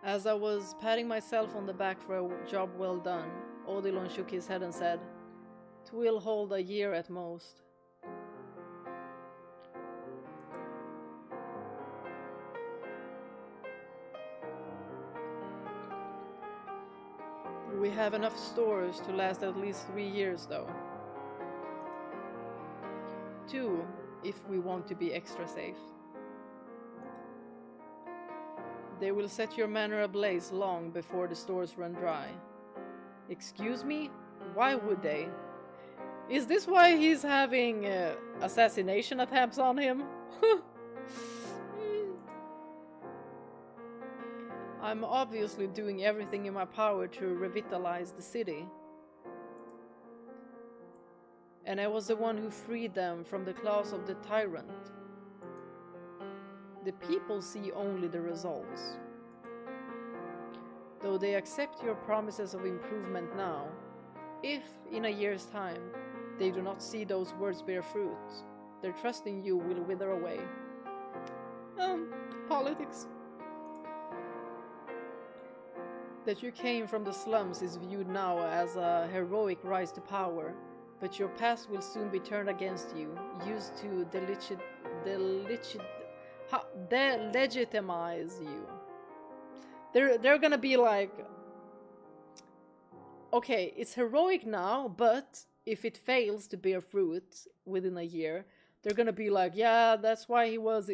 As I was patting myself on the back for a job well done, Odilon shook his head and said, "'Twill hold a year at most." We have enough stores to last at least 3 years, though. 2, if we want to be extra safe. They will set your manor ablaze long before the stores run dry. Excuse me? Why would they? Is this why he's having assassination attempts on him? I'm obviously doing everything in my power to revitalize the city. And I was the one who freed them from the claws of the tyrant. The people see only the results. Though they accept your promises of improvement now, if in a year's time they do not see those words bear fruit, their trust in you will wither away. Politics. That you came from the slums is viewed now as a heroic rise to power, but your past will soon be turned against you, used to delegitimize you. They're gonna be like, okay, it's heroic now, but if it fails to bear fruit within a year, they're gonna be like, yeah, that's why he was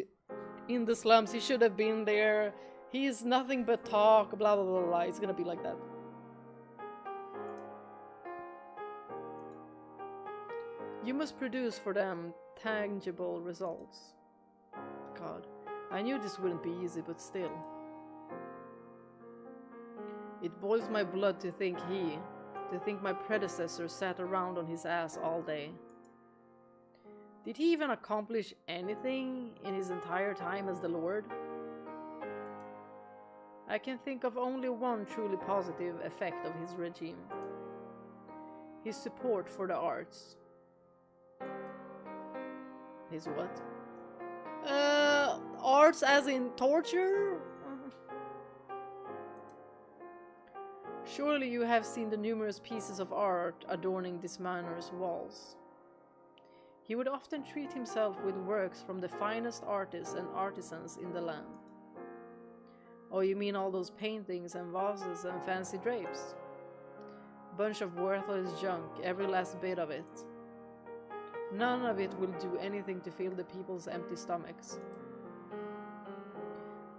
in the slums, he should have been there, he's nothing but talk, blah blah blah blah. It's gonna be like that. You must produce for them tangible results. God, I knew this wouldn't be easy, but still. It boils my blood to think my predecessor sat around on his ass all day. Did he even accomplish anything in his entire time as the Lord? I can think of only one truly positive effect of his regime. His support for the arts. His what? Arts as in torture? Surely you have seen the numerous pieces of art adorning this manor's walls. He would often treat himself with works from the finest artists and artisans in the land. Oh, you mean all those paintings and vases and fancy drapes? Bunch of worthless junk, every last bit of it. None of it will do anything to fill the people's empty stomachs.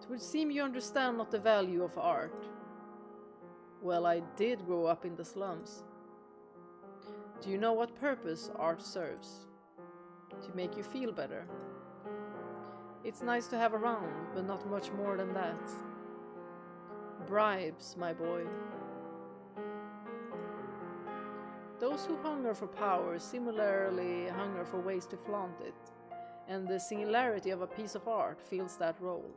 It would seem you understand not the value of art. Well, I did grow up in the slums. Do you know what purpose art serves? To make you feel better. It's nice to have around, but not much more than that. Bribes, my boy. Those who hunger for power similarly hunger for ways to flaunt it, and the singularity of a piece of art fills that role.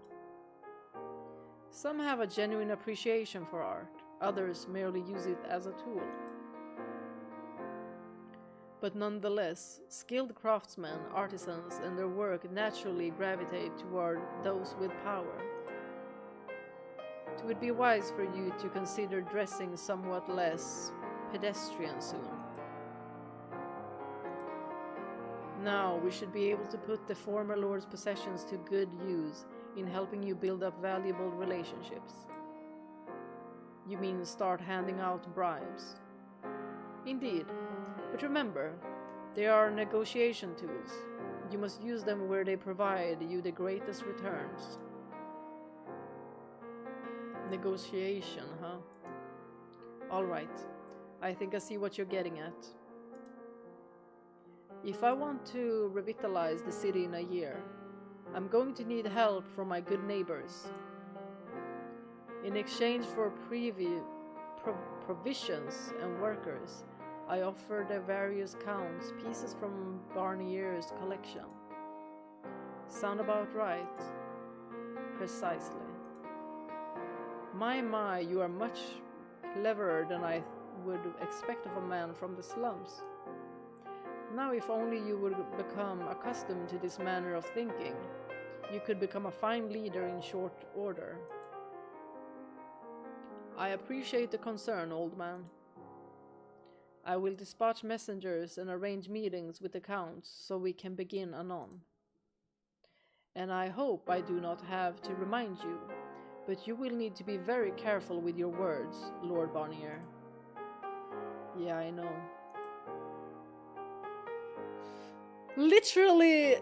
Some have a genuine appreciation for art, others merely use it as a tool. But nonetheless, skilled craftsmen, artisans, and their work naturally gravitate toward those with power. It would be wise for you to consider dressing somewhat less pedestrian soon. Now, we should be able to put the former Lord's possessions to good use in helping you build up valuable relationships. You mean start handing out bribes? Indeed, but remember, they are negotiation tools. You must use them where they provide you the greatest returns. Negotiation, huh? Alright, I think I see what you're getting at. If I want to revitalize the city in a year, I'm going to need help from my good neighbors. In exchange for provisions and workers, I offer the various counts pieces from Barnier's collection. Sound about right? Precisely. My, you are much cleverer than I would expect of a man from the slums. Now, if only you would become accustomed to this manner of thinking, you could become a fine leader in short order. I appreciate the concern, old man. I will dispatch messengers and arrange meetings with the counts so we can begin anon. And I hope I do not have to remind you, but you will need to be very careful with your words, Lord Barnier. Yeah, I know. Literally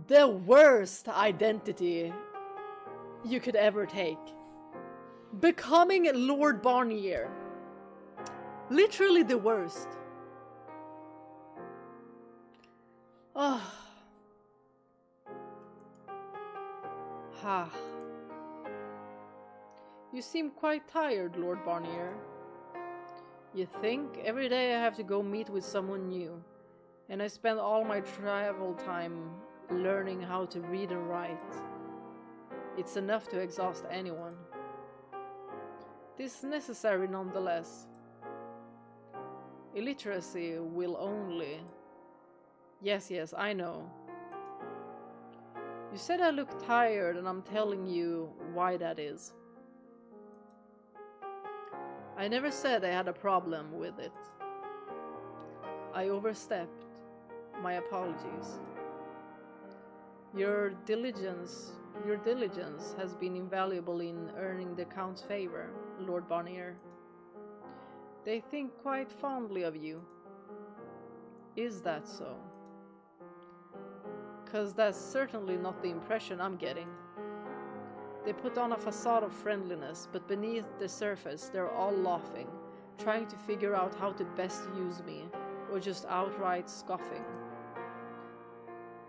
the worst identity you could ever take. Becoming Lord Barnier. Literally the worst. Ah. Ha. You seem quite tired, Lord Barnier. You think? Every day I have to go meet with someone new, and I spend all my travel time learning how to read and write. It's enough to exhaust anyone. This is necessary nonetheless. Illiteracy will only... Yes, I know. You said I look tired, and I'm telling you why that is. I never said I had a problem with it. I overstepped. My apologies. Your diligence has been invaluable in earning the Count's favor, Lord Barnier. They think quite fondly of you. Is that so? 'Cause that's certainly not the impression I'm getting. They put on a facade of friendliness, but beneath the surface they're all laughing, trying to figure out how to best use me, or just outright scoffing.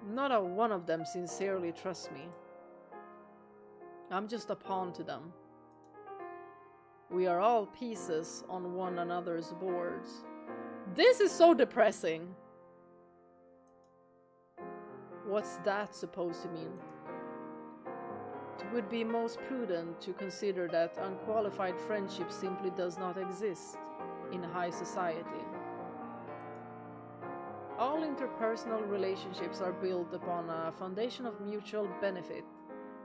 Not a one of them sincerely trusts me. I'm just a pawn to them. We are all pieces on one another's boards. This is so depressing! What's that supposed to mean? It would be most prudent to consider that unqualified friendship simply does not exist in high society. All interpersonal relationships are built upon a foundation of mutual benefit,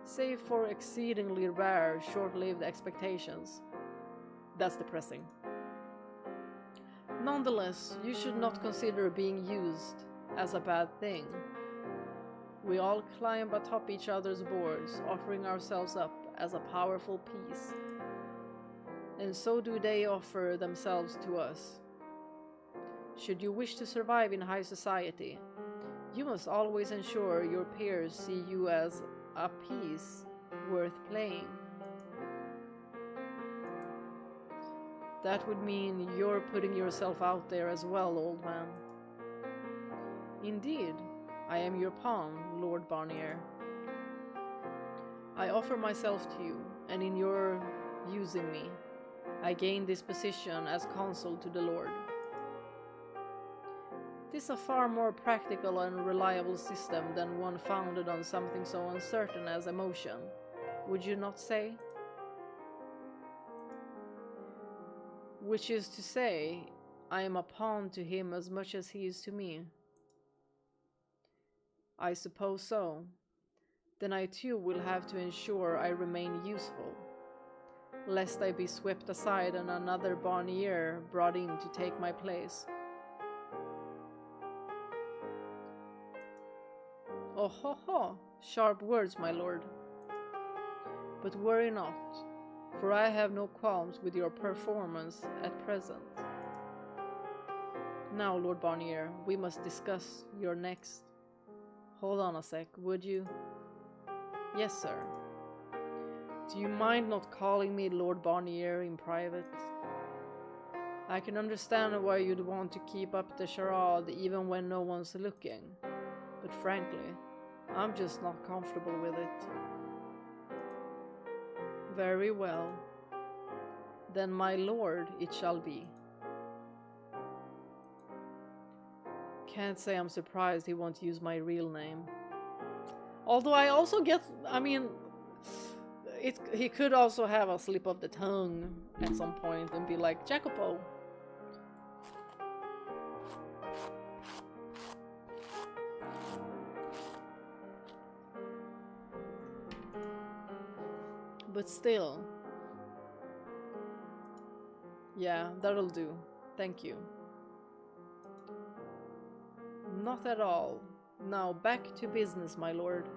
save for exceedingly rare, short-lived expectations. That's depressing. Nonetheless, you should not consider being used as a bad thing. We all climb atop each other's boards, offering ourselves up as a powerful piece. And so do they offer themselves to us. Should you wish to survive in high society, you must always ensure your peers see you as a piece worth playing. That would mean you're putting yourself out there as well, old man. Indeed, I am your pawn, Lord Barnier. I offer myself to you, and in your using me, I gain this position as consul to the Lord. This is a far more practical and reliable system than one founded on something so uncertain as emotion, would you not say? Which is to say, I am a pawn to him as much as he is to me. I suppose so. Then I too will have to ensure I remain useful, lest I be swept aside and another Barnier brought in to take my place. Oh ho ho, sharp words, my lord. But worry not, for I have no qualms with your performance at present. Now, Lord Barnier, we must discuss your next. Hold on a sec, would you? Yes, sir. Do you mind not calling me Lord Barnier in private? I can understand why you'd want to keep up the charade even when no one's looking, but frankly, I'm just not comfortable with it. Very well. Then my lord it shall be. Can't say I'm surprised he won't use my real name. Although I also get, he could also have a slip of the tongue at some point and be like, Jacopo. But still. Yeah, that'll do. Thank you. Not at all. Now back to business, my lord.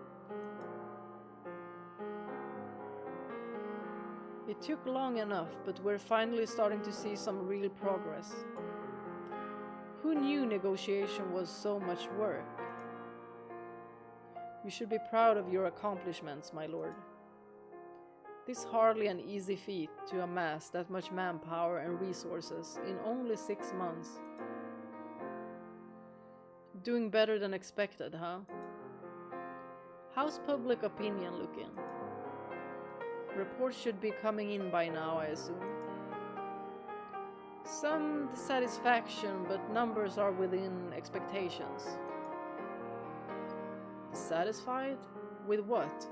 It took long enough, but we're finally starting to see some real progress. Who knew negotiation was so much work? You should be proud of your accomplishments, my lord. This hardly an easy feat to amass that much manpower and resources in only 6 months. Doing better than expected, huh? How's public opinion looking? Reports should be coming in by now, I assume. Some dissatisfaction, but numbers are within expectations. Satisfied? With what?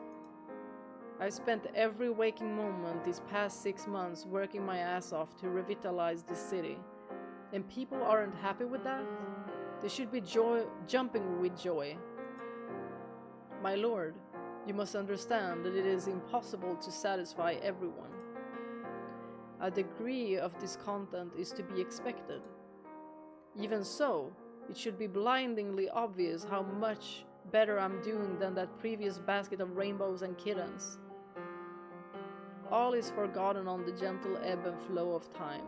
I spent every waking moment these past 6 months working my ass off to revitalize this city, and people aren't happy with that? They should be jumping with joy. My lord, you must understand that it is impossible to satisfy everyone. A degree of discontent is to be expected. Even so, it should be blindingly obvious how much better I'm doing than that previous basket of rainbows and kittens. All is forgotten on the gentle ebb and flow of time.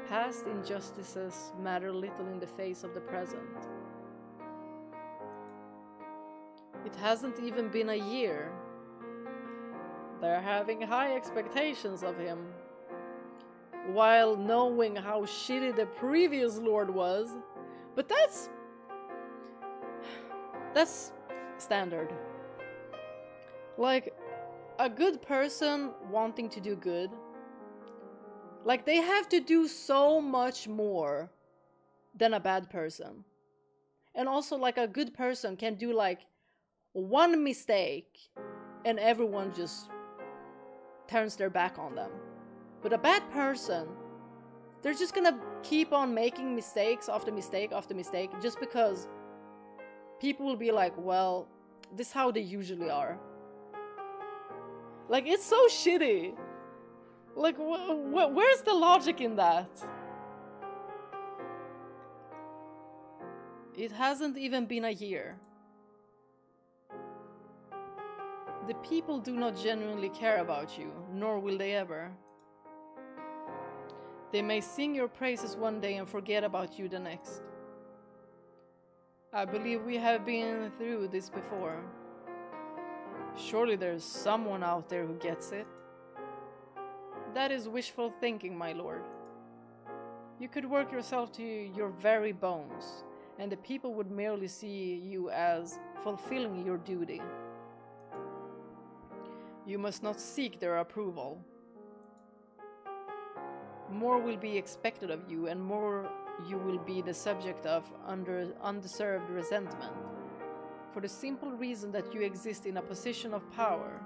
Past injustices matter little in the face of the present. It hasn't even been a year. They're having high expectations of him, while knowing how shitty the previous lord was. But that's standard. Like, a good person wanting to do good, like, they have to do so much more than a bad person. And also, like, a good person can do like one mistake and everyone just turns their back on them. But a bad person They're just gonna keep on making mistakes after mistake after mistake just because people will be like, well, this is how they usually are. Like, it's so shitty. Like, where's the logic in that? It hasn't even been a year. The people do not genuinely care about you, nor will they ever. They may sing your praises one day and forget about you the next. I believe we have been through this before. Surely there's someone out there who gets it. That is wishful thinking, my lord. You could work yourself to your very bones, and the people would merely see you as fulfilling your duty. You must not seek their approval. More will be expected of you, and more you will be the subject of undeserved resentment, for the simple reason that you exist in a position of power.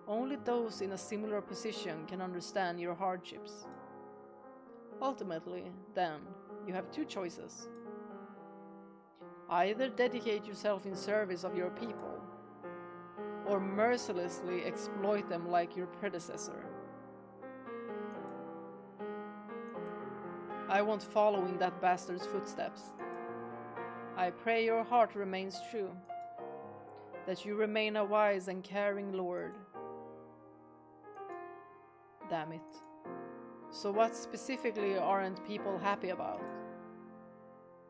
Only those in a similar position can understand your hardships. Ultimately, then, you have two choices. Either dedicate yourself in service of your people, or mercilessly exploit them like your predecessor. I won't follow in that bastard's footsteps. I pray your heart remains true, that you remain a wise and caring lord. Damn it. So what specifically aren't people happy about?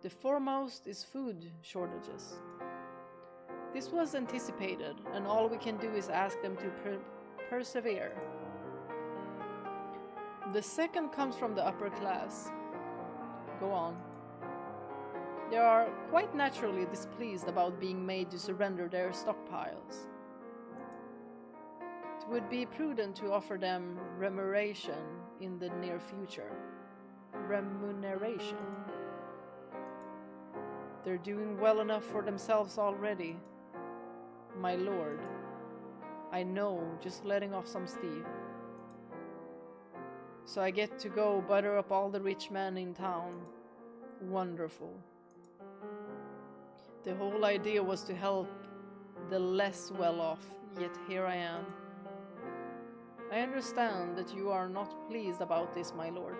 The foremost is food shortages. This was anticipated, and all we can do is ask them to persevere. The second comes from the upper class. Go on. They are quite naturally displeased about being made to surrender their stockpiles. It would be prudent to offer them remuneration in the near future. Remuneration. They're doing well enough for themselves already. My lord. I know, just letting off some steam. So I get to go butter up all the rich men in town. Wonderful. The whole idea was to help the less well-off, yet here I am. I understand that you are not pleased about this, my lord,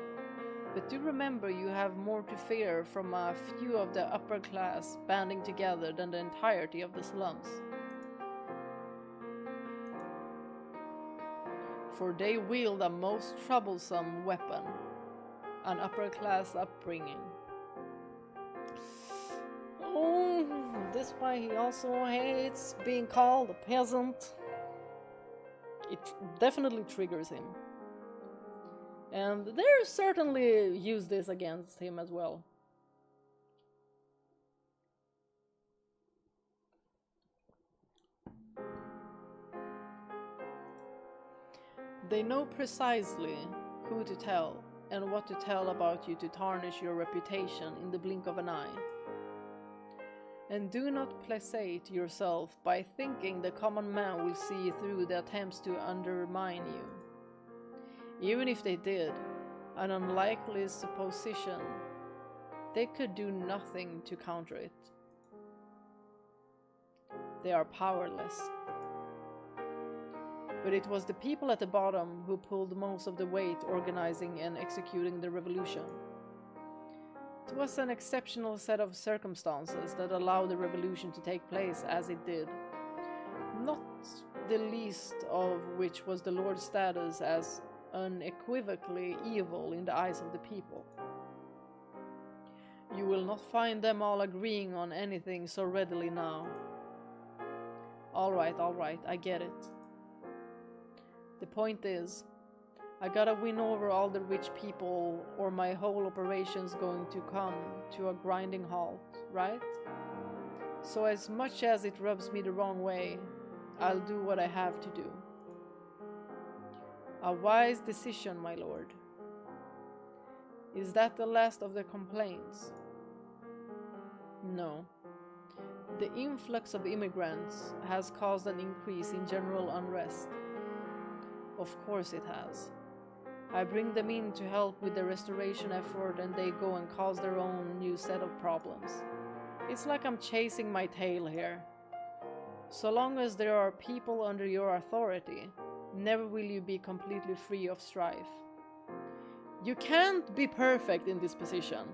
but do remember you have more to fear from a few of the upper class banding together than the entirety of the slums. For they wield a most troublesome weapon, an upper-class upbringing. Oh, this why he also hates being called a peasant. It definitely triggers him. And they certainly use this against him as well. They know precisely who to tell and what to tell about you to tarnish your reputation in the blink of an eye. And do not placate yourself by thinking the common man will see through the attempts to undermine you. Even if they did, an unlikely supposition, they could do nothing to counter it. They are powerless. But it was the people at the bottom who pulled most of the weight organizing and executing the revolution. It was an exceptional set of circumstances that allowed the revolution to take place as it did, not the least of which was the Lord's status as unequivocally evil in the eyes of the people. You will not find them all agreeing on anything so readily now. All right, I get it. The point is, I gotta win over all the rich people or my whole operation's going to come to a grinding halt, right? So as much as it rubs me the wrong way, I'll do what I have to do. A wise decision, my lord. Is that the last of the complaints? No. The influx of immigrants has caused an increase in general unrest. Of course it has. I bring them in to help with the restoration effort and they go and cause their own new set of problems. It's like I'm chasing my tail here. So long as there are people under your authority, never will you be completely free of strife. You can't be perfect in this position.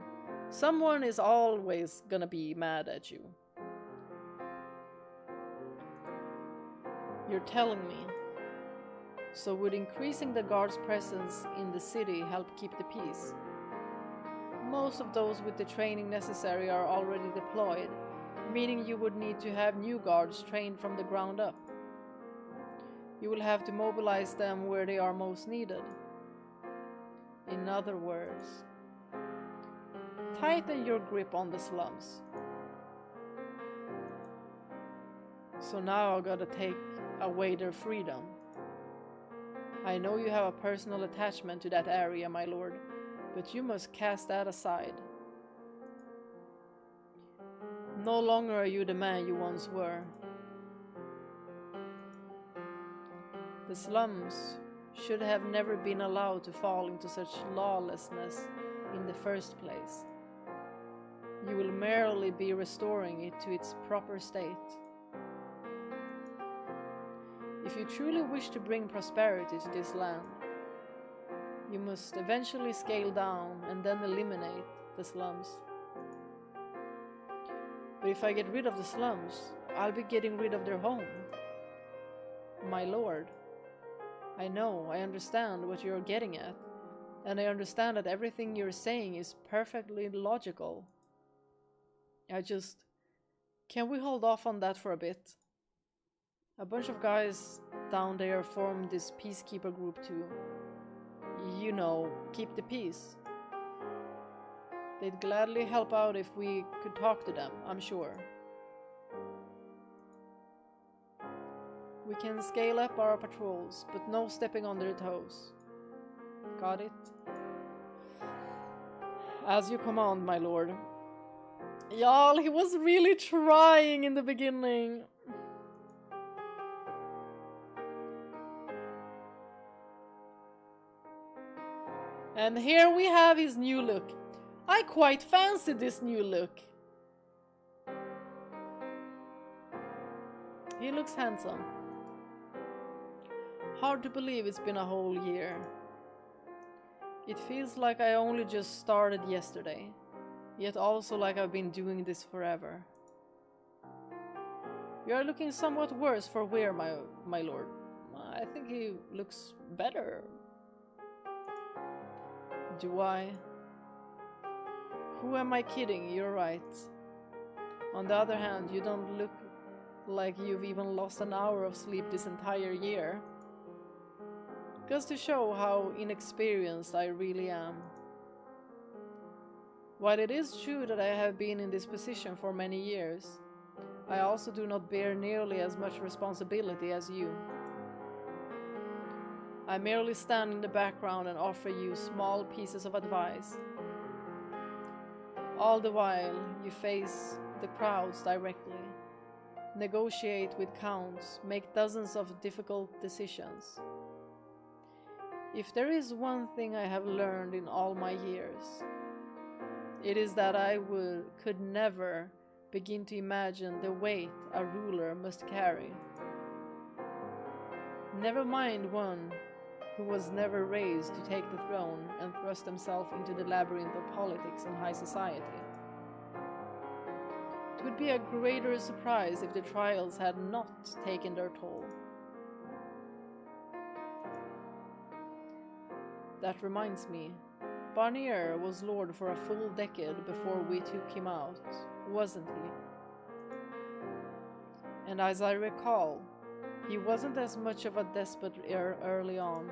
Someone is always gonna be mad at you. You're telling me. So would increasing the guard's presence in the city help keep the peace? Most of those with the training necessary are already deployed, meaning you would need to have new guards trained from the ground up. You will have to mobilize them where they are most needed. In other words, tighten your grip on the slums. So now I gotta take away their freedom. I know you have a personal attachment to that area, my lord, but you must cast that aside. No longer are you the man you once were. The slums should have never been allowed to fall into such lawlessness in the first place. You will merely be restoring it to its proper state. If you truly wish to bring prosperity to this land, you must eventually scale down and then eliminate the slums. But if I get rid of the slums, I'll be getting rid of their home. My lord, I know, I understand what you're getting at, and I understand that everything you're saying is perfectly logical. Can we hold off on that for a bit? A bunch of guys down there formed this peacekeeper group to, you know, keep the peace. They'd gladly help out if we could talk to them, I'm sure. We can scale up our patrols, but no stepping on their toes. Got it? As you command, my lord. Y'all, he was really trying in the beginning. And here we have his new look. I quite fancy this new look. He looks handsome. Hard to believe it's been a whole year. It feels like I only just started yesterday, yet also like I've been doing this forever. You are looking somewhat worse for wear, my lord. I think he looks better. Do I? Who am I kidding? You're right. On the other hand, you don't look like you've even lost an hour of sleep this entire year. Goes to show how inexperienced I really am. While it is true that I have been in this position for many years, I also do not bear nearly as much responsibility as you. I merely stand in the background and offer you small pieces of advice. All the while, you face the crowds directly, negotiate with counts, make dozens of difficult decisions. If there is one thing I have learned in all my years, it is that I could never begin to imagine the weight a ruler must carry. Never mind one who was never raised to take the throne and thrust himself into the labyrinth of politics and high society. It would be a greater surprise if the trials had not taken their toll. That reminds me, Barnier was lord for a full decade before we took him out, wasn't he? And as I recall, he wasn't as much of a despot early on.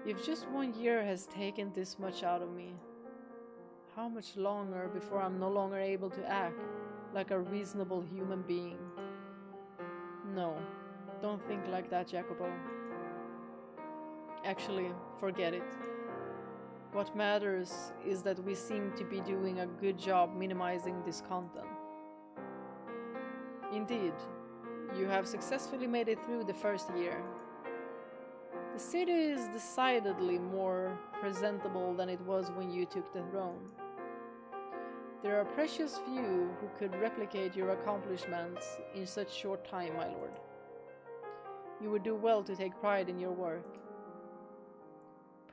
If just 1 year has taken this much out of me, how much longer before I'm no longer able to act like a reasonable human being? No, don't think like that, Jacopo. Actually, forget it. What matters is that we seem to be doing a good job minimizing this content. Indeed, you have successfully made it through the first year. The city is decidedly more presentable than it was when you took the throne. There are precious few who could replicate your accomplishments in such short time, my lord. You would do well to take pride in your work.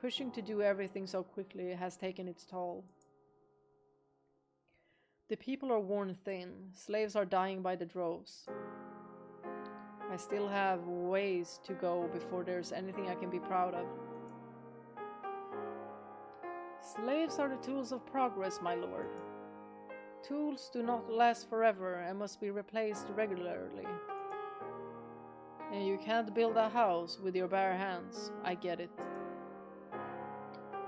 Pushing to do everything so quickly has taken its toll. The people are worn thin, slaves are dying by the droves. I still have ways to go before there's anything I can be proud of. Slaves are the tools of progress, my lord. Tools do not last forever and must be replaced regularly. And you can't build a house with your bare hands, I get it.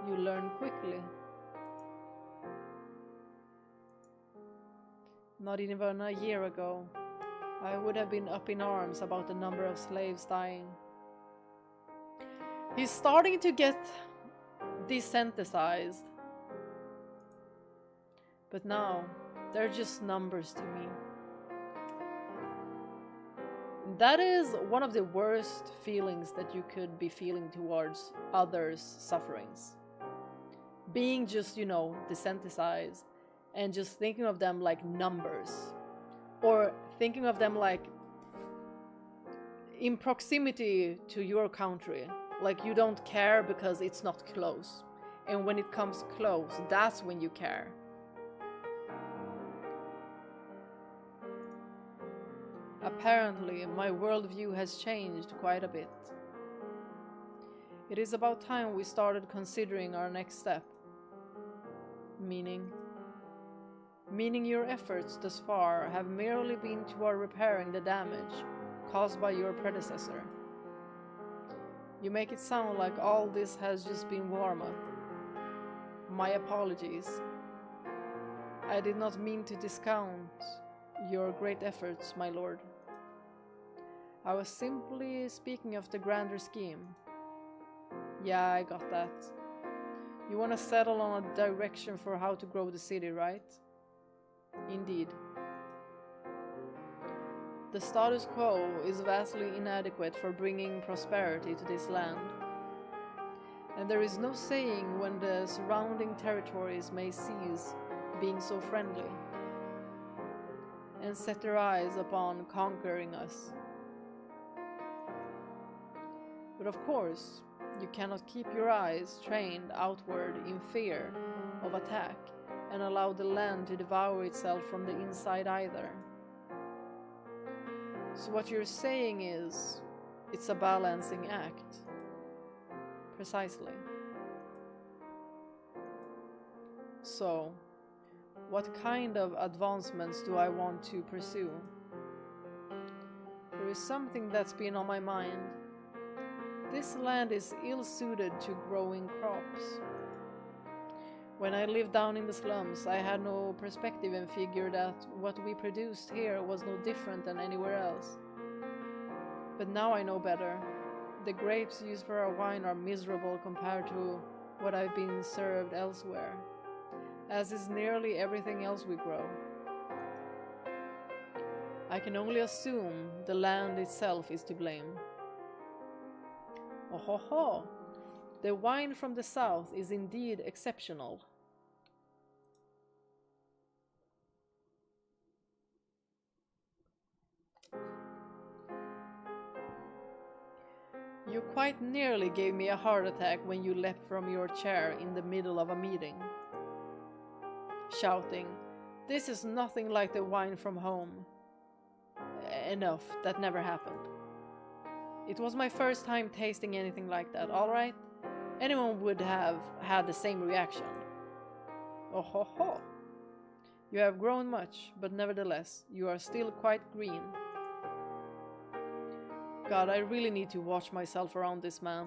You learn quickly. Not even a year ago, I would have been up in arms about the number of slaves dying. He's starting to get desensitized. But now, they're just numbers to me. That is one of the worst feelings that you could be feeling towards others' sufferings. Being just, desensitized and just thinking of them like numbers. Or thinking of them like in proximity to your country. Like you don't care because it's not close. And when it comes close, that's when you care. Apparently, my worldview has changed quite a bit. It is about time we started considering our next step. Meaning your efforts thus far have merely been toward repairing the damage caused by your predecessor. You make it sound like all this has just been warm-up. My apologies. I did not mean to discount your great efforts, my lord. I was simply speaking of the grander scheme. Yeah, I got that. You want to settle on a direction for how to grow the city, right? Indeed. The status quo is vastly inadequate for bringing prosperity to this land. And there is no saying when the surrounding territories may cease being so friendly and set their eyes upon conquering us. But of course, you cannot keep your eyes trained outward in fear of attack and allow the land to devour itself from the inside either. So what you're saying is, it's a balancing act. Precisely. So, what kind of advancements do I want to pursue? There is something that's been on my mind. This land is ill-suited to growing crops. When I lived down in the slums, I had no perspective and figured that what we produced here was no different than anywhere else. But now I know better. The grapes used for our wine are miserable compared to what I've been served elsewhere, as is nearly everything else we grow. I can only assume the land itself is to blame. Oh ho ho! The wine from the south is indeed exceptional. You quite nearly gave me a heart attack when you leapt from your chair in the middle of a meeting, shouting, "This is nothing like the wine from home." Enough, that never happened. It was my first time tasting anything like that, alright? Anyone would have had the same reaction. Oh ho ho! You have grown much, but nevertheless, you are still quite green. God, I really need to watch myself around this man.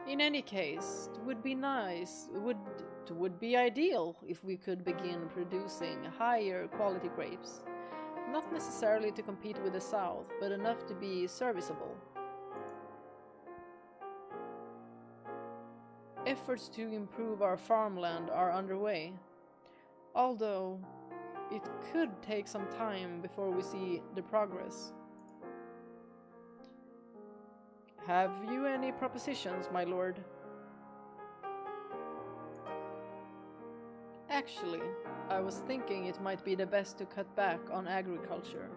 In any case, it would be nice, it would be ideal if we could begin producing higher quality grapes. Not necessarily to compete with the South, but enough to be serviceable. Efforts to improve our farmland are underway, although it could take some time before we see the progress. Have you any propositions, my lord? Actually, I was thinking it might be the best to cut back on agriculture.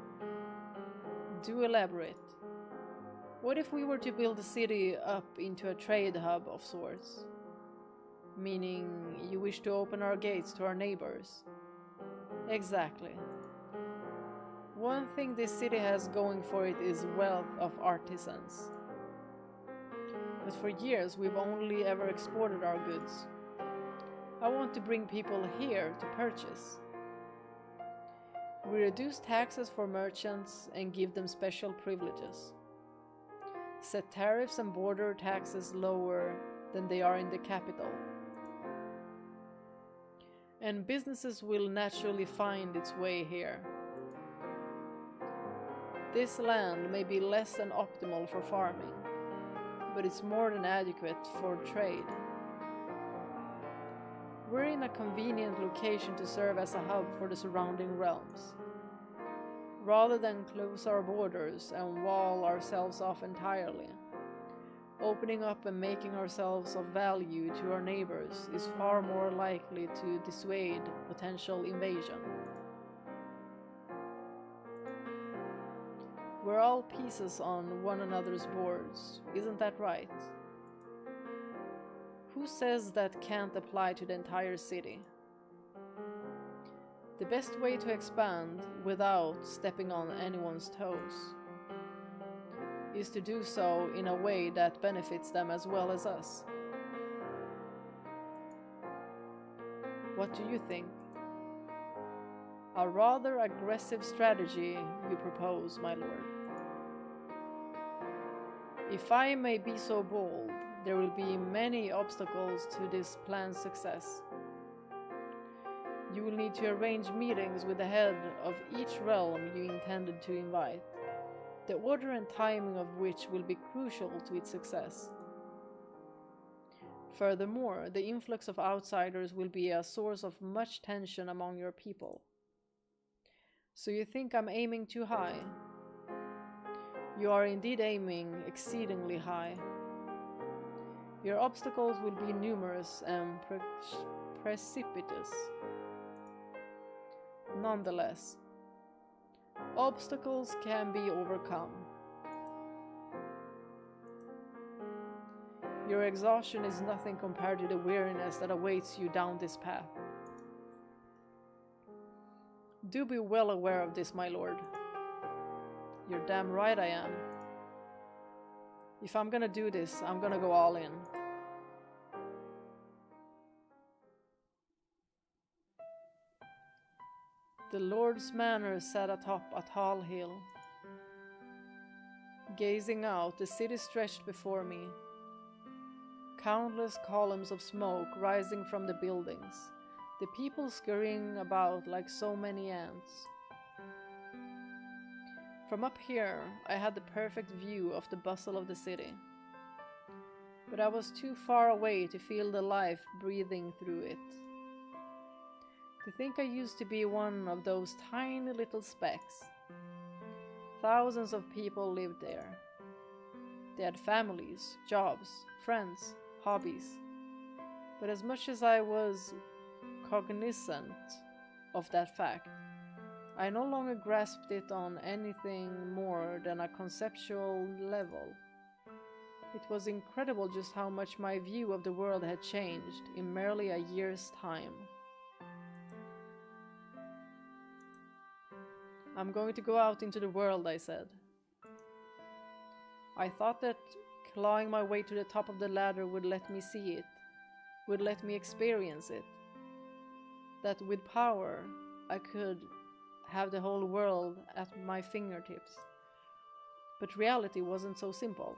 Do elaborate. What if we were to build the city up into a trade hub of sorts? Meaning, you wish to open our gates to our neighbors? Exactly. One thing this city has going for it is wealth of artisans. But for years we've only ever exported our goods. I want to bring people here to purchase. We reduce taxes for merchants and give them special privileges. Set tariffs and border taxes lower than they are in the capital. And businesses will naturally find its way here. This land may be less than optimal for farming, but it's more than adequate for trade. We're in a convenient location to serve as a hub for the surrounding realms. Rather than close our borders and wall ourselves off entirely, opening up and making ourselves of value to our neighbors is far more likely to dissuade potential invasion. We're all pieces on one another's boards, isn't that right? Who says that can't apply to the entire city? The best way to expand without stepping on anyone's toes is to do so in a way that benefits them as well as us. What do you think? A rather aggressive strategy you propose, my lord. If I may be so bold, there will be many obstacles to this plan's success. You will need to arrange meetings with the head of each realm you intended to invite, the order and timing of which will be crucial to its success. Furthermore, the influx of outsiders will be a source of much tension among your people. So you think I'm aiming too high? You are indeed aiming exceedingly high. Your obstacles will be numerous and precipitous. Nonetheless, obstacles can be overcome. Your exhaustion is nothing compared to the weariness that awaits you down this path. Do be well aware of this, my lord. You're damn right I am. If I'm gonna do this, I'm gonna go all in. The Lord's manor sat atop a tall hill. Gazing out, the city stretched before me. Countless columns of smoke rising from the buildings, the people scurrying about like so many ants. From up here, I had the perfect view of the bustle of the city. But I was too far away to feel the life breathing through it. To think I used to be one of those tiny little specks. Thousands of people lived there. They had families, jobs, friends, hobbies. But as much as I was cognizant of that fact, I no longer grasped it on anything more than a conceptual level. It was incredible just how much my view of the world had changed in merely a year's time. I'm going to go out into the world, I said. I thought that clawing my way to the top of the ladder would let me see it, would let me experience it. That with power, I could have the whole world at my fingertips. But reality wasn't so simple.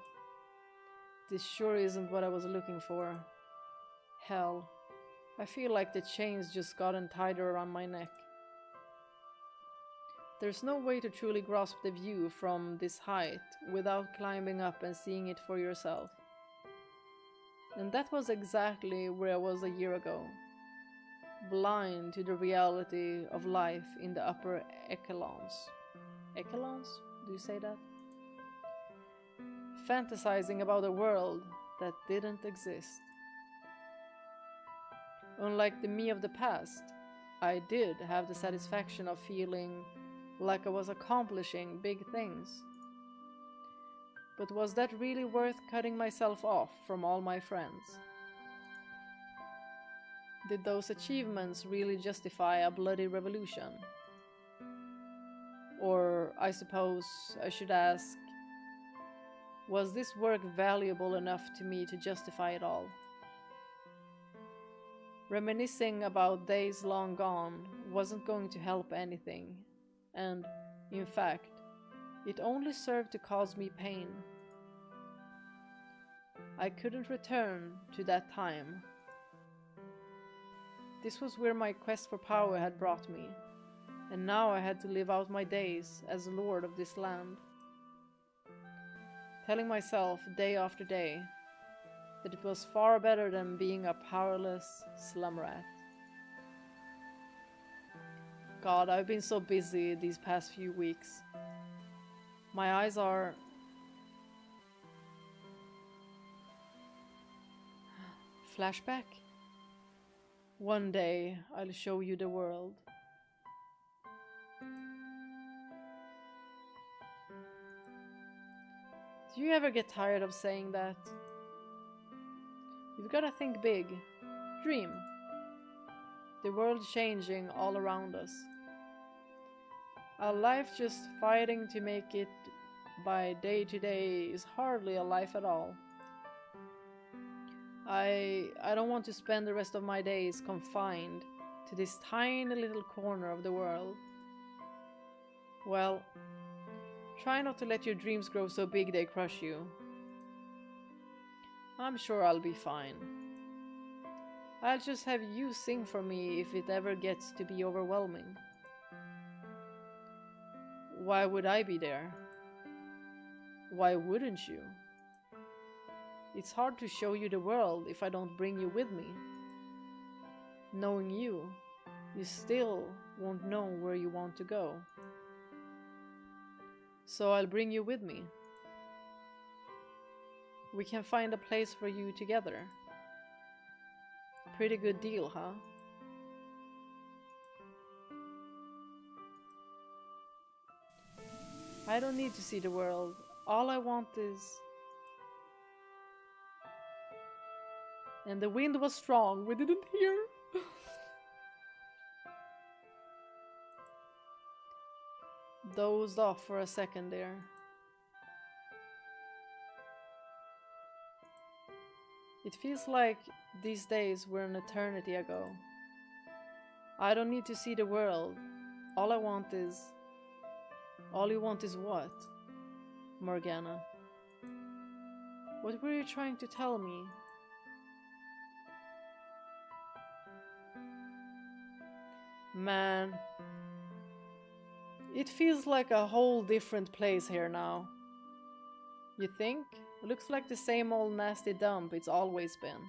This sure isn't what I was looking for. Hell, I feel like the chains just gotten tighter around my neck. There's no way to truly grasp the view from this height without climbing up and seeing it for yourself. And that was exactly where I was a year ago. Blind to the reality of life in the upper echelons. Echelons? Do you say that? fantasizing about a world that didn't exist. Unlike the me of the past, I did have the satisfaction of feeling like I was accomplishing big things. But was that really worth cutting myself off from all my friends? Did those achievements really justify a bloody revolution? Or, I suppose I should ask, was this work valuable enough to me to justify it all? Reminiscing about days long gone wasn't going to help anything, and, in fact, it only served to cause me pain. I couldn't return to that time. This was where my quest for power had brought me, and now I had to live out my days as lord of this land. Telling myself day after day that it was far better than being a powerless slum rat. God, I've been so busy these past few weeks. My eyes are... Flashback? One day I'll show you the world. Do you ever get tired of saying that? You've gotta think big. Dream. The world changing all around us. A life just fighting to make it by day to day is hardly a life at all. I don't want to spend the rest of my days confined to this tiny little corner of the world. Well, try not to let your dreams grow so big they crush you. I'm sure I'll be fine. I'll just have you sing for me if it ever gets to be overwhelming. Why would I be there? Why wouldn't you? It's hard to show you the world if I don't bring you with me. Knowing you still won't know where you want to go. So I'll bring you with me. We can find a place for you together. Pretty good deal, huh? I don't need to see the world. All I want is... And the wind was strong, we didn't hear. Dozed off for a second there. It feels like these days were an eternity ago. I don't need to see the world. All I want is... All you want is what? Morgana. What were you trying to tell me? Man, it feels like a whole different place here now. You think? It looks like the same old nasty dump it's always been.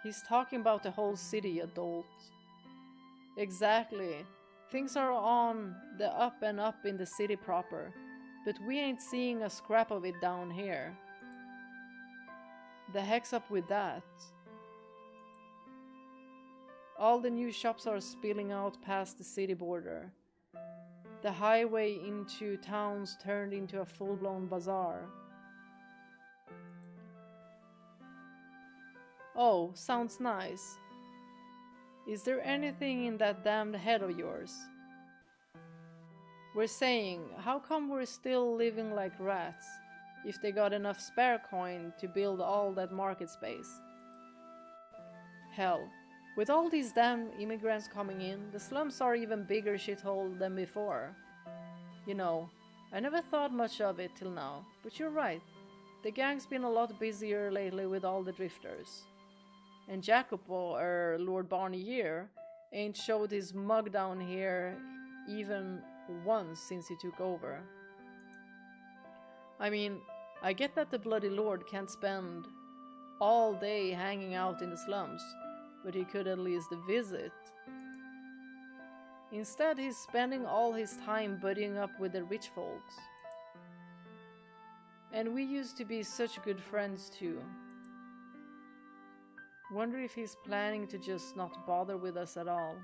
He's talking about the whole city, adult. Exactly. Things are on the up and up in the city proper, but we ain't seeing a scrap of it down here. The heck's up with that? All the new shops are spilling out past the city border. The highway into towns turned into a full-blown bazaar. Oh, sounds nice. Is there anything in that damned head of yours? We're saying, how come we're still living like rats if they got enough spare coin to build all that market space? Hell. With all these damn immigrants coming in, the slums are even bigger shithole than before. You know, I never thought much of it till now, but you're right. The gang's been a lot busier lately with all the drifters. And Jacopo, Lord Barney here, ain't showed his mug down here even once since he took over. I mean, I get that the bloody lord can't spend all day hanging out in the slums, but he could at least visit. Instead, he's spending all his time buddying up with the rich folks. And we used to be such good friends too. Wonder if he's planning to just not bother with us at all.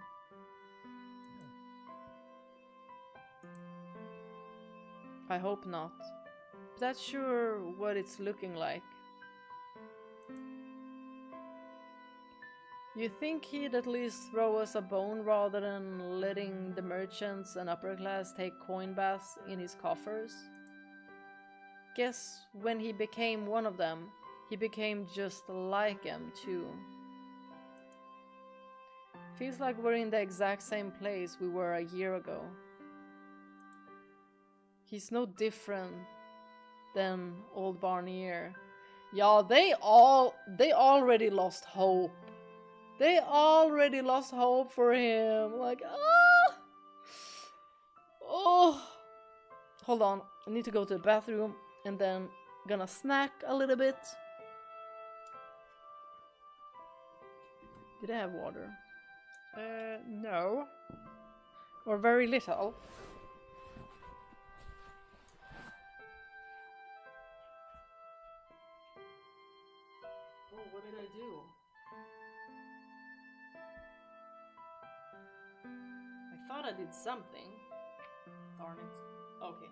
I hope not. That's sure what it's looking like. You think he'd at least throw us a bone rather than letting the merchants and upper class take coin baths in his coffers? Guess when he became one of them, he became just like them too. Feels like we're in the exact same place we were a year ago. He's no different than old Barnier. Yeah, they already lost hope. They already lost hope for him. Like, ah! Oh! Hold on, I need to go to the bathroom and then gonna snack a little bit. Did I have water? No. Or very little. Oh, what did I do? I thought I did something. Darn it. Okay.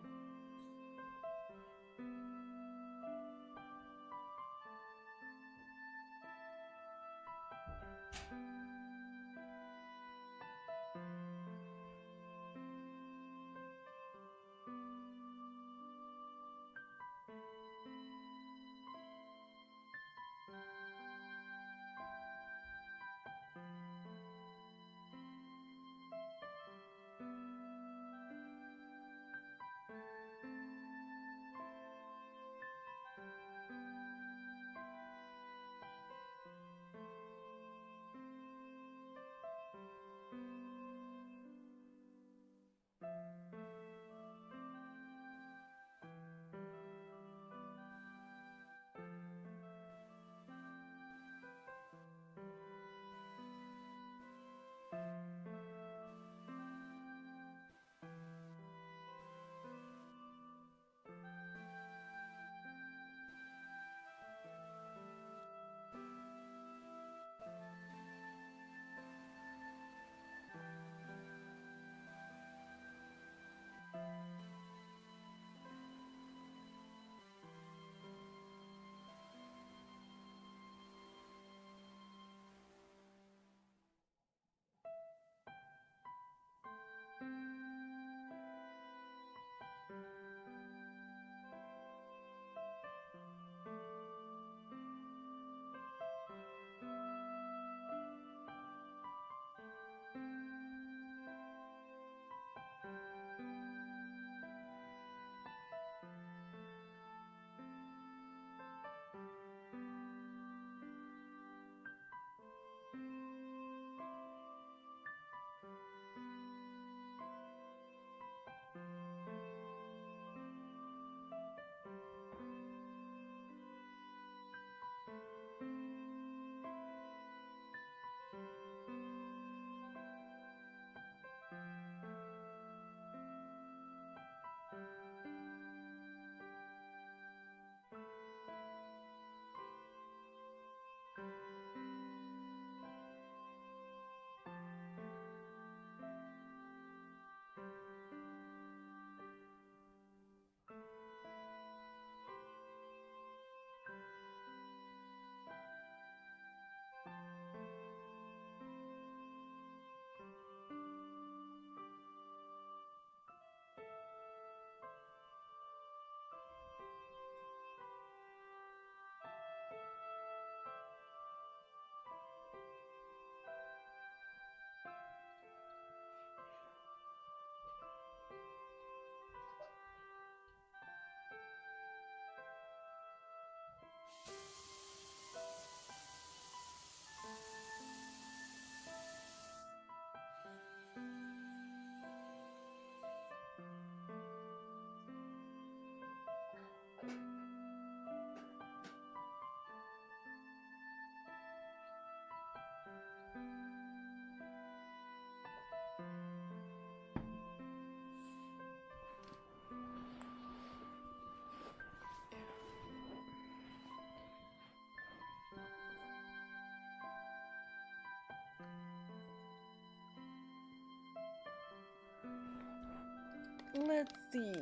Let's see.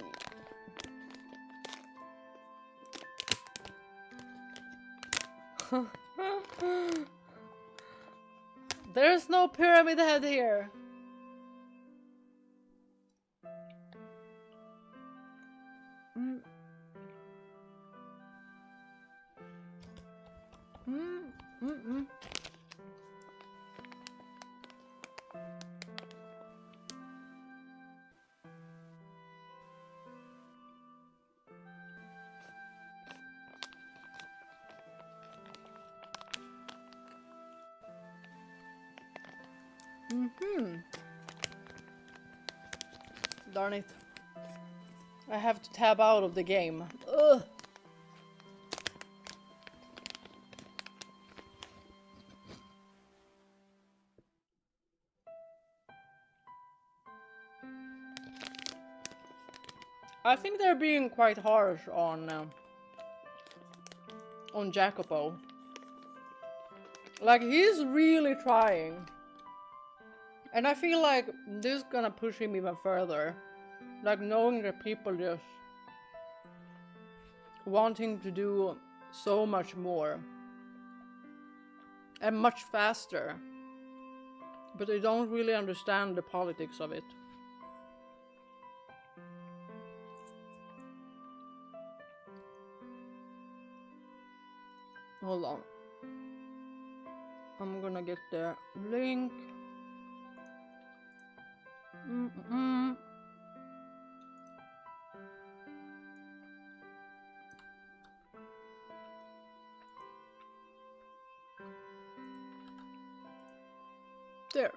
There's no pyramid head here. Darn it. I have to tab out of the game. Ugh. I think they're being quite harsh on Jacopo. Like, he's really trying. And I feel like this is gonna push him even further. Like, knowing that people just wanting to do so much more. And much faster. But they don't really understand the politics of it. Hold on. I'm gonna get the link. There.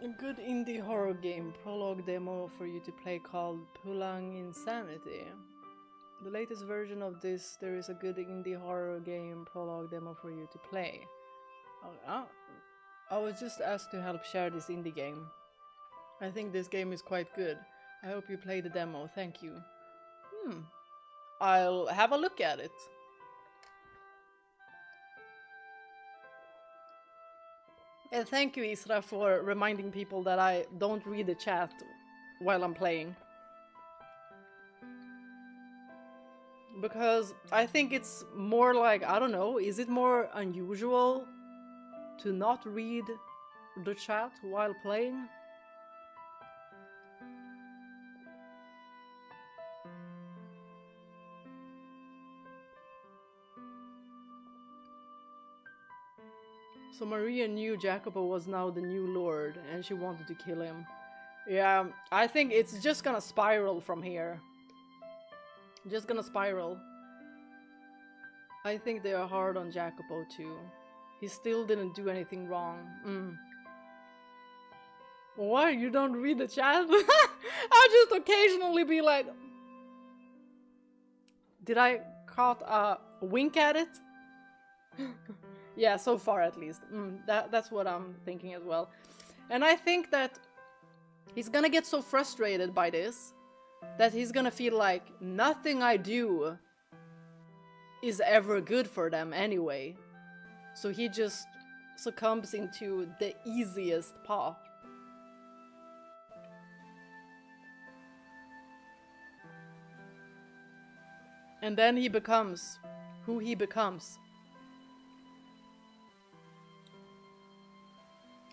A good indie horror game prologue demo for you to play called Pulang Insanity. The latest version of this, there is a good indie horror game prologue demo for you to play. I was just asked to help share this indie game. I think this game is quite good. I hope you play the demo, thank you. I'll have a look at it. And thank you, Isra, for reminding people that I don't read the chat while I'm playing. Because I think it's more like, I don't know, is it more unusual to not read the chat while playing? So Maria knew Jacopo was now the new lord and she wanted to kill him. Yeah, I think it's just gonna spiral from here. Just gonna spiral. I think they are hard on Jacopo too. He still didn't do anything wrong. What? You don't read the chat? I'll just occasionally be like... Did I caught a wink at it? Yeah, so far at least. That's what I'm thinking as well. And I think that he's gonna get so frustrated by this that he's gonna feel like nothing I do is ever good for them anyway. So he just succumbs into the easiest path. And then he becomes who he becomes.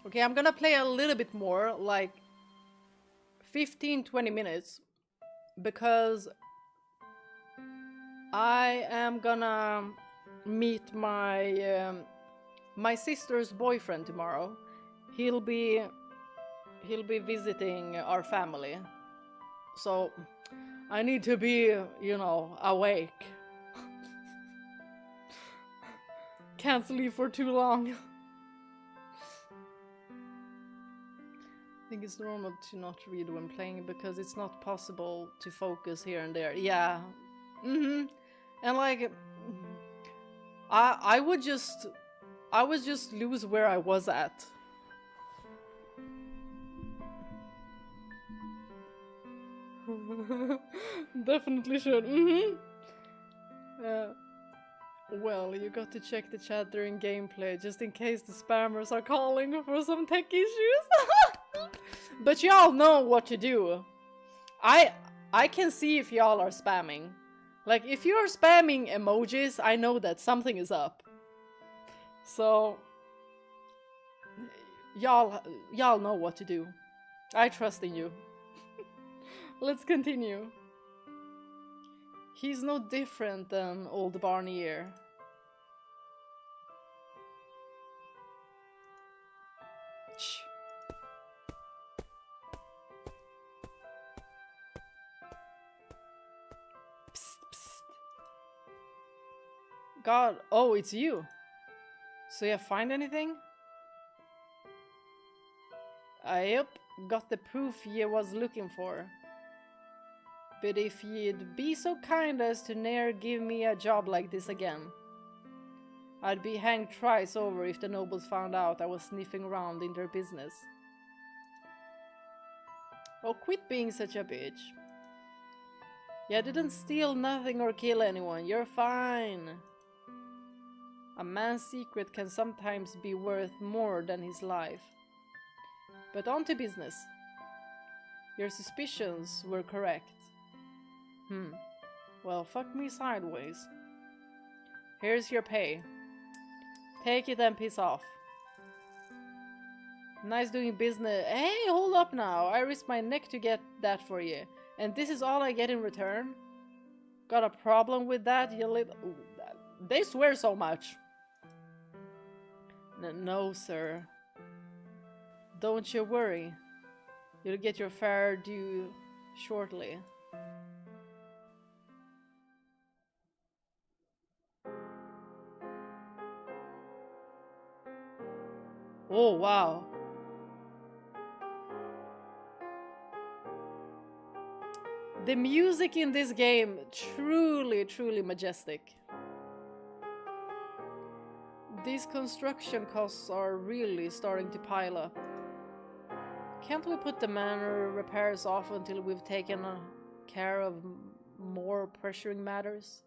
Okay, I'm gonna play a little bit more, like 15-20 minutes, because I am gonna meet my my sister's boyfriend tomorrow. He'll be visiting our family, so I need to be, you know, awake. Can't sleep for too long. I think it's normal to not read when playing because it's not possible to focus here and there. Yeah. And like I would just lose where I was at. Definitely should. Well, you got to check the chat during gameplay, just in case the spammers are calling for some tech issues. But y'all know what to do. I can see if y'all are spamming. Like, if you're spamming emojis, I know that something is up. So, y'all know what to do. I trust in you. Let's continue. He's no different than old Barnier. Shh. Psst, psst. God, oh, it's you. So you find anything? Yep, got the proof ye was looking for. But if ye'd be so kind as to ne'er give me a job like this again, I'd be hanged thrice over if the nobles found out I was sniffing around in their business. Oh, quit being such a bitch. Yeah, I didn't steal nothing or kill anyone, you're fine. A man's secret can sometimes be worth more than his life. But on to business. Your suspicions were correct. Well, fuck me sideways. Here's your pay. Take it and piss off. Nice doing business. Hey, hold up now. I risked my neck to get that for you. And this is all I get in return? Got a problem with that, you little... They swear so much. No, sir. Don't you worry. You'll get your fair due shortly. Oh, wow. The music in this game, truly, truly majestic. These construction costs are really starting to pile up. Can't we put the manor repairs off until we've taken care of more pressuring matters?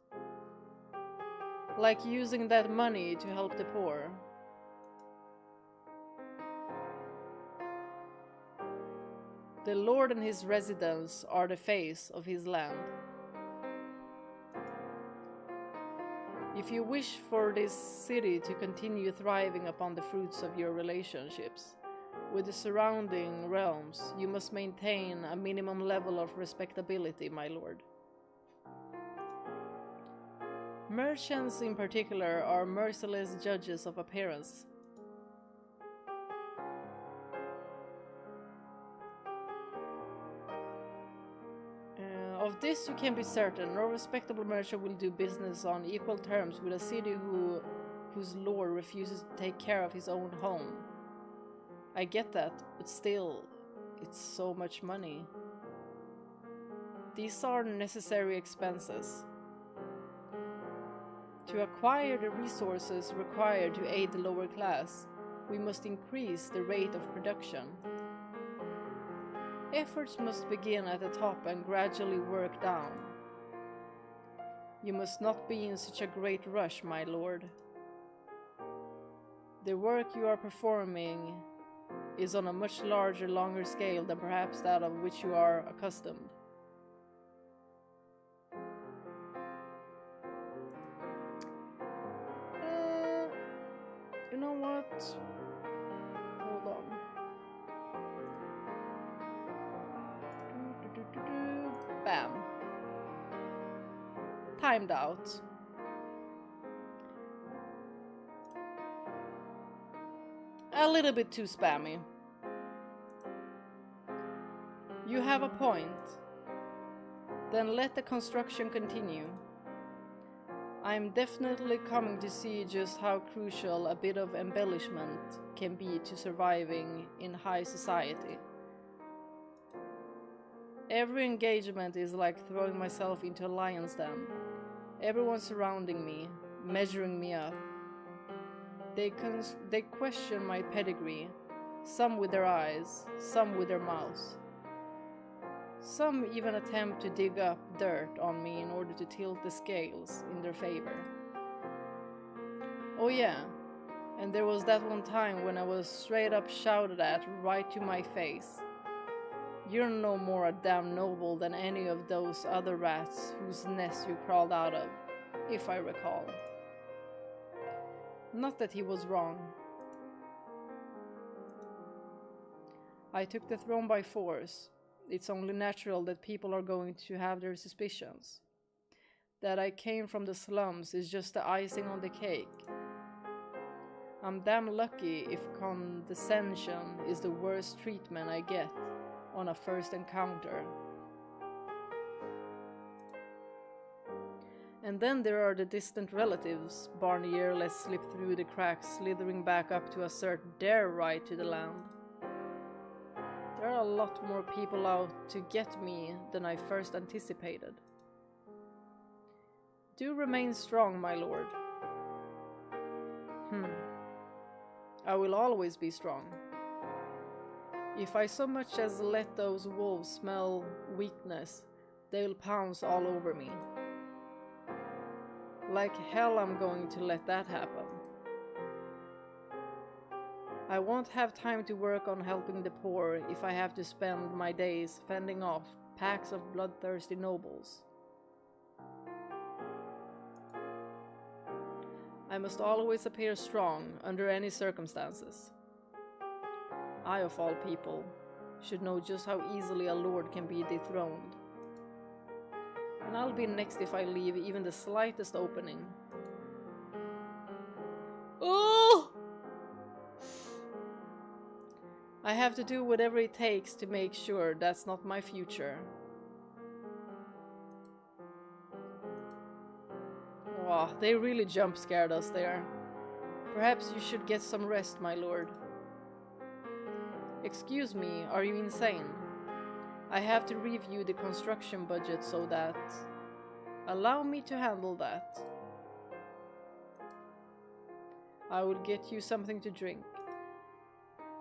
Like using that money to help the poor. The Lord and his residents are the face of his land. If you wish for this city to continue thriving upon the fruits of your relationships with the surrounding realms, you must maintain a minimum level of respectability, my lord. Merchants in particular are merciless judges of appearance. Of this you can be certain, no respectable merchant will do business on equal terms with a city whose lord refuses to take care of his own home. I get that, but still, it's so much money. These are necessary expenses. To acquire the resources required to aid the lower class, we must increase the rate of production. Efforts must begin at the top and gradually work down. You must not be in such a great rush, my lord. The work you are performing is on a much larger, longer scale than perhaps that of which you are accustomed. You know what? Hold on. Bam. Timed out. A little bit too spammy. You have a point. Then let the construction continue. I'm definitely coming to see just how crucial a bit of embellishment can be to surviving in high society. Every engagement is like throwing myself into a lion's den. Everyone surrounding me, measuring me up. They question my pedigree, some with their eyes, some with their mouths. Some even attempt to dig up dirt on me in order to tilt the scales in their favor. Oh yeah, and there was that one time when I was straight up shouted at right to my face. You're no more a damn noble than any of those other rats whose nest you crawled out of, if I recall. Not that he was wrong. I took the throne by force. It's only natural that people are going to have their suspicions. That I came from the slums is just the icing on the cake. I'm damn lucky if condescension is the worst treatment I get on a first encounter. And then there are the distant relatives Barnier lets slip through the cracks, slithering back up to assert their right to the land. There are a lot more people out to get me than I first anticipated. Do remain strong, my lord. I will always be strong. If I so much as let those wolves smell weakness, they'll pounce all over me. Like hell I'm going to let that happen. I won't have time to work on helping the poor if I have to spend my days fending off packs of bloodthirsty nobles. I must always appear strong under any circumstances. I, of all people, should know just how easily a lord can be dethroned. And I'll be next if I leave even the slightest opening. Oh! I have to do whatever it takes to make sure that's not my future. Oh, they really jump scared us there. Perhaps you should get some rest, my lord. Excuse me, are you insane? I have to review the construction budget so that... Allow me to handle that. I will get you something to drink.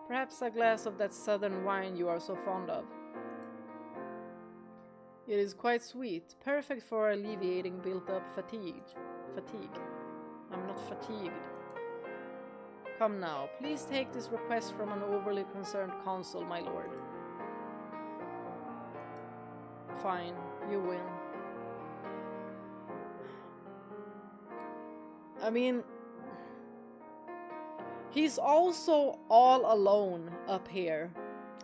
Perhaps a glass of that southern wine you are so fond of. It is quite sweet, perfect for alleviating built-up fatigue. I'm not fatigued. Come now, please take this request from an overly concerned consul, my lord. Fine, you win. I mean, he's also all alone up here,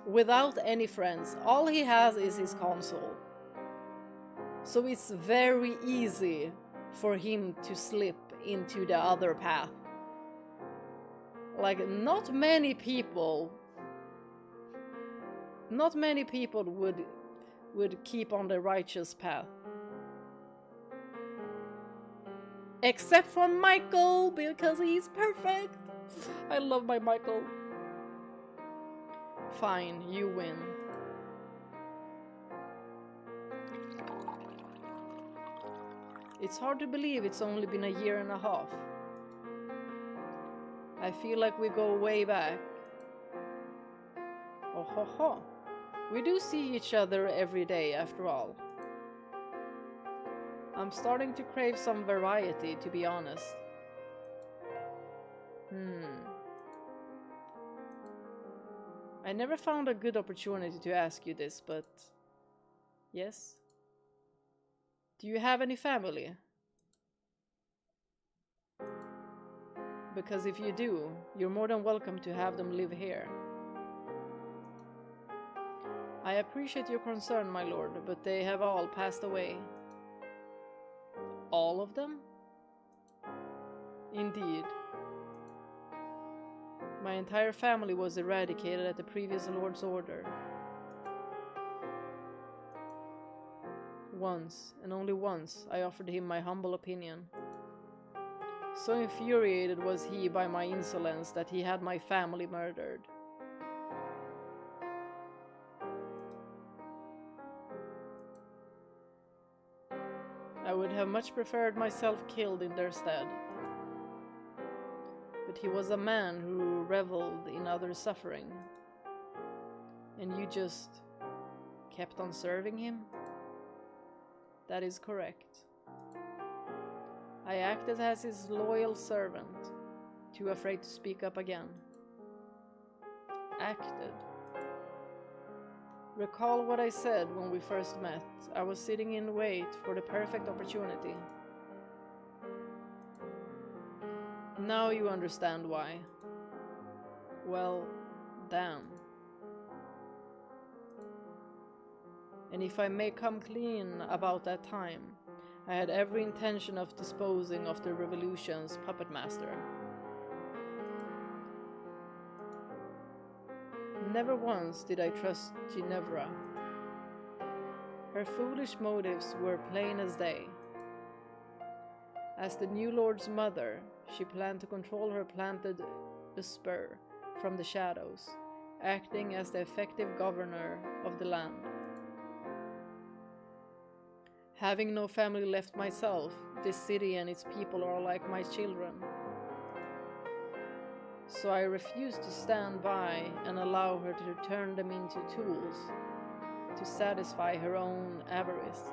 without any friends. All he has is his consul. So it's very easy for him to slip into the other path. Like, not many people would keep on the righteous path. Except for Michael, because he's perfect. I love my Michael. Fine, you win. It's hard to believe it's only been a year and a half. I feel like we go way back. Oh ho ho. We do see each other every day after all. I'm starting to crave some variety, to be honest. I never found a good opportunity to ask you this, but... Yes? Do you have any family? Because if you do, you're more than welcome to have them live here. I appreciate your concern, my lord, but they have all passed away. All of them? Indeed. My entire family was eradicated at the previous lord's order. Once, and only once, I offered him my humble opinion. So infuriated was he by my insolence that he had my family murdered. I would have much preferred myself killed in their stead. But he was a man who reveled in others' suffering. And you just kept on serving him? That is correct. I acted as his loyal servant, too afraid to speak up again. Acted. Recall what I said when we first met. I was sitting in wait for the perfect opportunity. Now you understand why. Well, damn. And if I may come clean about that time, I had every intention of disposing of the revolution's puppet master. Never once did I trust Ginevra. Her foolish motives were plain as day. As the new lord's mother, she planned to control her planted spur from the shadows, acting as the effective governor of the land. Having no family left myself, this city and its people are like my children. So I refused to stand by and allow her to turn them into tools to satisfy her own avarice.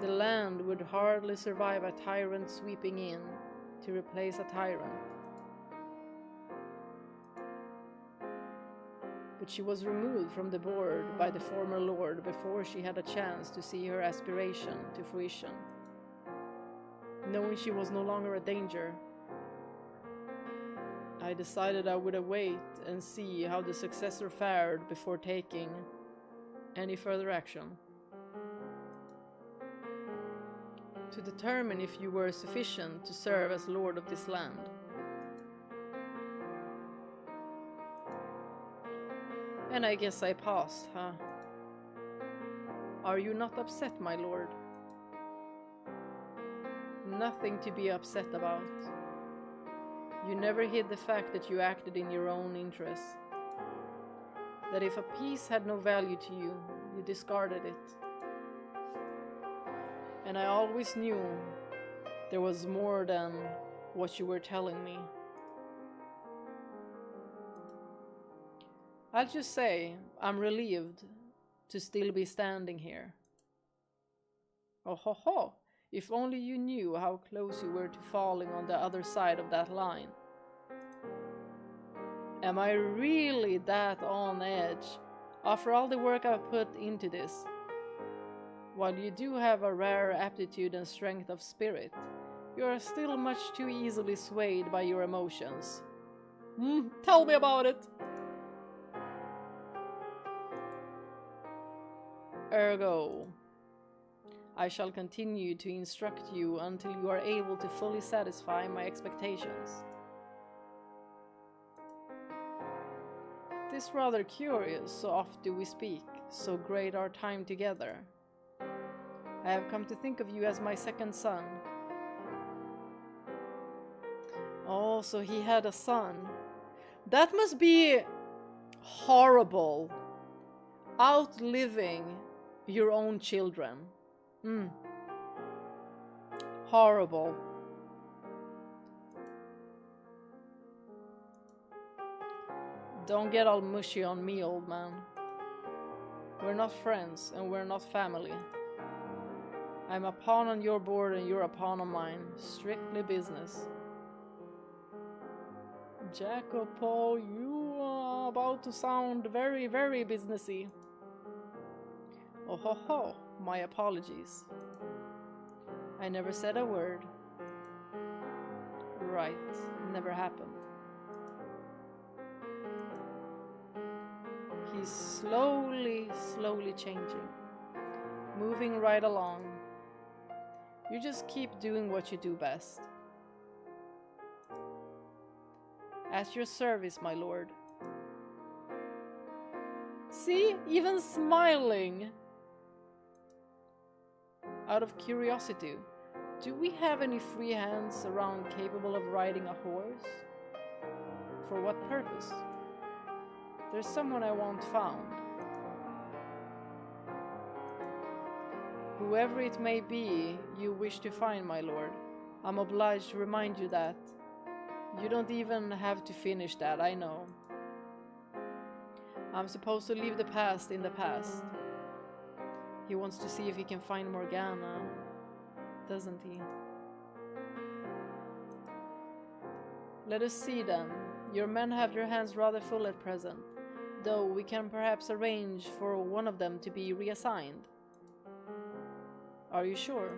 The land would hardly survive a tyrant sweeping in to replace a tyrant. But she was removed from the board by the former lord before she had a chance to see her aspiration to fruition. Knowing she was no longer a danger, I decided I would await and see how the successor fared before taking any further action. To determine if you were sufficient to serve as lord of this land. And I guess I passed, huh? Are you not upset, my lord? Nothing to be upset about. You never hid the fact that you acted in your own interests. That if a piece had no value to you, you discarded it. And I always knew there was more than what you were telling me. I'll just say I'm relieved to still be standing here. Oh ho ho! If only you knew how close you were to falling on the other side of that line. Am I really that on edge after all the work I've put into this? While you do have a rare aptitude and strength of spirit, you are still much too easily swayed by your emotions. Tell me about it! Ergo, I shall continue to instruct you until you are able to fully satisfy my expectations. Tis rather curious, so oft do we speak, so great our time together. I have come to think of you as my second son. Oh, so he had a son. That must be horrible. Outliving your own children. Horrible. Don't get all mushy on me, old man. We're not friends and we're not family. I'm a pawn on your board and you're a pawn on mine. Strictly business. Jacopo, you are about to sound very, very businessy. Oh ho ho, my apologies. I never said a word. Right, never happened. He's slowly changing. Moving right along. You just keep doing what you do best. At your service, my lord. See? Even smiling. Out of curiosity, do we have any free hands around capable of riding a horse? For what purpose? There's someone I want found. Whoever it may be you wish to find, my lord, I'm obliged to remind you that. You don't even have to finish that, I know. I'm supposed to leave the past in the past. He wants to see if he can find Morgana, doesn't he? Let us see then. Your men have their hands rather full at present, though we can perhaps arrange for one of them to be reassigned. Are you sure?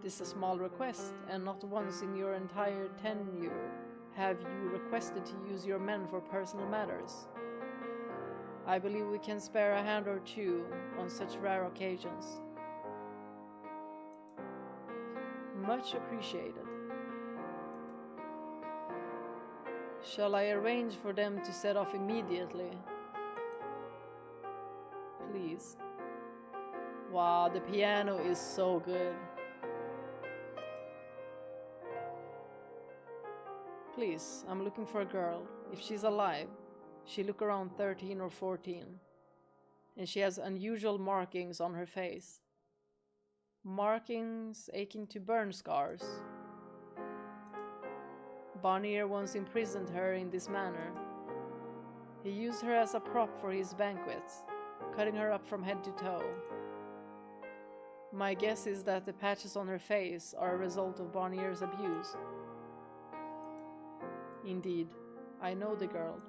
This is a small request, and not once in your entire tenure have you requested to use your men for personal matters. I believe we can spare a hand or two on such rare occasions. Much appreciated. Shall I arrange for them to set off immediately? Please. Wow, the piano is so good. Please, I'm looking for a girl. If she's alive, she look around 13 or 14. And she has unusual markings on her face. Markings akin to burn scars. Barnier once imprisoned her in this manner. He used her as a prop for his banquets, cutting her up from head to toe. My guess is that the patches on her face are a result of Barnier's abuse. Indeed, I know the girl.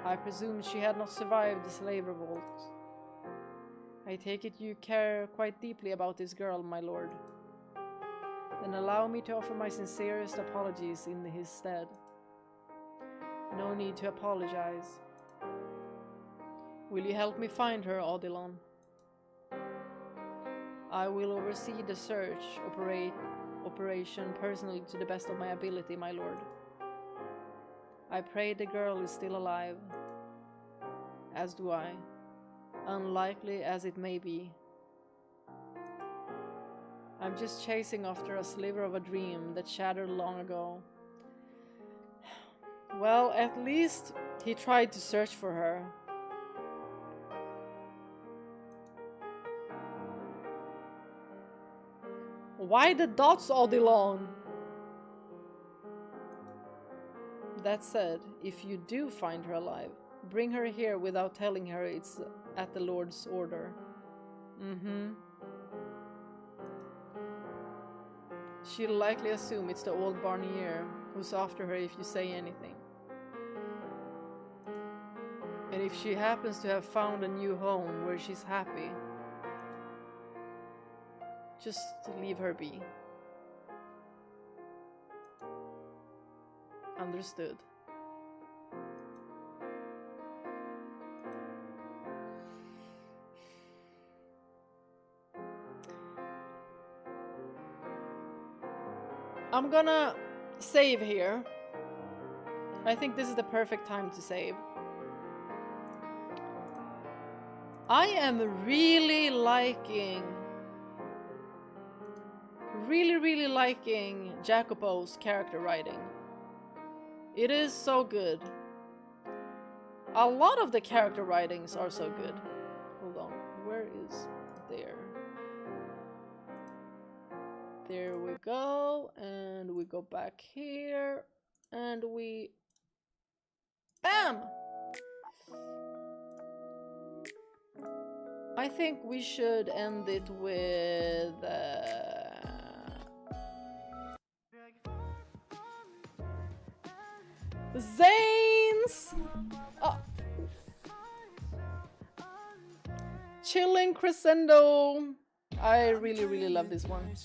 I presume she had not survived the slave revolt. I take it you care quite deeply about this girl, my lord. Then allow me to offer my sincerest apologies in his stead. No need to apologize. Will you help me find her, Odilon? I will oversee the search operation personally to the best of my ability, my lord. I pray the girl is still alive. As do I. Unlikely as it may be. I'm just chasing after a sliver of a dream that shattered long ago. Well, at least he tried to search for her. Why the dots all day long? That said, if you do find her alive, bring her here without telling her it's at the Lord's order. She'll likely assume it's the old Barnier who's after her if you say anything. And if she happens to have found a new home where she's happy, just leave her be. Understood. I'm gonna save here. I think this is the perfect time to save. I am really liking Jacopo's character writing. It is so good. A lot of the character writings are so good. Hold on, where is there? There we go, and we go back here, and we... BAM! I think we should end it with... Zane's! Oh. Chilling Crescendo. I really love this one.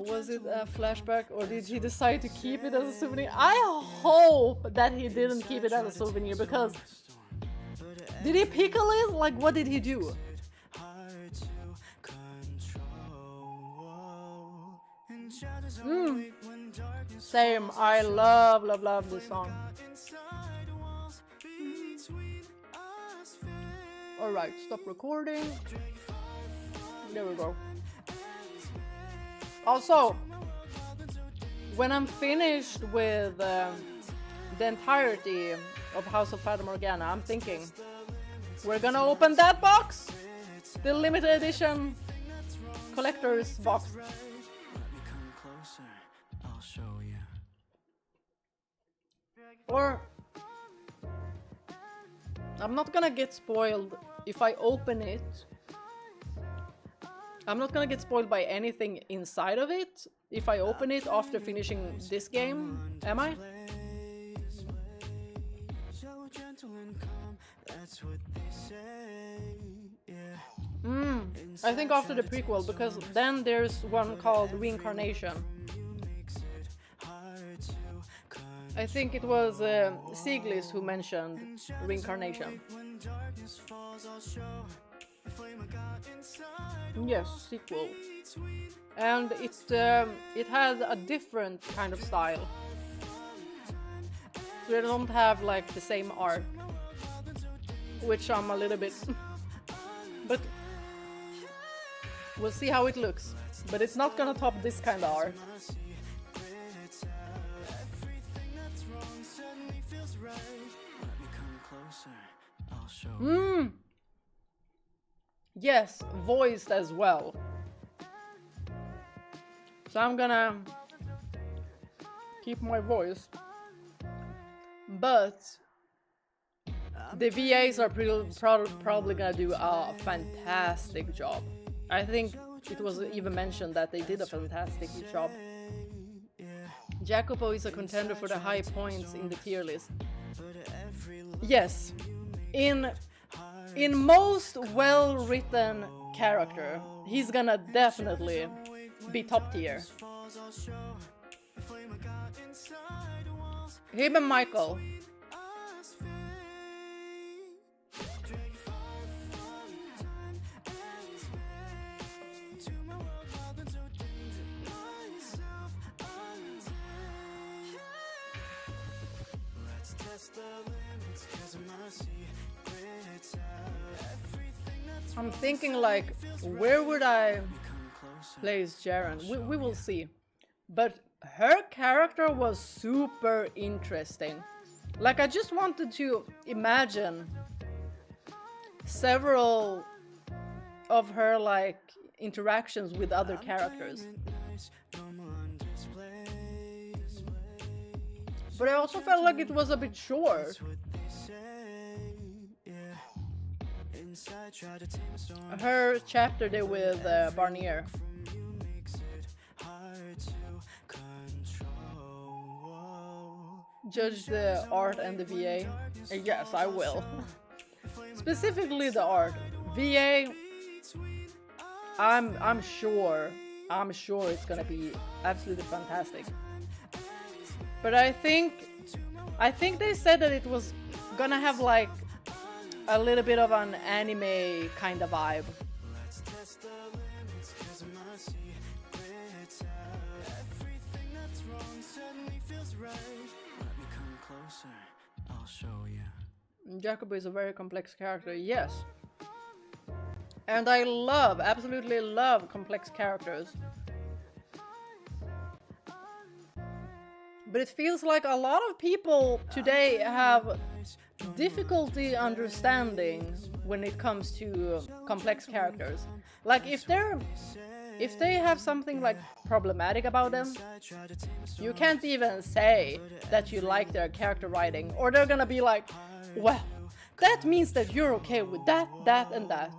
Was it a flashback, or did he decide to keep it as a souvenir? I hope that he didn't keep it as a souvenir, because... Did he pickle it? Like, what did he do? Same. I love this song. Alright, stop recording. There we go. Also, when I'm finished with the entirety of House of Fata Morgana, I'm thinking we're gonna open that box, the limited edition collector's box. Or I'm not gonna get spoiled if I open it I'm not gonna get spoiled by anything inside of it if I open it after finishing this game, am I? I think after the prequel, because then there's one called Reincarnation. I think it was Siglis who mentioned Reincarnation. Yes, sequel. And it had a different kind of style. So they don't have like the same art, which I'm a little bit... but we'll see how it looks. But it's not gonna top this kind of art. Yes, voiced as well. So I'm gonna keep my voice. But the VAs are probably gonna do a fantastic job. I think it was even mentioned that they did a fantastic job. Jacopo is a contender for the high points in the tier list. Yes, in most well-written character, he's gonna definitely be top tier. Him and Michael. I'm thinking like, where would I place Jiren? We will see. But her character was super interesting. Like, I just wanted to imagine several of her like interactions with other characters. But I also felt like it was a bit short. Her chapter there with Barnier. Judge the art and the VA. Yes, I will. Specifically the art. VA, I'm sure it's gonna be absolutely fantastic. But I think they said that it was gonna have like a little bit of an anime kind of vibe. Jacopo is a very complex character, yes. And I absolutely love complex characters. But it feels like a lot of people today have difficulty understanding when it comes to complex characters. Like if they have something like problematic about them, you can't even say that you like their character writing, or they're gonna be like, well, that means that you're okay with that, that, and that.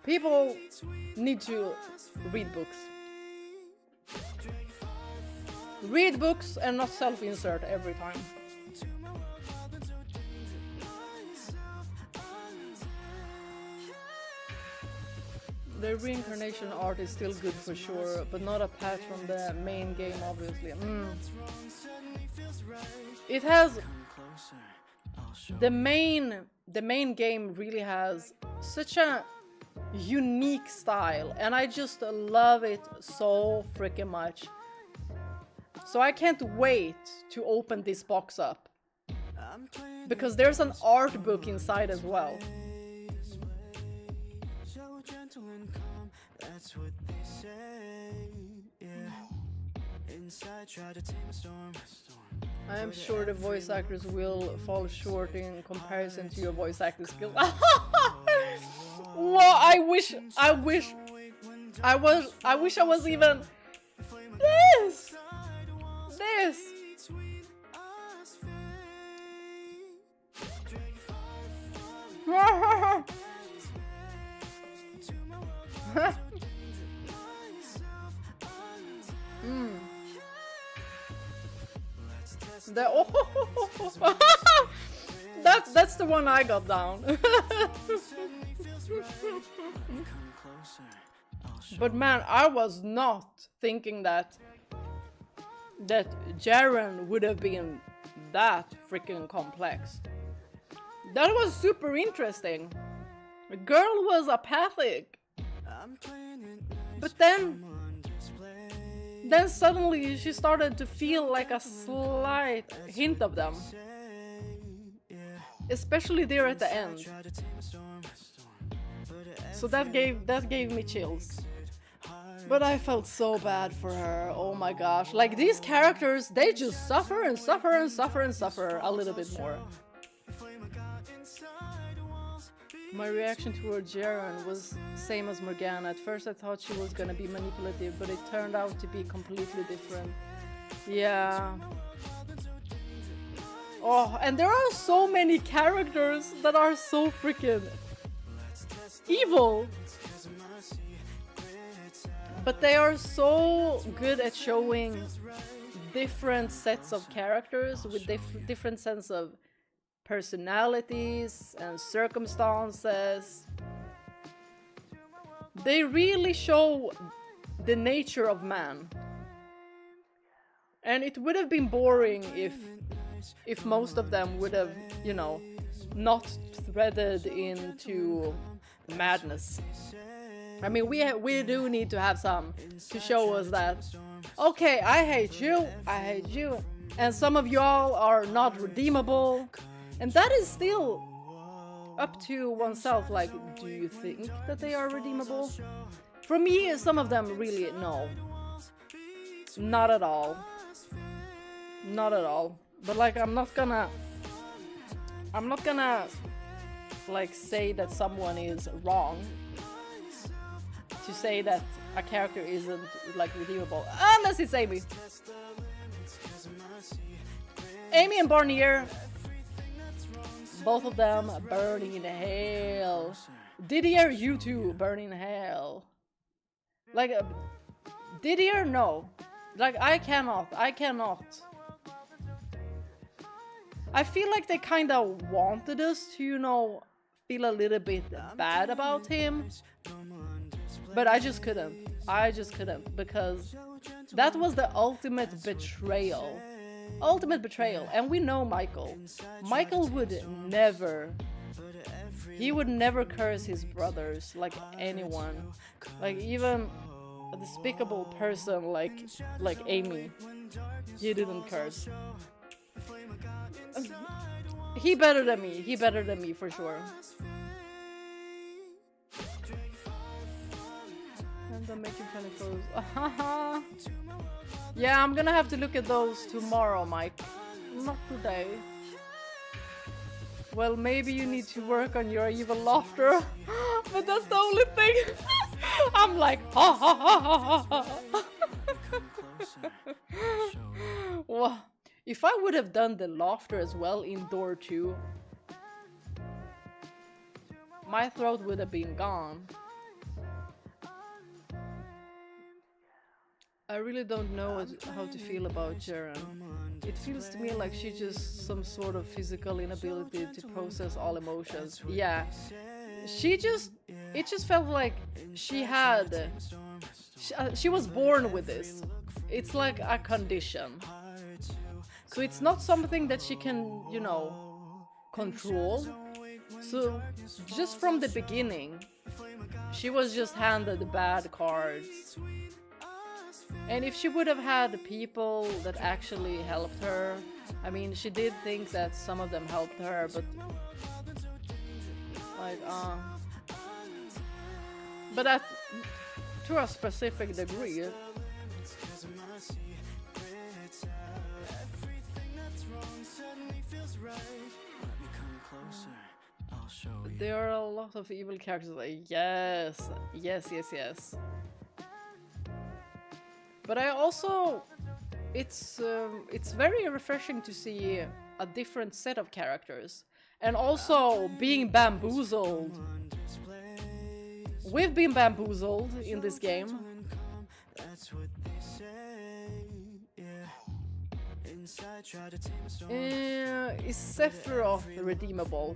People need to read books. Read books and not self-insert every time. The reincarnation art is still good for sure, but not a patch from the main game, obviously. It has... The main game really has such a unique style, and I just love it so freaking much. So I can't wait to open this box up, because there's an art book inside as well. I am sure the voice actors will fall short in comparison to your voice acting skills. Well, I wish I was even this. That's the one I got down. But man, I was not thinking that Jiren would have been that freaking complex. That was super interesting. The girl was apathic. But then suddenly she started to feel like a slight hint of them. Especially there at the end. So that gave me chills. But I felt so bad for her. Oh my gosh. Like these characters, they just suffer and suffer and suffer and suffer a little bit more. My reaction toward Jiren was same as Morgana. At first I thought she was gonna be manipulative, but it turned out to be completely different. Yeah. Oh, and there are so many characters that are so freaking evil. But they are so good at showing different sets of characters with different sense of personalities and circumstances. They really show the nature of man. And it would have been boring if most of them would have, you know, not threaded into madness. I mean, we do need to have some to show us that, okay, I hate you, and some of y'all are not redeemable, and that is still up to oneself. Like, do you think that they are redeemable? For me, some of them really, no. Not at all. Not at all. But like, I'm not gonna like say that someone is wrong to say that a character isn't like redeemable, unless it's Amy. Amy and Barnier, both of them burning in hell. Didier, you too, burning in hell. Like, Didier, no. Like, I cannot. I feel like they kind of wanted us to, you know, feel a little bit bad about him. But I just couldn't. Because that was the ultimate betrayal. And we know Michael. Michael would never... He would never curse his brothers, like anyone. Like even a despicable person like Amy. He didn't curse. He better than me for sure. And I'm making funny photos. Yeah, I'm gonna have to look at those tomorrow, Mike. Not today. Well, maybe you need to work on your evil laughter. But that's the only thing. I'm like, ha ha ha ha ha. Well, if I would have done the laughter as well in door 2, my throat would have been gone. I really don't know how to feel about Jiren. It feels to me like she's just some sort of physical inability to process all emotions. Yeah, it just felt like she was born with this. It's like a condition. So it's not something that she can, you know, control. So just from the beginning, she was just handed the bad cards. And if she would have had people that actually helped her, I mean, she did think that some of them helped her, but like, but that to a specific degree. There are a lot of evil characters. Yes. But I also, it's very refreshing to see a different set of characters. And also being bamboozled. We've been bamboozled in this game. Is Sephiroth redeemable?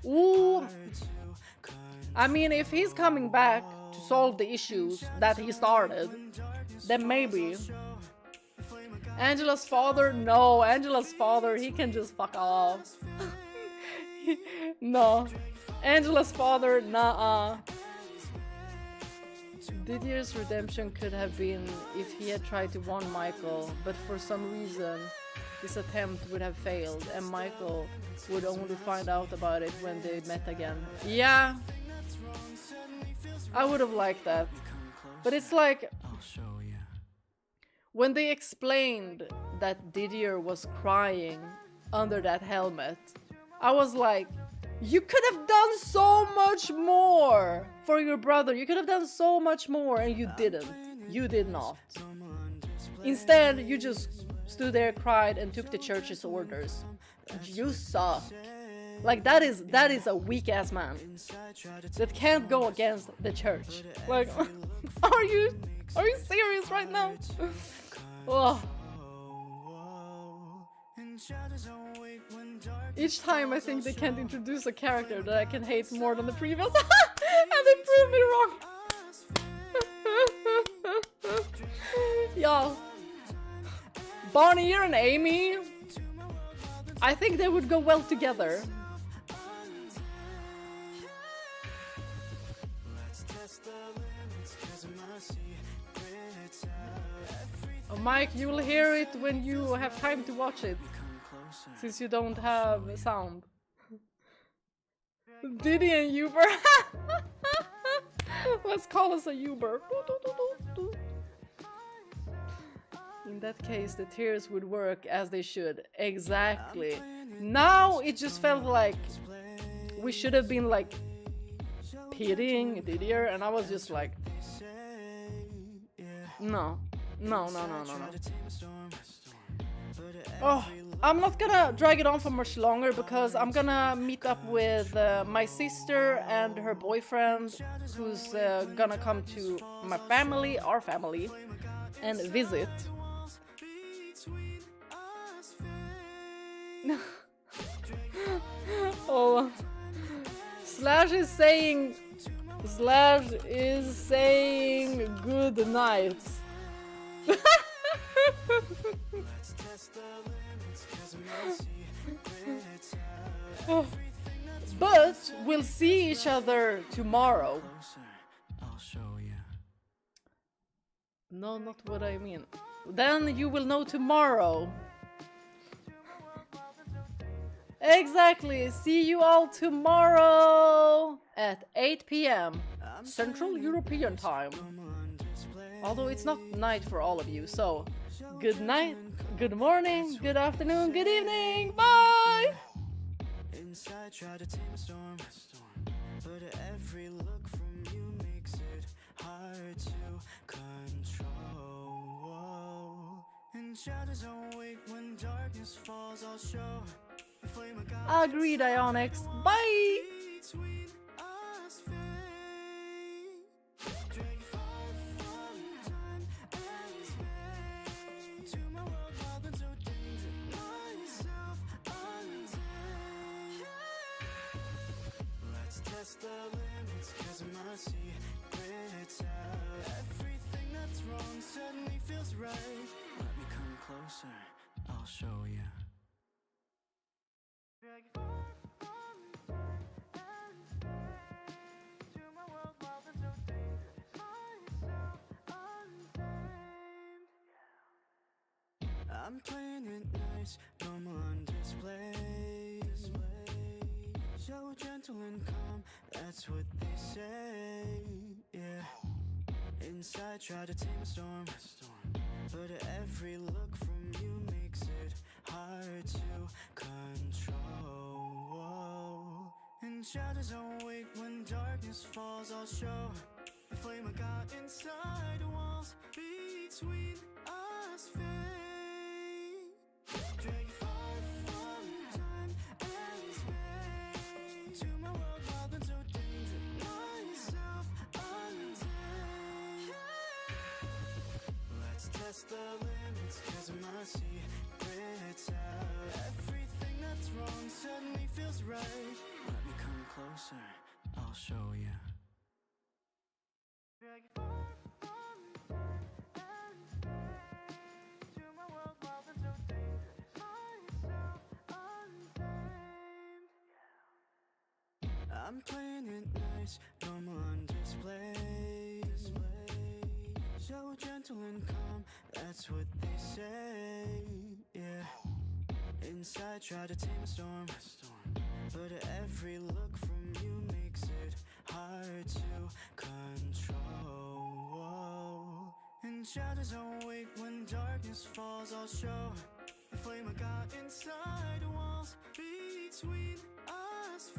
Ooh. I mean, if he's coming back to solve the issues that he started, then maybe. Angela's father? No, Angela's father, he can just fuck off. No. Angela's father, nah. Didier's redemption could have been if he had tried to warn Michael, but for some reason this attempt would have failed and Michael would only find out about it when they met again. Yeah, I would have liked that. But it's like, when they explained that Didier was crying under that helmet, I was like, you could have done so much more for your brother. You could have done so much more and you didn't. You did not. Instead, you just stood there, cried, and took the church's orders. You suck. Like, that is a weak-ass man that can't go against the church. Like, are you serious right now? Oh. Each time I think they can't introduce a character that I can hate more than the previous, and they prove me wrong. Y'all, Bonnier and Amy, I think they would go well together. Oh, Mike, you will hear it when you have time to watch it, since you don't have sound. Diddy and Uber. Let's call us a Uber. In that case, the tears would work as they should. Exactly. Now it just felt like we should have been like pitying Didier, and I was just like, no. Oh, I'm not gonna drag it on for much longer because I'm gonna meet up with my sister and her boyfriend, who's gonna come to my family, our family, and visit. Oh, Slash is saying good night. But we'll see each other tomorrow. No, not what I mean. Then you will know tomorrow. Exactly. See you all tomorrow at 8 p.m. Central European Time. Although it's not night for all of you, so good night, good morning, good afternoon, good evening, bye! Inside, try to tame a storm, but every look from you makes it hard to control. And shadows don't wait when darkness falls, I'll show the flame of God. Agreed, Ionix. Bye! The limits, 'cause my secrets out. Everything that's wrong suddenly feels right. Let me come closer, I'll show you. I'm playing it nice, normal on display. So gentle and calm, that's what they say, yeah. Inside, try to tame a storm, but every look from you makes it hard to control. And shadows don't wait when darkness falls, I'll show the flame I got inside the walls between us fade. Drag far from time and space. test the limits, 'cause my secret's out. Everything that's wrong suddenly feels right. Let me come closer, I'll show you. Drag you far from and strange to my world, wild and so dangerous. Myself untamed. I'm playing it nice, normal on display. So gentle and calm, that's what they say. Yeah. Inside, try to tame a storm. But every look from you makes it hard to control. And shadows don't wait, when darkness falls, I'll show the flame I got inside the walls. Between us,